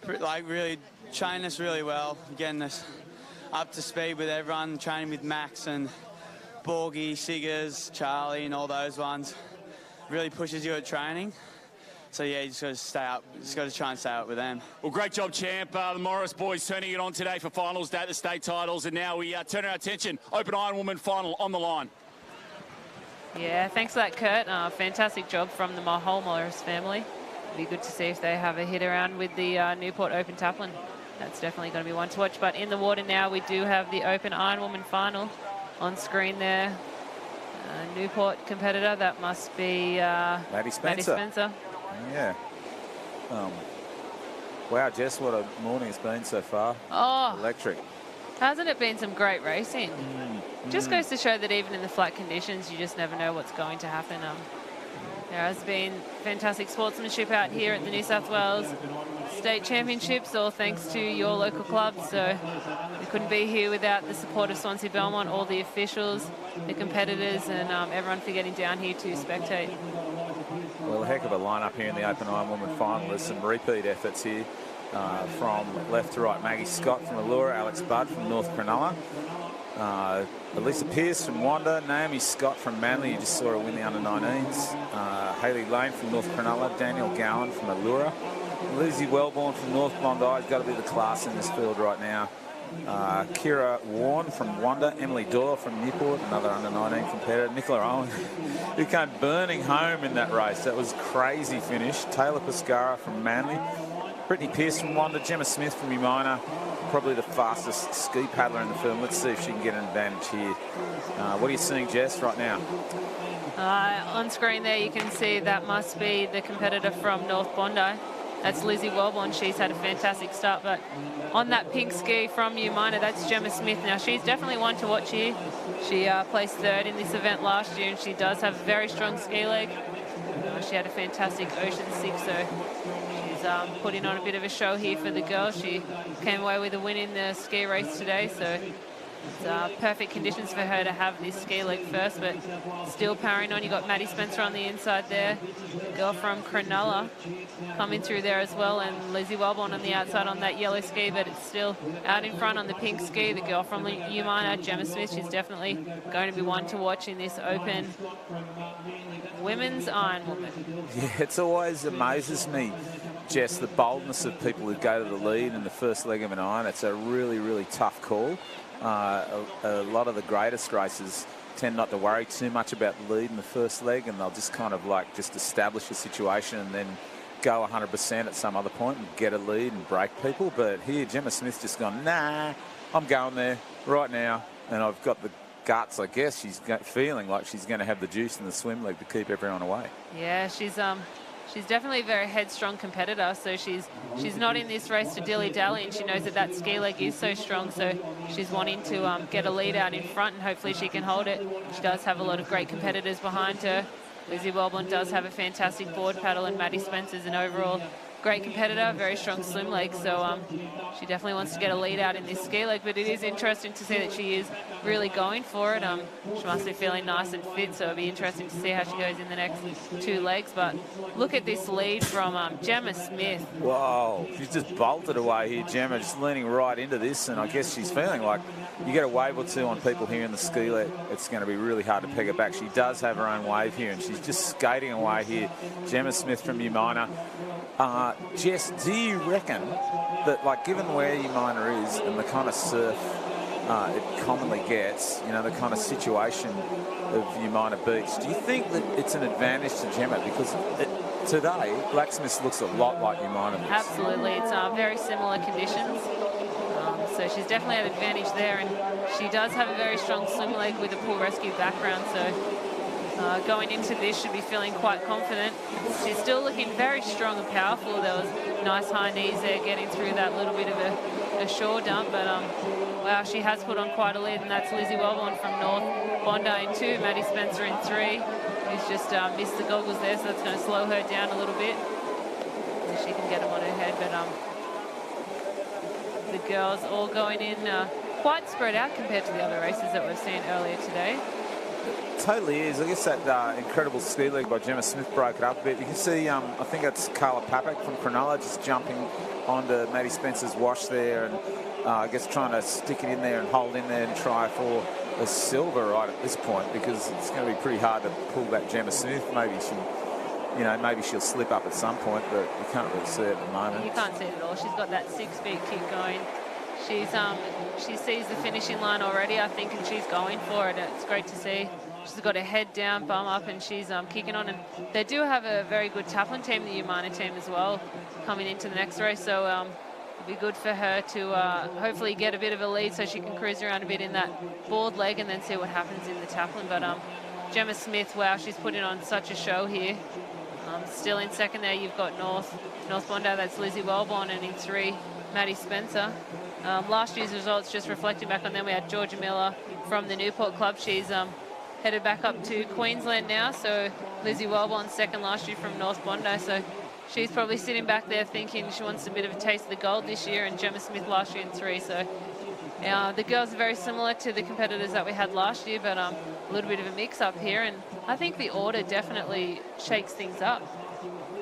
really training us really well, getting us up to speed with everyone, training with Max and Borgie, Siggers, Charlie, and all those ones. Really pushes you at training. So, yeah, you just got to stay up. Just got to try and stay up with them. Well, great job, champ. The Morris boys turning it on today for finals day at the state titles. And now we turn our attention. Open Iron Woman final on the line. Yeah, thanks for that, Kurt. Fantastic job from the whole Morris family. It'll be good to see if they have a hit around with the Newport Open Taplin. That's definitely going to be one to watch. But in the water now, we do have the Open Iron Woman final on screen there. Newport competitor, that must be Maddie Spencer. Yeah. Wow, Jess, what a morning it's been so far. Oh. Electric. Hasn't it been some great racing? Just goes to show that even in the flat conditions, you just never know what's going to happen. There has been fantastic sportsmanship out here at the New South Wales State Championships, all thanks to your local clubs. So we couldn't be here without the support of Swansea Belmont, all the officials, the competitors, and everyone for getting down here to spectate. Well, a heck of a lineup here in the Open Iron Woman final. There's some repeat efforts here from left to right. Maggie Scott from Allura, Alex Budd from North Cronulla, Elisa Pearce from Wanda, Naomi Scott from Manly, you just saw her win the under-19s, Hayley Lane from North Cronulla, Danielle Gowan from Allura, Lizzie Wellborn from North Bondi. Got to be the class in this field right now. Kira Warren from Wanda, Emily Doyle from Newport, another under-19 competitor, Nicola Owen, who came burning home in that race. That was a crazy finish. Taylor Pescara from Manly, Brittany Pearce from Wanda, Gemma Smith from Umina, probably the fastest ski paddler in the field. Let's see if she can get an advantage here. What are you seeing, Jess, right now? On screen there, you can see that must be the competitor from North Bondi. That's Lizzie Wellborn. She's had a fantastic start, but on that pink ski from Umina, that's Gemma Smith. Now, she's definitely one to watch here. She placed third in this event last year, and she does have a very strong ski leg. She had a fantastic Ocean 6, so she's putting on a bit of a show here for the girls. She came away with a win in the ski race today, so it's perfect conditions for her to have this ski leg first, but still powering on. You got Maddie Spencer on the inside there, girl from Cronulla coming through there as well, and Lizzie Wellborn on the outside on that yellow ski, but it's still out in front on the pink ski. The girl from Umina, Gemma Smith, she's definitely going to be one to watch in this Open Women's Iron Woman. Yeah, it's always amazes me, Jess, the boldness of people who go to the lead in the first leg of an iron. It's a really, really tough call. A lot of the greatest races tend not to worry too much about the lead in the first leg, and they'll just kind of just establish a situation and then go 100% at some other point and get a lead and break people. But here, Gemma Smith's just gone, nah, I'm going there right now, and I've got the guts, I guess. She's feeling like she's going to have the juice in the swim leg to keep everyone away. Yeah, she's definitely a very headstrong competitor, so she's not in this race to dilly-dally, and she knows that ski leg is so strong, so she's wanting to get a lead out in front, and hopefully she can hold it. She does have a lot of great competitors behind her. Lizzie Wellborn does have a fantastic board paddle, and Maddie Spencer's an overall great competitor, very strong swim leg, so she definitely wants to get a lead out in this ski leg, but it is interesting to see that she is really going for it. She must be feeling nice and fit, so it'll be interesting to see how she goes in the next 2 legs. But look at this lead from Gemma Smith. Whoa, she's just bolted away here, Gemma, just leaning right into this, and I guess she's feeling like you get a wave or two on people here in the ski leg, it's going to be really hard to peg her back. She does have her own wave here, and she's just skating away here. Gemma Smith from Umina. Jess, do you reckon that, like, given where Umina is and the kind of surf it commonly gets, you know, the kind of situation of Umina Beach, do you think that it's an advantage to Gemma? Because today, Blacksmiths looks a lot like Umina Beach. Absolutely, it's very similar conditions. So she's definitely at advantage there, and she does have a very strong swim leg with a pool rescue background, so going into this should be feeling quite confident. She's still looking very strong and powerful. There was nice high knees there getting through that little bit of a shore dump, but wow, she has put on quite a lead, and that's Lizzie Wellborn from North Bondi in 2, Maddie Spencer in 3, who's just missed the goggles there, so that's going to slow her down a little bit. So she can get them on her head, but the girls all going in quite spread out compared to the other races that we've seen earlier today. Totally is. I guess that incredible ski leg by Gemma Smith broke it up a bit. You can see, I think it's Carla Papek from Cronulla just jumping onto Maddie Spencer's wash there, and I guess trying to stick it in there and hold in there and try for a silver right at this point, because it's going to be pretty hard to pull back Gemma Smith. Maybe she'll slip up at some point, but you can't really see it at the moment. You can't see it at all. She's got that 6-feet kick going. She sees the finishing line already, I think, and she's going for it. It's great to see. She's got her head down, bum up, and she's kicking on. And they do have a very good Taplin team, the Umina team as well, coming into the next race. So it'll be good for her to hopefully get a bit of a lead so she can cruise around a bit in that board leg and then see what happens in the Taplin. But Gemma Smith, wow, she's putting on such a show here. Still in second there, you've got North Bondi, that's Lizzie Wellborn, and in 3, Maddie Spencer. Last year's results, just reflecting back on them, we had Georgia Miller from the Newport Club. She's headed back up to Queensland now, so Lizzie Wellborn second last year from North Bondi, so she's probably sitting back there thinking she wants a bit of a taste of the gold this year, and Gemma Smith last year in 3, so the girls are very similar to the competitors that we had last year, but a little bit of a mix-up here, and I think the order definitely shakes things up.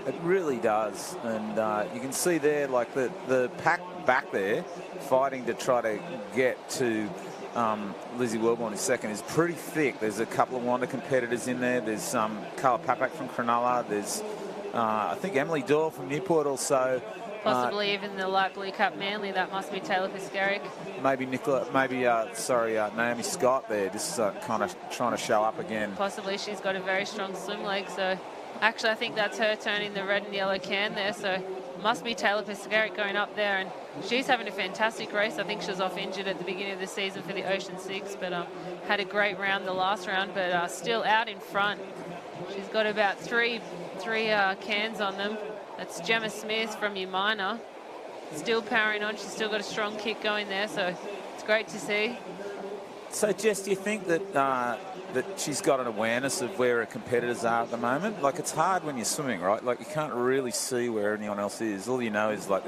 It really does, and you can see there, like the pack back there, fighting to try to get to Lizzie Wellborn in second is pretty thick. There's a couple of Wanda competitors in there. There's Carla Papek from Cronulla. There's I think Emily Doyle from Newport also. Possibly even the light blue cap Manly, that must be Taylor Piskaric. Maybe Naomi Scott there, just kind of trying to show up again. Possibly, she's got a very strong swim leg, so actually I think that's her turning the red and yellow can there, so must be Taylor Piskaric going up there, and she's having a fantastic race. I think she was off injured at the beginning of the season for the Ocean Six, but had a great round the last round, but still out in front. She's got about three cans on them. That's Gemma Smith from Umina, still powering on. She's still got a strong kick going there, so it's great to see. So, Jess, do you think that that she's got an awareness of where her competitors are at the moment? Like, it's hard when you're swimming, right? Like, you can't really see where anyone else is. All you know is, like,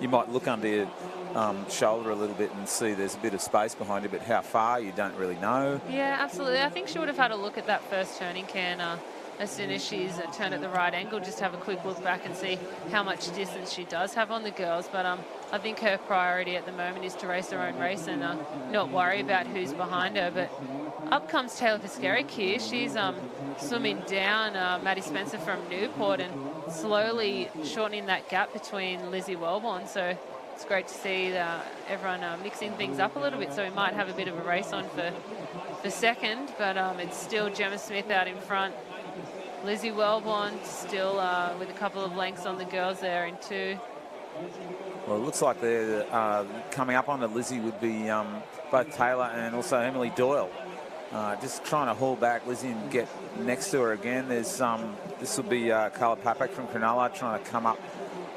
you might look under your shoulder a little bit and see there's a bit of space behind you, but how far, you don't really know. Yeah, absolutely. I think she would have had a look at that first turning can as soon as she's turned at the right angle, just have a quick look back and see how much distance she does have on the girls. But I think her priority at the moment is to race her own race and not worry about who's behind her. But up comes Taylor Piskaric here. She's swimming down Maddie Spencer from Newport and slowly shortening that gap between Lizzie Wellborn. So it's great to see everyone mixing things up a little bit. So we might have a bit of a race on for second, but it's still Gemma Smith out in front. Lizzie Wellborn still with a couple of lengths on the girls there in 2. Well, it looks like they're coming up on the Lizzie would be both Taylor and also Emily Doyle. Just trying to haul back Lizzie and get next to her again. There's this will be Carla Papek from Cronulla trying to come up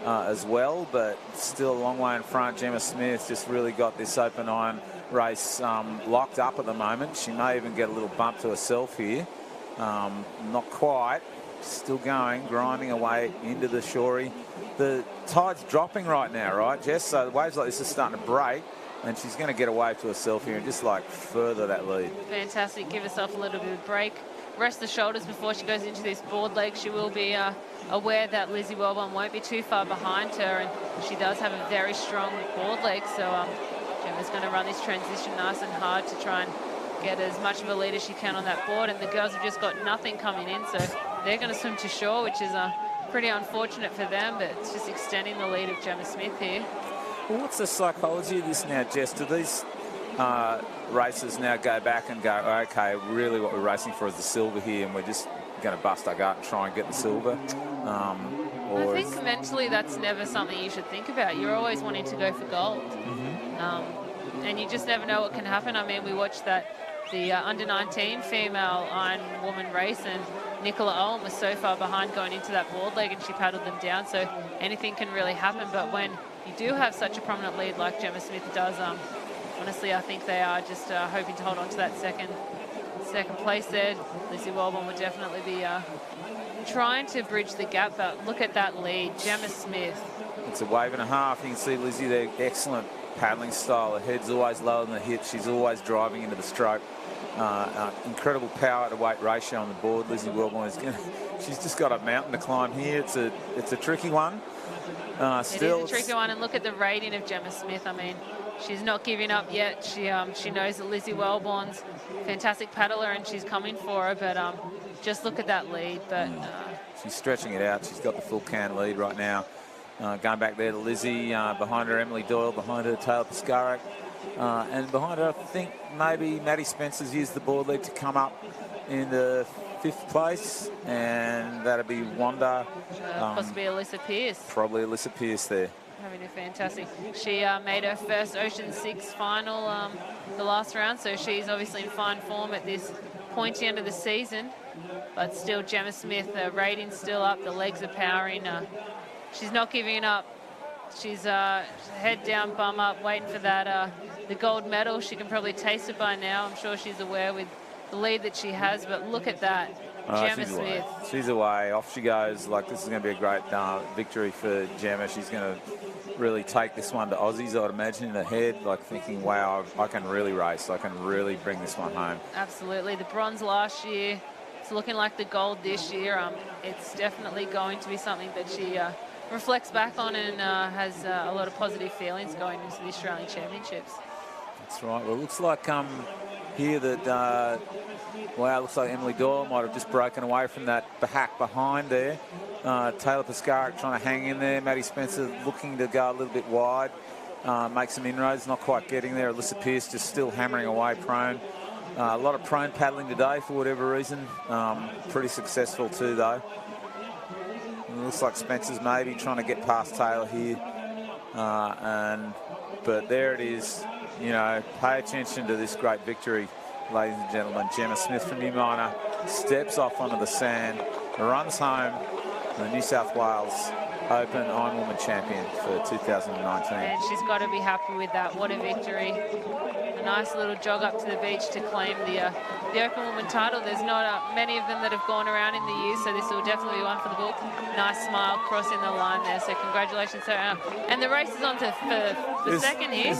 as well, but still a long way in front. Gemma Smith just really got this open iron race locked up at the moment. She may even get a little bump to herself here. Not quite. Still going, grinding away into the shorey. the tide's dropping right now, right, Jess? So the waves like this are starting to break, and she's going to get a wave to herself here and just like further that lead. Fantastic. Give herself a little bit of break. Rest the shoulders before she goes into this board leg. She will be aware that Lizzie Wellborn won't be too far behind her, and she does have a very strong board leg. So Gemma's going to run this transition nice and hard to try and get as much of a lead as she can on that board. And the girls have just got nothing coming in, so they're going to swim to shore, which is pretty unfortunate for them, but it's just extending the lead of Gemma Smith here. Well, what's the psychology of this now, Jess? Do these racers now go back and go, okay, really what we're racing for is the silver here, and we're just going to bust our gut and try and get the silver? I think mentally that's never something you should think about. You're always wanting to go for gold. And you just never know what can happen. I mean, we watched the under-19 female Iron Woman race, and Nicola Owen was so far behind going into that board leg, and she paddled them down, so anything can really happen. But when you do have such a prominent lead like Gemma Smith does, honestly, I think they are just hoping to hold on to that second place there. Lizzie Wellborn would definitely be trying to bridge the gap, but look at that lead, Gemma Smith. It's a wave and a half. You can see Lizzie there, excellent paddling style. Her head's always lower than the hip. She's always driving into the stroke. Incredible power to weight ratio on the board. Lizzie Wellborn she's just got a mountain to climb here. It's a tricky one. Still, it is a tricky one, and look at the rating of Gemma Smith. I mean, she's not giving up yet. She knows that Lizzie Wellborn's a fantastic paddler, and she's coming for her. But just look at that lead. But she's stretching it out. She's got the full can lead right now. Going back there to Lizzie, behind her Emily Doyle, behind her Taylor Piscaric, and behind her I think maybe Maddie Spencer's used the board leg to come up in the 5th place, and that'll be Wanda. Possibly Alyssa Pearce. Probably Alyssa Pearce there. Having a fantastic. She made her first Ocean 6 final the last round, so she's obviously in fine form at this pointy end of the season. But still, Gemma Smith, the rating's still up, the legs are powering. She's not giving up. She's head down, bum up, waiting for that the gold medal. She can probably taste it by now. I'm sure she's aware with the lead that she has, but look at that. Gemma Smith. She's away. Off she goes. Like, this is going to be a great victory for Gemma. She's going to really take this one to Aussies, I'd imagine, in the head, like thinking, wow, I can really race. I can really bring this one home. Absolutely. The bronze last year, it's looking like the gold this year. It's definitely going to be something that she reflects back on and has a lot of positive feelings going into the Australian Championships. That's right. Well, it looks like here that, wow, it looks like Emily Doyle might have just broken away from that hack behind there. Taylor Piscaric trying to hang in there. Maddie Spencer looking to go a little bit wide, make some inroads, not quite getting there. Alyssa Pearce just still hammering away prone. A lot of prone paddling today for whatever reason. Pretty successful too, though. It looks like Spencer's maybe trying to get past Taylor here. But there it is. You know, pay attention to this great victory, ladies and gentlemen. Gemma Smith from New Minor steps off onto the sand, runs home, the New South Wales Open Iron Woman champion for 2019. And she's got to be happy with that. What a victory. A nice little jog up to the beach to claim the Open Woman title. There's not many of them that have gone around in the year, so this will definitely be one for the book. Nice smile crossing the line there, so congratulations to her. And the race is on to for second here.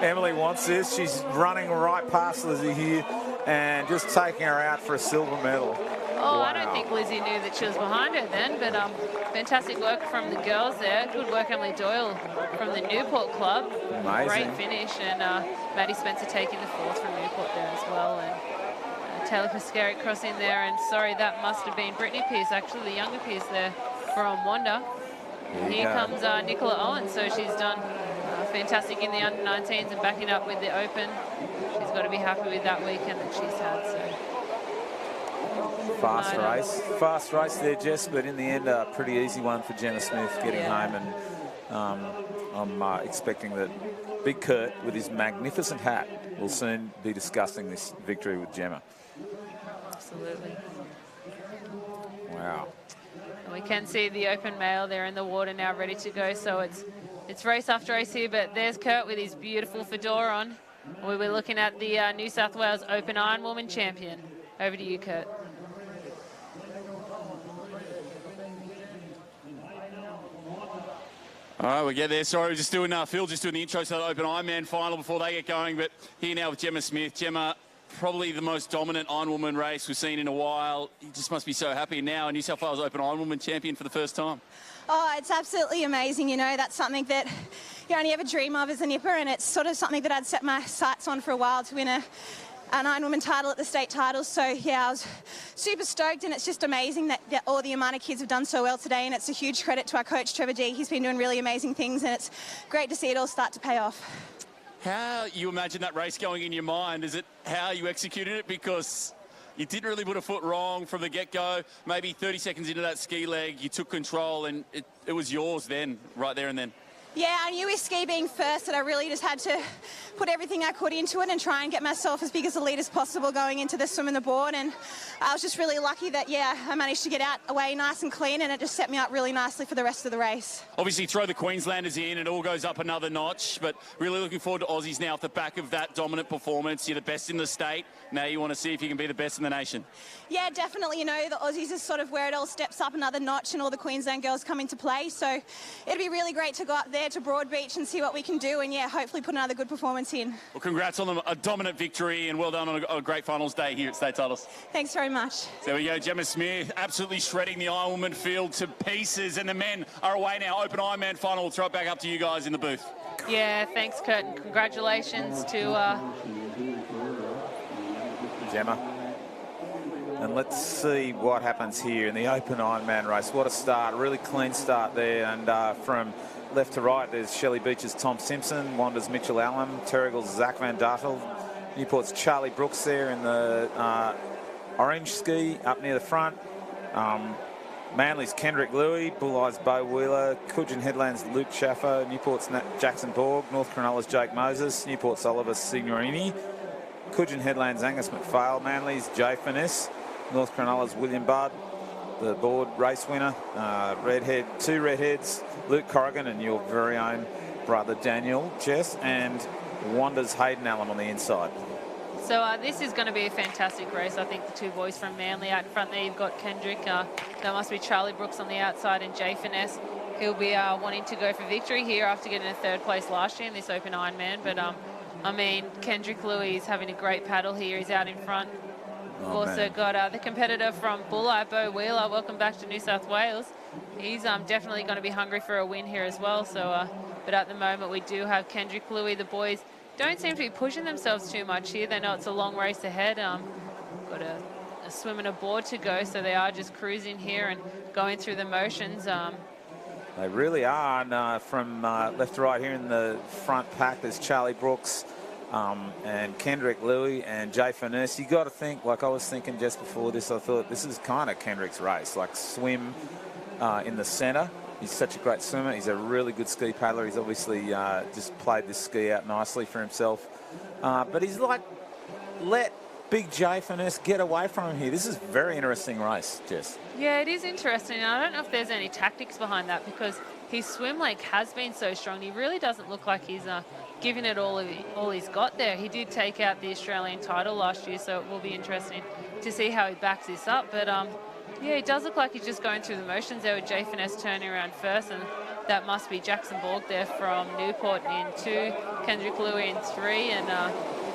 Emily wants this. She's running right past Lizzie here and just taking her out for a silver medal. Oh, wow. I don't think Lizzie knew that she was behind her then, but fantastic work from the girls there. Good work, Emily Doyle from the Newport Club. Amazing. Great finish, and Maddie Spencer taking the 4th from Newport there as well. And Taylor Piscaric crossing there, and sorry, that must have been Brittany Pearce, actually the younger Pearce there from Wanda. Here comes Nicola Owen, so she's done fantastic in the under-19s and backing up with the Open. She's got to be happy with that weekend that she's had. So. Fast race there, Jess, but in the end, a pretty easy one for Gemma Smith getting home, and I'm expecting that Big Kurt, with his magnificent hat, will soon be discussing this victory with Gemma. Absolutely. Wow. And we can see the Open male there in the water now, ready to go. So it's race after race here, but there's Kurt with his beautiful fedora on. We were looking at the New South Wales Open Iron Woman champion. Over to you, Kurt. All right, we'll get there. Sorry, we're just doing Phil, just doing the intro to the Open Ironman final before they get going. But here now with Gemma Smith. Gemma, probably the most dominant Ironwoman race we've seen in a while. You just must be so happy now. A New South Wales Open Ironwoman champion for the first time. Oh, it's absolutely amazing. You know, that's something that you only ever dream of as a nipper, and it's sort of something that I'd set my sights on for a while, to win an Ironwoman title at the state titles. So, yeah, I was super stoked, and it's just amazing that all the amount of kids have done so well today, and it's a huge credit to our coach, Trevor G. He's been doing really amazing things, and it's great to see it all start to pay off. How you imagine that race going in your mind? Is it how you executed it? Because you didn't really put a foot wrong from the get-go. Maybe 30 seconds into that ski leg, you took control, and it was yours then, right there and then. Yeah, I knew with ski being first that I really just had to put everything I could into it and try and get myself as big as a lead as possible going into the swim and the board. And I was just really lucky that, yeah, I managed to get out away nice and clean, and it just set me up really nicely for the rest of the race. Obviously, throw the Queenslanders in, and it all goes up another notch. But really looking forward to Aussies now off the back of that dominant performance. You're the best in the state. Now you want to see if you can be the best in the nation. Yeah, definitely. You know, the Aussies is sort of where it all steps up another notch, and all the Queensland girls come into play. So it'd be really great to go up there to Broadbeach and see what we can do, and yeah, hopefully put another good performance in. Well, congrats on a dominant victory, and well done on a great finals day here at State Titles. Thanks very much. So there we go, Gemma Smith absolutely shredding the Ironwoman field to pieces, and the men are away now. Open Ironman final. We'll throw it back up to you guys in the booth. Yeah, thanks, Kurt, and congratulations to Gemma. And let's see what happens here in the Open Ironman race. What a start, really clean start there. And from left to right, there's Shelley Beach's Tom Simpson, Wanda's Mitchell Allen, Terrigal's Zach Van Dartel, Newport's Charlie Brooks there in the orange ski up near the front. Manly's Kendrick Louis, Bull-Eye's Bo Wheeler, Coogin Headland's Luke Schaffer, Newport's Jackson Borg, North Cronulla's Jake Moses, Newport's Oliver Signorini, Coogin Headland's Angus McPhail, Manly's Jay Finesse, North Cronulla's William Budd, the board race winner, two redheads, Luke Corrigan and your very own brother Daniel Jess, and Wanda's Hayden Allen on the inside. So this is going to be a fantastic race. I think the two boys from Manly out in front there, you've got Kendrick, that must be Charlie Brooks on the outside, and Jay Finesse. He'll be wanting to go for victory here after getting a third place last year in this Open Ironman. But I mean, Kendrick Louis is having a great paddle here. He's out in front. We've also got the competitor from Bull-Eye, Bo Wheeler. Welcome back to New South Wales. He's definitely going to be hungry for a win here as well. So, but at the moment, we do have Kendrick Louis. The boys don't seem to be pushing themselves too much here. They know it's a long race ahead. Got a swim and a board to go, so they are just cruising here and going through the motions. They really are. And from left to right here in the front pack, there's Charlie Brooks, and Kendrick Louis and Jay Finesse. You got to think, like I was thinking just before this, I thought this is kind of Kendrick's race, like swim in the centre. He's such a great swimmer. He's a really good ski paddler. He's obviously just played this ski out nicely for himself. But he's like, let Big Jay Finesse get away from him here. This is a very interesting race, Jess. Yeah, it is interesting. I don't know if there's any tactics behind that, because his swim leg has been so strong. He really doesn't look like he's giving it all he's got there. He did take out the Australian title last year, so it will be interesting to see how he backs this up. But yeah, it does look like he's just going through the motions there with Jay Finesse turning around first, and that must be Jackson Borg there from Newport in 2, Kendrick Louis in 3, and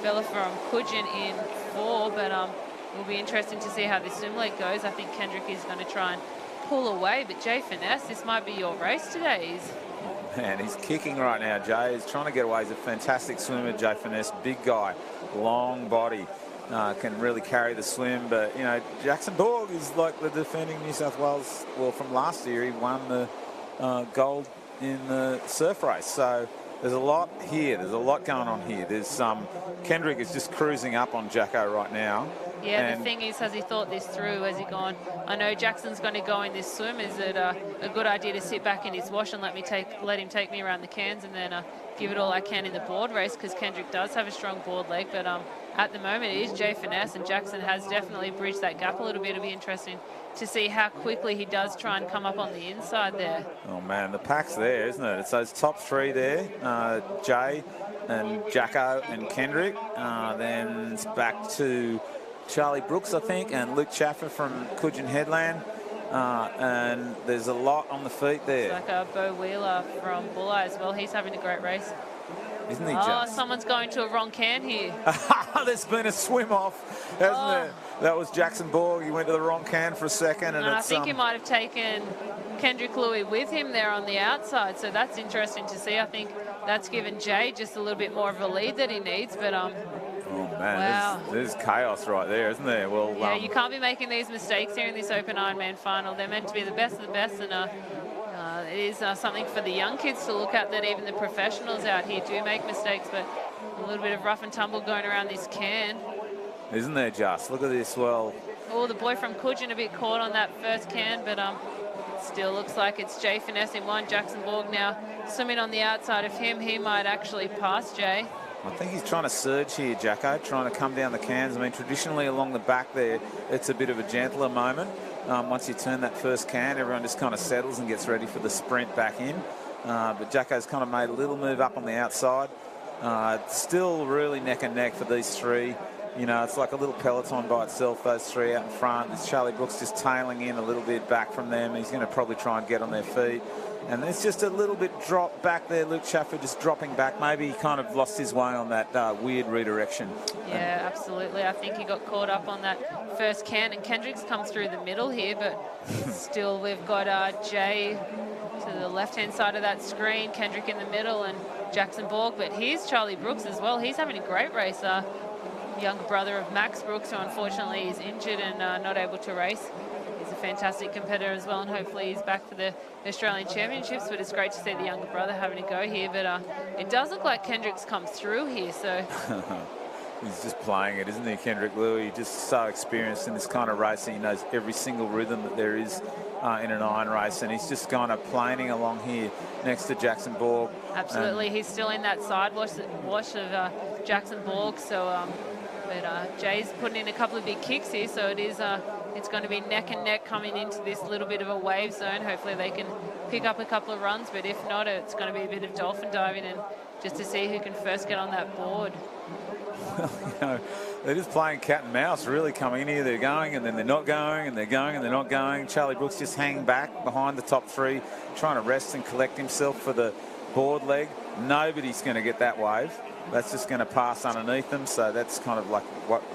fella from Coogin in 4. But it will be interesting to see how this swim leg goes. I think Kendrick is going to try and pull away, but Jay Finesse, this might be your race today. Man, he's kicking right now, Jay. He's trying to get away. He's a fantastic swimmer, Jay Finesse. Big guy, long body. Can really carry the swim, but you know, Jackson Borg is like the defending New South Wales. Well, from last year, he won the gold in the surf race. So there's a lot here. There's a lot going on here. There's Kendrick is just cruising up on Jacko right now. Yeah, and the thing is, has he thought this through? Has he gone, I know Jackson's going to go in this swim. Is it a good idea to sit back in his wash and let him take me around the cans, and then give it all I can in the board race? Because Kendrick does have a strong board leg, but at the moment it is Jay Finesse, and Jackson has definitely bridged that gap a little bit. It'll be interesting to see how quickly he does try and come up on the inside there. Oh man, the pack's there, isn't it? It's those top three there, Jay and Jacko and Kendrick. Then it's back to Charlie Brooks, I think, and Luke Schaffer from Coogin Headland. and there's a lot on the feet there. It's like Bo Wheeler from Bulleye as well. He's having a great race. Isn't he Oh, just? someone's going to a wrong can here. There's been a swim off, hasn't there? That was Jackson Borg. He went to the wrong can for a second. And I think he might have taken Kendrick Louis with him there on the outside. So that's interesting to see. I think that's given Jay just a little bit more of a lead that he needs. But oh, man, wow. there's chaos right there, isn't there? Well, yeah, you can't be making these mistakes here in this Open Ironman final. They're meant to be the best of the best. And it is something for the young kids to look at, that even the professionals out here do make mistakes, but a little bit of rough and tumble going around this can. Isn't there just? Look at this. Well, oh, the boy from Coogin a bit caught on that first can, but still looks like it's Jay Finesse in one. Jackson Borg now swimming on the outside of him. He might actually pass Jay. I think he's trying to surge here, Jacko, trying to come down the cans. I mean, traditionally along the back there, it's a bit of a gentler moment. Once you turn that first can, everyone just kind of settles and gets ready for the sprint back in. But Jacko's kind of made a little move up on the outside. Still really neck and neck for these three. You know, it's like a little peloton by itself, those three out in front. It's Charlie Brooks just tailing in a little bit back from them. He's going to probably try and get on their feet. And there's just a little bit drop back there. Luke Schaffer just dropping back. Maybe he kind of lost his way on that weird redirection. Yeah, absolutely. I think he got caught up on that first can, and Kendrick's come through the middle here, but still we've got Jay to the left-hand side of that screen, Kendrick in the middle, and Jackson Borg. But here's Charlie Brooks as well. He's having a great race. Younger brother of Max Brooks, who unfortunately is injured and not able to race. He's a fantastic competitor as well, and hopefully he's back for the Australian Championships, but it's great to see the younger brother having a go here. But it does look like Kendrick's come through here, so... He's just playing it, isn't he, Kendrick Louis? Just so experienced in this kind of racing. He knows every single rhythm that there is in an iron race, and he's just kind of planing along here next to Jackson Borg. Absolutely, he's still in that side wash of Jackson Borg, so... But Jay's putting in a couple of big kicks here, so it is it's going to be neck and neck coming into this little bit of a wave zone. Hopefully they can pick up a couple of runs, but if not, it's going to be a bit of dolphin diving and just to see who can first get on that board. Well, you know, they're just playing cat and mouse, really coming in here. They're going and then they're not going, and they're going and they're not going. Charlie Brooks just hanging back behind the top three, trying to rest and collect himself for the board leg. Nobody's going to get that wave. That's just going to pass underneath them. So that's kind of like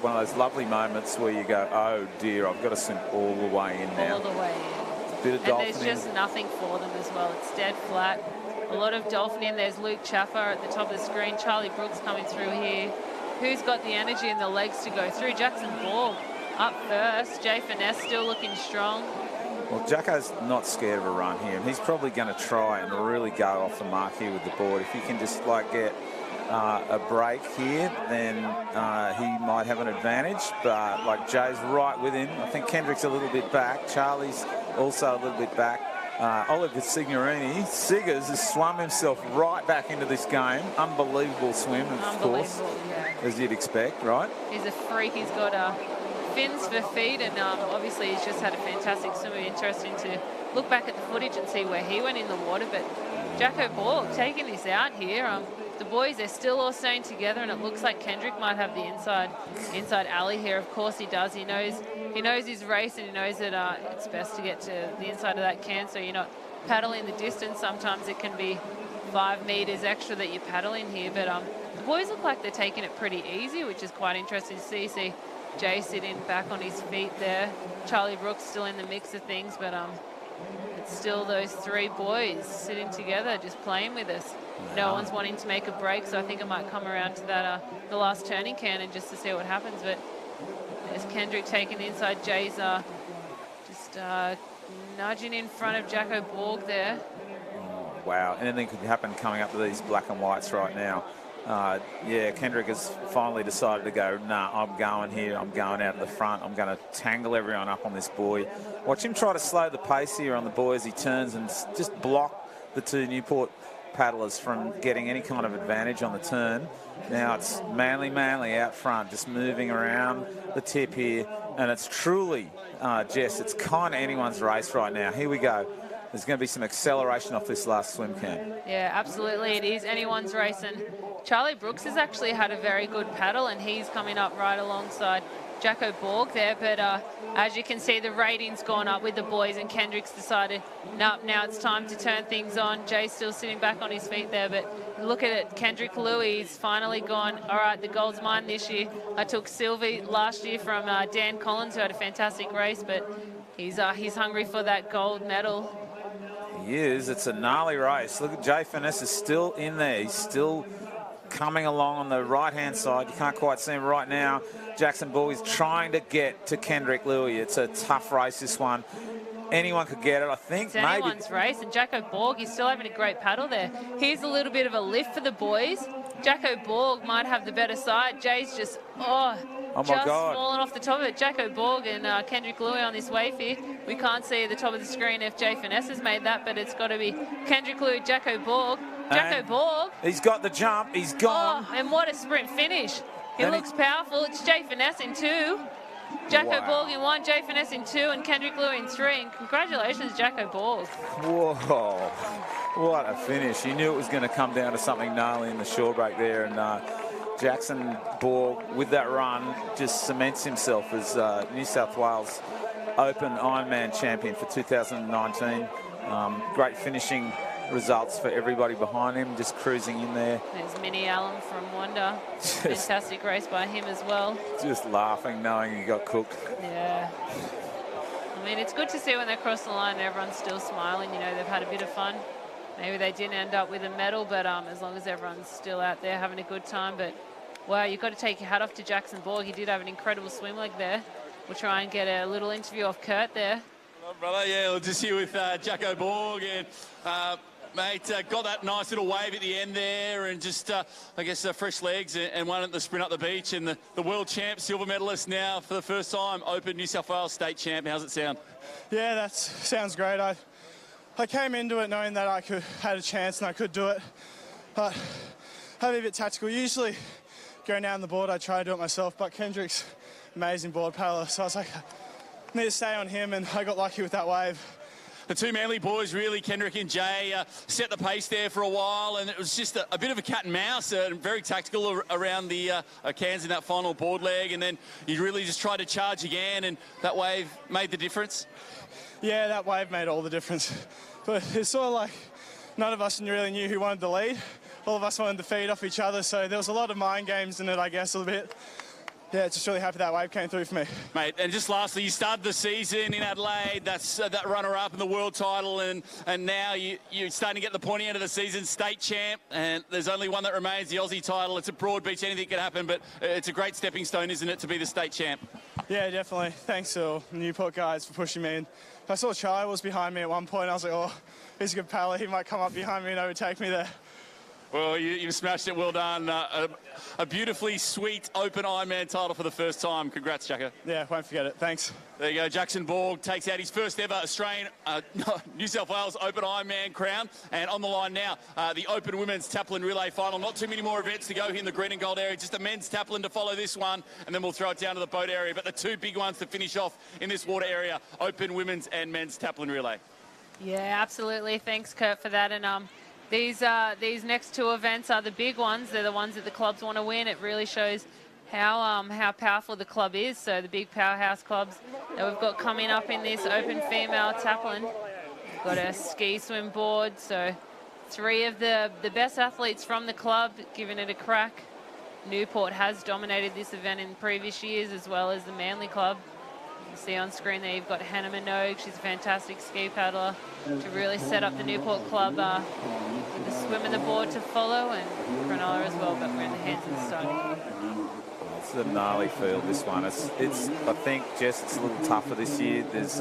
one of those lovely moments where you go, oh dear, I've got to swim all the way in now. All the way in. A bit of and dolphin there's just nothing for them as well. It's dead flat. A lot of dolphin in. There's Luke Schaffer at the top of the screen. Charlie Brooks coming through here. Who's got the energy and the legs to go through? Jackson Borg up first. Jay Finesse still looking strong. Well, Jacko's not scared of a run here, and he's probably going to try and really go off the mark here with the board. If he can just like get a break here, then he might have an advantage. But like Jay's right with him. I think Kendrick's a little bit back. Charlie's also a little bit back. Oliver Signorini, Siggers has swum himself right back into this game. Unbelievable swim, of course, as you'd expect, right? He's a freak. He's got fins for feet, and obviously he's just had a fantastic swim. It'll be interesting to look back at the footage and see where he went in the water. But Jacko Borg taking this out here. The boys, they're still all staying together, and it looks like Kendrick might have the inside alley here. Of course he does. He knows his race, and he knows that it's best to get to the inside of that can so you're not paddling the distance. Sometimes it can be 5 meters extra that you're paddling here, but the boys look like they're taking it pretty easy, which is quite interesting to see. See Jay sitting back on his feet there. Charlie Brooks still in the mix of things, but it's still those 3 boys sitting together just playing with us. No one's wanting to make a break, so I think it might come around to that the last turning cannon just to see what happens. But there's Kendrick taking the inside. Jay's just nudging in front of Jacko Borg there. Wow, anything could happen coming up to these black and whites right now. Yeah, Kendrick has finally decided to go, nah, I'm going here. I'm going out of the front. I'm going to tangle everyone up on this buoy. Watch him try to slow the pace here on the buoy as he turns and just block the 2 Newport paddlers from getting any kind of advantage on the turn. Now it's Manly out front, just moving around the tip here. And it's truly, Jess, it's kind of anyone's race right now. Here we go. there's going to be some acceleration off this last swim camp. Yeah, absolutely. It is anyone's race. And Charlie Brooks has actually had a very good paddle, and he's coming up right alongside Jacko Borg there. But as you can see, the rating's gone up with the boys, and Kendrick's decided, nope, now it's time to turn things on. Jay's still sitting back on his feet there, but look at it. Kendrick Louis finally gone, all right, the gold's mine this year. I took Sylvie last year from Dan Collins, who had a fantastic race, but he's hungry for that gold medal. He is. It's a gnarly race. Look at Jay Finesse is still in there. He's still coming along on the right-hand side. You can't quite see him right now. Jackson Bull is trying to get to Kendrick Louis. It's a tough race, this one. Anyone could get it, I think. It's anyone's race, and Jacko Borg, he's still having a great paddle there. Here's a little bit of a lift for the boys. Jacko Borg might have the better side. Jay's just, oh my just God, falling off the top of it. Jacko Borg and Kendrick Louis on this wave here. We can't see at the top of the screen if Jay Finesse has made that, but it's got to be Kendrick Louis, Jacko Borg. Jacko Borg. He's got the jump. He's gone. Oh, and what a sprint finish. He looks powerful. It's Jay Finesse in 2. Jacko Borg in 1, Jay Finesse in 2, and Kendrick Louis in 3. And congratulations, Jacko Borg. Whoa, what a finish. You knew it was going to come down to something gnarly in the shore break there. And Jackson Borg, with that run, just cements himself as New South Wales Open Ironman champion for 2019. Great finishing results for everybody behind him, just cruising in there. There's Minnie Allen from Wonder. Fantastic race by him as well. Just laughing, knowing he got cooked. Yeah. I mean, it's good to see when they cross the line and everyone's still smiling. You know, they've had a bit of fun. Maybe they didn't end up with a medal, but as long as everyone's still out there having a good time. But, wow, you've got to take your hat off to Jackson Borg. He did have an incredible swim leg there. We'll try and get a little interview off Kurt there. Well, brother, yeah, we're just here with Jacko Borg, and mate, got that nice little wave at the end there, and just, I guess, fresh legs, and won at the sprint up the beach, and the world champ, silver medalist now for the first time, Open New South Wales state champ. How's it sound? Yeah, that sounds great. I came into it knowing that I had a chance and I could do it, but had to be a bit tactical. Usually going down the board, I try to do it myself, but Kendrick's amazing board paddler, so I was like, I need to stay on him, and I got lucky with that wave. The two Manly boys, really, Kendrick and Jay, set the pace there for a while, and it was just a bit of a cat and mouse, very tactical around the cans in that final board leg, and then you really just tried to charge again, and that wave made the difference? Yeah, that wave made all the difference. But it's sort of like none of us really knew who wanted the lead. All of us wanted to feed off each other, so there was a lot of mind games in it, I guess, a little bit. Yeah, just really happy that wave came through for me. Mate, and just lastly, you started the season in Adelaide, that's that runner-up in the world title, and now you're starting to get the pointy end of the season, state champ, and there's only one that remains, the Aussie title. It's a broad beach, anything can happen, but it's a great stepping stone, isn't it, to be the state champ? Yeah, definitely. Thanks to the Newport guys for pushing me in. I saw Charlie was behind me at one point. I was like, oh, he's a good paddler. He might come up behind me and overtake me there. Well, you've smashed it. Well done. A beautifully sweet Open Ironman title for the first time. Congrats, Jacko. Yeah, won't forget it. Thanks. There you go. Jackson Borg takes out his first ever Australian New South Wales Open Ironman crown. And on the line now, the Open Women's Taplin Relay Final. Not too many more events to go here in the green and gold area. Just a men's Taplin to follow this one. And then we'll throw it down to the boat area. But the two big ones to finish off in this water area, Open Women's and Men's Taplin Relay. Yeah, absolutely. Thanks, Kurt, for that. And these next two events are the big ones. They're the ones that the clubs want to win. It really shows how powerful the club is. So the big powerhouse clubs that we've got coming up in this Open Female Taplin. We've got a ski swim board. So 3 of the best athletes from the club giving it a crack. Newport has dominated this event in previous years, as well as the Manly Club. You see on screen there you've got Hannah Minogue. She's a fantastic ski paddler to really set up the Newport Club with the swim and the board to follow, and Cronulla as well, but we're in the hands of the side. It's a gnarly field, this one. It's I think, Jess, it's a little tougher this year. There's,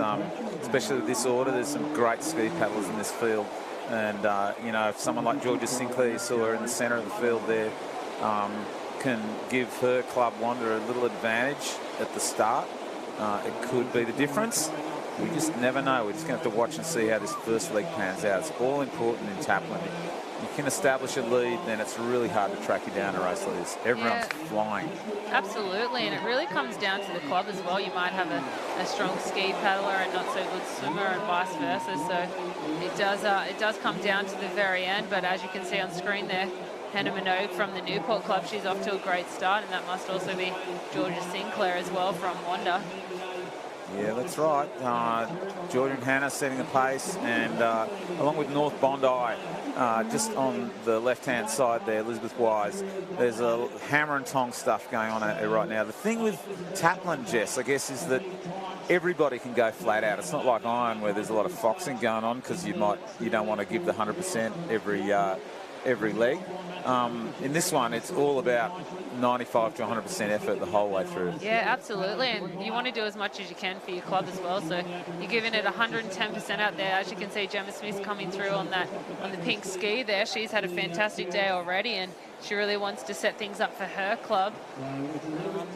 especially with this order, there's some great ski paddlers in this field. And, you know, if someone like Georgia Sinclair, you saw her in the centre of the field there, can give her club Wanda a little advantage at the start. It could be the difference. We just never know. We're just going to have to watch and see how this first leg pans out. It's all important in Taplin. you can establish a lead, then it's really hard to track you down a race like this. Everyone's flying. Absolutely, and it really comes down to the club as well. You might have a strong ski paddler and not so good swimmer, and vice versa. So it does come down to the very end. But as you can see on screen there, Hannah Minogue from the Newport Club, she's off to a great start, and that must also be Georgia Sinclair as well from Wanda. Yeah, that's right. Georgia and Hannah setting the pace, and along with North Bondi, just on the left-hand side there, Elizabeth Wise, there's a hammer and tong stuff going on out there right now. The thing with Taplin, Jess, I guess, is that everybody can go flat out. It's not like iron where there's a lot of foxing going on because you don't want to give the 100% every leg. In this one, it's all about 95 to 100% effort the whole way through. Yeah, absolutely, and you want to do as much as you can for your club as well, so you're giving it 110% out there. As you can see, Gemma Smith's coming through on the pink ski there. She's had a fantastic day already, and she really wants to set things up for her club.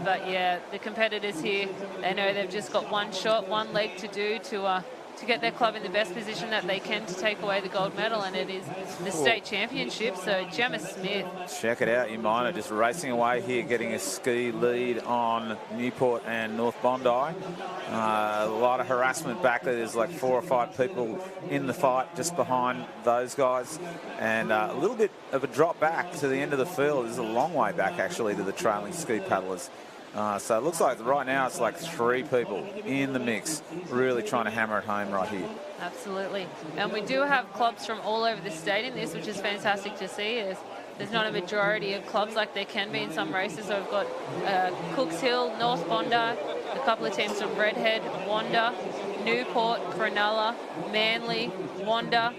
But yeah, the competitors here, they know they've just got one shot, one leg to do to get their club in the best position that they can to take away the gold medal, and it is the state championship. So Gemma Smith. Check it out, Umina just racing away here, getting a ski lead on Newport and North Bondi. A lot of harassment back there. There's like 4 or 5 people in the fight just behind those guys, and a little bit of a drop back to the end of the field. There's a long way back actually to the trailing ski paddlers. So it looks like right now it's like 3 people in the mix, really trying to hammer it home right here. Absolutely. And we do have clubs from all over the state in this, which is fantastic to see. There's not a majority of clubs like there can be in some races. So we've got Cooks Hill, North Bondi, a couple of teams from Redhead, Wanda, Newport, Cronulla, Manly, Wanda,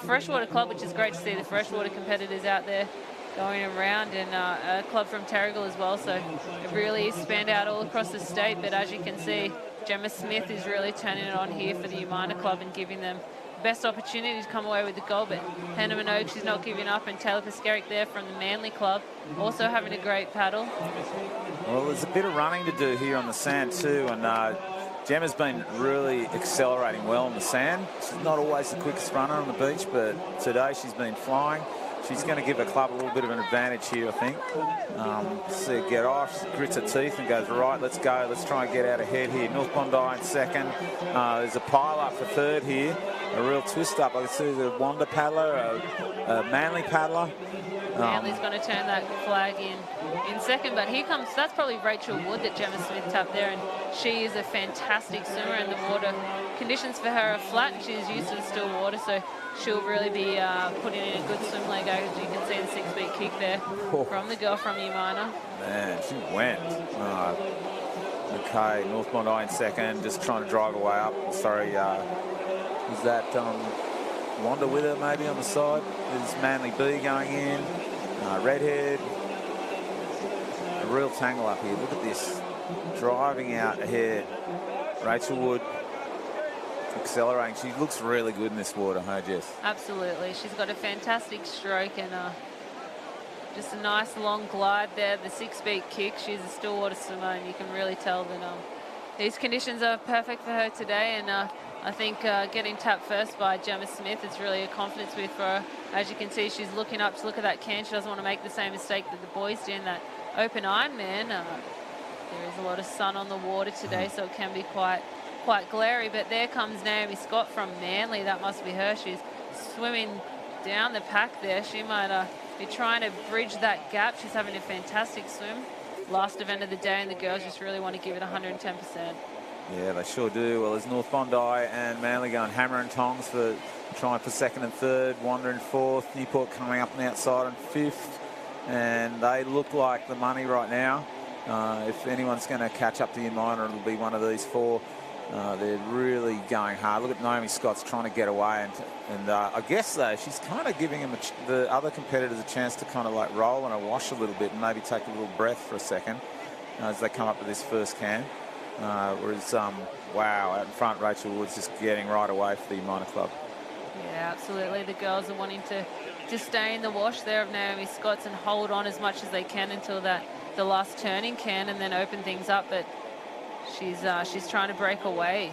Freshwater Club, which is great to see the freshwater competitors out there going around, and a club from Terrigal as well. So it really is spanned out all across the state, but as you can see, Gemma Smith is really turning it on here for the Umina Club and giving them the best opportunity to come away with the gold. But Hannah Minogue, she's not giving up, and Taylor Piskerick there from the Manly Club also having a great paddle. Well, there's a bit of running to do here on the sand too, and Gemma's been really accelerating well on the sand. She's not always the quickest runner on the beach, but today she's been flying. She's going to give her club a little bit of an advantage here, I think. See her get off, she grits her teeth and goes, right, let's go. Let's try and get out ahead here. North Bondi in second. There's a pile up for third here. A real twist up. I can see the Wanda paddler, a Manly paddler. Manly's going to turn that flag in second, but here comes, that's probably Rachel Wood that Gemma Smith tapped there, and she is a fantastic swimmer, and the water conditions for her are flat, and she's used to the still water, so she'll really be putting in a good swim leg. As you can see the 6-beat kick there from the girl from Umina. Man, she went. Okay, North Bondi in second, just trying to drive her way up. Sorry, is that Wanda with her maybe on the side? There's Manly B going in. Redhead. A real tangle up here. Look at this. Driving out ahead. Rachel Wood accelerating. She looks really good in this water, huh, Jess? Absolutely. She's got a fantastic stroke and just a nice long glide there. The 6-beat kick. She's a still water swimmer, and you can really tell that these conditions are perfect for her today. And I think getting tapped first by Gemma Smith, it's really a confidence boost for her. As you can see, she's looking up to look at that can. She doesn't want to make the same mistake that the boys did in that open Ironman. There is a lot of sun on the water today, so it can be quite glary. But there comes Naomi Scott from Manly. That must be her. She's swimming down the pack there. She might be trying to bridge that gap. She's having a fantastic swim. Last event of the day, and the girls just really want to give it 110%. Yeah, they sure do. Well, there's North Bondi and Manly going hammer and tongs for trying for second and third, Wanda in fourth, Newport coming up on the outside on fifth, and they look like the money right now. If anyone's going to catch up to the Umina, it'll be one of these 4. They're really going hard. Look at Naomi Scott's trying to get away, and I guess though she's kind of giving them the other competitors a chance to kind of like roll and a wash a little bit and maybe take a little breath for a second as they come up to this first can. Whereas, wow, out in front, Rachel Wood's just getting right away for the Umina Club. Yeah, absolutely. The girls are wanting to stay in the wash there of Naomi Scott's and hold on as much as they can until the last turning can, and then open things up. But she's trying to break away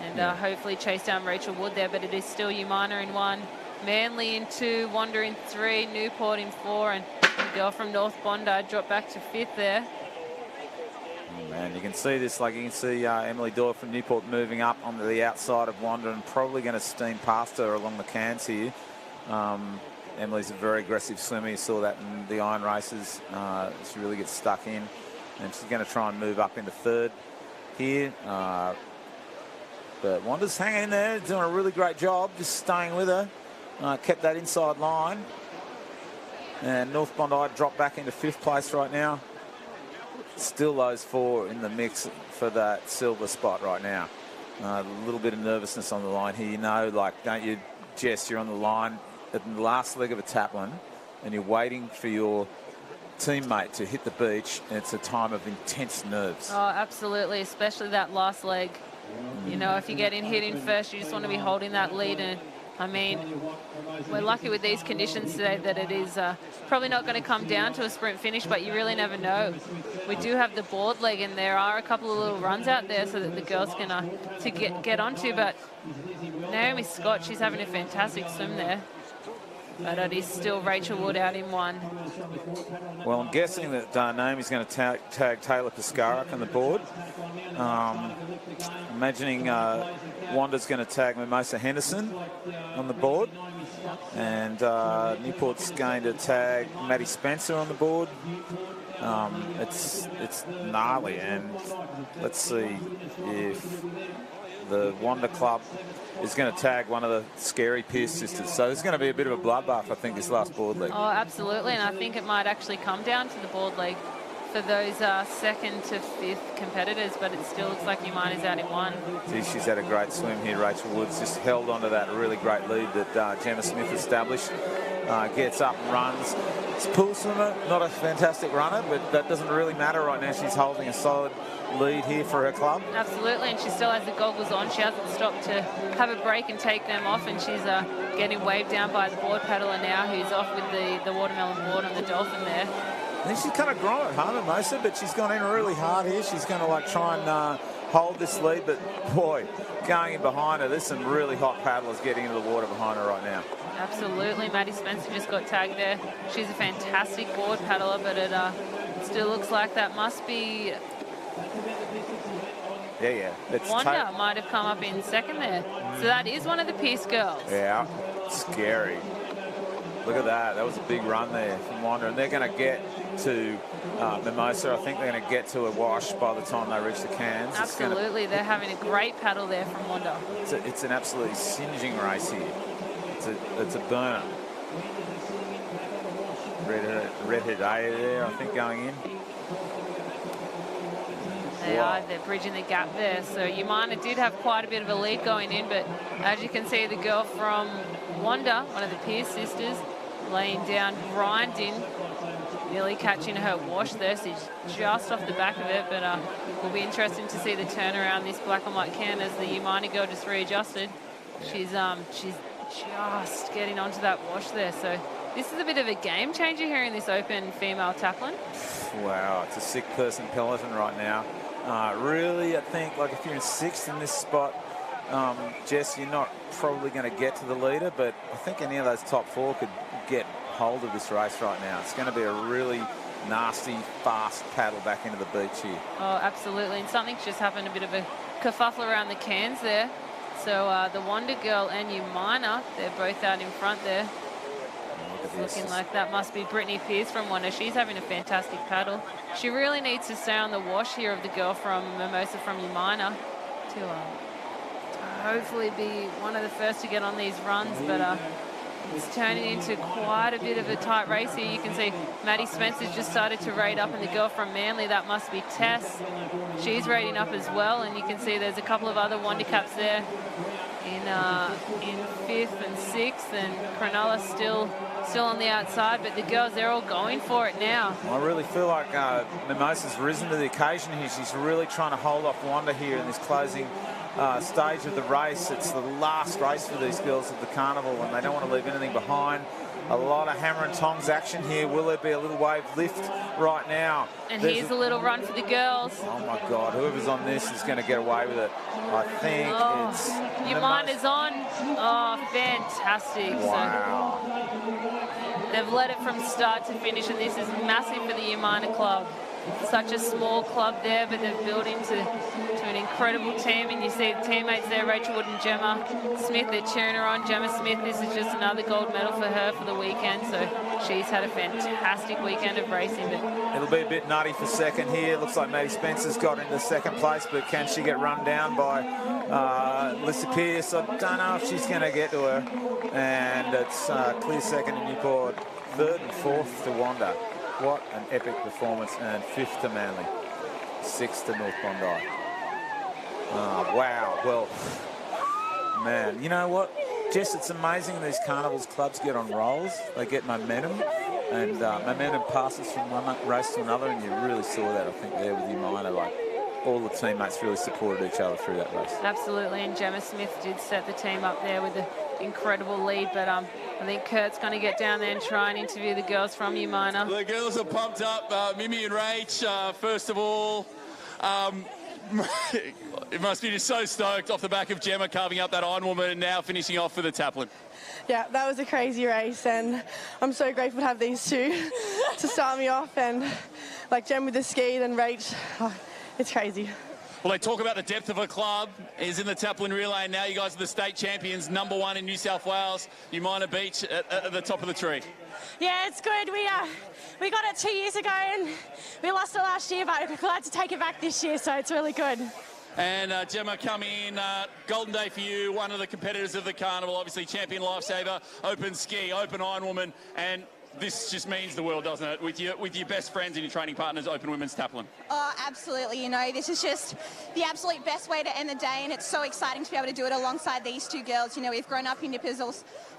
and hopefully chase down Rachel Wood there. But it is still Umina in 1, Manly in 2, Wanda in 3, Newport in 4, and the girl from North Bondi dropped back to 5th there. Oh, man, you can see this, like you can see Emily Doyle from Newport moving up onto the outside of Wanda and probably going to steam past her along the cans here. Emily's a very aggressive swimmer. You saw that in the iron races. She really gets stuck in, and she's going to try and move up into 3rd here. But Wanda's hanging in there, doing a really great job, just staying with her. Kept that inside line. And North Bondi dropped back into 5th place right now. Still those 4 in the mix for that silver spot right now. A little bit of nervousness on the line here. You know, like, don't you, Jess, you're on the line at the last leg of a taplin and you're waiting for your teammate to hit the beach, and it's a time of intense nerves. Oh, absolutely, especially that last leg. You know, if you get hit in first, you just want to be holding that lead. And I mean, we're lucky with these conditions today that it is probably not going to come down to a sprint finish, but you really never know. We do have the board leg, and there are a couple of little runs out there so that the girls can to get onto. But Naomi Scott, she's having a fantastic swim there. But it is still Rachel Wood out in 1. Well, I'm guessing that Naomi's going to tag Taylor Piscarik on the board. Imagining Wanda's going to tag Mimosa Henderson on the board. And Newport's going to tag Maddie Spencer on the board. It's gnarly, and let's see if the Wanda Club is going to tag one of the scary Pierce sisters. So there's going to be a bit of a bloodbath, I think, this last board leg. Oh, absolutely, and I think it might actually come down to the board leg for those 2nd to 5th competitors, but it still looks like Umana's out in 1. See, she's had a great swim here. Rachel Woods just held onto that really great lead that Gemma Smith established. Gets up and runs. It's a pool swimmer, not a fantastic runner, but that doesn't really matter right now. She's holding a solid lead here for her club. Absolutely, and she still has the goggles on. She hasn't stopped to have a break and take them off, and she's getting waved down by the board paddler now, who's off with the watermelon board on the Dolphin there. I think she's kind of grown at home, Mimosa, but she's gone in really hard here. She's going to like try and hold this lead, but boy, going in behind her, there's some really hot paddlers getting into the water behind her right now. Absolutely, Maddie Spencer just got tagged there. She's a fantastic board paddler, but it still looks like that must be... Yeah. Wanda might have come up in 2nd there. So that is one of the Pierce girls. Yeah, scary. Look at that. That was a big run there from Wanda. And they're going to get to Mimosa. I think they're going to get to a wash by the time they reach the cans. Absolutely. They're having a great paddle there from Wanda. It's an absolutely singeing race here. It's a burner. Redhead A there, I think, going in. They're bridging the gap there. So Umana did have quite a bit of a lead going in, but as you can see, the girl from Wanda, one of the Pierce sisters, laying down, grinding, nearly catching her wash there. She's just off the back of it, but will be interesting to see the turnaround this black and white can as the Umana girl just readjusted. She's just getting onto that wash there. So this is a bit of a game changer here in this open female taplin. Wow, it's a 6-person peloton right now. Really, I think, like if you're in 6th in this spot, Jess, you're not probably going to get to the leader, but I think any of those top 4 could get hold of this race right now. It's going to be a really nasty, fast paddle back into the beach here. Oh, absolutely, and something's just happened, a bit of a kerfuffle around the cans there. So the Wonder Girl and Umana, they're both out in front there. It's looking like that must be Brittany Pearce from Wonder. She's having a fantastic paddle. She really needs to stay on the wash here of the girl from Mimosa from Umana to hopefully be one of the first to get on these runs, but it's turning into quite a bit of a tight race here. You can see Maddie Spencer's just started to rate up, and the girl from Manly, that must be Tess. She's rating up as well, and you can see there's a couple of other Wonder Caps there in 5th and 6th, and Cronulla still on the outside, but the girls, they're all going for it now. I really feel like Mimosa's risen to the occasion here. She's really trying to hold off Wanda here in this closing stage of the race. It's the last race for these girls at the carnival, and they don't want to leave anything behind. A lot of hammer and tongs action here. Will there be a little wave lift right now? And here's a little run for the girls. Oh my God, whoever's on this is going to get away with it. I think it's... Your mind is on. Oh, fantastic. Wow. So they've led it from start to finish, and this is massive for the Umina club. Such a small club there, but they've built into an incredible team, and you see the teammates there, Rachel Wood and Gemma Smith, they're cheering her on. Gemma Smith, this is just another gold medal for her for the weekend, so she's had a fantastic weekend of racing. But it'll be a bit nutty for second here. Looks like Maddie Spencer's got into second place, but can she get run down by Lissa Pearce? I don't know if she's going to get to her. And it's clear second in Newport, third and fourth to Wanda. What an epic performance. And fifth to Manly, sixth to North Bondi. Oh, wow. Well, man, you know what, Jess, it's amazing these carnivals clubs get on rolls. They get momentum, and momentum passes from one race to another, and you really saw that, I think, there with Umina. Like, all the teammates really supported each other through that race. absolutely, and Gemma Smith did set the team up there with an incredible lead, but I think Kurt's going to get down there and try and interview the girls from Umina. The girls are pumped up. Mimi and Rach, first of all, it must be just so stoked off the back of Gemma carving up that Ironwoman and now finishing off for the Taplin. Yeah, that was a crazy race, and I'm so grateful to have these two to start me off, and like Gem with the ski, then Rach, it's crazy. Well, they talk about the depth of a club is in the Taplin Relay, and now you guys are the state champions, #1 in New South Wales, Umina Beach at the top of the tree. Yeah, it's good. We got it 2 years ago and we lost it last year, but we're glad to take it back this year, so it's really good. And Gemma, come in, golden day for you, one of the competitors of the carnival, obviously champion lifesaver, open ski, open Ironwoman, and this just means the world, doesn't it, with your best friends and your training partners, Open Women's Taplin? Oh, absolutely. You know, this is just the absolute best way to end the day, and it's so exciting to be able to do it alongside these two girls. You know, we've grown up in nippers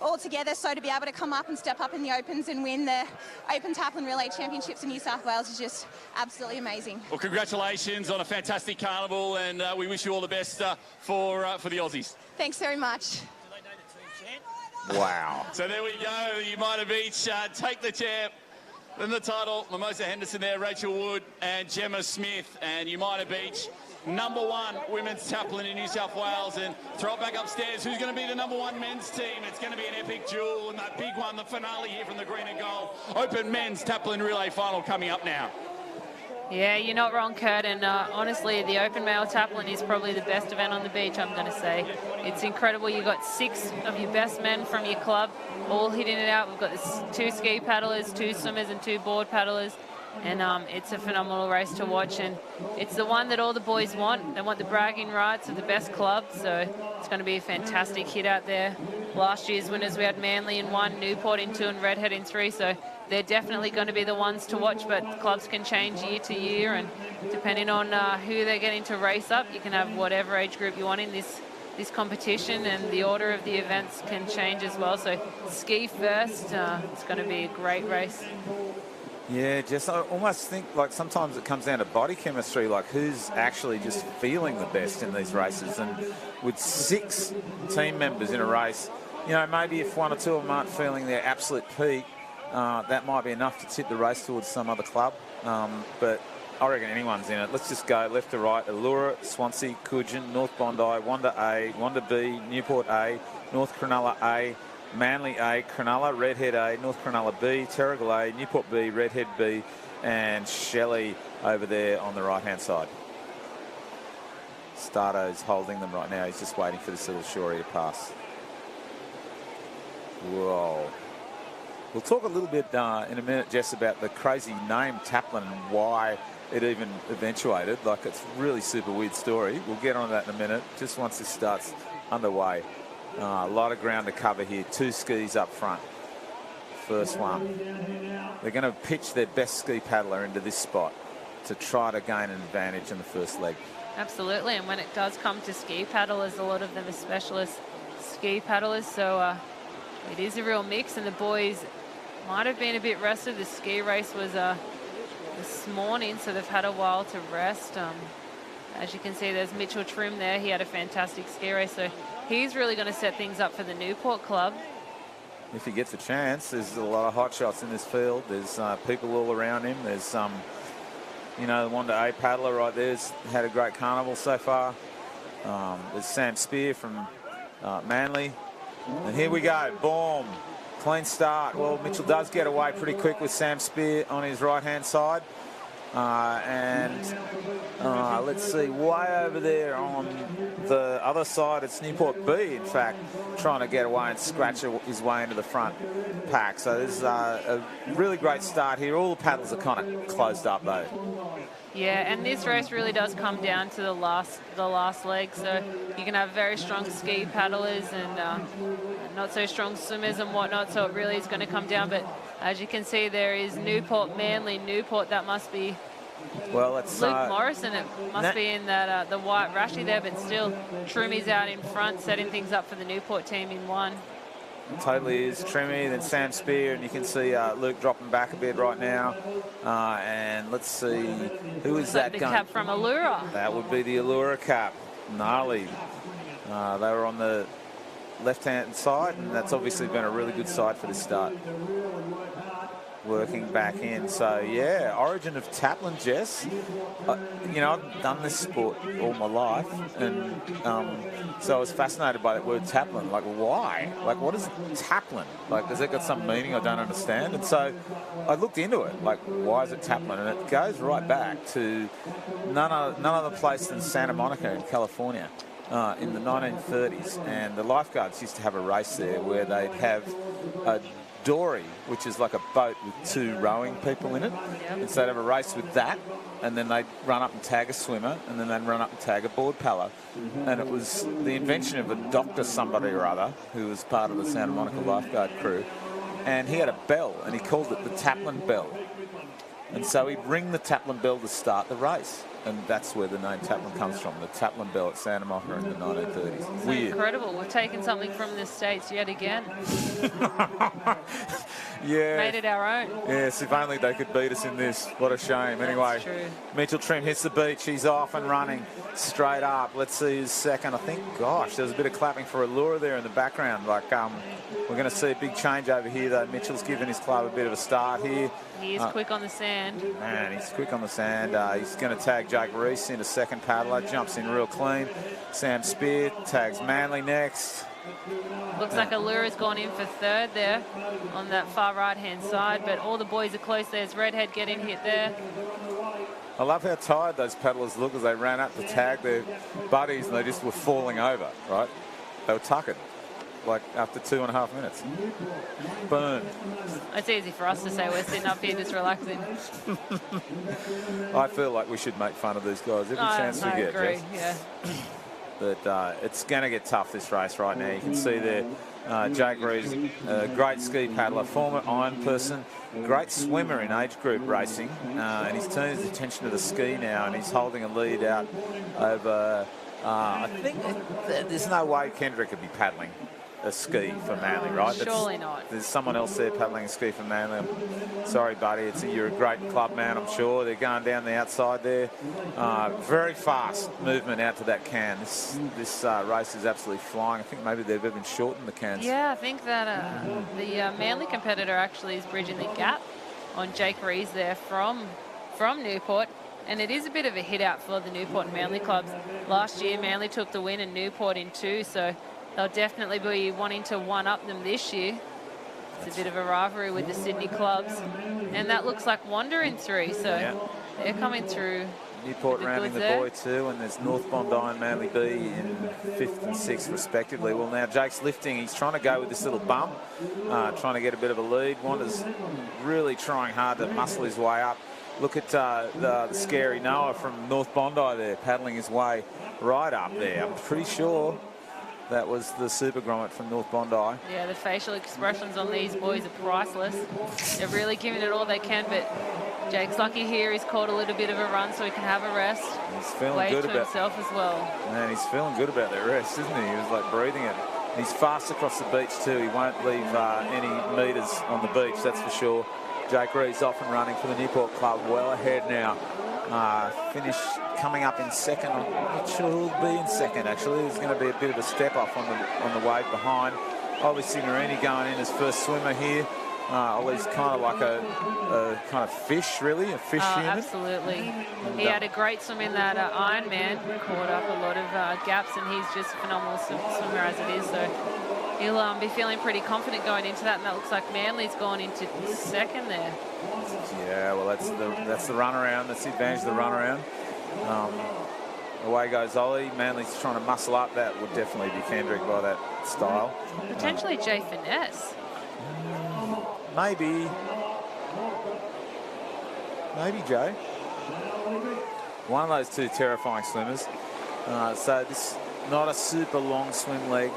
all together, so to be able to come up and step up in the Opens and win the Open Taplin Relay Championships in New South Wales is just absolutely amazing. Well, congratulations on a fantastic carnival, and we wish you all the best for the Aussies. Thanks very much. Wow. So there we go, Umina Beach take the champ. Then the title, Mimosa Henderson there, Rachel Wood and Gemma Smith, and Umina Beach, #1 women's Taplin in New South Wales. And throw it back upstairs, who's going to be the #1 men's team? It's going to be an epic duel, and that big one, the finale here from the green and gold. Open men's Taplin Relay final coming up now. Yeah, you're not wrong, Kurt, and honestly, the Open Male Taplin is probably the best event on the beach, I'm going to say. It's incredible. You've got 6 of your best men from your club all hitting it out. We've got 2 ski paddlers, 2 swimmers and 2 board paddlers, and it's a phenomenal race to watch, and it's the one that all the boys want. They want the bragging rights of the best club, so it's going to be a fantastic hit out there. Last year's winners, we had Manly in 1, Newport in 2 and Redhead in 3, so they're definitely going to be the ones to watch, but clubs can change year to year, and depending on who they're getting to race up, you can have whatever age group you want in this competition, and the order of the events can change as well. So ski first, it's going to be a great race. Yeah, Jess, I almost think like sometimes it comes down to body chemistry, like who's actually just feeling the best in these races. And with 6 team members in a race, you know, maybe if 1 or 2 of them aren't feeling their absolute peak, that might be enough to tip the race towards some other club. But I reckon anyone's in it. Let's just go left to right. Allura, Swansea, Coogin, North Bondi, Wanda A, Wanda B, Newport A, North Cronulla A, Manly A, Cronulla, Redhead A, North Cronulla B, Terrigal A, Newport B, Redhead B, and Shelley over there on the right-hand side. Stato's holding them right now. He's just waiting for this little shorey to pass. Whoa. We'll talk a little bit in a minute, Jess, about the crazy name Taplin and why it even eventuated. Like, it's a really super weird story. We'll get on that in a minute, just once this starts underway. A lot of ground to cover here. 2 skis up front. First one. They're going to pitch their best ski paddler into this spot to try to gain an advantage in the first leg. Absolutely, and when it does come to ski paddlers, a lot of them are specialist ski paddlers, so it is a real mix, and the boys might have been a bit rested. The ski race was this morning, so they've had a while to rest. As you can see, there's Mitchell Trim there. He had a fantastic ski race, so he's really going to set things up for the Newport club. if he gets a chance. There's a lot of hot shots in this field. There's people all around him. There's you know, the Wanda A paddler right there's had a great carnival so far. There's Sam Spear from Manly. And here we go. Boom. Clean start. Well, Mitchell does get away pretty quick with Sam Spear on his right-hand side. Let's see, way over there on the other side, it's Newport B, in fact, trying to get away and scratch his way into the front pack. So there's a really great start here. All the paddles are kind of closed up, though. Yeah, and this race really does come down to the last leg. So you can have very strong ski paddlers and not so strong swimmers and whatnot. So it really is going to come down. But as you can see, there is Newport, Manly, Newport. That must be it's Luke Morrison. It must be in that the white rashy there. But still, Trummy's out in front, setting things up for the Newport team in one. Totally is Trimmy, then Sam Spear, and you can see Luke dropping back a bit right now. And let's see, who is that the going? Cap from Allura. That would be the Allura cap. Gnarly. They were on the left-hand side, and that's obviously been a really good side for this start. Working back in. So, yeah, origin of Taplin, Jess. You know, I've done this sport all my life, and so I was fascinated by that word Taplin. Like, why? Like, what is Taplin? Like, has it got some meaning I don't understand? And so I looked into it. Like, why is it Taplin? And it goes right back to none other place than Santa Monica in California. In the 1930s, and the lifeguards used to have a race there where they'd have a dory, which is like a boat with two rowing people in it. Yep. And so they'd have a race with that, and then they'd run up and tag a swimmer, and then they'd run up and tag a board paddler. And it was the invention of a doctor somebody or other who was part of the Santa Monica lifeguard crew, and he had a bell, and he called it the Taplin bell. And so he'd ring the Taplin bell to start the race. And that's where the name Taplin comes from, the Taplin bell at Santa Monica in the 1930s. It's Weird. Incredible. We're taking something from the States yet again. Yeah. Made it our own. Yes, if only they could beat us in this. What a shame. Anyway, true. Mitchell Trim hits the beach. He's off and running straight up. Let's see his second. I think, gosh, there was a bit of clapping for Allura there in the background. Like, we're going to see a big change over here, though. Mitchell's given his club a bit of a start here. He is quick on the sand. Man, he's quick on the sand. He's going to tag Jake Reese into second paddler. Jumps in real clean. Sam Spear tags Manly next. Looks like Allura's gone in for third there on that far right-hand side, but all the boys are close. There's Redhead getting hit there. I love how tired those paddlers look as they ran up to tag their buddies and they just were falling over, right? They were tucking, like after 2.5 minutes. Boom. It's easy for us to say we're sitting up here just relaxing. I feel like we should make fun of these guys every chance we get. I agree, Jess. yeah. But it's going to get tough, this race right now. You can see there, Jake Reeves, a great ski paddler, former iron person, great swimmer in age group racing, and he's turned his attention to the ski now, and he's holding a lead out over, I think there's no way Kendrick could be paddling a ski for Manly, right? Surely not. There's someone else there paddling a ski for Manly. I'm sorry, buddy. You're a great club man, I'm sure. They're going down the outside there. Very fast movement out to that can. This race is absolutely flying. I think maybe they've even shortened the cans. Yeah, I think that the Manly competitor actually is bridging the gap on Jake Rees there from Newport. And it is a bit of a hit out for the Newport and Manly clubs. Last year, Manly took the win and Newport in 2, so they'll definitely be wanting to one-up them this year. It's a bit of a rivalry with the Sydney clubs. And that looks like Wanda in 3, so they're coming through. Newport rounding the boy too, and there's North Bondi and Manly B in 5th and 6th respectively. Well, now Jake's lifting. He's trying to go with this little bump, trying to get a bit of a lead. Wanda's really trying hard to muscle his way up. Look at the scary Noah from North Bondi there, paddling his way right up there. I'm pretty sure that was the Super Grommet from North Bondi. Yeah, the facial expressions on these boys are priceless. They're really giving it all they can, but Jake's lucky here. He's caught a little bit of a run so he can have a rest. He's feeling Wave good to about himself as well. Man, he's feeling good about that rest, isn't he? He was like breathing it. He's fast across the beach too. He won't leave any meters on the beach, that's for sure. Jake Reed's off and running for the Newport club, well ahead now. Finish coming up in second. I'm not sure who'll be in second, actually. There's going to be a bit of a step off on the wave behind. Ollie Signorini going in as first swimmer here. Ollie's kind of like a kind of fish, really, a fish human. Absolutely. He had a great swim in that Ironman, caught up a lot of gaps, and he's just a phenomenal swimmer as it is. So he'll be feeling pretty confident going into that, and that looks like Manly's gone into second there. Yeah, well, that's the runaround. That's the advantage of the runaround. Away goes Ollie. Manly's trying to muscle up. That would definitely be Kendrick by that style. Potentially Jay Finesse. Maybe Joe. One of those two terrifying swimmers. So this not a super long swim leg.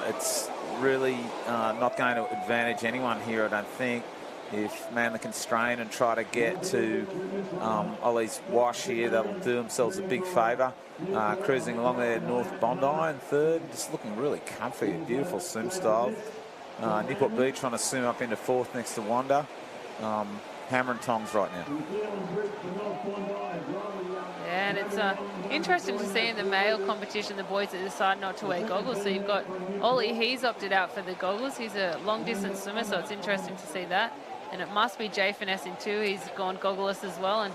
It's really not going to advantage anyone here, I don't think. If Manly can strain and try to get to Ollie's wash here, that'll do themselves a big favour. Cruising along there, North Bondi in third, just looking really comfy, beautiful swim style. Newport Beach trying to swim up into fourth next to Wanda. Hammer and tongs right now. Yeah, and it's interesting to see in the male competition the boys that decide not to wear goggles. So you've got Ollie, he's opted out for the goggles. He's a long distance swimmer, so it's interesting to see that. And it must be Jay Finesse in two. He's gone goggleless as well. And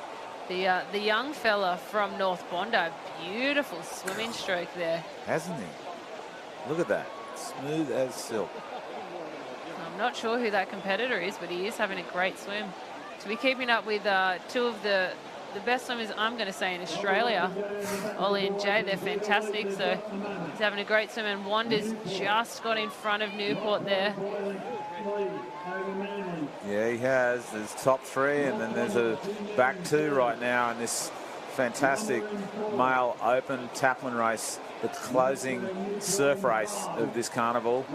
the young fella from North Bondi, beautiful swimming stroke there. Hasn't he? Look at that. Smooth as silk. I'm not sure who that competitor is, but he is having a great swim. To be keeping up with two of the best swimmers, I'm going to say, in Australia, Ollie and Jay, they're fantastic. So he's having a great swim, and Wanda's just got in front of Newport there. Yeah, he has. There's top three, and then there's a back two right now in this fantastic male open Taplin race, the closing surf race of this carnival.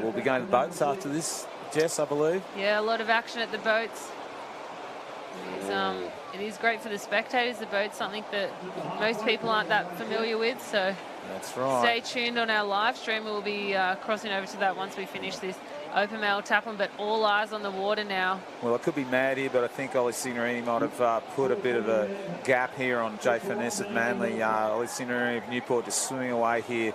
We'll be going to boats after this, Jess, I believe. Yeah, a lot of action at the boats. It is great for the spectators. The boat's something that most people aren't that familiar with, so that's right. Stay tuned on our live stream. We'll be crossing over to that once we finish this open male Taplin, but all eyes on the water now. Well, I could be mad here, but I think Ollie Signorini might have put a bit of a gap here on Jay Finesse at Manly. Ollie Signorini of Newport just swimming away here.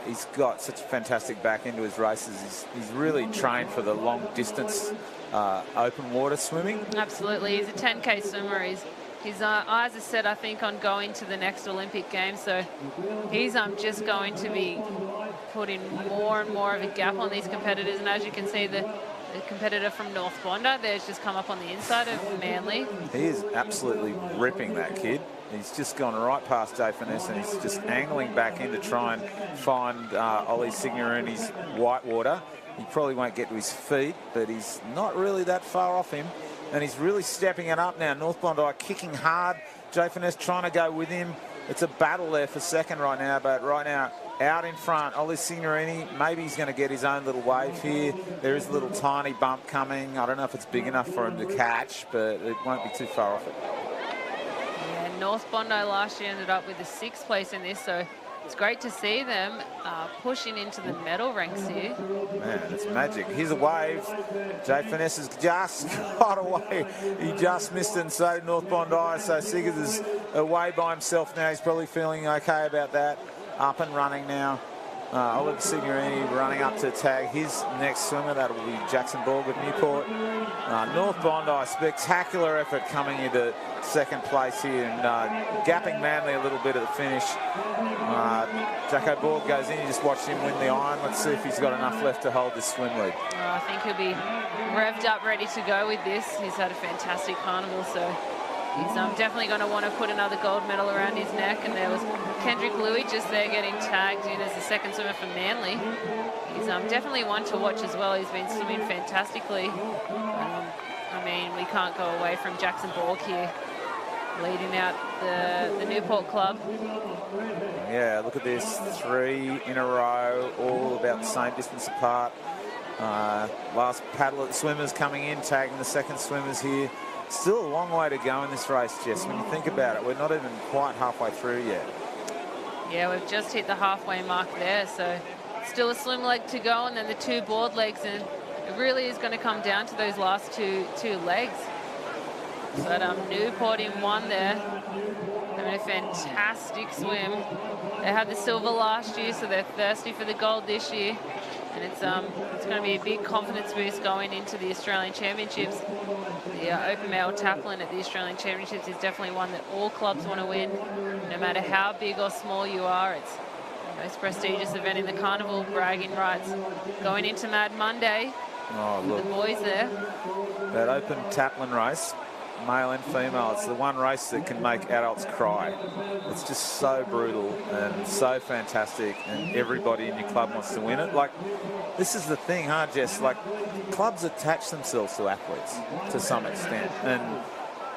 He's got such a fantastic back into his races. He's really trained for the long distance open water swimming. Absolutely. He's a 10K swimmer. His eyes are set, I think, on going to the next Olympic Games. So he's just going to be putting more and more of a gap on these competitors. And as you can see, the competitor from North Bondi there's just come up on the inside of Manly. He is absolutely ripping that kid. He's just gone right past Jay Finesse, and he's just angling back in to try and find Ollie Signorini's whitewater. He probably won't get to his feet, but he's not really that far off him. And he's really stepping it up now. North Bondi kicking hard. Jay Finesse trying to go with him. It's a battle there for second right now, but right now out in front, Ollie Signorini, maybe he's going to get his own little wave here. There is a little tiny bump coming. I don't know if it's big enough for him to catch, but it won't be too far off it. Yeah, North Bondi last year ended up with the 6th place in this, so it's great to see them pushing into the medal ranks here. Man, it's magic. Here's a wave. Jay Finesse has just got away. He just missed it, and so North Bondi. So Siggers is away by himself now. He's probably feeling okay about that. Up and running now. Oliver Signorini running up to tag his next swimmer. That'll be Jackson Borg of Newport. North Bondi, spectacular effort coming into second place here and gapping Manly a little bit at the finish. Jacko Borg goes in. You just watched him win the iron. Let's see if he's got enough left to hold this swim lead. I think he'll be revved up, ready to go with this. He's had a fantastic carnival, so he's definitely going to want to put another gold medal around his neck. And there was Kendrick Louis just there getting tagged in as the second swimmer for Manly. He's definitely one to watch as well. He's been swimming fantastically. I mean, we can't go away from Jackson Borg here, leading out the Newport club. Yeah, look at this. 3 in a row, all about the same distance apart. Last paddle at swimmers coming in, tagging the second swimmers here. Still a long way to go in this race, Jess. When you think about it, we're not even quite halfway through yet. Yeah, we've just hit the halfway mark there, so still a swim leg to go, and then the 2 board legs, and it really is going to come down to those last two legs. But Newport in 1 there, having a fantastic swim. They had the silver last year, so they're thirsty for the gold this year. And it's going to be a big confidence boost going into the Australian Championships. The open male tackling at the Australian Championships is definitely one that all clubs want to win, no matter how big or small you are. It's the most prestigious event in the carnival, bragging rights. Going into Mad Monday, Oh, look. the boys there. That open tackling race, male and female, it's the one race that can make adults cry. It's just so brutal and so fantastic, and everybody in your club wants to win it. Like, this is the thing, huh, Jess? Like, clubs attach themselves to athletes to some extent,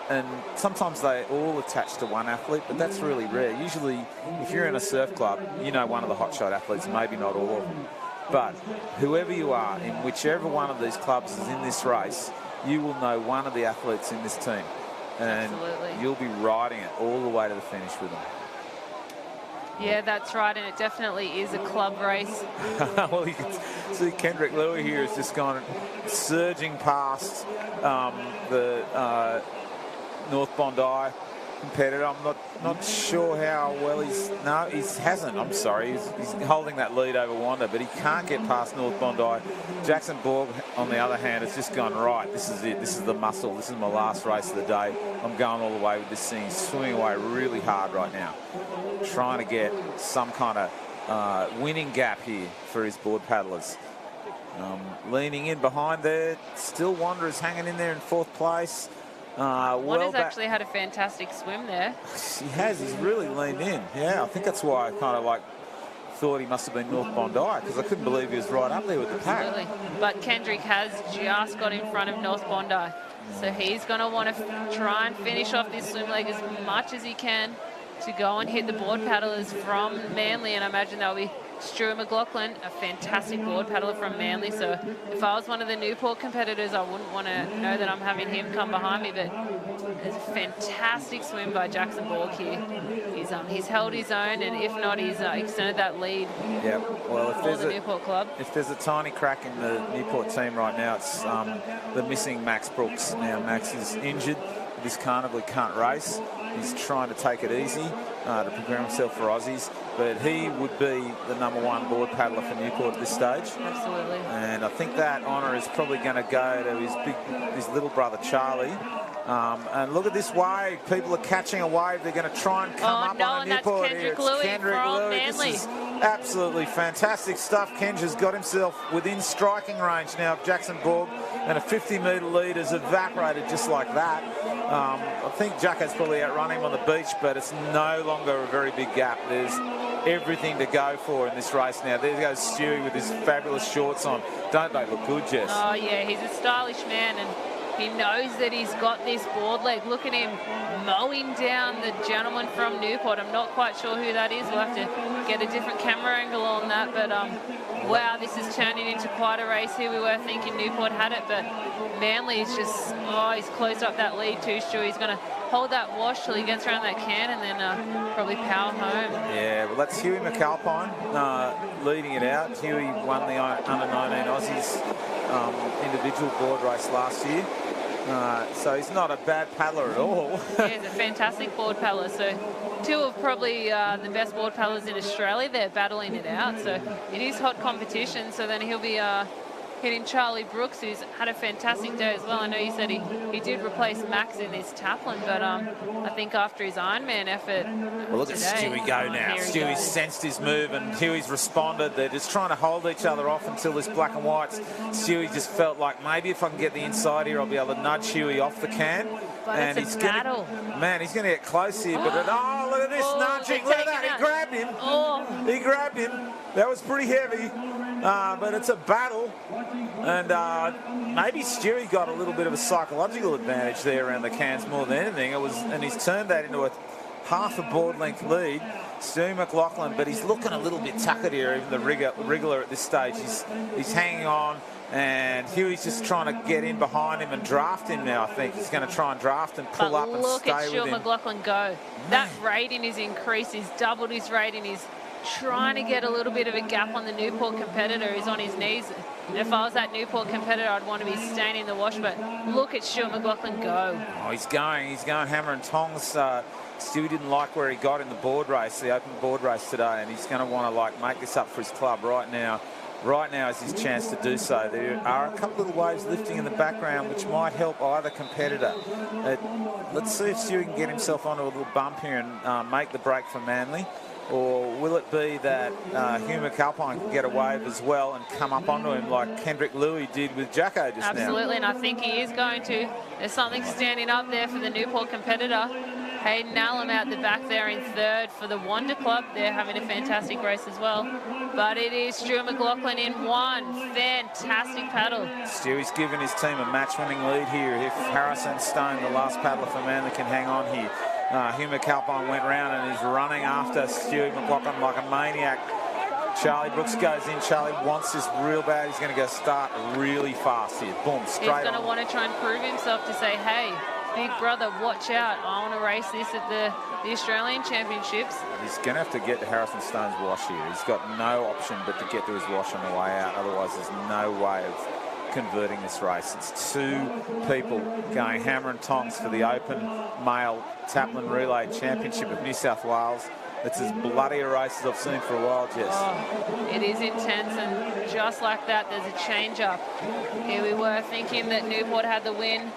and sometimes they all attach to one athlete, but that's really rare. Usually, if you're in a surf club, you know one of the hotshot athletes, maybe not all of them. But whoever you are, in whichever one of these clubs is in this race, you will know one of the athletes in this team. And Absolutely. you'll be riding it all the way to the finish with them. Yeah, that's right, and it definitely is a club race. Well, you can see Kendrick Louis here has just gone surging past the North Bondi competitor. I'm not sure how well he hasn't. I'm sorry. He's holding that lead over Wanda, but he can't get past North Bondi. Jackson Borg, on the other hand, has just gone, right, this is it. This is the muscle. This is my last race of the day. I'm going all the way with this thing. He's swimming away really hard right now, trying to get some kind of winning gap here for his board paddlers. Leaning in behind there. Still Wanderers hanging in there in 4th place. Wander's actually had a fantastic swim there. He has. He's really leaned in. Yeah, I think that's why I kind of like thought he must have been North Bondi, because I couldn't believe he was right up there with the pack. Absolutely. But Kendrick has just got in front of North Bondi. So he's going to want to try and finish off this swim leg as much as he can to go and hit the board paddlers from Manly. And I imagine that'll be Stuart McLaughlin, a fantastic board paddler from Manly. So if I was one of the Newport competitors, I wouldn't want to know that I'm having him come behind me. But there's a fantastic swim by Jackson Borg here. He's held his own, and if not, he's extended that lead. Yeah, well, for the Newport club. If there's a tiny crack in the Newport team right now, it's the missing Max Brooks. Now Max is injured. This carnival can't race. He's trying to take it easy to prepare himself for Aussies, but he would be the #1 board paddler for Newport at this stage. Absolutely. And I think that honour is probably going to go to his little brother Charlie. And look at this wave. People are catching a wave. They're going to try and come up on the Newport here. It's Kendrick Louis. Manly. This is absolutely fantastic stuff. Kenja's got himself within striking range now of Jackson Borg, and a 50-metre lead has evaporated just like that. I think Jacko's probably outrun him on the beach, but it's no longer a very big gap. There's everything to go for in this race now. There goes Stewie with his fabulous shorts on. Don't they look good, Jess? Oh, yeah, he's a stylish man, and he knows that he's got this board leg. Look at him mowing down the gentleman from Newport. I'm not quite sure who that is. We'll have to get a different camera angle on that. But, wow, this is turning into quite a race here. We were thinking Newport had it, but Manly is just, he's closed up that lead too, Stu. He's going to hold that wash till he gets around that can and then probably power home. Yeah, well, that's Huey McAlpine leading it out. Huey won the under-19 Aussies individual board race last year. So he's not a bad paddler at all. Yeah, he's a fantastic board paddler. So two of probably the best board paddlers in Australia. They're battling it out. So it is hot competition. So then he'll be hitting Charlie Brooks, who's had a fantastic day as well. I know you said he did replace Max in this Taplin, but I think after his Ironman effort Well, look today, at Stewie go now. Stewie's sensed his move and Huey's responded. They're just trying to hold each other off until this black and white. Stewie just felt like maybe if I can get the inside here, I'll be able to nudge Huey off the can. But and it's a he's battle. Man, he's going to get close here. But oh, look at this nudging. Look at that. He grabbed him. He grabbed him. That was pretty heavy. But it's a battle. And maybe Stewie got a little bit of a psychological advantage there around the cans more than anything. And he's turned that into a half a board length lead. Stewie McLaughlin, but he's looking a little bit tuckered here, even the wriggler at this stage. He's hanging on. And Huey's just trying to get in behind him and draft him now, I think. He's going to try and draft and pull up and stay with him. Look at Stuart McLaughlin go. That rating is increased. He's doubled his rating. He's trying to get a little bit of a gap on the Newport competitor who's on his knees. And if I was that Newport competitor, I'd want to be staying in the wash. But look at Stuart McLaughlin go. Oh, he's going hammer and tongs. Stewie didn't like where he got in the board race, the open board race today, and he's going to want to make this up for his club right now. right now is his chance to do so. There are a couple of waves lifting in the background which might help either competitor. Let's see if Stewie can get himself onto a little bump here and make the break for Manly. Or will it be that Hugh McAlpine can get a wave as well and come up onto him like Kendrick Louis did with Jacko just now? Absolutely, and I think he is going to. There's something standing up there for the Newport competitor. Hayden Allen out the back there in third for the Wonder Club. They're having a fantastic race as well. But it is Stuart McLaughlin in one. Fantastic paddle. Stewie's given his team a match-winning lead here. If Harrison Stone, the last paddler for Manly, can hang on here. Hugh McAlpine went round and is running after Stuart McLaughlin like a maniac. Charlie Brooks goes in. Charlie wants this real bad. He's going to go start really fast here. Boom, straight on. He's going to want to try and prove himself to say, hey, big brother, watch out. I want to race this at the Australian Championships. He's going to have to get to Harrison Stone's wash here. He's got no option but to get to his wash on the way out. Otherwise, there's no way of converting this race. It's two people going hammer and tongs for the Open Male Taplin Relay Championship of New South Wales. It's as bloody a race as I've seen for a while, Jess. Oh, it is intense, and just like that, there's a change-up. Here we were thinking that Newport had the win,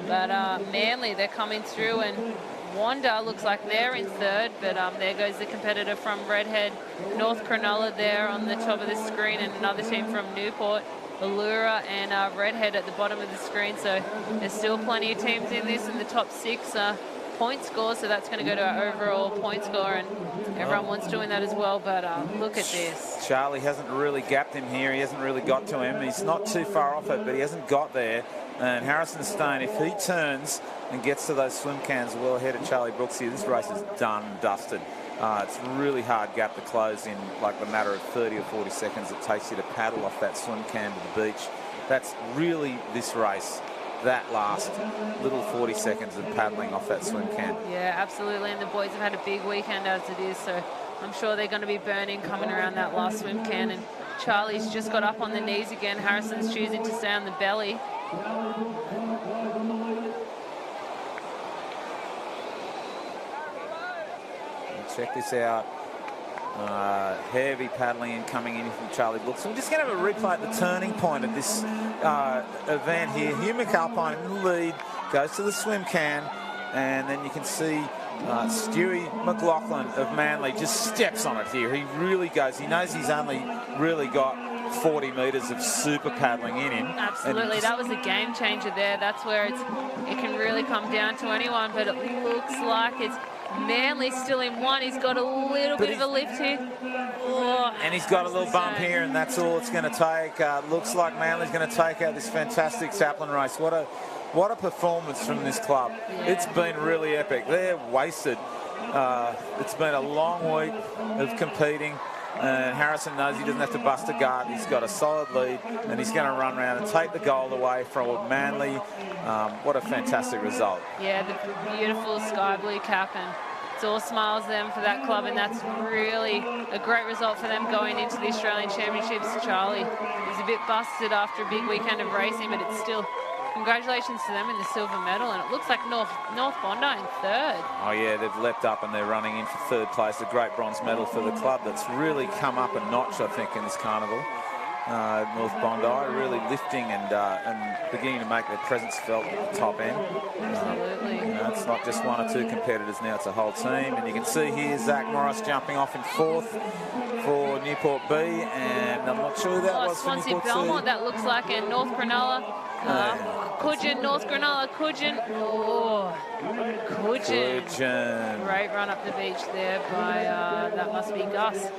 but Manly, they're coming through, and Wanda looks like they're in third, but there goes the competitor from Redhead, North Cronulla there on the top of the screen, and another team from Newport, Allura and Redhead at the bottom of the screen. So there's still plenty of teams in this in the top 6 point score, so that's going to go to our overall point score, and everyone wants to win that as well. But look at this. Charlie hasn't really gapped him here. He hasn't really got to him. He's not too far off it, but he hasn't got there. And Harrison Stone, if he turns and gets to those swim cans well ahead of Charlie Brooks here, this race is done and dusted. It's a really hard gap to close in like the matter of 30 or 40 seconds it takes you to paddle off that swim can to the beach. That's really this race, that last little 40 seconds of paddling off that swim can. Yeah, absolutely, and the boys have had a big weekend as it is, so I'm sure they're going to be burning coming around that last swim can. And Charlie's just got up on the knees again. Harrison's choosing to stay on the belly. Check this out. Heavy paddling and coming in from Charlie Brooks. So we're just going to have a replay at the turning point of this event here. Hugh McAlpine in the lead, goes to the swim can, and then you can see Stewie McLaughlin of Manly just steps on it here. He really goes. He knows he's only really got 40 metres of super paddling in him. Absolutely, that was a game changer there. That's where it can really come down to anyone, but it looks like it's Manly still in one. He's got a little bit of a lift here. Oh, and he's got a little bump here, and that's all it's going to take. Looks like Manly's going to take out this fantastic Taplin race. What a performance from this club. Yeah. It's been really epic. They're wasted. It's been a long week of competing. And Harrison knows he doesn't have to bust a guard. He's got a solid lead, and he's going to run around and take the gold away from Manly. What a fantastic result. Yeah, the beautiful sky blue cap, and it's all smiles them for that club, and that's really a great result for them going into the Australian Championships. Charlie is a bit busted after a big weekend of racing, but it's still congratulations to them in the silver medal, and it looks like North Bondi in third. Oh yeah, they've leapt up and they're running in for third place. A great bronze medal for the club that's really come up a notch, I think, in this carnival. North Bondi really lifting and beginning to make their presence felt at the top end. Absolutely. It's not just one or two competitors now, it's a whole team. And you can see here Zach Morris jumping off in fourth for Newport B, and I'm not sure who that was for Swansea Newport Belmont, C. that looks like, and North Cronulla. Coogin, North Cronulla, Coogin. Oh, Coogin. Great run up the beach there by, that must be Gus.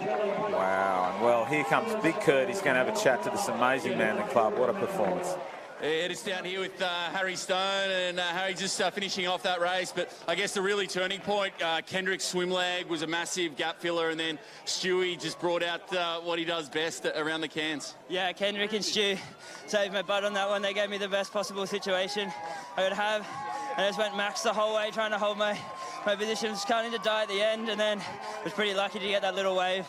Wow, and well, here comes Big Kurt. He's going to have a chat to this amazing man in the club. What a performance. It is down here with Harry Stone, and Harry just finishing off that race. But I guess the really turning point, Kendrick's swim leg was a massive gap filler, and then Stewie just brought out what he does best around the cans. Yeah, Kendrick and Stu saved my butt on that one. They gave me the best possible situation I could have. And I just went max the whole way, trying to hold my position. Was starting to die at the end, and then was pretty lucky to get that little wave.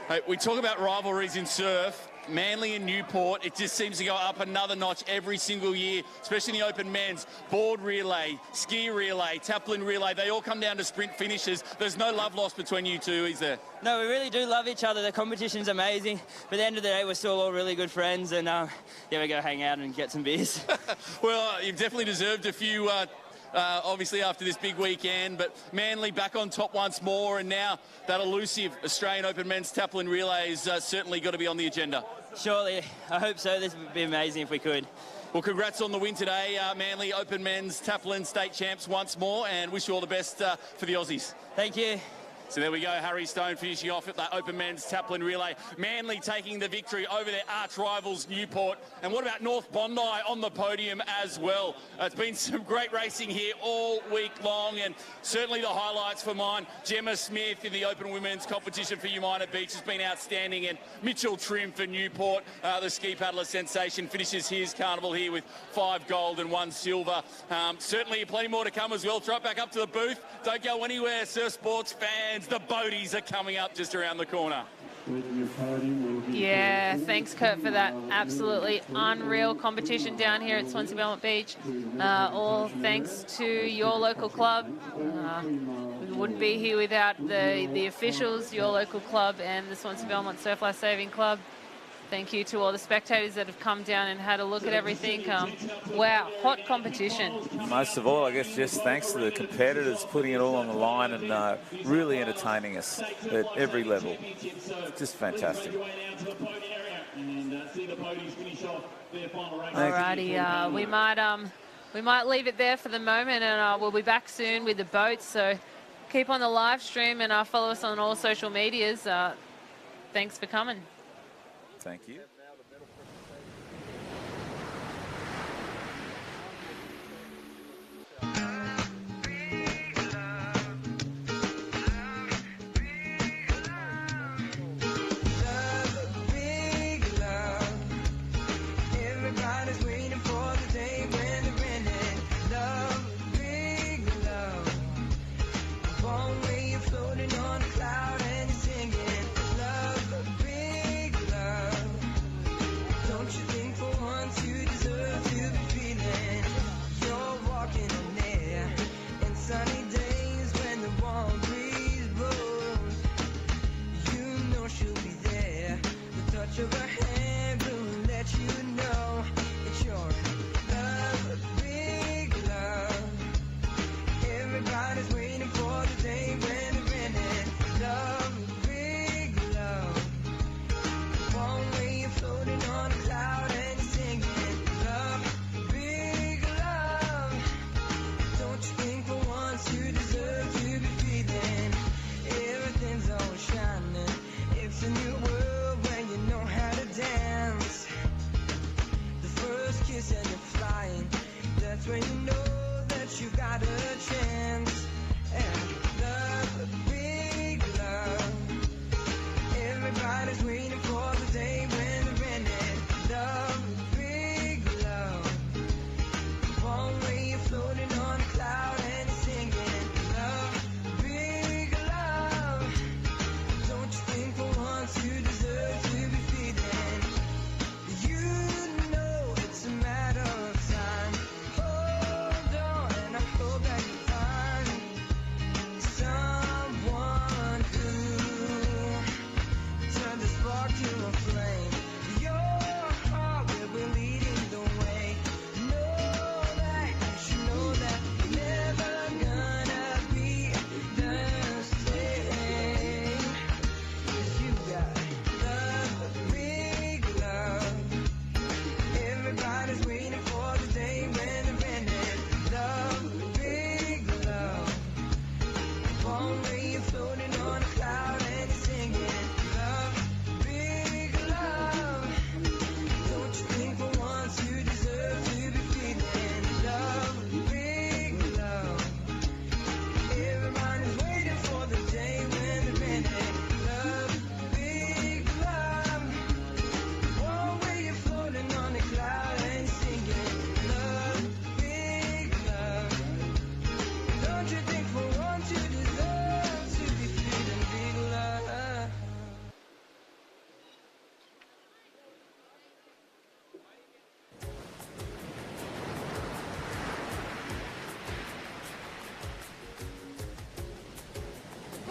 Hey, we talk about rivalries in surf. Manly and Newport, it just seems to go up another notch every single year, especially in the open men's. Board relay, ski relay, taplin relay, they all come down to sprint finishes. There's no love lost between you two, is there? No, we really do love each other. The competition's amazing. But at the end of the day, we're still all really good friends. And, yeah, we go hang out and get some beers. Well, you've definitely deserved a few... obviously after this big weekend, but Manly back on top once more, and now that elusive Australian Open Men's Taplin Relay is certainly got to be on the agenda. Surely, I hope so. This would be amazing if we could. Well, congrats on the win today, Manly Open Men's Taplin State Champs once more, and wish you all the best for the Aussies. Thank you. So there we go, Harry Stone finishing off at that Open Men's Taplin Relay. Manly taking the victory over their arch rivals Newport. And what about North Bondi on the podium as well? It's been some great racing here all week long, and certainly the highlights for mine. Gemma Smith in the Open Women's competition for Umina Beach has been outstanding, and Mitchell Trim for Newport, the ski paddler sensation, finishes his carnival here with 5 gold and 1 silver. Certainly plenty more to come as well. Right back up to the booth. Don't go anywhere, Surf Sports fans. The boaties are coming up just around the corner. Yeah, thanks, Kurt, for that absolutely unreal competition down here at Swansea Belmont Beach. All thanks to your local club. We wouldn't be here without the officials, your local club, and the Swansea Belmont Surf Life Saving Club. Thank you to all the spectators that have come down and had a look at everything. Wow, hot competition. Most of all, I guess, just thanks to the competitors putting it all on the line and really entertaining us at every level. Just fantastic. Alrighty, we might leave it there for the moment, and we'll be back soon with the boats. So keep on the live stream and follow us on all social medias. Thanks for coming. Thank you. Everybody's waiting for the day when they're winning. Love, big love. One way you're floating on a cloud and you're singing. Love, big love.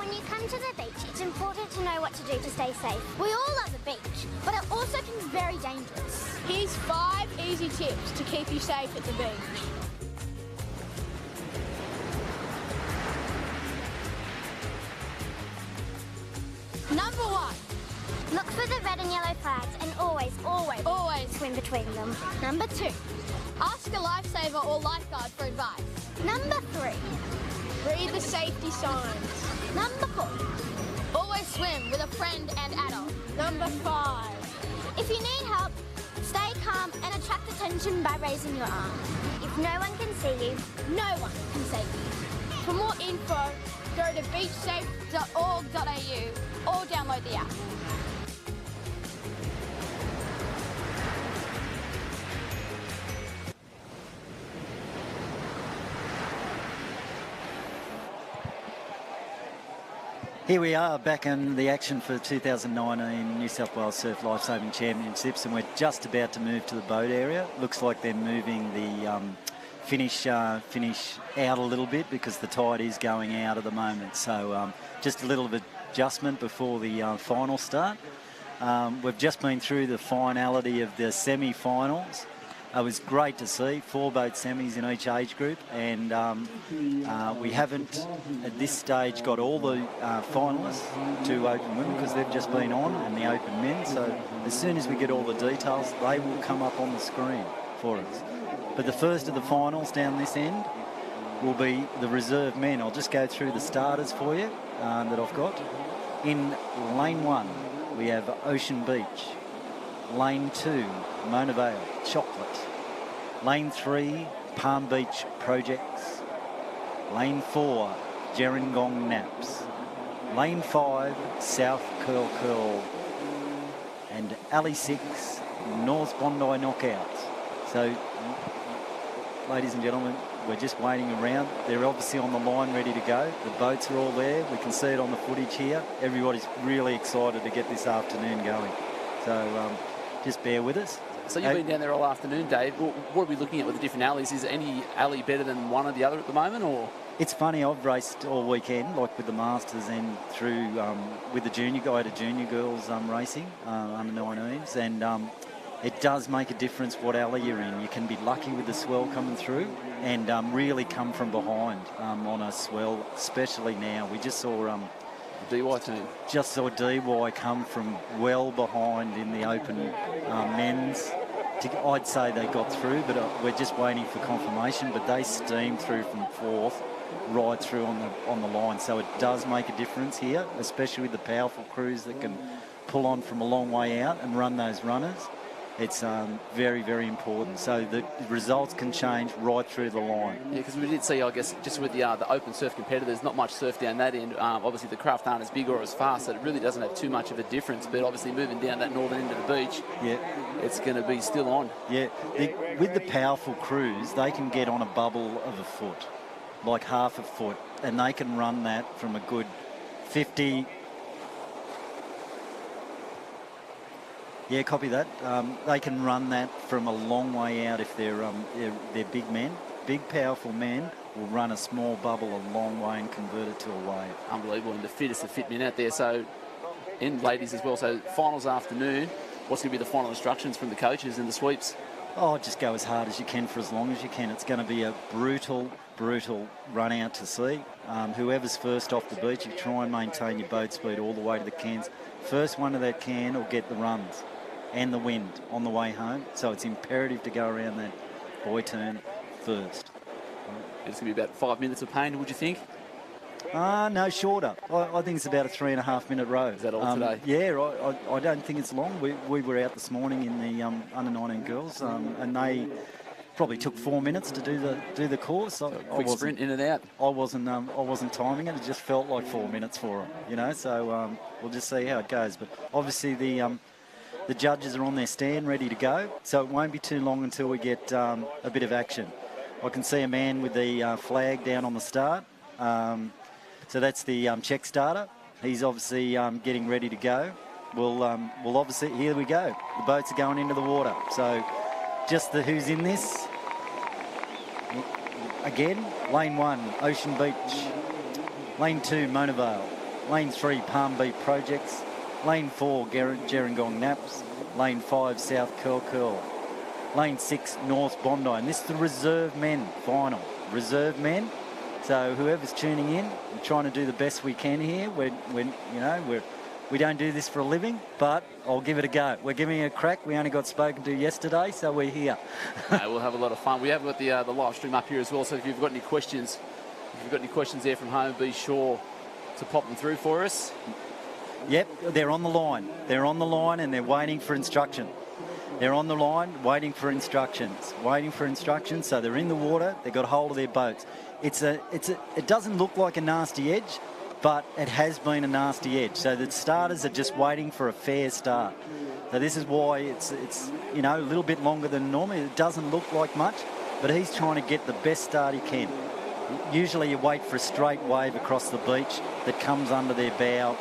When you come to the beach, it's important to know what to do to stay safe. We all love the beach, but it also can be very dangerous. Here's 5 easy tips to keep you safe at the beach. Number 1. Look for the red and yellow flags and always swim between them. Number 2. Ask a lifesaver or lifeguard for advice. Number 3. Read the safety signs. Number 4. Always swim with a friend and adult. Number 5. If you need help, stay calm and attract attention by raising your arm. If no one can see you, no one can save you. For more info, go to beachsafe.org.au or download the app. Here we are back in the action for the 2019 New South Wales Surf Lifesaving Championships, and we're just about to move to the boat area. Looks like they're moving the finish out a little bit because the tide is going out at the moment. So just a little bit of adjustment before the final start. We've just been through the finality of the semi-finals. It was great to see 4 boat semis in each age group, and we haven't at this stage got all the finalists to Open Women because they've just been on, and the Open Men. So as soon as we get all the details, they will come up on the screen for us. But the first of the finals down this end will be the reserve men. I'll just go through the starters for you that I've got. In lane 1, we have Ocean Beach. Lane 2, Mona Vale, Chocolate. Lane 3, Palm Beach Projects. Lane 4, Gerringong Naps. Lane 5, South Curl Curl. And Alley 6, North Bondi Knockouts. So, ladies and gentlemen, we're just waiting around. They're obviously on the line ready to go. The boats are all there. We can see it on the footage here. Everybody's really excited to get this afternoon going. So just bear with us. So you've been down there all afternoon, Dave. What are we looking at with the different alleys? Is any alley better than one or the other at the moment, or? It's funny, I've raced all weekend, like with the Masters and through with the junior guy to junior girls racing, under 19s, and it does make a difference what alley you're in. You can be lucky with the swell coming through and really come from behind on a swell, especially now. We just saw DY team. Just saw DY come from well behind in the Open men's. I'd say they got through, but we're just waiting for confirmation. But they steamed through from 4th right through on the line. So it does make a difference here, especially with the powerful crews that can pull on from a long way out and run those runners. It's very, very important. So the results can change right through the line. Yeah, because we did see, I guess, just with the open surf competitors, not much surf down that end. Obviously, the craft aren't as big or as fast, so it really doesn't have too much of a difference. But obviously, moving down that northern end of the beach, yeah, it's going to be still on. Yeah, with the powerful crews, they can get on a bubble of a foot, like half a foot, and they can run that from a good 50. Yeah, copy that. They can run that from a long way out if they're big men. Big, powerful men will run a small bubble a long way and convert it to a wave. Unbelievable, and the fittest of fit men out there. So, and ladies as well. So, finals afternoon. What's going to be the final instructions from the coaches and the sweeps? Oh, just go as hard as you can for as long as you can. It's going to be a brutal, brutal run out to sea. Whoever's first off the beach, you try and maintain your boat speed all the way to the cans. First one to that can will get the runs and the wind on the way home. So it's imperative to go around that buoy turn first. It's going to be about 5 minutes of pain, would you think? No, shorter. I think it's about a 3.5 minute row. Is that all today? Yeah, I don't think it's long. We were out this morning in the under-19 girls, and they probably took 4 minutes to do the course. Quick sprint in and out. I wasn't timing it. It just felt like 4 minutes for them, you know. So we'll just see how it goes. But obviously the judges are on their stand ready to go, so it won't be too long until we get a bit of action. I can see a man with the flag down on the start. So that's the check starter. He's obviously getting ready to go. We'll obviously, here we go. The boats are going into the water. So just the who's in this. Again, lane 1, Ocean Beach. Lane 2, Mona Vale. Lane 3, Palm Beach Projects. Lane 4, Gerringong Naps. Lane 5, South Curl. Lane 6, North Bondi. And this is the reserve men final. Reserve men. So whoever's tuning in, we're trying to do the best we can here. We don't do this for a living, but I'll give it a go. We're giving it a crack. We only got spoken to yesterday, so we're here. We'll have a lot of fun. We have got the live stream up here as well, so if you've got any questions, there from home, be sure to pop them through for us. Yep, they're on the line. They're on the line and they're waiting for instruction. They're on the line waiting for instructions. So they're in the water. They've got hold of their boats. It doesn't look like a nasty edge, but it has been a nasty edge. So the starters are just waiting for a fair start. So this is why it's a little bit longer than normal. It doesn't look like much, but he's trying to get the best start he can. Usually you wait for a straight wave across the beach that comes under their bow,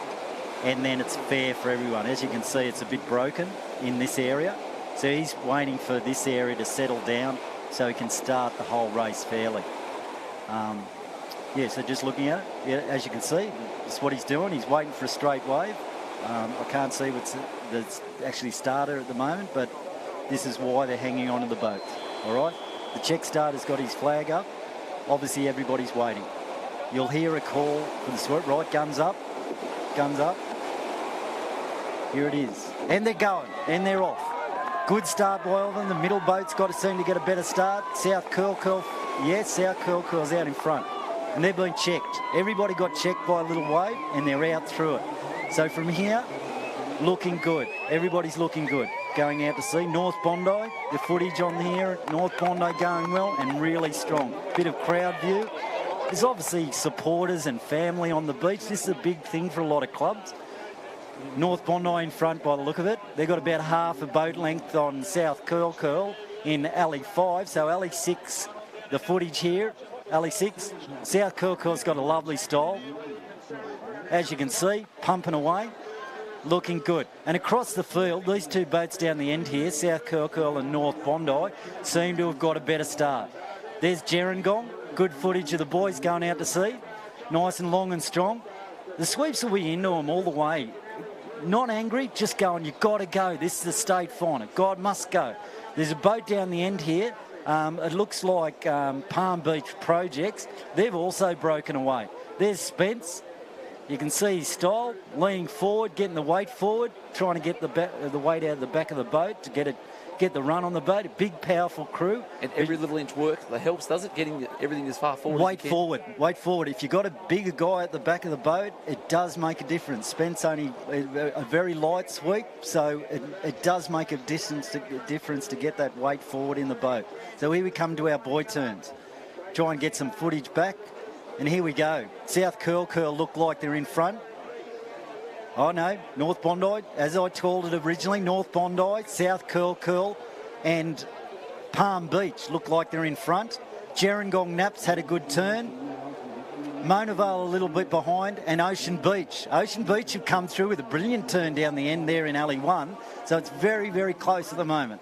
and then it's fair for everyone. As you can see, it's a bit broken in this area. So he's waiting for this area to settle down so he can start the whole race fairly. So just looking at it, as you can see, that's what he's doing. He's waiting for a straight wave. I can't see that's actually starter at the moment, but this is why they're hanging on to the boat. All right? The check starter's got his flag up. Obviously, everybody's waiting. You'll hear a call for the sweep. Right, guns up. Guns up. Here it is. And they're going. And they're off. Good start by all of them. The middle boat's got to seem to get a better start. South Curl. Yes, South Curl's out in front. And they've been checked. Everybody got checked by a little wave and they're out through it. So from here, looking good. Everybody's looking good. Going out to sea. North Bondi, the footage on here. North Bondi going well and really strong. Bit of crowd view. There's obviously supporters and family on the beach. This is a big thing for a lot of clubs. North Bondi in front by the look of it. They've got about half a boat length on South Curl in Alley 5. So Alley 6, the footage here. Alley 6. South Curl's got a lovely style. As you can see, pumping away. Looking good. And across the field, these two boats down the end here, South Curl and North Bondi, seem to have got a better start. There's Gerringong. Good footage of the boys going out to sea. Nice and long and strong. The sweeps will be into them all the way. Not angry, just going, you've got to go. This is the state final. God must go. There's a boat down the end here. It looks like Palm Beach Projects. They've also broken away. There's Spence. You can see his style, leaning forward, getting the weight forward, trying to get the weight out of the back of the boat to get the run on the boat. A big, powerful crew. And every little inch work that helps, does it? Getting everything as far forward Weight forward. If you've got a bigger guy at the back of the boat, it does make a difference. Spence only a very light sweep, so it does make a difference to get that weight forward in the boat. So here we come to our boy turns. Try and get some footage back. And here we go. South Curl look like they're in front. Oh no, North Bondi, as I called it originally, North Bondi, South Curl and Palm Beach look like they're in front. Gerringong Naps had a good turn. Mona Vale a little bit behind, and Ocean Beach. Ocean Beach have come through with a brilliant turn down the end there in Alley 1, so it's very, very close at the moment.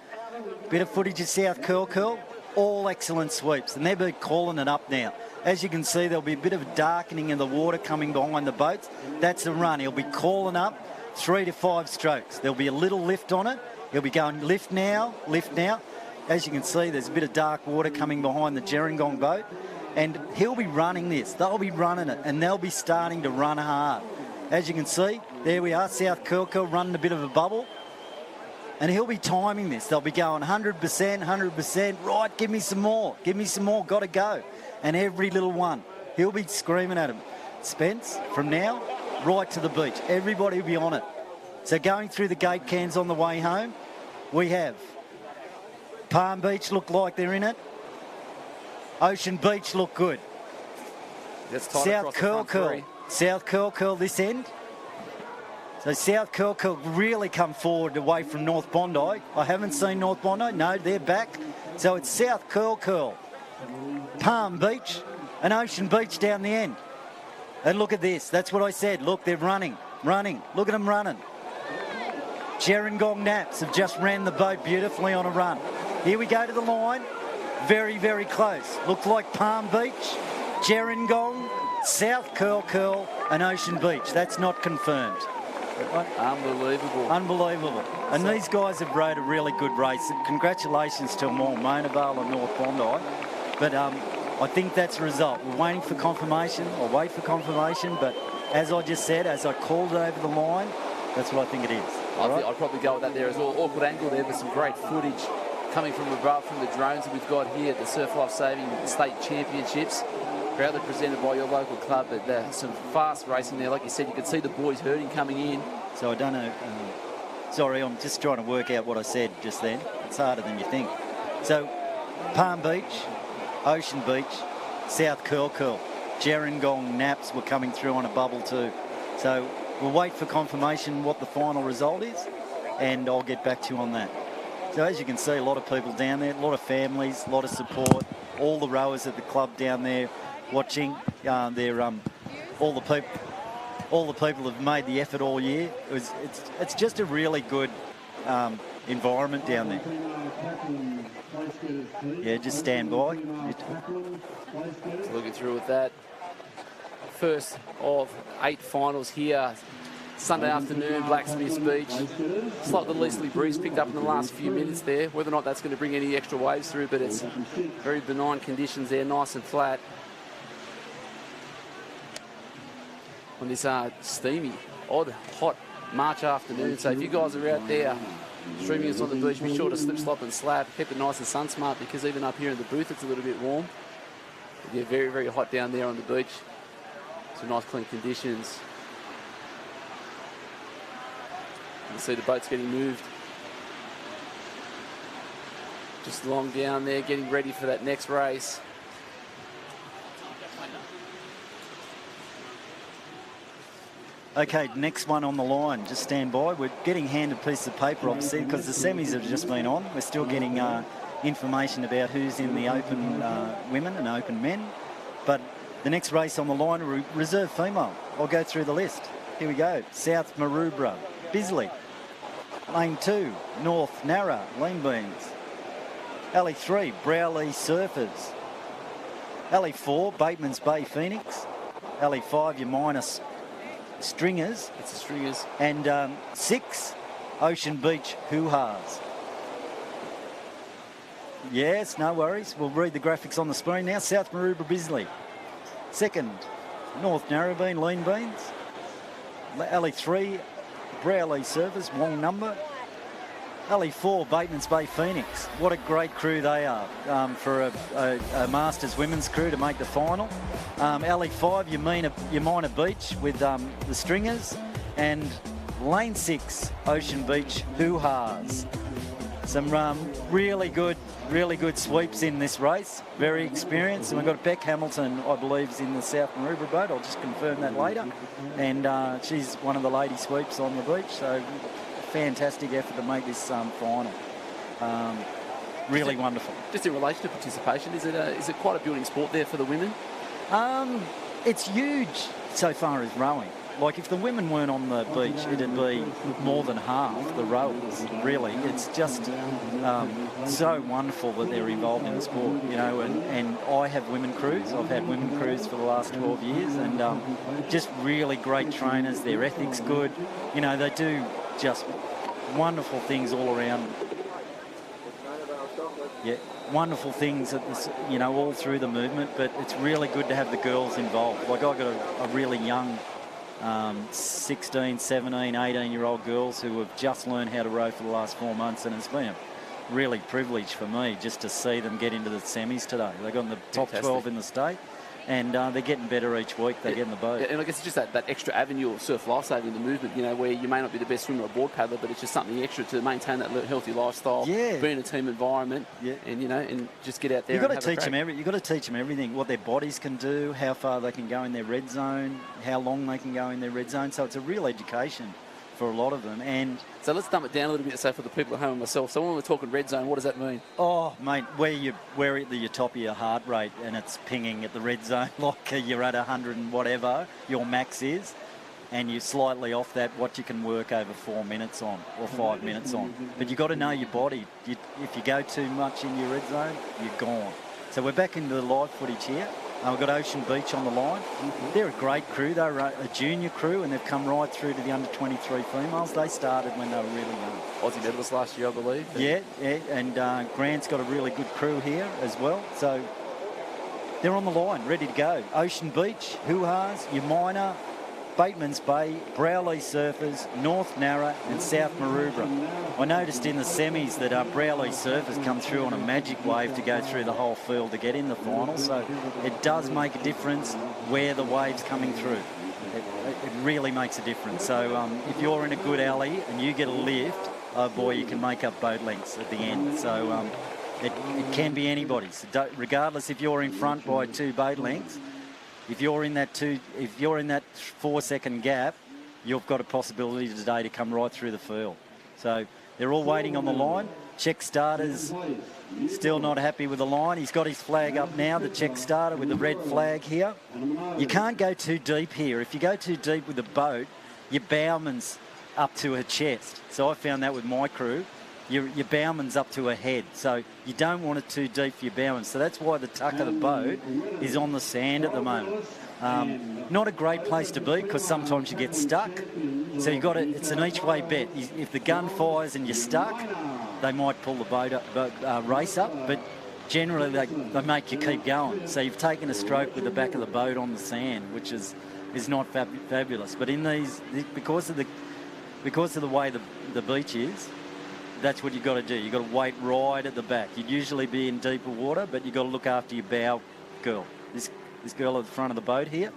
Bit of footage of South Curl, all excellent sweeps, and they've been calling it up now. As you can see, there'll be a bit of a darkening in the water coming behind the boats. That's the run. He'll be calling up 3 to 5 strokes. There'll be a little lift on it. He'll be going lift now, lift now. As you can see, there's a bit of dark water coming behind the Gerringong boat. And he'll be running this. They'll be running it, and they'll be starting to run hard. As you can see, there we are, South Curl running a bit of a bubble. And he'll be timing this. They'll be going 100%, 100%. Right, give me some more, got to go. And every little one, he'll be screaming at him. Spence, from now, right to the beach. Everybody will be on it. So going through the gate cans on the way home, we have Palm Beach look like they're in it. Ocean Beach look good. South Curl this end. So South Curl really come forward away from North Bondi. I haven't seen North Bondi. No, they're back. So it's South Curl, Palm Beach and Ocean Beach down the end. And look at this. That's what I said. Look, they're running. Look at them running. Gerringong Naps have just ran the boat beautifully on a run. Here we go to the line. Very, very close. Looks like Palm Beach, Gerringong, South Curl and Ocean Beach. That's not confirmed. Unbelievable. Unbelievable. And these guys have rode a really good race. Congratulations to them all, Mona Vale and North Bondi. But I think that's the result. We're waiting for confirmation. I'll wait for confirmation, but as I just said, as I called it over the line, that's what I think it is. I'd probably go with that there as well. Awkward angle there, but some great footage coming from above from the drones that we've got here at the Surf Life Saving State Championships. Proudly presented by your local club, but there's some fast racing there. Like you said, you can see the boys herding coming in. So I don't know. Sorry, I'm just trying to work out what I said just then. It's harder than you think. So Palm Beach, Ocean Beach, South Curl. Gerringong Naps were coming through on a bubble too. So we'll wait for confirmation what the final result is, and I'll get back to you on that. So as you can see, a lot of people down there, a lot of families, a lot of support, all the rowers at the club down there watching. All the people have made the effort all year. It's just a really good environment down there. Yeah, just stand by. So looking through with that. First of 8 finals here. Sunday afternoon, Blacksmiths Beach. Slight little easterly breeze picked up in the last few minutes there. Whether or not that's going to bring any extra waves through, but it's very benign conditions there, nice and flat. On this steamy, odd, hot March afternoon. So if you guys are out there streaming us on the beach, be sure to slip, slop and slap. Keep it nice and sun smart, because even up here in the booth, it's a little bit warm. But yeah, very, very hot down there on the beach. Some nice clean conditions. You can see the boats getting moved. Just along down there, getting ready for that next race. Okay, next one on the line. Just stand by. We're getting handed a piece of paper, obviously, because the semis have just been on. We're still getting information about who's in the open women and open men. But the next race on the line, reserve female. I'll go through the list. Here we go. South Maroubra, Bisley. Lane 2, North Narra, Lean Beans. Alley 3, Browley Surfers. Alley 4, Bateman's Bay Phoenix. Alley 5, your minus Stringers. It's the Stringers. And 6, Ocean Beach Hoo-Ha's. Yes, no worries. We'll read the graphics on the screen now. South Maroubra Bisley. 2nd, North Narrabeen Lean Beans. Alley 3, Browley Surfers, Wong number. Alley 4, Bateman's Bay Phoenix. What a great crew they are for a Masters women's crew to make the final. Alley 5, your minor beach with the Stringers. And Lane 6, Ocean Beach Hoo-Ha's. Some really good sweeps in this race. Very experienced. And we've got Beck Hamilton, I believe, is in the South Maroubra boat. I'll just confirm that later. And she's one of the lady sweeps on the beach. So fantastic effort to make this final. Really wonderful. Just in relation to participation, is it quite a building sport there for the women? It's huge so far as rowing. Like, if the women weren't on the beach, it'd be more than half the rowers, really. It's just so wonderful that they're involved in the sport, you know, and I have women crews. I've had women crews for the last 12 years, and just really great trainers. Their ethic's good. You know, they do just wonderful things all around. Yeah, wonderful things, you know, all through the movement, but it's really good to have the girls involved. Like, I've got a really young 16, 17, 18-year-old girls who have just learned how to row for the last 4 months, and it's been a really privilege for me just to see them get into the semis today. They got in the top 12 in the state, and they're getting better each week. They get in the boat. And I guess it's just that extra avenue of surf lifesaving in the movement, you know, where you may not be the best swimmer or board paddler, but it's just something extra to maintain that healthy lifestyle, be in a team environment, and, you know, and just get out there. You've got to teach them everything, what their bodies can do, how far they can go in their red zone, how long they can go in their red zone. So it's a real education for a lot of them. And so let's dumb it down a little bit, say, for the people at home and myself. So when we're talking red zone, what does that mean? Oh, mate, where at the top of your heart rate and it's pinging at the red zone, like you're at 100 and whatever your max is, and you're slightly off that, what you can work over 4 minutes on or 5 minutes on. But you've got to know your body. If you go too much in your red zone, you're gone. So we're back into the live footage here. We've got Ocean Beach on the line. They're a great crew. They're a junior crew, and they've come right through to the under-23 females. They started when they were really young. Aussie medalist last year, I believe. Yeah, and Grant's got a really good crew here as well. So they're on the line, ready to go. Ocean Beach, Hoo-Ha's, Umina, Bateman's Bay, Browley Surfers, North Narra and South Maroubra. I noticed in the semis that Browley Surfers come through on a magic wave to go through the whole field to get in the final, so it does make a difference where the wave's coming through. It really makes a difference. So if you're in a good alley and you get a lift, oh boy, you can make up boat lengths at the end. So it can be anybody's. Regardless if you're in front by 2 boat lengths, if you're in that 4-second gap, you've got a possibility today to come right through the field. So they're all waiting on the line. Czech starter's still not happy with the line. He's got his flag up now, the Czech starter with the red flag here. You can't go too deep here. If you go too deep with the boat, your bowman's up to her chest. So I found that with my crew. Your bowman's up to her head, so you don't want it too deep for your bowman. So that's why the tuck of the boat is on the sand at the moment. Not a great place to be because sometimes you get stuck. So you got it's an each way bet. If the gun fires and you're stuck, they might pull the boat up, race up, but generally they make you keep going. So you've taken a stroke with the back of the boat on the sand, which is not fabulous. But in these, because of the way the beach is, that's what you've got to do. You've got to wait right at the back. You'd usually be in deeper water, but you've got to look after your bow girl. This girl at the front of the boat here.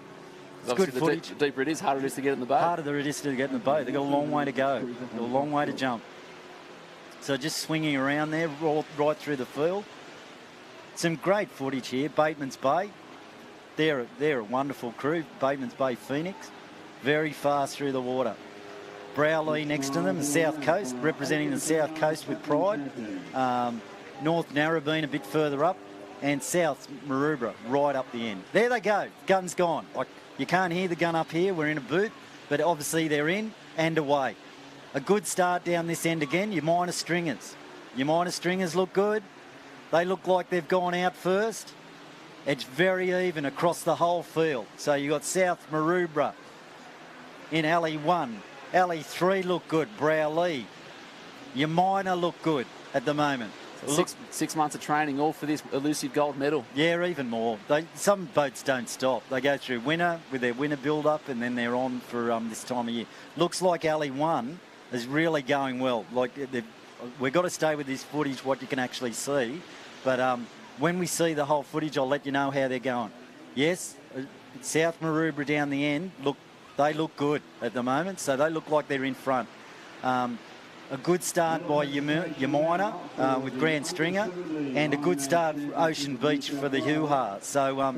It's good footage. The deeper it is, harder it is to get in the boat. Harder it is to get in the boat. They've got a long way to go. They've got a long way to jump. So just swinging around there, right through the field. Some great footage here. Bateman's Bay. They're a wonderful crew. Bateman's Bay Phoenix. Very fast through the water. Browley next to them, the South Coast, representing the South Coast with pride. North Narrabeen a bit further up, and South Maroubra right up the end. There they go. Gun's gone. You can't hear the gun up here. We're in a boot, but obviously they're in and away. A good start down this end again. Your minor stringers. Your minor stringers look good. They look like they've gone out first. It's very even across the whole field. So you've got South Maroubra in Alley 1. Alley 3 look good, Browley. Your minor look good at the moment. So six months of training, all for this elusive gold medal. Yeah, even more. Some boats don't stop. They go through winter with their winter build-up and then they're on for this time of year. Looks like Alley 1 is really going well. We've got to stay with this footage, what you can actually see. But when we see the whole footage, I'll let you know how they're going. Yes, South Maroubra down the end, they look good at the moment, so they look like they're in front. A good start by Umina with Grand Stringer, and a good start for Ocean Beach for the Hoo-Ha. So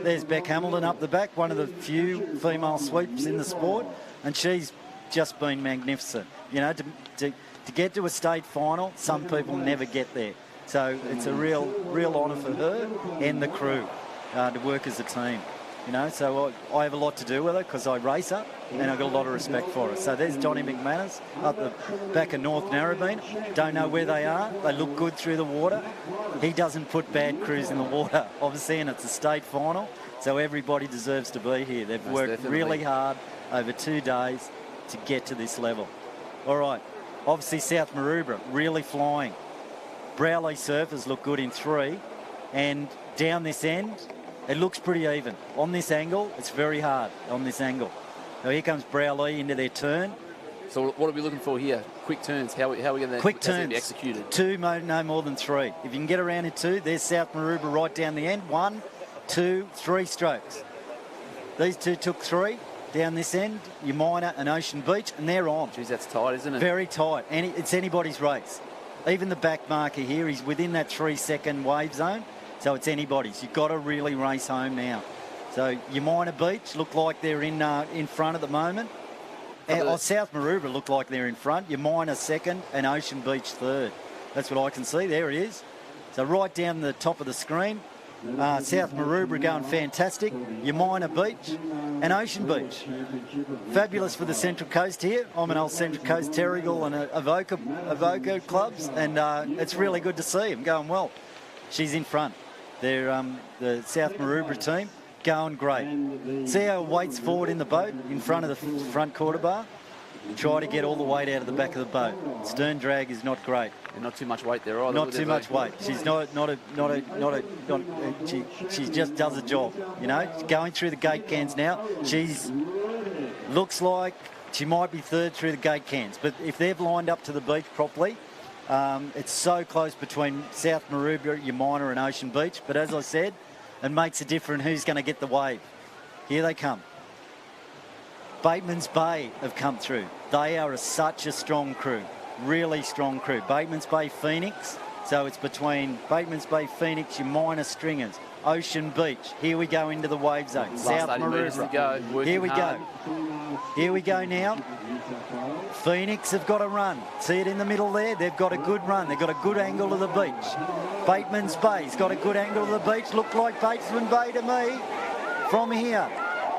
there's Beck Hamilton up the back, one of the few female sweeps in the sport, and she's just been magnificent. You know, to get to a state final, some people never get there. So it's a real honour for her and the crew to work as a team. You know, so I have a lot to do with it because I race her and I've got a lot of respect for her. So there's Johnny McManus up the back of North Narrabeen. Don't know where they are. They look good through the water. He doesn't put bad crews in the water, obviously, and it's a state final. So everybody deserves to be here. They've worked really hard over 2 days to get to this level. All right, obviously South Maroubra really flying. Browley Surfers look good in 3, and down this end, it looks pretty even. On this angle, it's very hard on this angle. Now here comes Browley into their turn. So what are we looking for here? Quick turns. How are we going to quick turns be executed? 2, no more than 3. If you can get around in 2, there's South Maroubra right down the end. 1, 2, 3 strokes. These two took 3 down this end. Umina and Ocean Beach, and they're on. Geez, that's tight, isn't it? Very tight. And it's anybody's race. Even the back marker here, he's within that 3-second wave zone. So it's anybody's. You've got to really race home now. So Umina Beach look like they're in front at the moment. South Maroubra look like they're in front. Umina second and Ocean Beach third. That's what I can see. There it is. So right down the top of the screen, South Maroubra going fantastic. Umina Beach and Ocean Beach. Fabulous for the Central Coast here. I'm an old Central Coast Terrigal and Avoca clubs, and it's really good to see them going well. She's in front. They're the South Maroubra team, going great. See how it weights forward in the boat, in front of the front quarter bar? Try to get all the weight out of the back of the boat. Stern drag is not great. And not too much weight there either. Not too much weight. She's she just does a job, you know. Going through the gate cans now. She's looks like she might be third through the gate cans, but if they've lined up to the beach properly, it's so close between South Maroubra, Yamina and Ocean Beach. But as I said, it makes a difference who's going to get the wave. Here they come. Bateman's Bay have come through. They are such a strong crew, really strong crew. Bateman's Bay Phoenix, so it's between Bateman's Bay Phoenix, Yamina Stringers, Ocean Beach. Here we go into the wave zone. South Maroubra. Here we go. Here we go now. Phoenix have got a run. See it in the middle there? They've got a good run. They've got a good angle of the beach. Bateman's Bay's got a good angle of the beach. Look like Bateman Bay to me from here.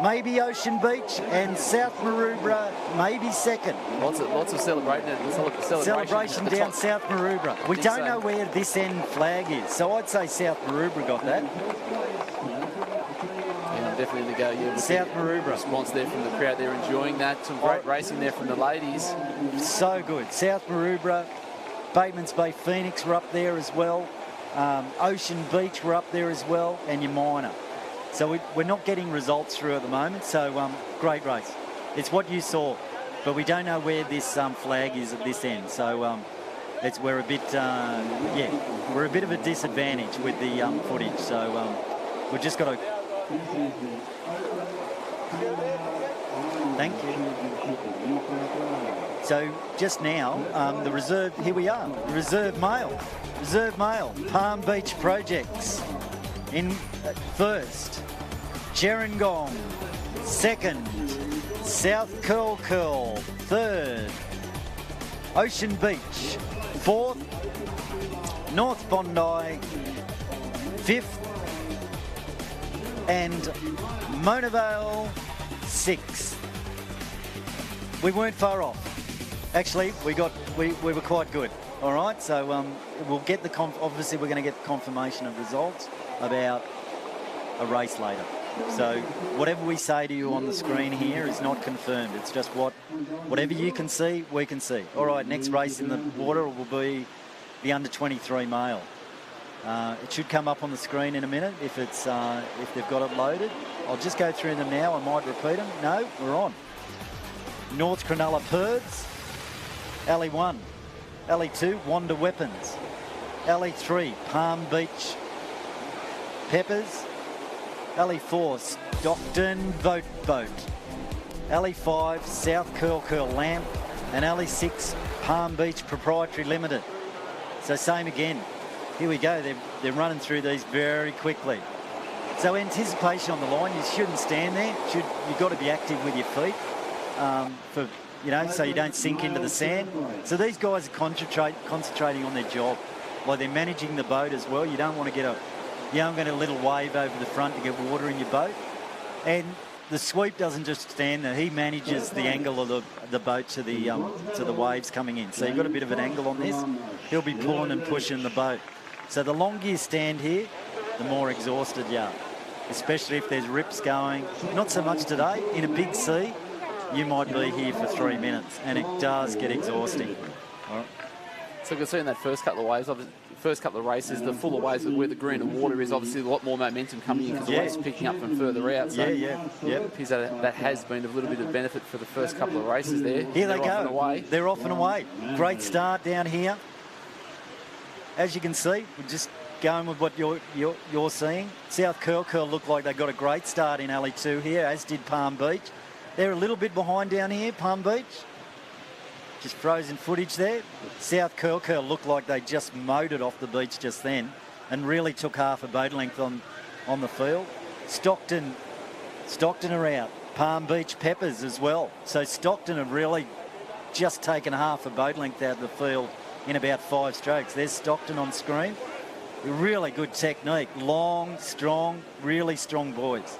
Maybe Ocean Beach and South Maroubra maybe second. Lots of celebration down South Maroubra. We don't know where this end flag is, so I'd say South Maroubra got that. Yeah, definitely the go. Yeah, South Maroubra. Response there from the crowd. They're enjoying that. Some great racing there from the ladies. So good. South Maroubra, Bateman's Bay Phoenix were up there as well. Ocean Beach were up there as well, and Yamina. So we're not getting results through at the moment, so great race. It's what you saw, but we don't know where this flag is at this end, so we're a bit, we're a bit of a disadvantage with the footage, so we've just got to... Thank you. So just now, the reserve, here we are, the reserve male, Palm Beach Projects. In first, Gerringong. Second, South Curl Curl. Third, Ocean Beach. Fourth, North Bondi. Fifth, and Monavale. Sixth. We weren't far off. Actually, we were quite good. All right, so we'll get obviously we're going to get the confirmation of results about a race later. So whatever we say to you on the screen here is not confirmed. It's just whatever you can see, we can see. All right, next race in the water will be the under-23 male. It should come up on the screen in a minute if they've got it loaded. I'll just go through them now. I might repeat them. No, we're on. North Cronulla Perds, LE1. LE2, Wanda Weapons. LE3, Palm Beach Peppers. LE4, Stockton Boat. LE5, South Curl Curl Lamp. And LE6, Palm Beach Proprietary Limited. So same again. Here we go. They're running through these very quickly. So anticipation on the line. You shouldn't stand there. You've got to be active with your feet so you don't sink into the sand. So these guys are concentrating on their job. Like they're managing the boat as well. You don't want to get a little wave over the front to get water in your boat. And the sweep doesn't just stand there. He manages the angle of the boat to the waves coming in. So you've got a bit of an angle on this. He'll be pulling and pushing the boat. So the longer you stand here, the more exhausted you are, especially if there's rips going. Not so much today. In a big sea, you might be here for 3 minutes, and it does get exhausting. All right. So you can see in that first couple of waves, first couple of races, the fuller waves where the greener water is obviously a lot more momentum coming in because the waves are picking up from further out. So that has been a little bit of benefit for the first couple of races there. Here they go. They're off and away. Great start down here. As you can see, we're just going with what you're seeing. South Curl Curl look like they got a great start in LE2 here, as did Palm Beach. They're a little bit behind down here, Palm Beach. Just frozen footage there. South Curl Curl looked like they just mowed it off the beach just then and really took half a boat length on the field. Stockton are out. Palm Beach Peppers as well. So Stockton have really just taken half a boat length out of the field in about 5 strokes. There's Stockton on screen. Really good technique. Long, strong, really strong boys.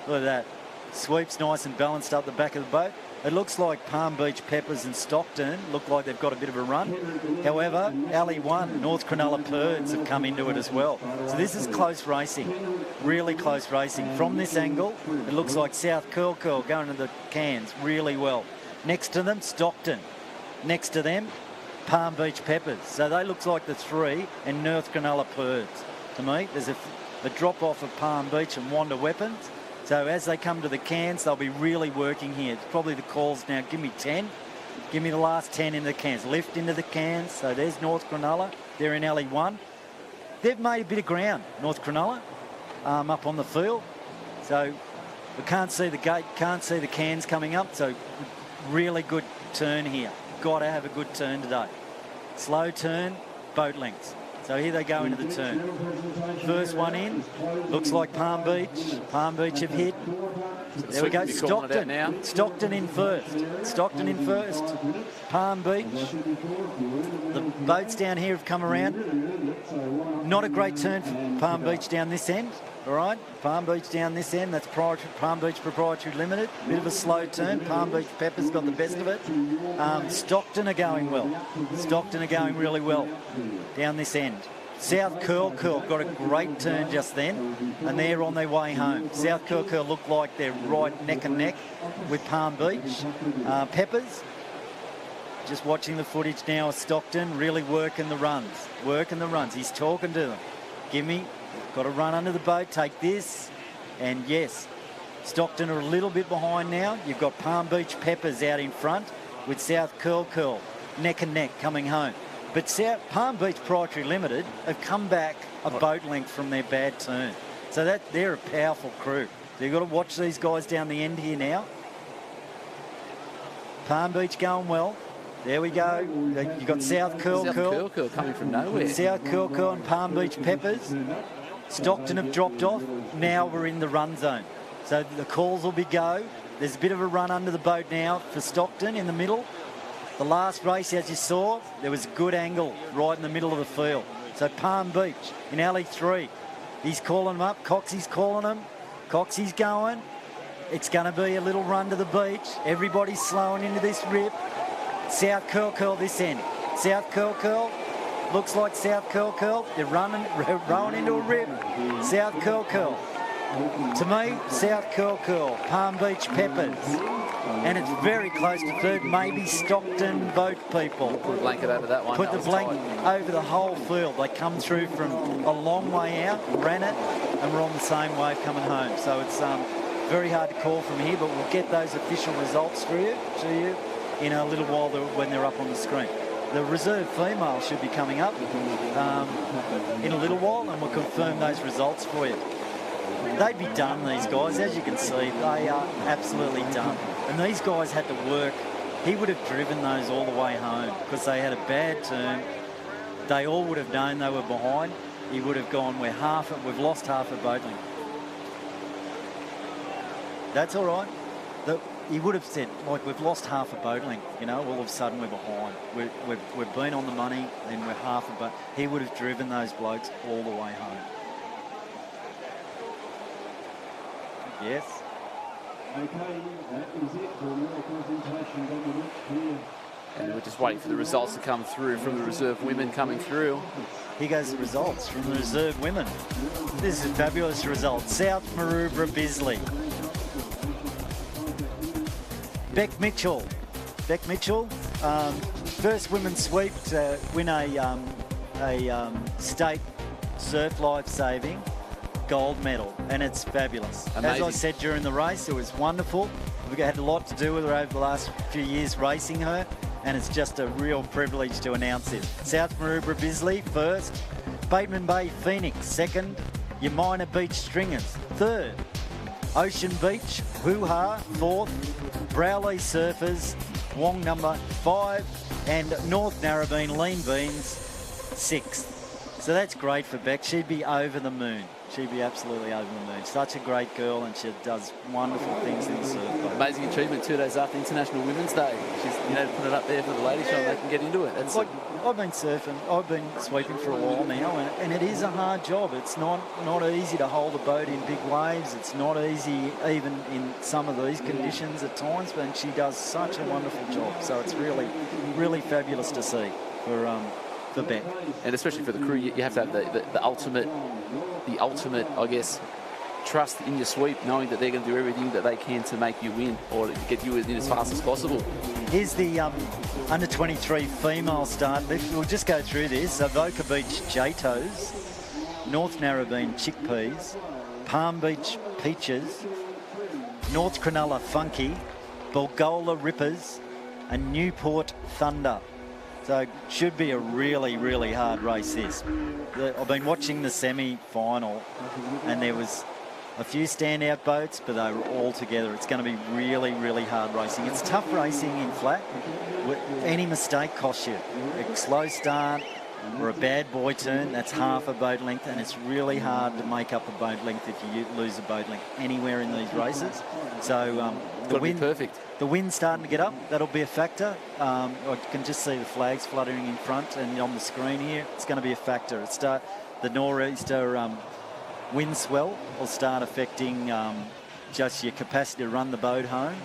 Look at that. Sweeps nice and balanced up the back of the boat. It looks like Palm Beach, Peppers and Stockton look like they've got a bit of a run. However, Alley 1, North Cronulla Purds have come into it as well. So this is close racing, really close racing. From this angle, it looks like South Curl Curl going to the cans really well. Next to them, Stockton. Next to them, Palm Beach Peppers. So they look like the three, and North Cronulla Purds. To me, there's a drop-off of Palm Beach and Wanda Weapons. So as they come to the cans, they'll be really working here. It's probably the calls now. Give me 10. Give me the last 10 in the cans. Lift into the cans. So there's North Cronulla. They're in Alley 1. They've made a bit of ground, North Cronulla, up on the field. So we can't see the gate, can't see the cans coming up. So really good turn here. Got to have a good turn today. Slow turn, boat lengths. So here they go into the turn. First one in, looks like Palm Beach. Palm Beach have hit. There we go, Stockton. Now. Stockton in first. Stockton in first. Palm Beach. The boats down here have come around. Not a great turn for Palm Beach down this end. All right, Palm Beach down this end. That's Palm Beach Proprietary Limited. Bit of a slow turn. Palm Beach Peppers got the best of it. Stockton are going well. Stockton are going really well down this end. South Curl Curl got a great turn just then, and they're on their way home. South Curl Curl look like they're right neck and neck with Palm Beach. Peppers, just watching the footage now of Stockton, really working the runs. Working the runs. He's talking to them. Give me. Got to run under the boat, take this, and yes, Stockton are a little bit behind now. You've got Palm Beach Peppers out in front with South Curl Curl, neck and neck coming home. But Palm Beach Proprietary Limited have come back a boat length from their bad turn. So they're a powerful crew. So you've got to watch these guys down the end here now. Palm Beach going well. There we go. You've got South Curl Curl. South Curl Curl coming from nowhere. South Curl Curl and Palm Beach Peppers. Stockton have dropped off. Now we're in the run zone. So the calls will be go. There's a bit of a run under the boat now for Stockton in the middle. The last race, as you saw, there was a good angle right in the middle of the field. So Palm Beach in Alley 3. He's calling them up. Coxie's calling them. Coxie's going. It's going to be a little run to the beach. Everybody's slowing into this rip. South Curl Curl this end. South Curl Curl. Looks like South Curl Curl. They're rowing into a rip. South Curl Curl. To me, South Curl Curl. Palm Beach Peppers. And it's very close to third. Maybe Stockton boat people. Put a blanket over that one. Put the blanket over the whole field. They come through from a long way out, ran it, and we're on the same wave coming home. So it's very hard to call from here, but we'll get those official results to you in a little while when they're up on the screen. The reserve female should be coming up in a little while, and we'll confirm those results for you. They'd be done, these guys. As you can see, they are absolutely done. And these guys had to work. He would have driven those all the way home because they had a bad turn. They all would have known they were behind. He would have gone, we've lost half a boat length. That's all right. He would have said, like, we've lost half a boat length, you know, all of a sudden we're behind. We've been on the money and we're half a boat. He would have driven those blokes all the way home. Yes. Okay, that is it for another presentation. And we're just waiting for the results to come through from the reserve women coming through. Here goes the results from the reserve women. This is a fabulous result. South Maroubra Bisley. Beck Mitchell, first women's sweep to win a state surf life saving gold medal, and it's fabulous. Amazing. As I said during the race, it was wonderful. We've had a lot to do with her over the last few years racing her, and it's just a real privilege to announce this. South Maroubra Bisley first, Bateman Bay Phoenix second, Yamina Beach Stringers third, Ocean Beach Hoo-Ha fourth, Browley Surfers Wong number 5, and North Narrabeen Lean Beans 6th. So that's great for Beck. She'd be over the moon. She'd be absolutely over the moon. Such a great girl, and she does wonderful things in the surf. Amazing achievement 2 days after International Women's Day. She's, put it up there for the ladies so they can get into it. That's I've been surfing, I've been sweeping for a while now, and it is a hard job. It's not easy to hold a boat in big waves. It's not easy even in some of these conditions at times, but she does such a wonderful job. So it's really, really fabulous to see for Beck. And especially for the crew, you have to have the ultimate, I guess, trust in your sweep, knowing that they're going to do everything that they can to make you win or to get you in as fast as possible. Here's the under-23 female start. We'll just go through this. Avoca Beach Jaytos, North Narrabeen Chickpeas, Palm Beach Peaches, North Cronulla Funky, Bulgola Rippers, and Newport Thunder. So should be a really, really hard race, this. I've been watching the semi-final, and there was a few standout boats, but they were all together. It's going to be really, really hard racing. It's tough racing in flat. Any mistake costs you. A slow start or a bad boy turn, that's half a boat length, and it's really hard to make up a boat length if you lose a boat length anywhere in these races. So the wind, perfect. The wind's starting to get up. That'll be a factor. I can just see the flags fluttering in front and on the screen here. It's going to be a factor. The nor'easter wind swell will start affecting just your capacity to run the boat home,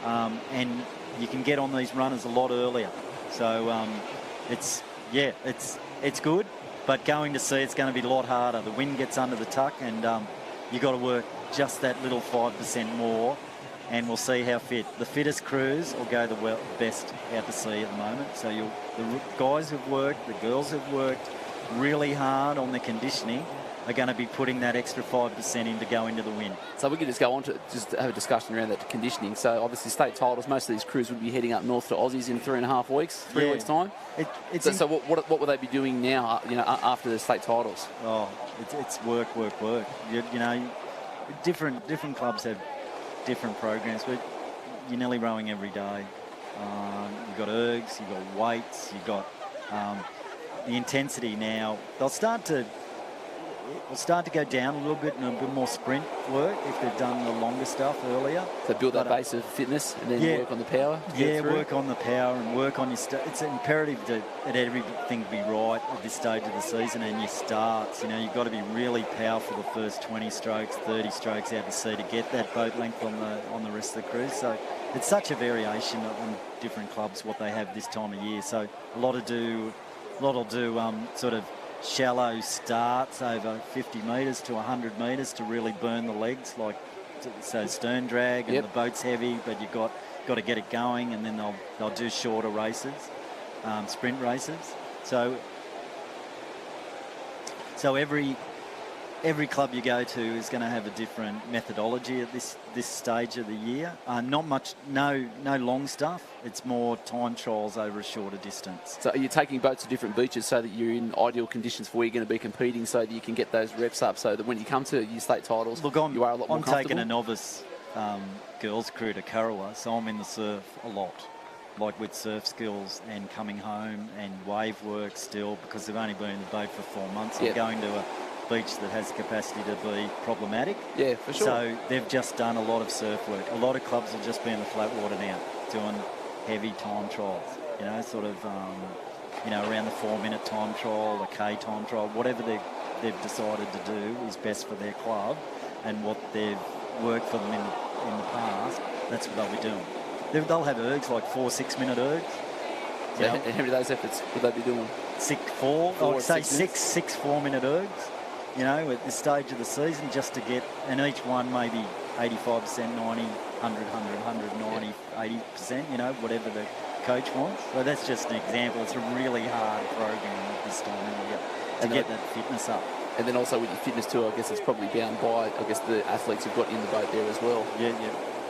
and you can get on these runners a lot earlier. So it's good, but going to sea, it's going to be a lot harder. The wind gets under the tuck, and you've got to work just that little 5% more, and we'll see how fit. The fittest crews will go the best out to sea at the moment. So the guys who've worked, the girls who've worked really hard on their conditioning are going to be putting that extra 5% in to go into the wind. So we can just go on to just have a discussion around that conditioning. So obviously state titles, most of these crews would be heading up north to Aussies in 3.5 weeks, 3 weeks time. So what will they be doing now, after the state titles? Oh, it's work. Different clubs have different programs, but you're nearly rowing every day. You've got ergs, you've got weights, you've got the intensity now. They'll start to go down a little bit and a bit more sprint work if they've done the longer stuff earlier. So build that base of fitness and then work on the power? Work on the power and work on your it's imperative that everything be right at this stage of the season and your starts. You've got to be really powerful the first 20 strokes, 30 strokes out to sea to get that boat length on the rest of the cruise. So it's such a variation on different clubs what they have this time of year. So a lot will do sort of shallow starts over 50 metres to 100 metres to really burn the legs, so stern drag, and the boat's heavy, but you've got to get it going, and then they'll do shorter races, sprint races. So every club you go to is going to have a different methodology at this stage of the year. No long stuff. It's more time trials over a shorter distance. So are you taking boats to different beaches so that you're in ideal conditions for where you're going to be competing, so that you can get those reps up, so that when you come to your state titles, you are a lot more comfortable? I'm taking a novice girls crew to Kurrawa, so I'm in the surf a lot, like with surf skills and coming home and wave work still, because they've only been in the boat for 4 months. I'm going to a beach that has capacity to be problematic. Yeah, for sure. So they've just done a lot of surf work. A lot of clubs will just be in the flat water now, doing heavy time trials, around the 4-minute time trial, the K time trial, whatever they've decided to do is best for their club, and what they've worked for them in the past, that's what they'll be doing. They'll have ergs, like 4-6-minute ergs. So how many of those efforts would they be doing? 6 4-minute ergs, at this stage of the season, just to get, and each one maybe 85%, 90, 100, 190, 80%, whatever the coach wants. So that's just an example. It's a really hard program at this time of year to get that fitness up. And then also with your fitness too, I guess it's probably bound by, the athletes you've got in the boat there as well.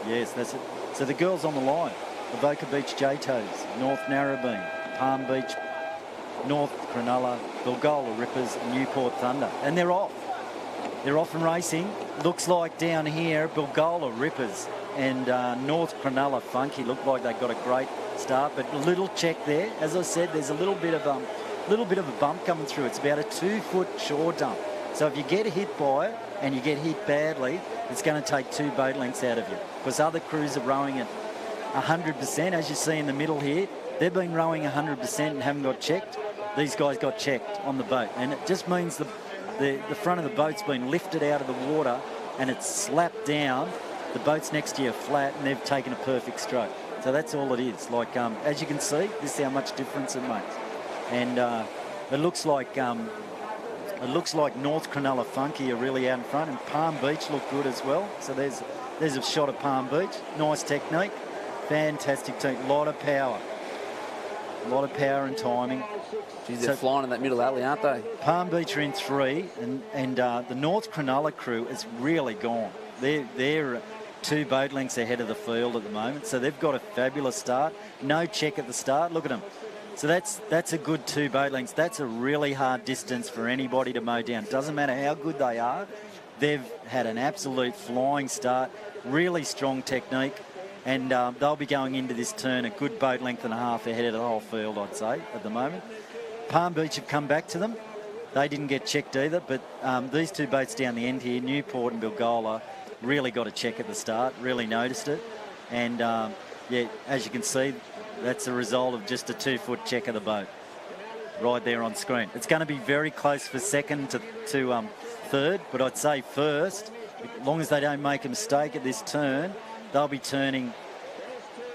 Yes, that's it. So the girls on the line: Avoca Beach Jaytos, North Narrabeen, Palm Beach, North Cronulla, Bulgola Rippers, Newport Thunder. And they're off. They're off and racing. Looks like down here, Bulgola Rippers and North Cronulla Funky look like they've got a great start, but a little check there. As I said, there's a little bit of a bump coming through. It's about a 2-foot shore dump So if you get hit by it and you get hit badly, it's going to take 2 boat lengths out of you. Because other crews are rowing at 100%, as you see in the middle here. They've been rowing 100% and haven't got checked. These guys got checked on the boat. And it just means the front of the boat's been lifted out of the water and it's slapped down. The boat's next to you flat and they've taken a perfect stroke. So that's all it is. Like, as you can see, this is how much difference it makes. And it looks like North Cronulla Funky are really out in front, and Palm Beach look good as well. So there's a shot of Palm Beach. Nice technique, fantastic team, a lot of power and timing. Geez, they're flying in that middle alley, aren't they? Palm Beach are in 3, and the North Cronulla crew is really gone. They're 2 boat lengths ahead of the field at the moment, so they've got a fabulous start. No check at the start. Look at them. So that's a good 2 boat lengths. That's a really hard distance for anybody to mow down. Doesn't matter how good they are. They've had an absolute flying start, really strong technique, and they'll be going into this turn a good boat length and a half ahead of the whole field, I'd say, at the moment. Palm Beach have come back to them. They didn't get checked either, but these 2 boats down the end here, Newport and Bilgola, really got a check at the start, really noticed it. And, yeah, as you can see, that's a result of just a 2-foot check of the boat right there on screen. It's going to be very close for second to third, but I'd say first, as long as they don't make a mistake at this turn, they'll be turning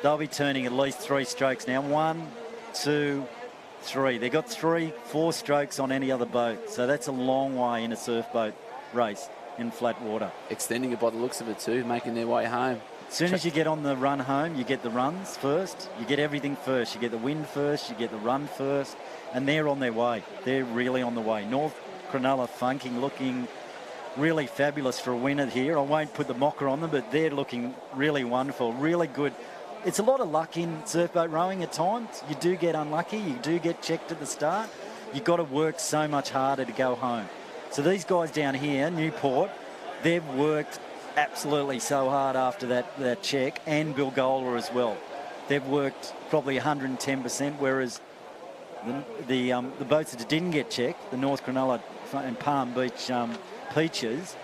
at least 3 strokes now. 1, 2, 3. They've got 3, 4 strokes on any other boat, so that's a long way in a surf boat race in flat water. Extending it by the looks of it too, making their way home. As soon as you get on the run home, you get the runs first. You get everything first. You get the wind first. You get the run first. And they're on their way. They're really on the way. North Cronulla Funking looking really fabulous for a winner here. I won't put the mocker on them, but they're looking really wonderful, really good. It's a lot of luck in surfboat rowing at times. You do get unlucky. You do get checked at the start. You've got to work so much harder to go home. So these guys down here, Newport, they've worked absolutely so hard after that check, and Bilgola as well. They've worked probably 110%, whereas the boats that didn't get checked, the North Cronulla and Palm Beach Peaches,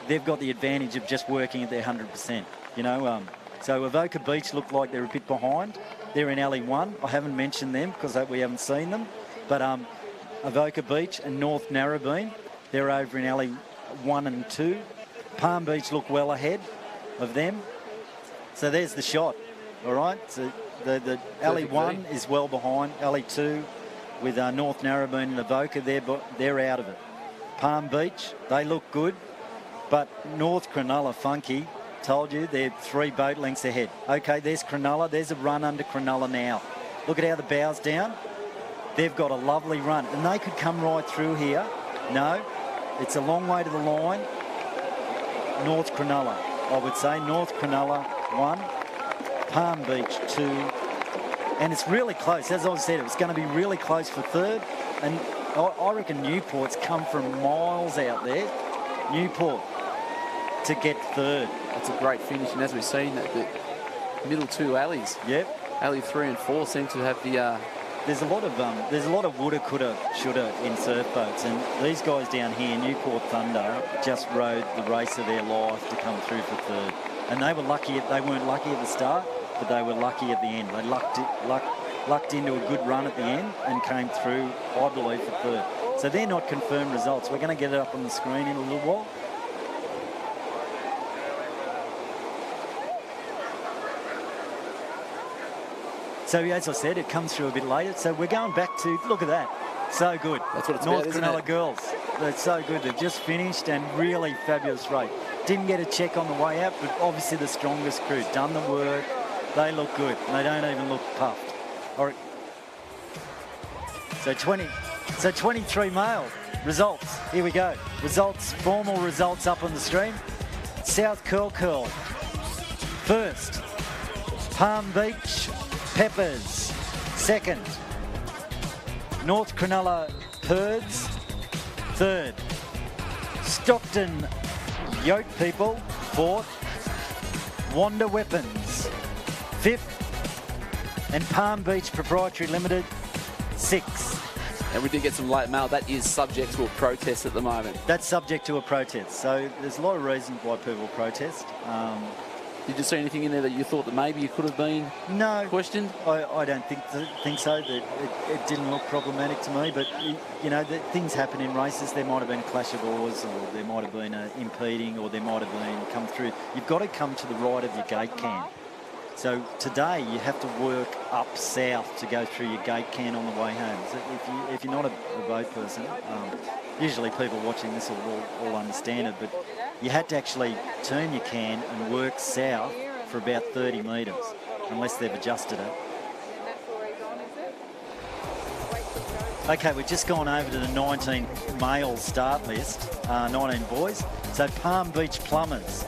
they've got the advantage of just working at their 100%. You know, so Avoca Beach look like they're a bit behind. They're in alley 1. I haven't mentioned them because we haven't seen them, but Avoca Beach and North Narrabeen, they're over in alley 1 and 2. Palm Beach look well ahead of them. So there's the shot, all right? So the alley 1 is well behind. Alley 2 with North Narrabeen and Avoca, they're out of it. Palm Beach, they look good, but North Cronulla Funky, told you, they're 3 boat lengths ahead. Okay, there's Cronulla. There's a run under Cronulla now. Look at how the bow's down. They've got a lovely run, and they could come right through here. No, it's a long way to the line. North Cronulla, I would say. North Cronulla 1, Palm Beach 2, and it's really close. As I said, it was going to be really close for third, and I reckon Newport's come from miles out there. Newport to get third. That's a great finish, and as we've seen, the middle 2 alleys. Yep. Alley 3 and 4 seem to have the. There's a lot of woulda, coulda, shoulda in surf boats, and these guys down here, Newport Thunder, just rode the race of their life to come through for third. And they were lucky. They weren't lucky at the start, but they were lucky at the end. They lucked into a good run at the end and came through, I believe, for third. So they're not confirmed results. We're going to get it up on the screen in a little while. So as I said, it comes through a bit later. So we're going back to, look at that. So good. That's what it's North about, Cronulla girls. They're so good. They've just finished and really fabulous race. Didn't get a check on the way out, but obviously the strongest crew. Done the work. They look good. They don't even look puffed. All right. So 23 male results. Here we go. Results, formal results up on the screen. South Curl. First, Palm Beach Peppers. Second, North Cronulla Purds. Third, Stockton Yoke People. Fourth, Wanda Weapons. Fifth, and Palm Beach Proprietary Limited. Sixth. And we did get some late mail. That is subject to a protest at the moment. That's subject to a protest. So there's a lot of reasons why people protest. Did you see anything in there that you thought that maybe you could have been questioned? I don't think so. That it didn't look problematic to me. But, you know, things happen in races. There might have been a clash of oars, or there might have been impeding, or there might have been come through. You've got to come to the right of your gate can. So today you have to work up south to go through your gate can on the way home. So if you're not a boat person, usually people watching this will all understand it, but you had to actually turn your can and work south for about 30 metres, unless they've adjusted it. Okay, we've just gone over to the 19 male start list, 19 boys. So Palm Beach Plumbers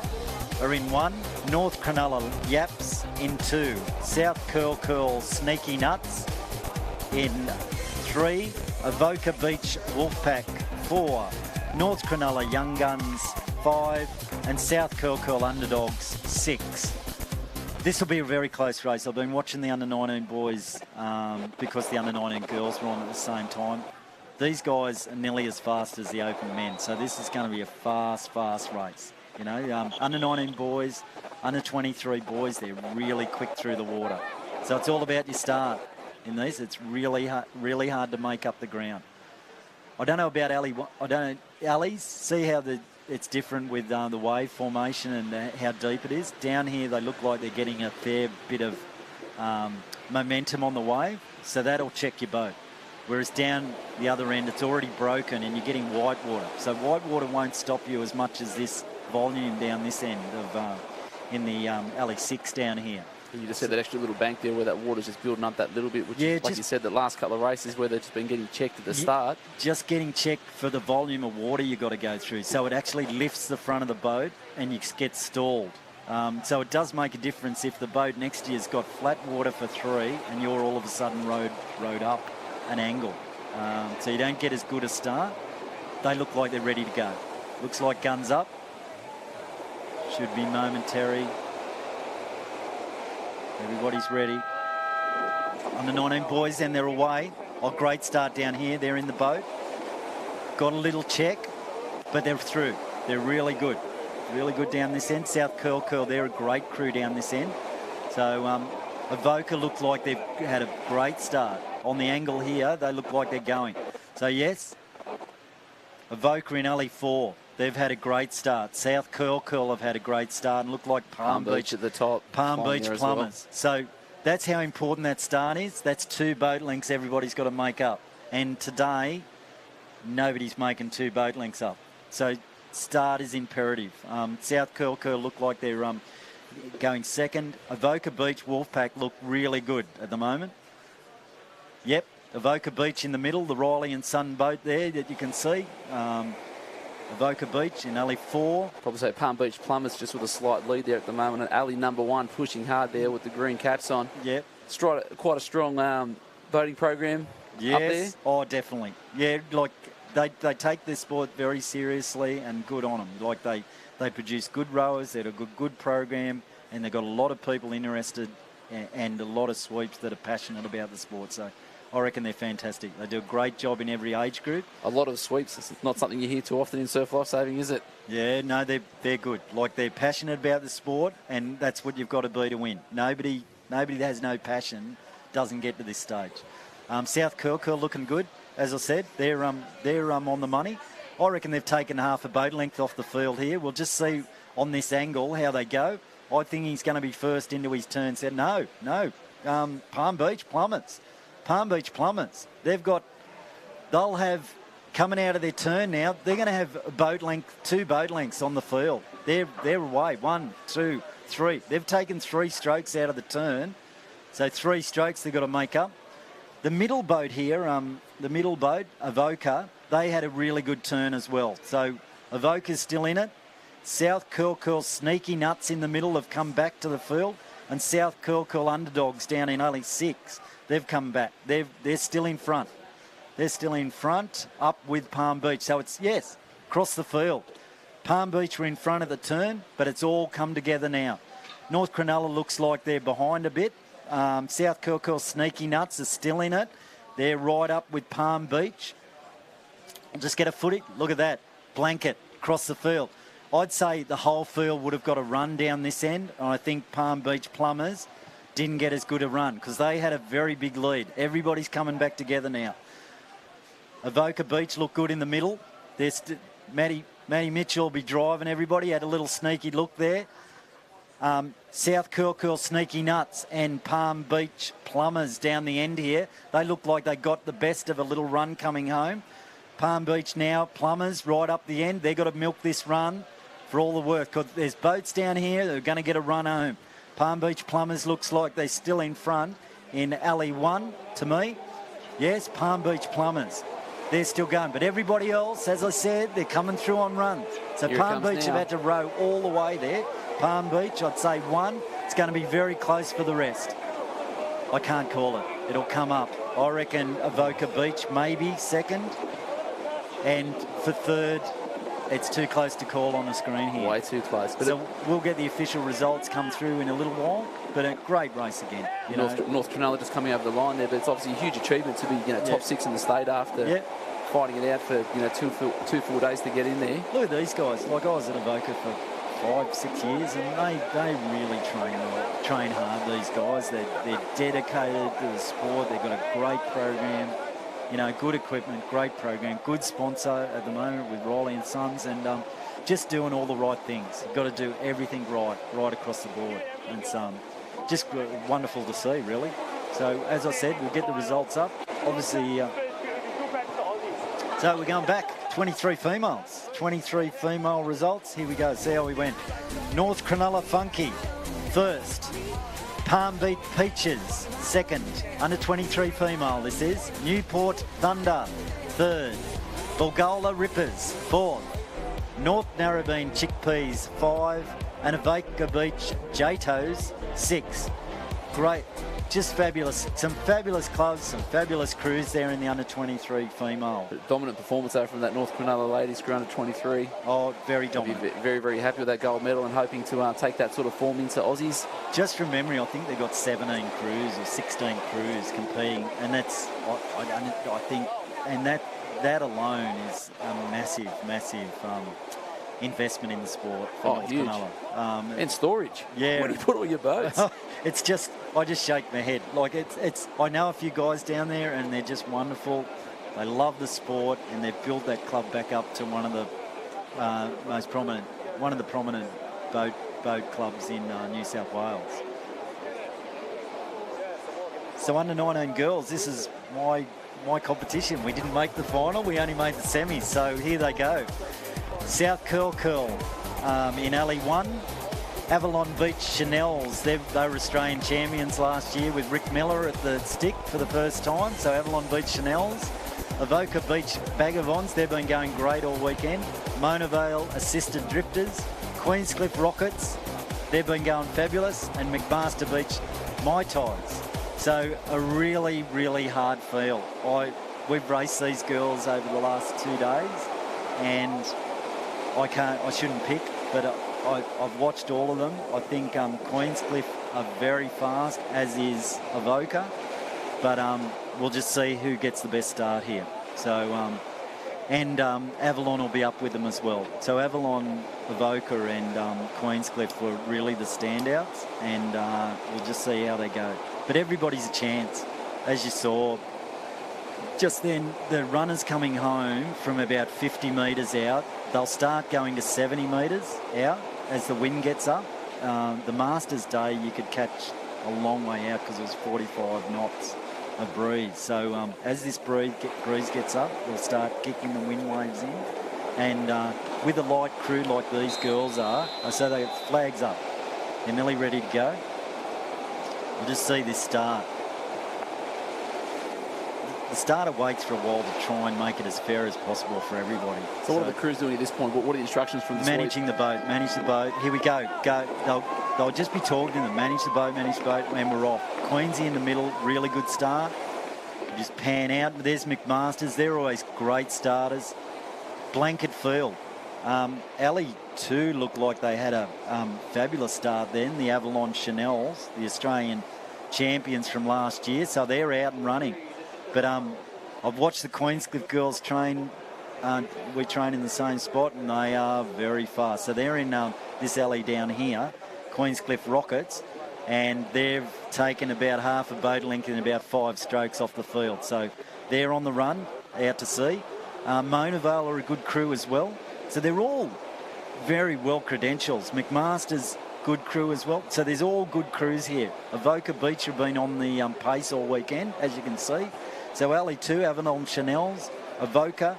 are in 1, North Cronulla Yaps in 2, South Curl Sneaky Nuts in 3, Avoca Beach Wolfpack 4, North Cronulla Young Guns 5, and South Curl Underdogs 6. This will be a very close race. I've been watching the under-19 boys because the under-19 girls were on at the same time. These guys are nearly as fast as the open men, so this is going to be a fast race. You know, under-19 boys, under-23 boys, they're really quick through the water. So it's all about your start in these. It's really hard to make up the ground. I don't know about alleys. See how it's different with the wave formation and how deep it is. Down here, they look like they're getting a fair bit of momentum on the wave, so that'll check your boat. Whereas down the other end, it's already broken and you're getting white water. So white water won't stop you as much as this volume down this end of in the alley 6 down here. And you just said that extra little bank there where that water's just building up that little bit, which is, like you said, the last couple of races where they've just been getting checked at the start. Just getting checked for the volume of water you've got to go through. So it actually lifts the front of the boat and you get stalled. So it does make a difference if the boat next to you's got flat water for 3 and you're all of a sudden rowed up an angle. So you don't get as good a start. They look like they're ready to go. Looks like guns up. Should be momentary. Everybody's ready. Under 19 boys, and they're away. Oh, great start down here. They're in the boat. Got a little check, but they're through. They're really good. Really good down this end. South Curl, they're a great crew down this end. So Avoca look like they've had a great start. On the angle here, they look like they're going. So yes, Avoca in alley 4. They've had a great start. South Curl have had a great start and look like Palm Beach at the top. Palm Beach Plumbers. Well. So that's how important that start is. That's 2 boat lengths everybody's got to make up. And today, nobody's making 2 boat lengths up. So start is imperative. South Curl look like they're going second. Avoca Beach Wolfpack look really good at the moment. Yep, Avoca Beach in the middle, the Riley and Son boat there that you can see. Avoca Beach in alley 4. Probably say Palm Beach Plumbers just with a slight lead there at the moment. And alley number 1 pushing hard there with the green caps on. Yep. Quite a strong boating program up there. Oh, definitely. Yeah, like they take this sport very seriously and good on them. Like they produce good rowers, they've got a good program, and they've got a lot of people interested and a lot of sweeps that are passionate about the sport. So I reckon they're fantastic. They do a great job in every age group. A lot of sweeps. It's not something you hear too often in surf lifesaving, is it? Yeah, no, they're good. Like, they're passionate about the sport, and that's what you've got to be to win. Nobody that has no passion doesn't get to this stage. South Curl looking good. As I said, they're on the money. I reckon they've taken half a boat length off the field here. We'll just see on this angle how they go. I think he's going to be first into his turn. Said no. Palm Beach Plumbers. Palm Beach Plumbers. They'll have, coming out of their turn now, they're going to have a boat length, 2 boat lengths on the field. They're away. 1, 2, 3. They've taken 3 strokes out of the turn. So 3 strokes they've got to make up. The middle boat here, Avoca, they had a really good turn as well. So Avoca's still in it. South Curl Sneaky Nuts in the middle have come back to the field. And South Curl Underdogs down in alley 6. They've come back. They're still in front. They're still in front, up with Palm Beach. So it's, yes, across the field. Palm Beach were in front of the turn, but it's all come together now. North Cronulla looks like they're behind a bit. South Curl Sneaky Nuts are still in it. They're right up with Palm Beach. Just get a footy. Look at that. Blanket across the field. I'd say the whole field would have got a run down this end. And I think Palm Beach Plumbers didn't get as good a run because they had a very big lead. Everybody's coming back together now. Avoca Beach looked good in the middle. There's Matty Mitchell will be driving everybody. Had a little sneaky look there. South Curl Sneaky Nuts and Palm Beach Plumbers down the end here. They look like they got the best of a little run coming home. Palm Beach now, Plumbers right up the end. They've got to milk this run for all the work because there's boats down here that are going to get a run home. Palm Beach Plumbers looks like they're still in front in alley 1 to me. Yes, Palm Beach Plumbers. They're still going. But everybody else, as I said, they're coming through on runs. So Here Palm Beach now. have had to row all the way there. Palm Beach, I'd say 1. It's going to be very close for the rest. I can't call it. It'll come up. I reckon Avoca Beach maybe second. And for third, it's too close to call on the screen here. Way too close. But so we'll get the official results come through in a little while. But a great race again. North Cronulla just coming over the line there, but it's obviously a huge achievement to be top 6 in the state after fighting it out for two full days to get in there. Look at these guys. Like I was at Avoca for 5-6 years, and they really train hard. These guys, they're dedicated to the sport. They've got a great program. Good equipment, great program, good sponsor at the moment with Riley and Sons, and just doing all the right things. You've got to do everything right across the board. And it's just wonderful to see, really. So, as I said, we'll get the results up. Obviously, so we're going back. 23 females. 23 female results. Here we go. See how we went. North Cronulla Funky, first. Palm Beach Peaches, second. Under 23 female, this is. Newport Thunder, third. Bulgola Rippers, fourth. North Narrabeen Chickpeas, 5. And Avoca Beach Jatos, 6. Great. Just fabulous. Some fabulous clubs, some fabulous crews there in the under 23 female. Dominant performance there from that North Cronulla ladies crew under 23. Oh, very dominant. Very, very happy with that gold medal and hoping to take that sort of form into Aussies. Just from memory, I think they've got 17 crews or 16 crews competing, and that's I think, and that alone is a massive investment in the sport for North huge. Cronulla. And storage. Yeah. Where do you put all your boats? It's just, I just shake my head. Like it's. I know a few guys down there, and they're just wonderful. They love the sport, and they've built that club back up to one of the prominent boat clubs in New South Wales. So under 19 girls, this is my competition. We didn't make the final. We only made the semis. So here they go. South Curl in alley 1. Avalon Beach Chanels, they were Australian champions last year with Rick Miller at the stick for the first time. So Avalon Beach Chanels. Avoca Beach Bagavons, they've been going great all weekend. Mona Vale Assisted Drifters. Queenscliff Rockets, they've been going fabulous. And McMaster Beach Mai Tais. So a really, really hard field. We've raced these girls over the last 2 days, and I shouldn't pick, but I've watched all of them. I think Queenscliff are very fast, as is Avoca, but we'll just see who gets the best start here. So, and Avalon will be up with them as well. So Avalon, Avoca and Queenscliff were really the standouts, and we'll just see how they go. But everybody's a chance, as you saw. Just then, the runners coming home from about 50 metres out, they'll start going to 70 metres out as the wind gets up. The Masters Day, you could catch a long way out because it was 45 knots of breeze. So as this breeze gets up, we'll start kicking the wind waves in. And with a light crew like these girls are, so they get flags up. They're nearly ready to go. We'll just see this start. The starter waits for a while to try and make it as fair as possible for everybody. So what are the crews doing at this point? What are the instructions from the managing the boat? Manage the boat. Here we go. They'll just be talking to them. Manage the boat, and we're off. Queensy in the middle, really good start. Just pan out. There's McMasters. They're always great starters. Blanket field. Alley 2 looked like they had a fabulous start then. The Avalon Chanels, the Australian champions from last year. So they're out and running. But I've watched the Queenscliff girls train. We train in the same spot, and they are very fast. So they're in this alley down here, Queenscliff Rockets, and they've taken about half a boat length in about 5 strokes off the field. So they're on the run, out to sea. Mona Vale are a good crew as well. So they're all very well credentials. McMaster's good crew as well. So there's all good crews here. Avoca Beach have been on the pace all weekend, as you can see. So Alley 2, Avalon Chanel's, Avoca,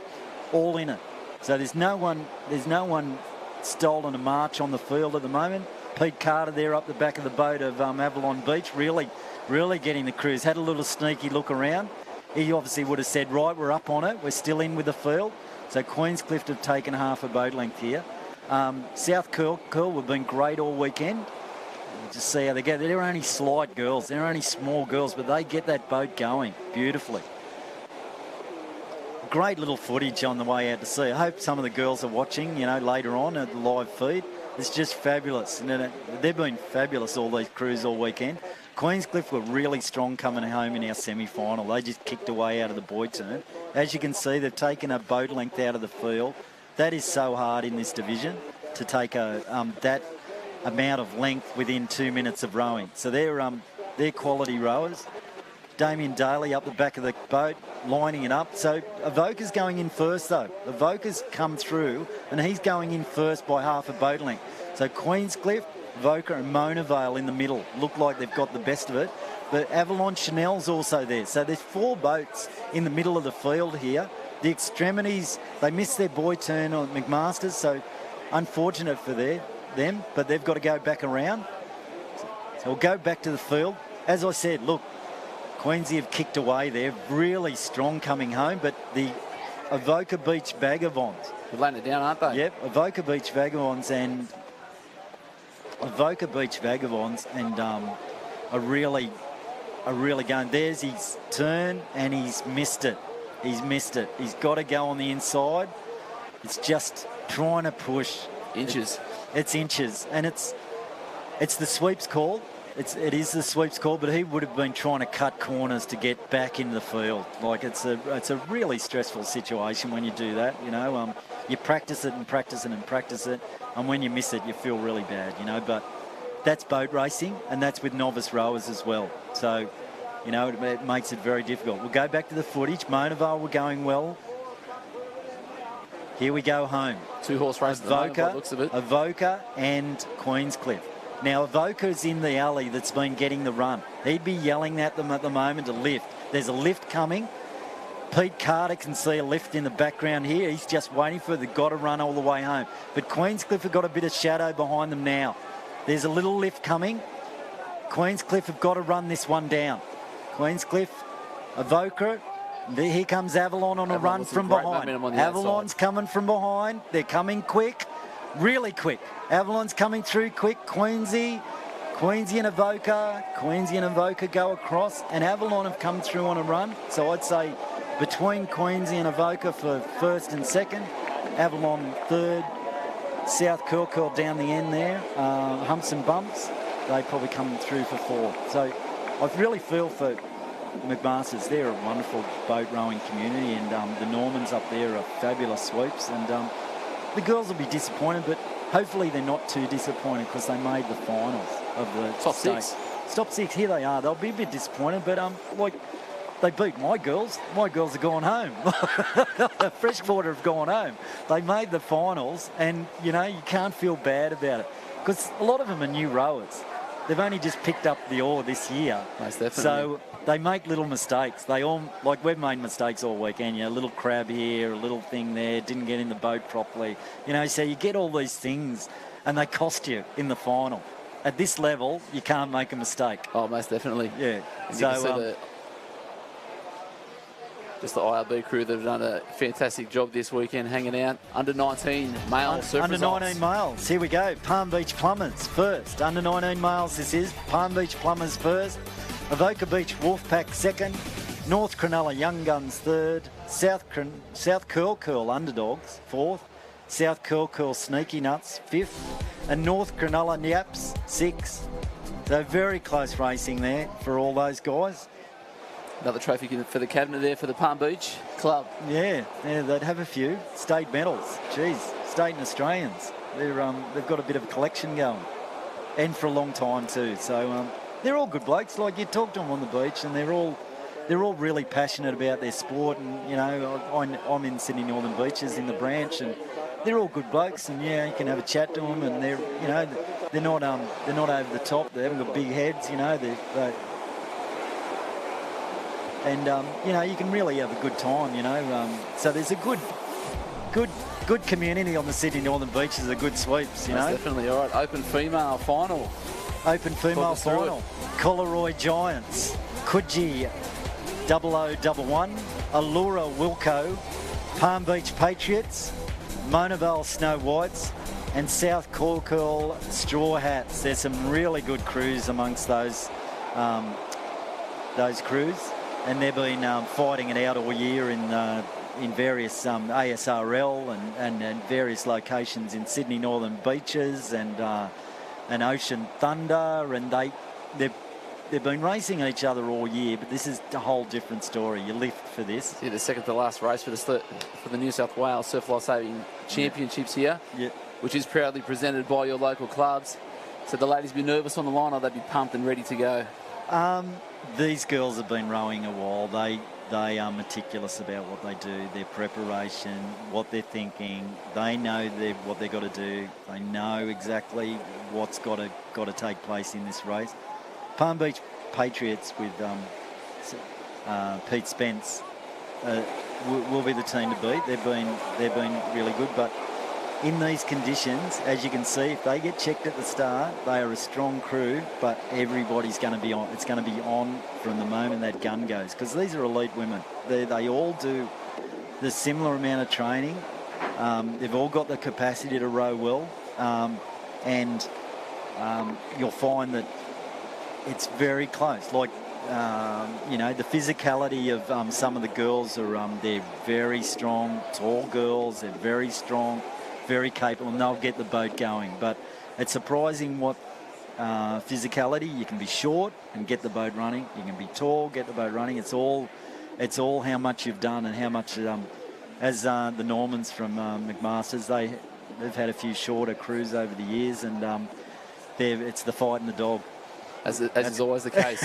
all in it. So there's no one stolen a march on the field at the moment. Pete Carter there up the back of the boat of Avalon Beach, really getting the crews. Had a little sneaky look around. He obviously would have said, right, we're up on it. We're still in with the field. So Queenscliff have taken half a boat length here. South Curl have been great all weekend. Just see how they go. They're only slight girls. They're only small girls, but they get that boat going beautifully. Great little footage on the way out to sea. I hope some of the girls are watching, later on at the live feed. It's just fabulous. And they've been fabulous, all these crews all weekend. Queenscliff were really strong coming home in our semi-final. They just kicked away out of the boy turn. As you can see, they've taken a boat length out of the field. That is so hard in this division to take that amount of length within 2 minutes of rowing. So they're quality rowers. Damien Daly up the back of the boat, lining it up. So Avoca's going in first, though. Avoca's come through, and he's going in first by half a boat length. So Queenscliff, Avoca and Mona Vale in the middle look like they've got the best of it. But Avalon Chanel's also there. So there's 4 boats in the middle of the field here. The extremities, they missed their boy turn on McMaster's, so unfortunate for them, but they've got to go back around. So we'll go back to the field. As I said, look, Queensy have kicked away there, really strong coming home, but the Avoca Beach Vagabonds. They're laying it down, aren't they? Yep, Avoca Beach Vagabonds are really going. There's his turn, and he's missed it. He's missed it. He's got to go on the inside. It's just trying to push. Inches. It's inches, and it's the sweeps call. It is the sweeps call, but he would have been trying to cut corners to get back into the field. Like it's a really stressful situation when you do that. You practice it and practice it and practice it, and when you miss it, you feel really bad. But that's boat racing, and that's with novice rowers as well. So, it makes it very difficult. We'll go back to the footage. Mona Vale were going well. Here we go home. 2-horse race. Avoca, looks of it. Avoca and Queenscliff. Now, Avoca's in the alley that's been getting the run. He'd be yelling at them at the moment to lift. There's a lift coming. Pete Carter can see a lift in the background here. He's just waiting for it. They've got to run all the way home. But Queenscliff have got a bit of shadow behind them now. There's a little lift coming. Queenscliff have got to run this one down. Queenscliff, Avoca. Here comes Avalon on a run from behind. Avalon's coming from behind. They're coming quick. Really quick. Avalon's coming through quick. Queensy and Avoca go across, and Avalon have come through on a run. So I'd say between Queensy and Avoca for first and second, Avalon third, South Curl down the end there, humps and bumps, they probably come through for 4. So I really feel for McMaster's. They're a wonderful boat rowing community, and the Normans up there are fabulous sweeps, and the girls will be disappointed, but hopefully they're not too disappointed because they made the finals of the top 6. Top 6, here they are. They'll be a bit disappointed, but they beat my girls. My girls have gone home. Freshwater have gone home. They made the finals, and you can't feel bad about it because a lot of them are new rowers. They've only just picked up the oar this year. Most definitely. So they make little mistakes. We've made mistakes all weekend. A little crab here, a little thing there, didn't get in the boat properly. So you get all these things, and they cost you in the final. At this level, you can't make a mistake. Oh, most definitely. Yeah. So just the IRB crew that have done a fantastic job this weekend hanging out. Under 19 male super Under results. 19 males. Here we go. Palm Beach Plumbers first. Under 19 males this is. Palm Beach Plumbers first. Avoca Beach Wolfpack second. North Cronulla Young Guns third. South Curl Underdogs fourth. South Curl Sneaky Nuts fifth. And North Cronulla Nyaps sixth. So very close racing there for all those guys. Another trophy for the cabinet there for the Palm Beach club. Yeah, they'd have a few state medals. Geez, state and Australians. They've got a bit of a collection going, and for a long time too. So they're all good blokes. Like, you talk to them on the beach, and they're all really passionate about their sport. And, you know, I'm in Sydney Northern Beaches in the branch, and they're all good blokes. And yeah, you can have a chat to them, and they're not over the top. They haven't got big heads. You know, you know, you can really have a good time. You know, so there's a good community on the Sydney Northern Beaches. A good sweeps. You know, definitely. All right, open female final. Open female final. Collaroy Giants, Coogee 0011, Allura Wilco, Palm Beach Patriots, Mona Vale Snow Whites, and South Corkle Straw Hats. There's some really good crews amongst those crews, and they've been fighting it out all year in various ASRL and various locations in Sydney Northern Beaches and Ocean Thunder, and they've been racing each other all year, but this is a whole different story. You lift for this. Yeah, the second to last race for the New South Wales Surf Lifesaving Championships here, which is proudly presented by your local clubs. So the ladies be nervous on the line, or they'd be pumped and ready to go? These girls have been rowing a while. They are meticulous about what they do, their preparation, what they're thinking. They know what they've got to do. They know exactly what's got to take place in this race. Palm Beach Patriots with Pete Spence will be the team to beat. They've been really good, but in these conditions, as you can see, if they get checked at the start, they are a strong crew, but everybody's going to be on. It's going to be on from the moment that gun goes, because these are elite women. They all do the similar amount of training. They've all got the capacity to row well, and you'll find that it's very close. Like, you know, the physicality of some of the girls are, they're very strong, tall girls. They're very strong, very capable, and they'll get the boat going. But it's surprising what physicality. You can be short and get the boat running. You can be tall, get the boat running. It's all how much you've done and how much, as the Normans from McMaster's, they've had a few shorter crews over the years, and it's the fight and the dog. As is always the case.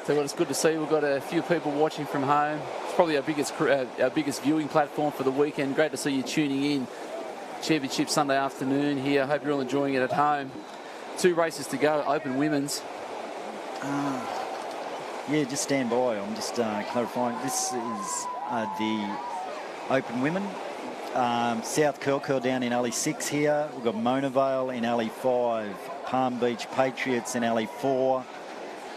So what it's good to see. We've got a few people watching from home. It's probably our biggest viewing platform for the weekend. Great to see you tuning in. Championship Sunday afternoon here. Hope you're all enjoying it at home. 2 races to go. Open women's. Yeah, just stand by. I'm just clarifying. This is the Open Women. South Curl down in Alley 6 here. We've got Mona Vale in Alley 5. Palm Beach Patriots in Alley 4.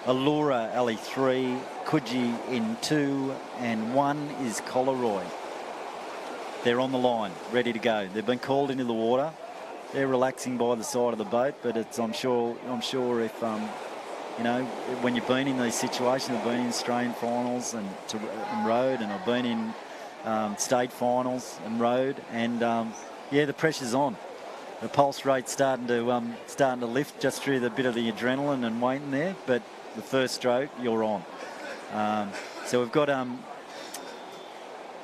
Allura Alley 3. Coogee in 2. And 1 is Collaroy. They're on the line, ready to go. They've been called into the water. They're relaxing by the side of the boat, but I'm sure if you know, when you've been in these situations, I've been in Australian finals and rowed, and I've been in state finals and rowed, and yeah, the pressure's on. The pulse rate's starting to lift just through the bit of the adrenaline and waiting there, but the first stroke, you're on. So we've got,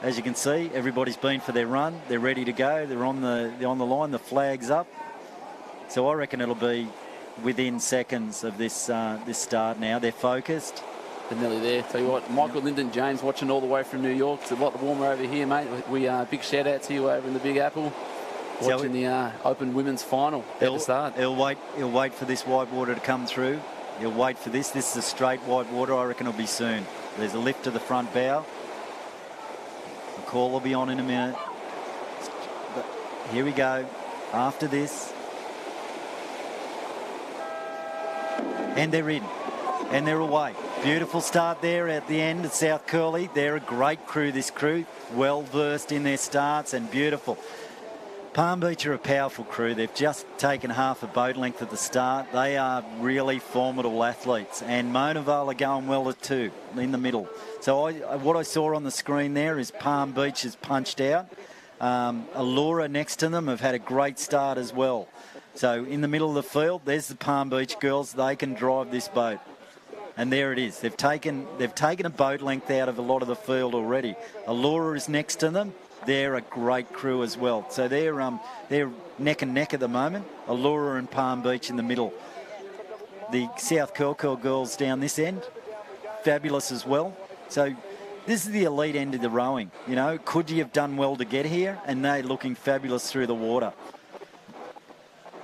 as you can see, everybody's been for their run. They're ready to go. They're on the line. The flag's up. So I reckon it'll be within seconds of this start now. They're focused. They're nearly there. Tell you what, Michael Lyndon James watching all the way from New York. It's a lot warmer over here, mate. We big shout out to you over in the Big Apple. Watching the Open Women's Final at the start. He'll wait for this white water to come through. He'll wait for this. This is a straight white water. I reckon it'll be soon. There's a lift to the front bow. The call will be on in a minute. But here we go. After this. And they're in. And they're away. Beautiful start there at the end at South Curly. They're a great crew, this crew. Well versed in their starts and beautiful. Palm Beach are a powerful crew. They've just taken half a boat length at the start. They are really formidable athletes. And Mona Vale are going well at 2 in the middle. So what I saw on the screen there is Palm Beach has punched out. Allura next to them have had a great start as well. So in the middle of the field, there's the Palm Beach girls. They can drive this boat. And there it is. They've taken a boat length out of a lot of the field already. Allura is next to them. They're a great crew as well. So they're neck and neck at the moment. Allura and Palm Beach in the middle. The South Curl girls down this end, fabulous as well. So this is the elite end of the rowing. You know, could you have done well to get here? And they're looking fabulous through the water.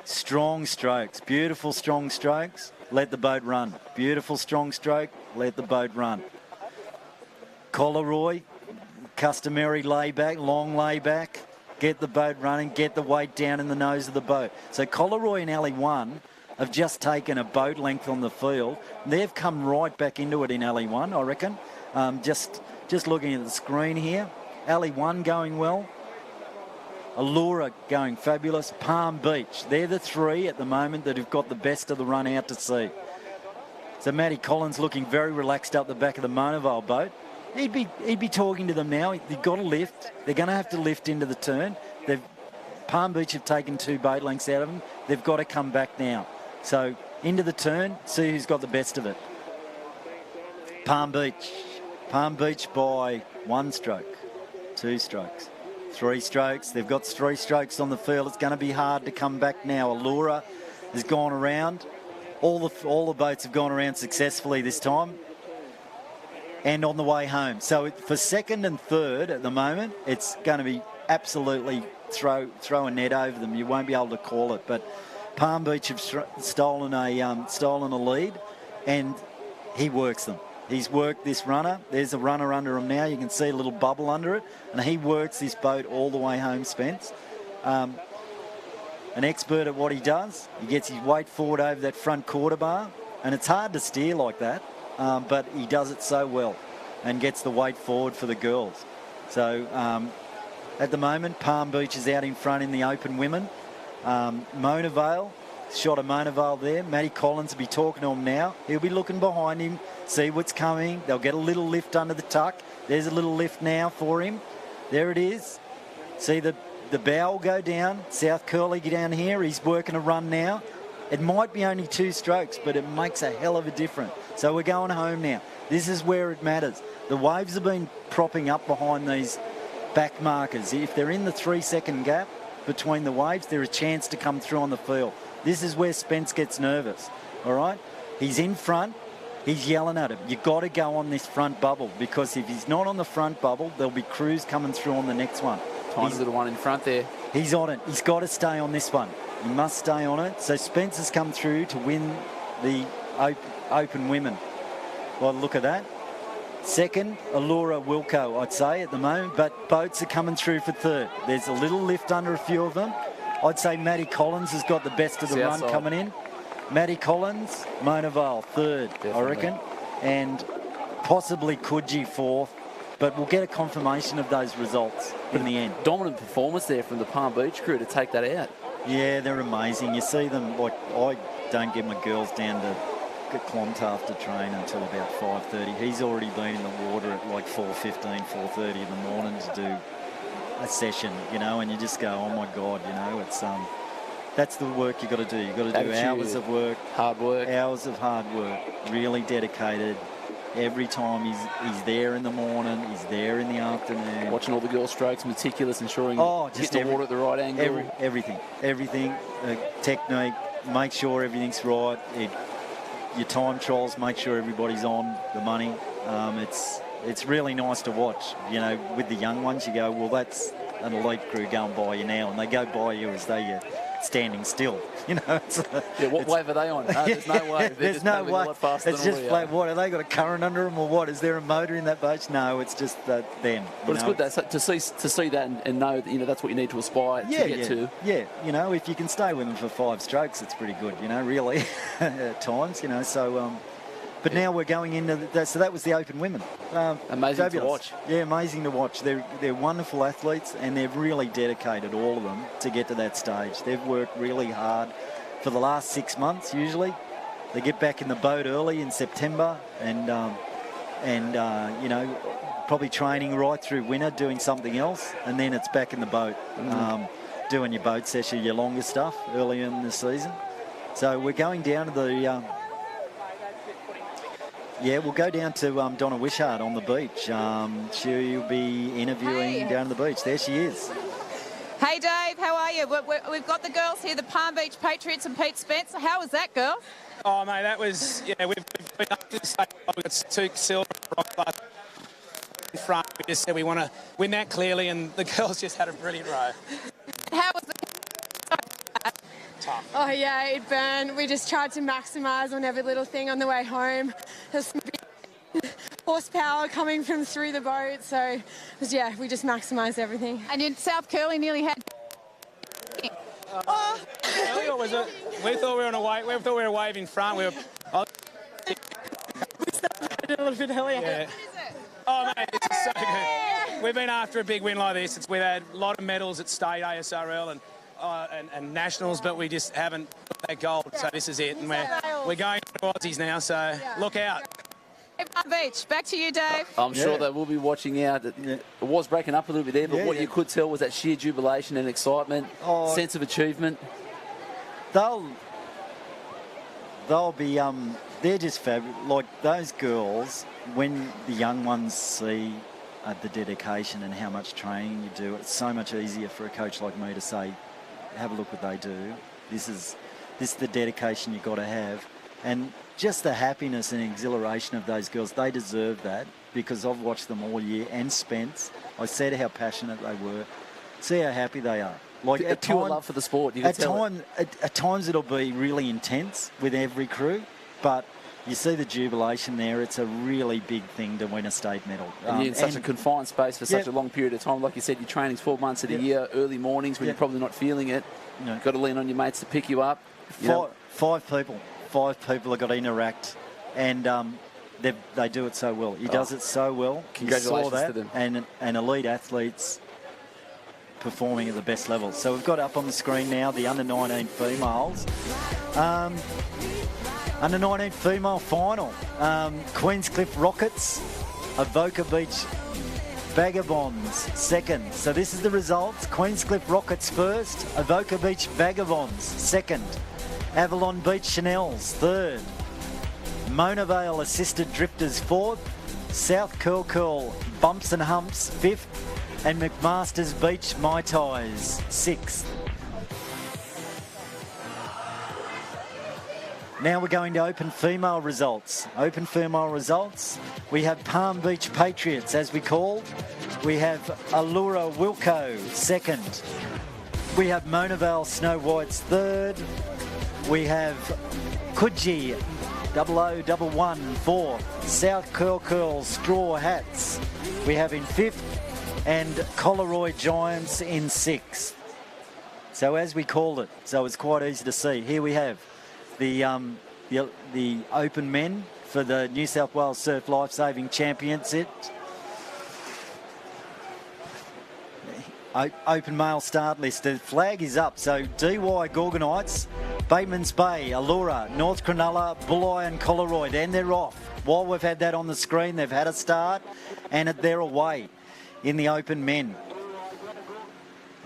Strong strokes, beautiful strong strokes. Let the boat run. Beautiful strong stroke. Let the boat run. Collaroy, customary layback, long layback. Get the boat running. Get the weight down in the nose of the boat. So Collaroy and Alley 1 have just taken a boat length on the field. They've come right back into it in Alley 1, I reckon. Just looking at the screen here. Alley 1 going well. Allura going fabulous. Palm Beach. They're the three at the moment that have got the best of the run out to sea. So Matty Collins looking very relaxed up the back of the Monavale boat. He'd be talking to them now. They've got to lift. They're going to have to lift into the turn. Palm Beach have taken 2 boat lengths out of them. They've got to come back now. So into the turn, see who's got the best of it. Palm Beach. Palm Beach by 1 stroke, 2 strokes. 3 strokes. They've got 3 strokes on the field. It's going to be hard to come back now. Allura has gone around. All the boats have gone around successfully this time. And on the way home. So for second and third at the moment, it's going to be absolutely throw a net over them. You won't be able to call it. But Palm Beach have stolen a lead, and he works them. He's worked this runner. There's a runner under him now. You can see a little bubble under it. And he works this boat all the way home, Spence. An expert at what he does. He gets his weight forward over that front quarter bar. And it's hard to steer like that. But he does it so well and gets the weight forward for the girls. So at the moment, Palm Beach is out in front in the open women. Mona Vale, shot of Mona Vale there. Matty Collins will be talking to him now. He'll be looking behind him, see what's coming. They'll get a little lift under the tuck. There's a little lift now for him. There it is. See the bow will go down. South Curly down here. He's working a run now. It might be only 2 strokes, but it makes a hell of a difference. So we're going home now. This is where it matters. The waves have been propping up behind these back markers. If they're in the 3-second gap between the waves, there's a chance to come through on the field. This is where Spence gets nervous, all right? He's in front. He's yelling at him. You've got to go on this front bubble, because if he's not on the front bubble, there'll be crews coming through on the next one. Tiny little one in front there. He's on it. He's got to stay on this one. He must stay on it. So Spence has come through to win the open women. Well, look at that. Second, Allura Wilco, I'd say, at the moment, but boats are coming through for third. There's a little lift under a few of them. I'd say Matty Collins has got the best of the run coming in. Matty Collins, Mona Vale, third, definitely, I reckon. And possibly Coogee fourth, but we'll get a confirmation of those results in the end. Dominant performance there from the Palm Beach crew to take that out. Yeah, they're amazing. You see them, like, I don't get my girls down to Clontarf to train until about 5:30. He's already been in the water at like 4:15, 4:30 in the morning to do a session, you know, and you just go, oh my God, you know, it's that's the work you got to do. You got to do hours of work, hard work, hours of hard work, really dedicated. Every time he's there in the morning, he's there in the afternoon. Watching all the girl strokes, meticulous, ensuring just hit the water at the right angle. Everything, technique, make sure everything's right. Your time trials, make sure everybody's on the money. It's really nice to watch. You know, with the young ones, you go, well, that's an elite crew going by you now, and they go by you as they're standing still. You know, what wave are they on? No, there's no wave. There's no wave. It's just flat water. Have they got a current under them or what? Is there a motor in that boat? No, it's just them. But it's good to see that and know that, you know, that's what you need to aspire to get to. Yeah, you know, if you can stay with them for 5 strokes, it's pretty good. You know, really, at times. You know, so. But now we're going into so that was the open women. Amazing fabulous. to watch. Yeah, amazing to watch. They're wonderful athletes, and they've really dedicated, all of them, to get to that stage. They've worked really hard for the last 6 months. Usually, they get back in the boat early in September, and you know, probably training right through winter, doing something else, and then it's back in the boat, doing your boat session, your longer stuff early in the season. So we're going down to Yeah, we'll go down to Donna Wishart on the beach. She'll be interviewing down at the beach. There she is. Hey Dave, how are you? We've got the girls here, the Palm Beach Patriots and Pete Spencer. How was that, girl? Oh, mate, that was, we've been up to the state. We've got 2 silver in front. We just said we want to win that clearly, and the girls just had a brilliant row. How was the... Tough. Oh yeah, it burned. We just tried to maximise on every little thing on the way home. There's some big horsepower coming from through the boat, so we just maximised everything. And in South Curly nearly had... Was it? We thought we were on a wave. We thought we were a wave in front. We were. We started a little bit earlier. Yeah. Oh mate, this is so good. We've been after a big win like this. We've had a lot of medals at state, ASRL, and nationals, but we just haven't got that gold. So this is it, and we're going to Aussies now. So look out. Palm Beach, back to you, Dave. I'm sure they will be watching out. It was breaking up a little bit there, but what you could tell was that sheer jubilation and excitement, sense of achievement. They'll be they're just fabulous. Like those girls, when the young ones see the dedication and how much training you do, it's so much easier for a coach like me to say, have a look what they do. This is the dedication you've got to have. And just the happiness and exhilaration of those girls, they deserve that, because I've watched them all year. And Spence, I said how passionate they were. See how happy they are. Like a pure love for the sport. You can tell at times it'll be really intense with every crew, but you see the jubilation there. It's a really big thing to win a state medal. And you're in such a confined space for such a long period of time. Like you said, your training's 12 months of the year, early mornings when you're probably not feeling it. You've got to lean on your mates to pick you up. Five people have got to interact, and they do it so well. He does it so well. Congratulations to them. And elite athletes performing at the best level. So we've got up on the screen now the under-19 females. Under-19 female final. Queenscliff Rockets, Avoca Beach Vagabonds second. So this is the results. Queenscliff Rockets first, Avoca Beach Vagabonds second, Avalon Beach Chanels third, Mona Vale Assisted Drifters fourth, South Curl Bumps and Humps fifth, and McMaster's Beach Mai Tais sixth. Now we're going to open female results. Open female results. We have Palm Beach Patriots, as we called. We have Allura Wilco second. We have Mona Vale Snow Whites third. We have Coogee 0011 fourth. South Curl Straw Hats we have in fifth, and Collaroy Giants in sixth. So as we called it, so it's quite easy to see. Here we have the open men for the New South Wales Surf Lifesaving Championship. Open male start list. The flag is up. So DY Gorgonites, Bateman's Bay, Allura, North Cronulla, Bulli and Collaroy. Then they're off. While we've had that on the screen, they've had a start and they're away in the open men.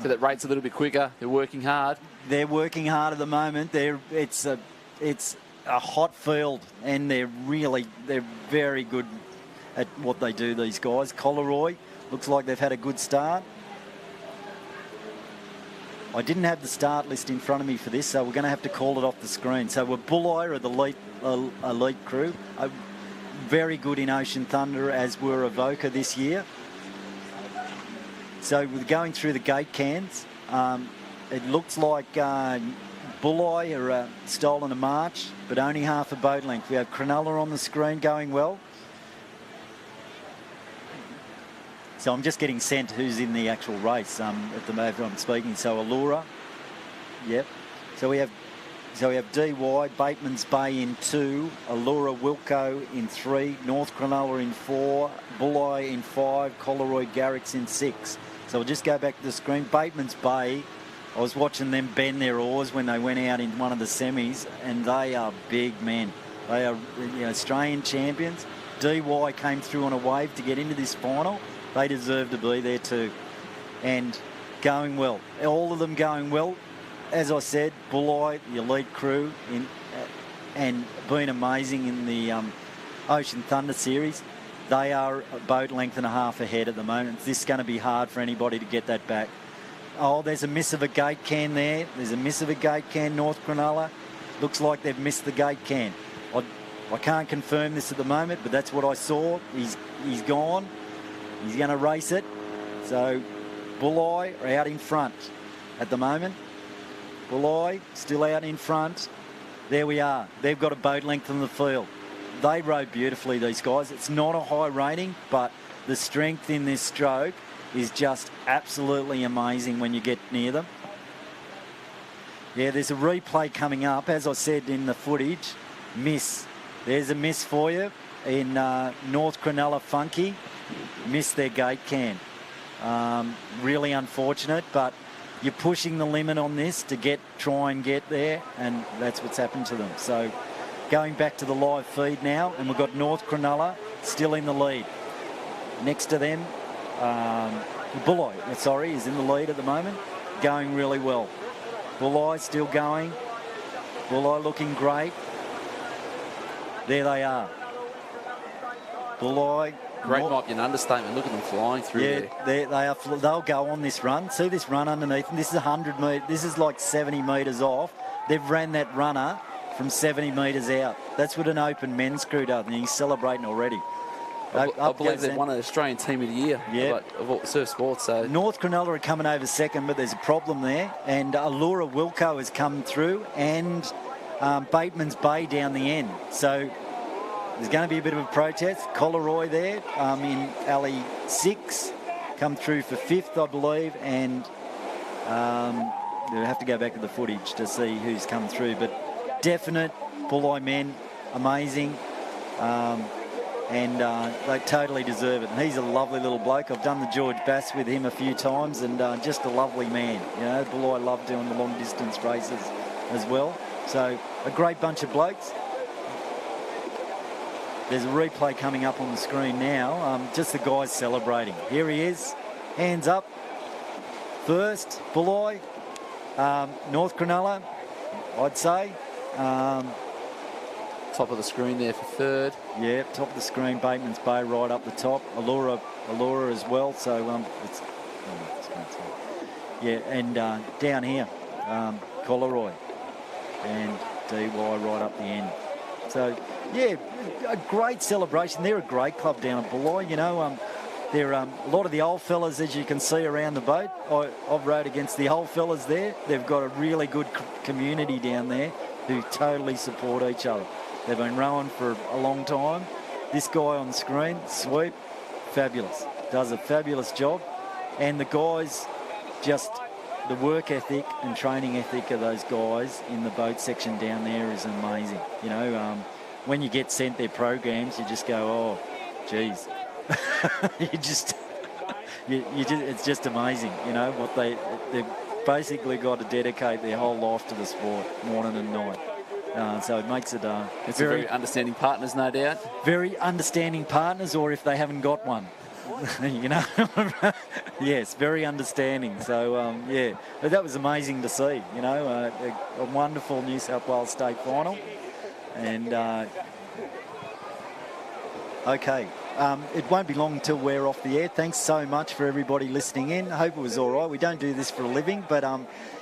So that rate's a little bit quicker. They're working hard. They're working hard at the moment. It's a hot field, and they're very good at what they do, these guys. Collaroy looks like they've had a good start. I didn't have the start list in front of me for this, so we're going to have to call it off the screen. So we're Bulli are the elite crew. Very good in Ocean Thunder, as were Avoca this year. So we're going through the gate cans. It looks like Bulli are stolen a march, but only half a boat length. We have Cronulla on the screen going well. So I'm just getting sent who's in the actual race at the moment I'm speaking. So Allura, yep. So we have DY, Bateman's Bay in 2, Allura Wilco in 3, North Cronulla in 4, Bulli in 5, Collaroy Garricks in 6. So we'll just go back to the screen. Bateman's Bay, I was watching them bend their oars when they went out in one of the semis, and they are big men. They are Australian champions. DY came through on a wave to get into this final. They deserve to be there too. And going well. All of them going well. As I said, Bulli, the elite crew, and been amazing in the Ocean Thunder Series. They are a boat length and a half ahead at the moment. This is going to be hard for anybody to get that back. Oh, there's a miss of a gate can there. There's a miss of a gate can, North Cronulla. Looks like they've missed the gate can. I can't confirm this at the moment, but that's what I saw. He's gone. He's going to race it. So Bulli are out in front at the moment. Bulli still out in front. There we are. They've got a boat length on the field. They rode beautifully, these guys. It's not a high rating, but the strength in this stroke is just absolutely amazing when you get near them. Yeah, there's a replay coming up. As I said in the footage, miss. There's a miss for you in North Cronulla Funky. Missed their gate can. Really unfortunate, but you're pushing the limit on this to try and get there, and that's what's happened to them. So going back to the live feed now, and we've got North Cronulla still in the lead. Next to them, Bulli, is in the lead at the moment, going really well. Bulli still going. Bulli looking great. There they are. Bulli. Great might be an understatement. Look at them flying through there. They'll go on this run. See this run underneath them? This is 100 metres. This is like 70 metres off. They've ran that runner from 70 metres out. That's what an open men's crew does, and he's celebrating already. I believe they've won an Australian Team of the Year of surf sports. So North Cronulla are coming over second, but there's a problem there. And Allura Wilco has come through, and Bateman's Bay down the end. So there's going to be a bit of a protest. Coleroy there in alley 6, come through for 5th, I believe, and we'll have to go back to the footage to see who's come through. But definite Bulli men, amazing. And they totally deserve it. And he's a lovely little bloke. I've done the George Bass with him a few times, and just a lovely man. You know, Bulli love doing the long distance races as well. So a great bunch of blokes. There's a replay coming up on the screen now. Just the guys celebrating. Here he is, hands up. First, Bulli, North Cronulla, I'd say. Top of the screen there for third. Yeah, top of the screen, Bateman's Bay right up the top. Allura as well. So and down here, Coleroy and DY right up the end. So yeah, a great celebration. They're a great club down at Bulli. You know, they're a lot of the old fellas, as you can see around the boat. I've rode against the old fellas there. They've got a really good community down there who totally support each other. They've been rowing for a long time. This guy on the screen, Sweep, fabulous. Does a fabulous job. And the guys, just the work ethic and training ethic of those guys in the boat section down there is amazing. You know, when you get sent their programs, you just go, oh, geez. It's just amazing, you know, what they've basically got to dedicate their whole life to the sport, morning and night. So it makes it it's very understanding partners, no doubt. Very understanding partners, or if they haven't got one, you know. Yes, very understanding. So yeah, but that was amazing to see. You know, a wonderful New South Wales state final, and okay. It won't be long until we're off the air. Thanks so much for everybody listening in. I hope it was all right. We don't do this for a living, but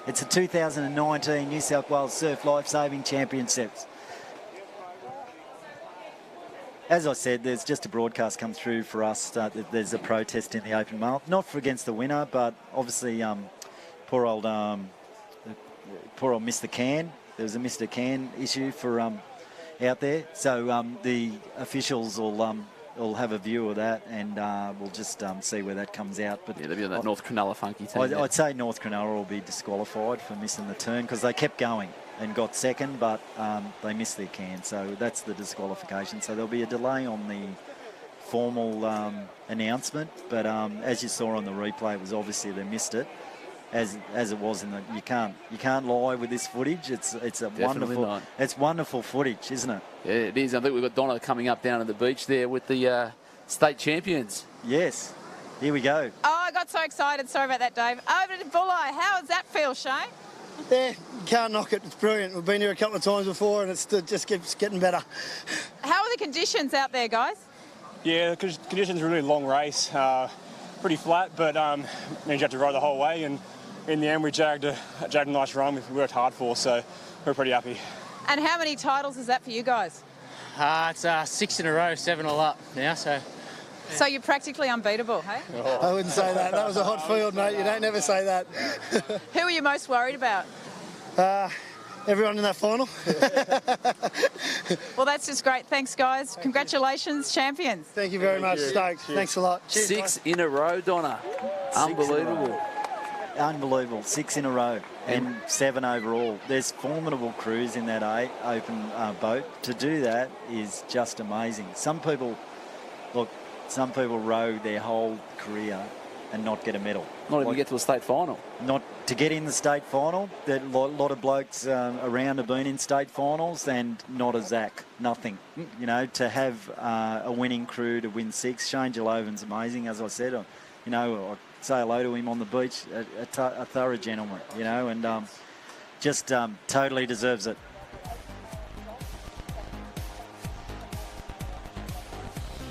it's a 2019 New South Wales Surf Lifesaving Championships. As I said, there's just a broadcast come through for us. There's a protest in the open mail, not for against the winner, but obviously poor old Mr. Can. There was a Mr. Can issue for out there. So the officials will have a view of that, and we'll just see where that comes out. But yeah, they'll be on that North Cronulla Funky team. I'd say North Cronulla will be disqualified for missing the turn because they kept going and got second, but they missed their can. So that's the disqualification. So there'll be a delay on the formal announcement. But as you saw on the replay, it was obviously they missed it. As it was in the, you can't lie with this footage. It's a wonderful footage, isn't it? Yeah, it is. I think we've got Donna coming up down at the beach there with the state champions. Yes, here we go. Oh, I got so excited. Sorry about that, Dave. Over to Bulli. How does that feel, Shane? Yeah, can't knock it. It's brilliant. We've been here a couple of times before and it just keeps getting better. How are the conditions out there, guys? Yeah, the conditions are a really long race. Pretty flat, but means you have to ride the whole way. And in the end, we jagged a nice run. We worked hard for, so we're pretty happy. And how many titles is that for you guys? It's 6 in a row, 7 all up now, so... So you're practically unbeatable, hey? I wouldn't say that. That was a hot field, mate. You don't never say that. Who are you most worried about? Everyone in that final. Well, that's just great. Thanks, guys. Congratulations, champions. Thank you very much. Stoked. Thanks a lot. Cheers, 6 in a row, Donna. Unbelievable. Unbelievable. 6 in a row and 7 overall. There's formidable crews in that open boat. To do that is just amazing. Some people row their whole career and not get a medal. Not even get to a state final. Not to get in the state final. A lot of blokes around have been in state finals and not a Zach. Nothing. You know, to have a winning crew to win 6. Shane Jaloven's amazing, as I said. I say hello to him on the beach. A thorough gentleman, you know, and just totally deserves it.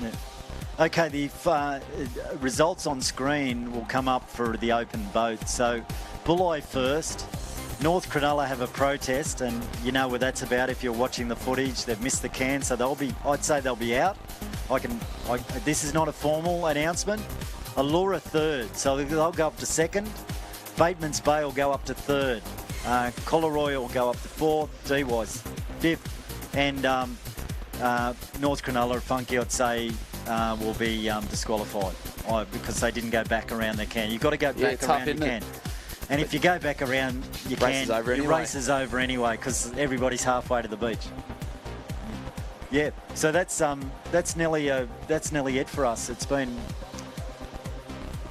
Yeah. Okay, the results on screen will come up for the open boat. So, Bulli first. North Cronulla have a protest, and you know what that's about if you're watching the footage. They've missed the can, so I'd say they'll be out. This is not a formal announcement. Allura third, so they'll go up to second. Bateman's Bay will go up to third. Collaroy will go up to fourth. Dewise fifth. And North Cronulla, Funky, I'd say, will be disqualified because they didn't go back around their can. You've got to go back around your can. And if you go back around your can, your race is over anyway because everybody's halfway to the beach. Yeah, so that's nearly it for us. It's been.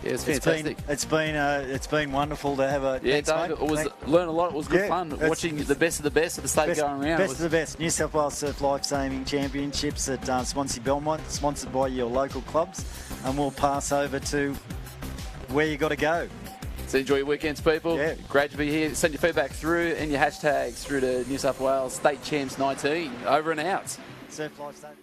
Yeah, it's fantastic. It's been wonderful to have a. Yeah, Dave, learned a lot. It was good fun watching the best of the best of the state going around. Best of the best. New South Wales Surf Lifesaving Championships at Swansea Belmont, sponsored by your local clubs, and we'll pass over to where you got to go. So enjoy your weekends, people. Yeah. Great to be here. Send your feedback through and your hashtags through to New South Wales State Champs 19. Over and out. Surf Lifesaving.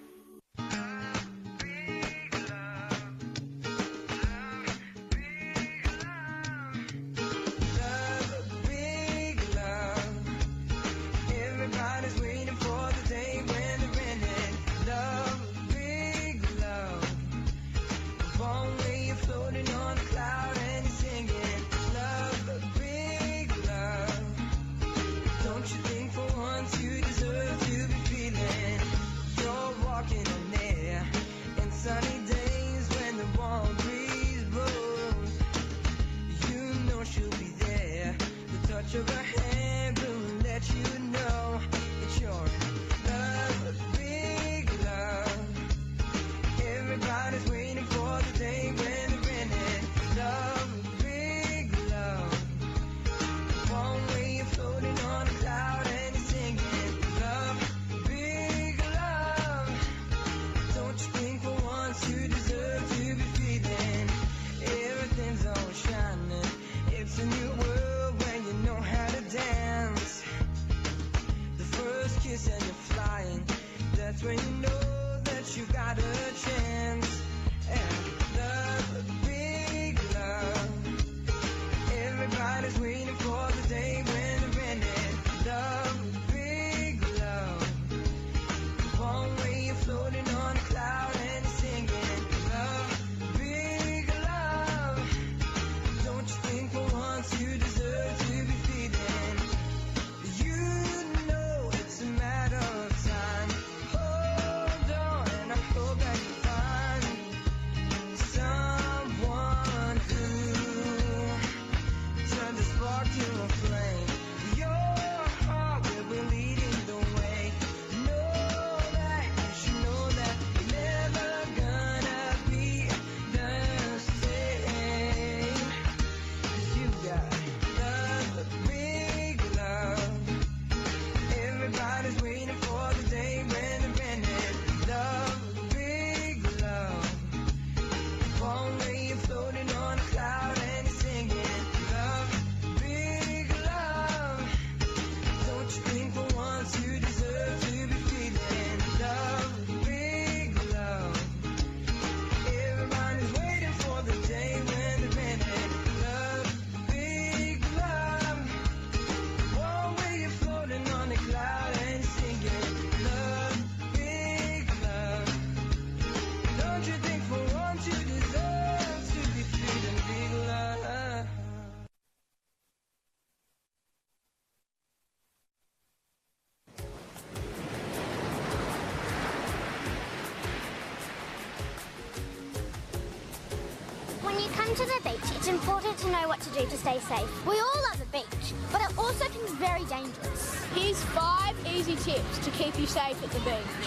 When you come to the beach, it's important to know what to do to stay safe. We all love the beach, but it also can be very dangerous. Here's 5 easy tips to keep you safe at the beach.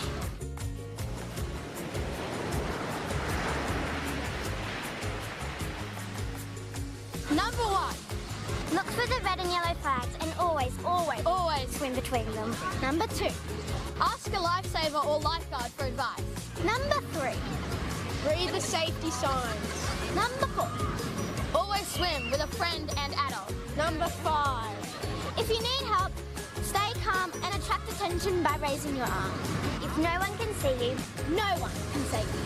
Number 1. Look for the red and yellow flags and always swim between them. Number 2. Ask a lifesaver or lifeguard for advice. Number 3. Read the safety signs. Number 4. Always swim with a friend and adult. Number 5. If you need help, stay calm and attract attention by raising your arm. If no one can see you, no one can save you.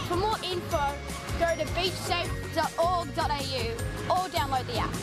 For more info, go to beachsafe.org.au or download the app.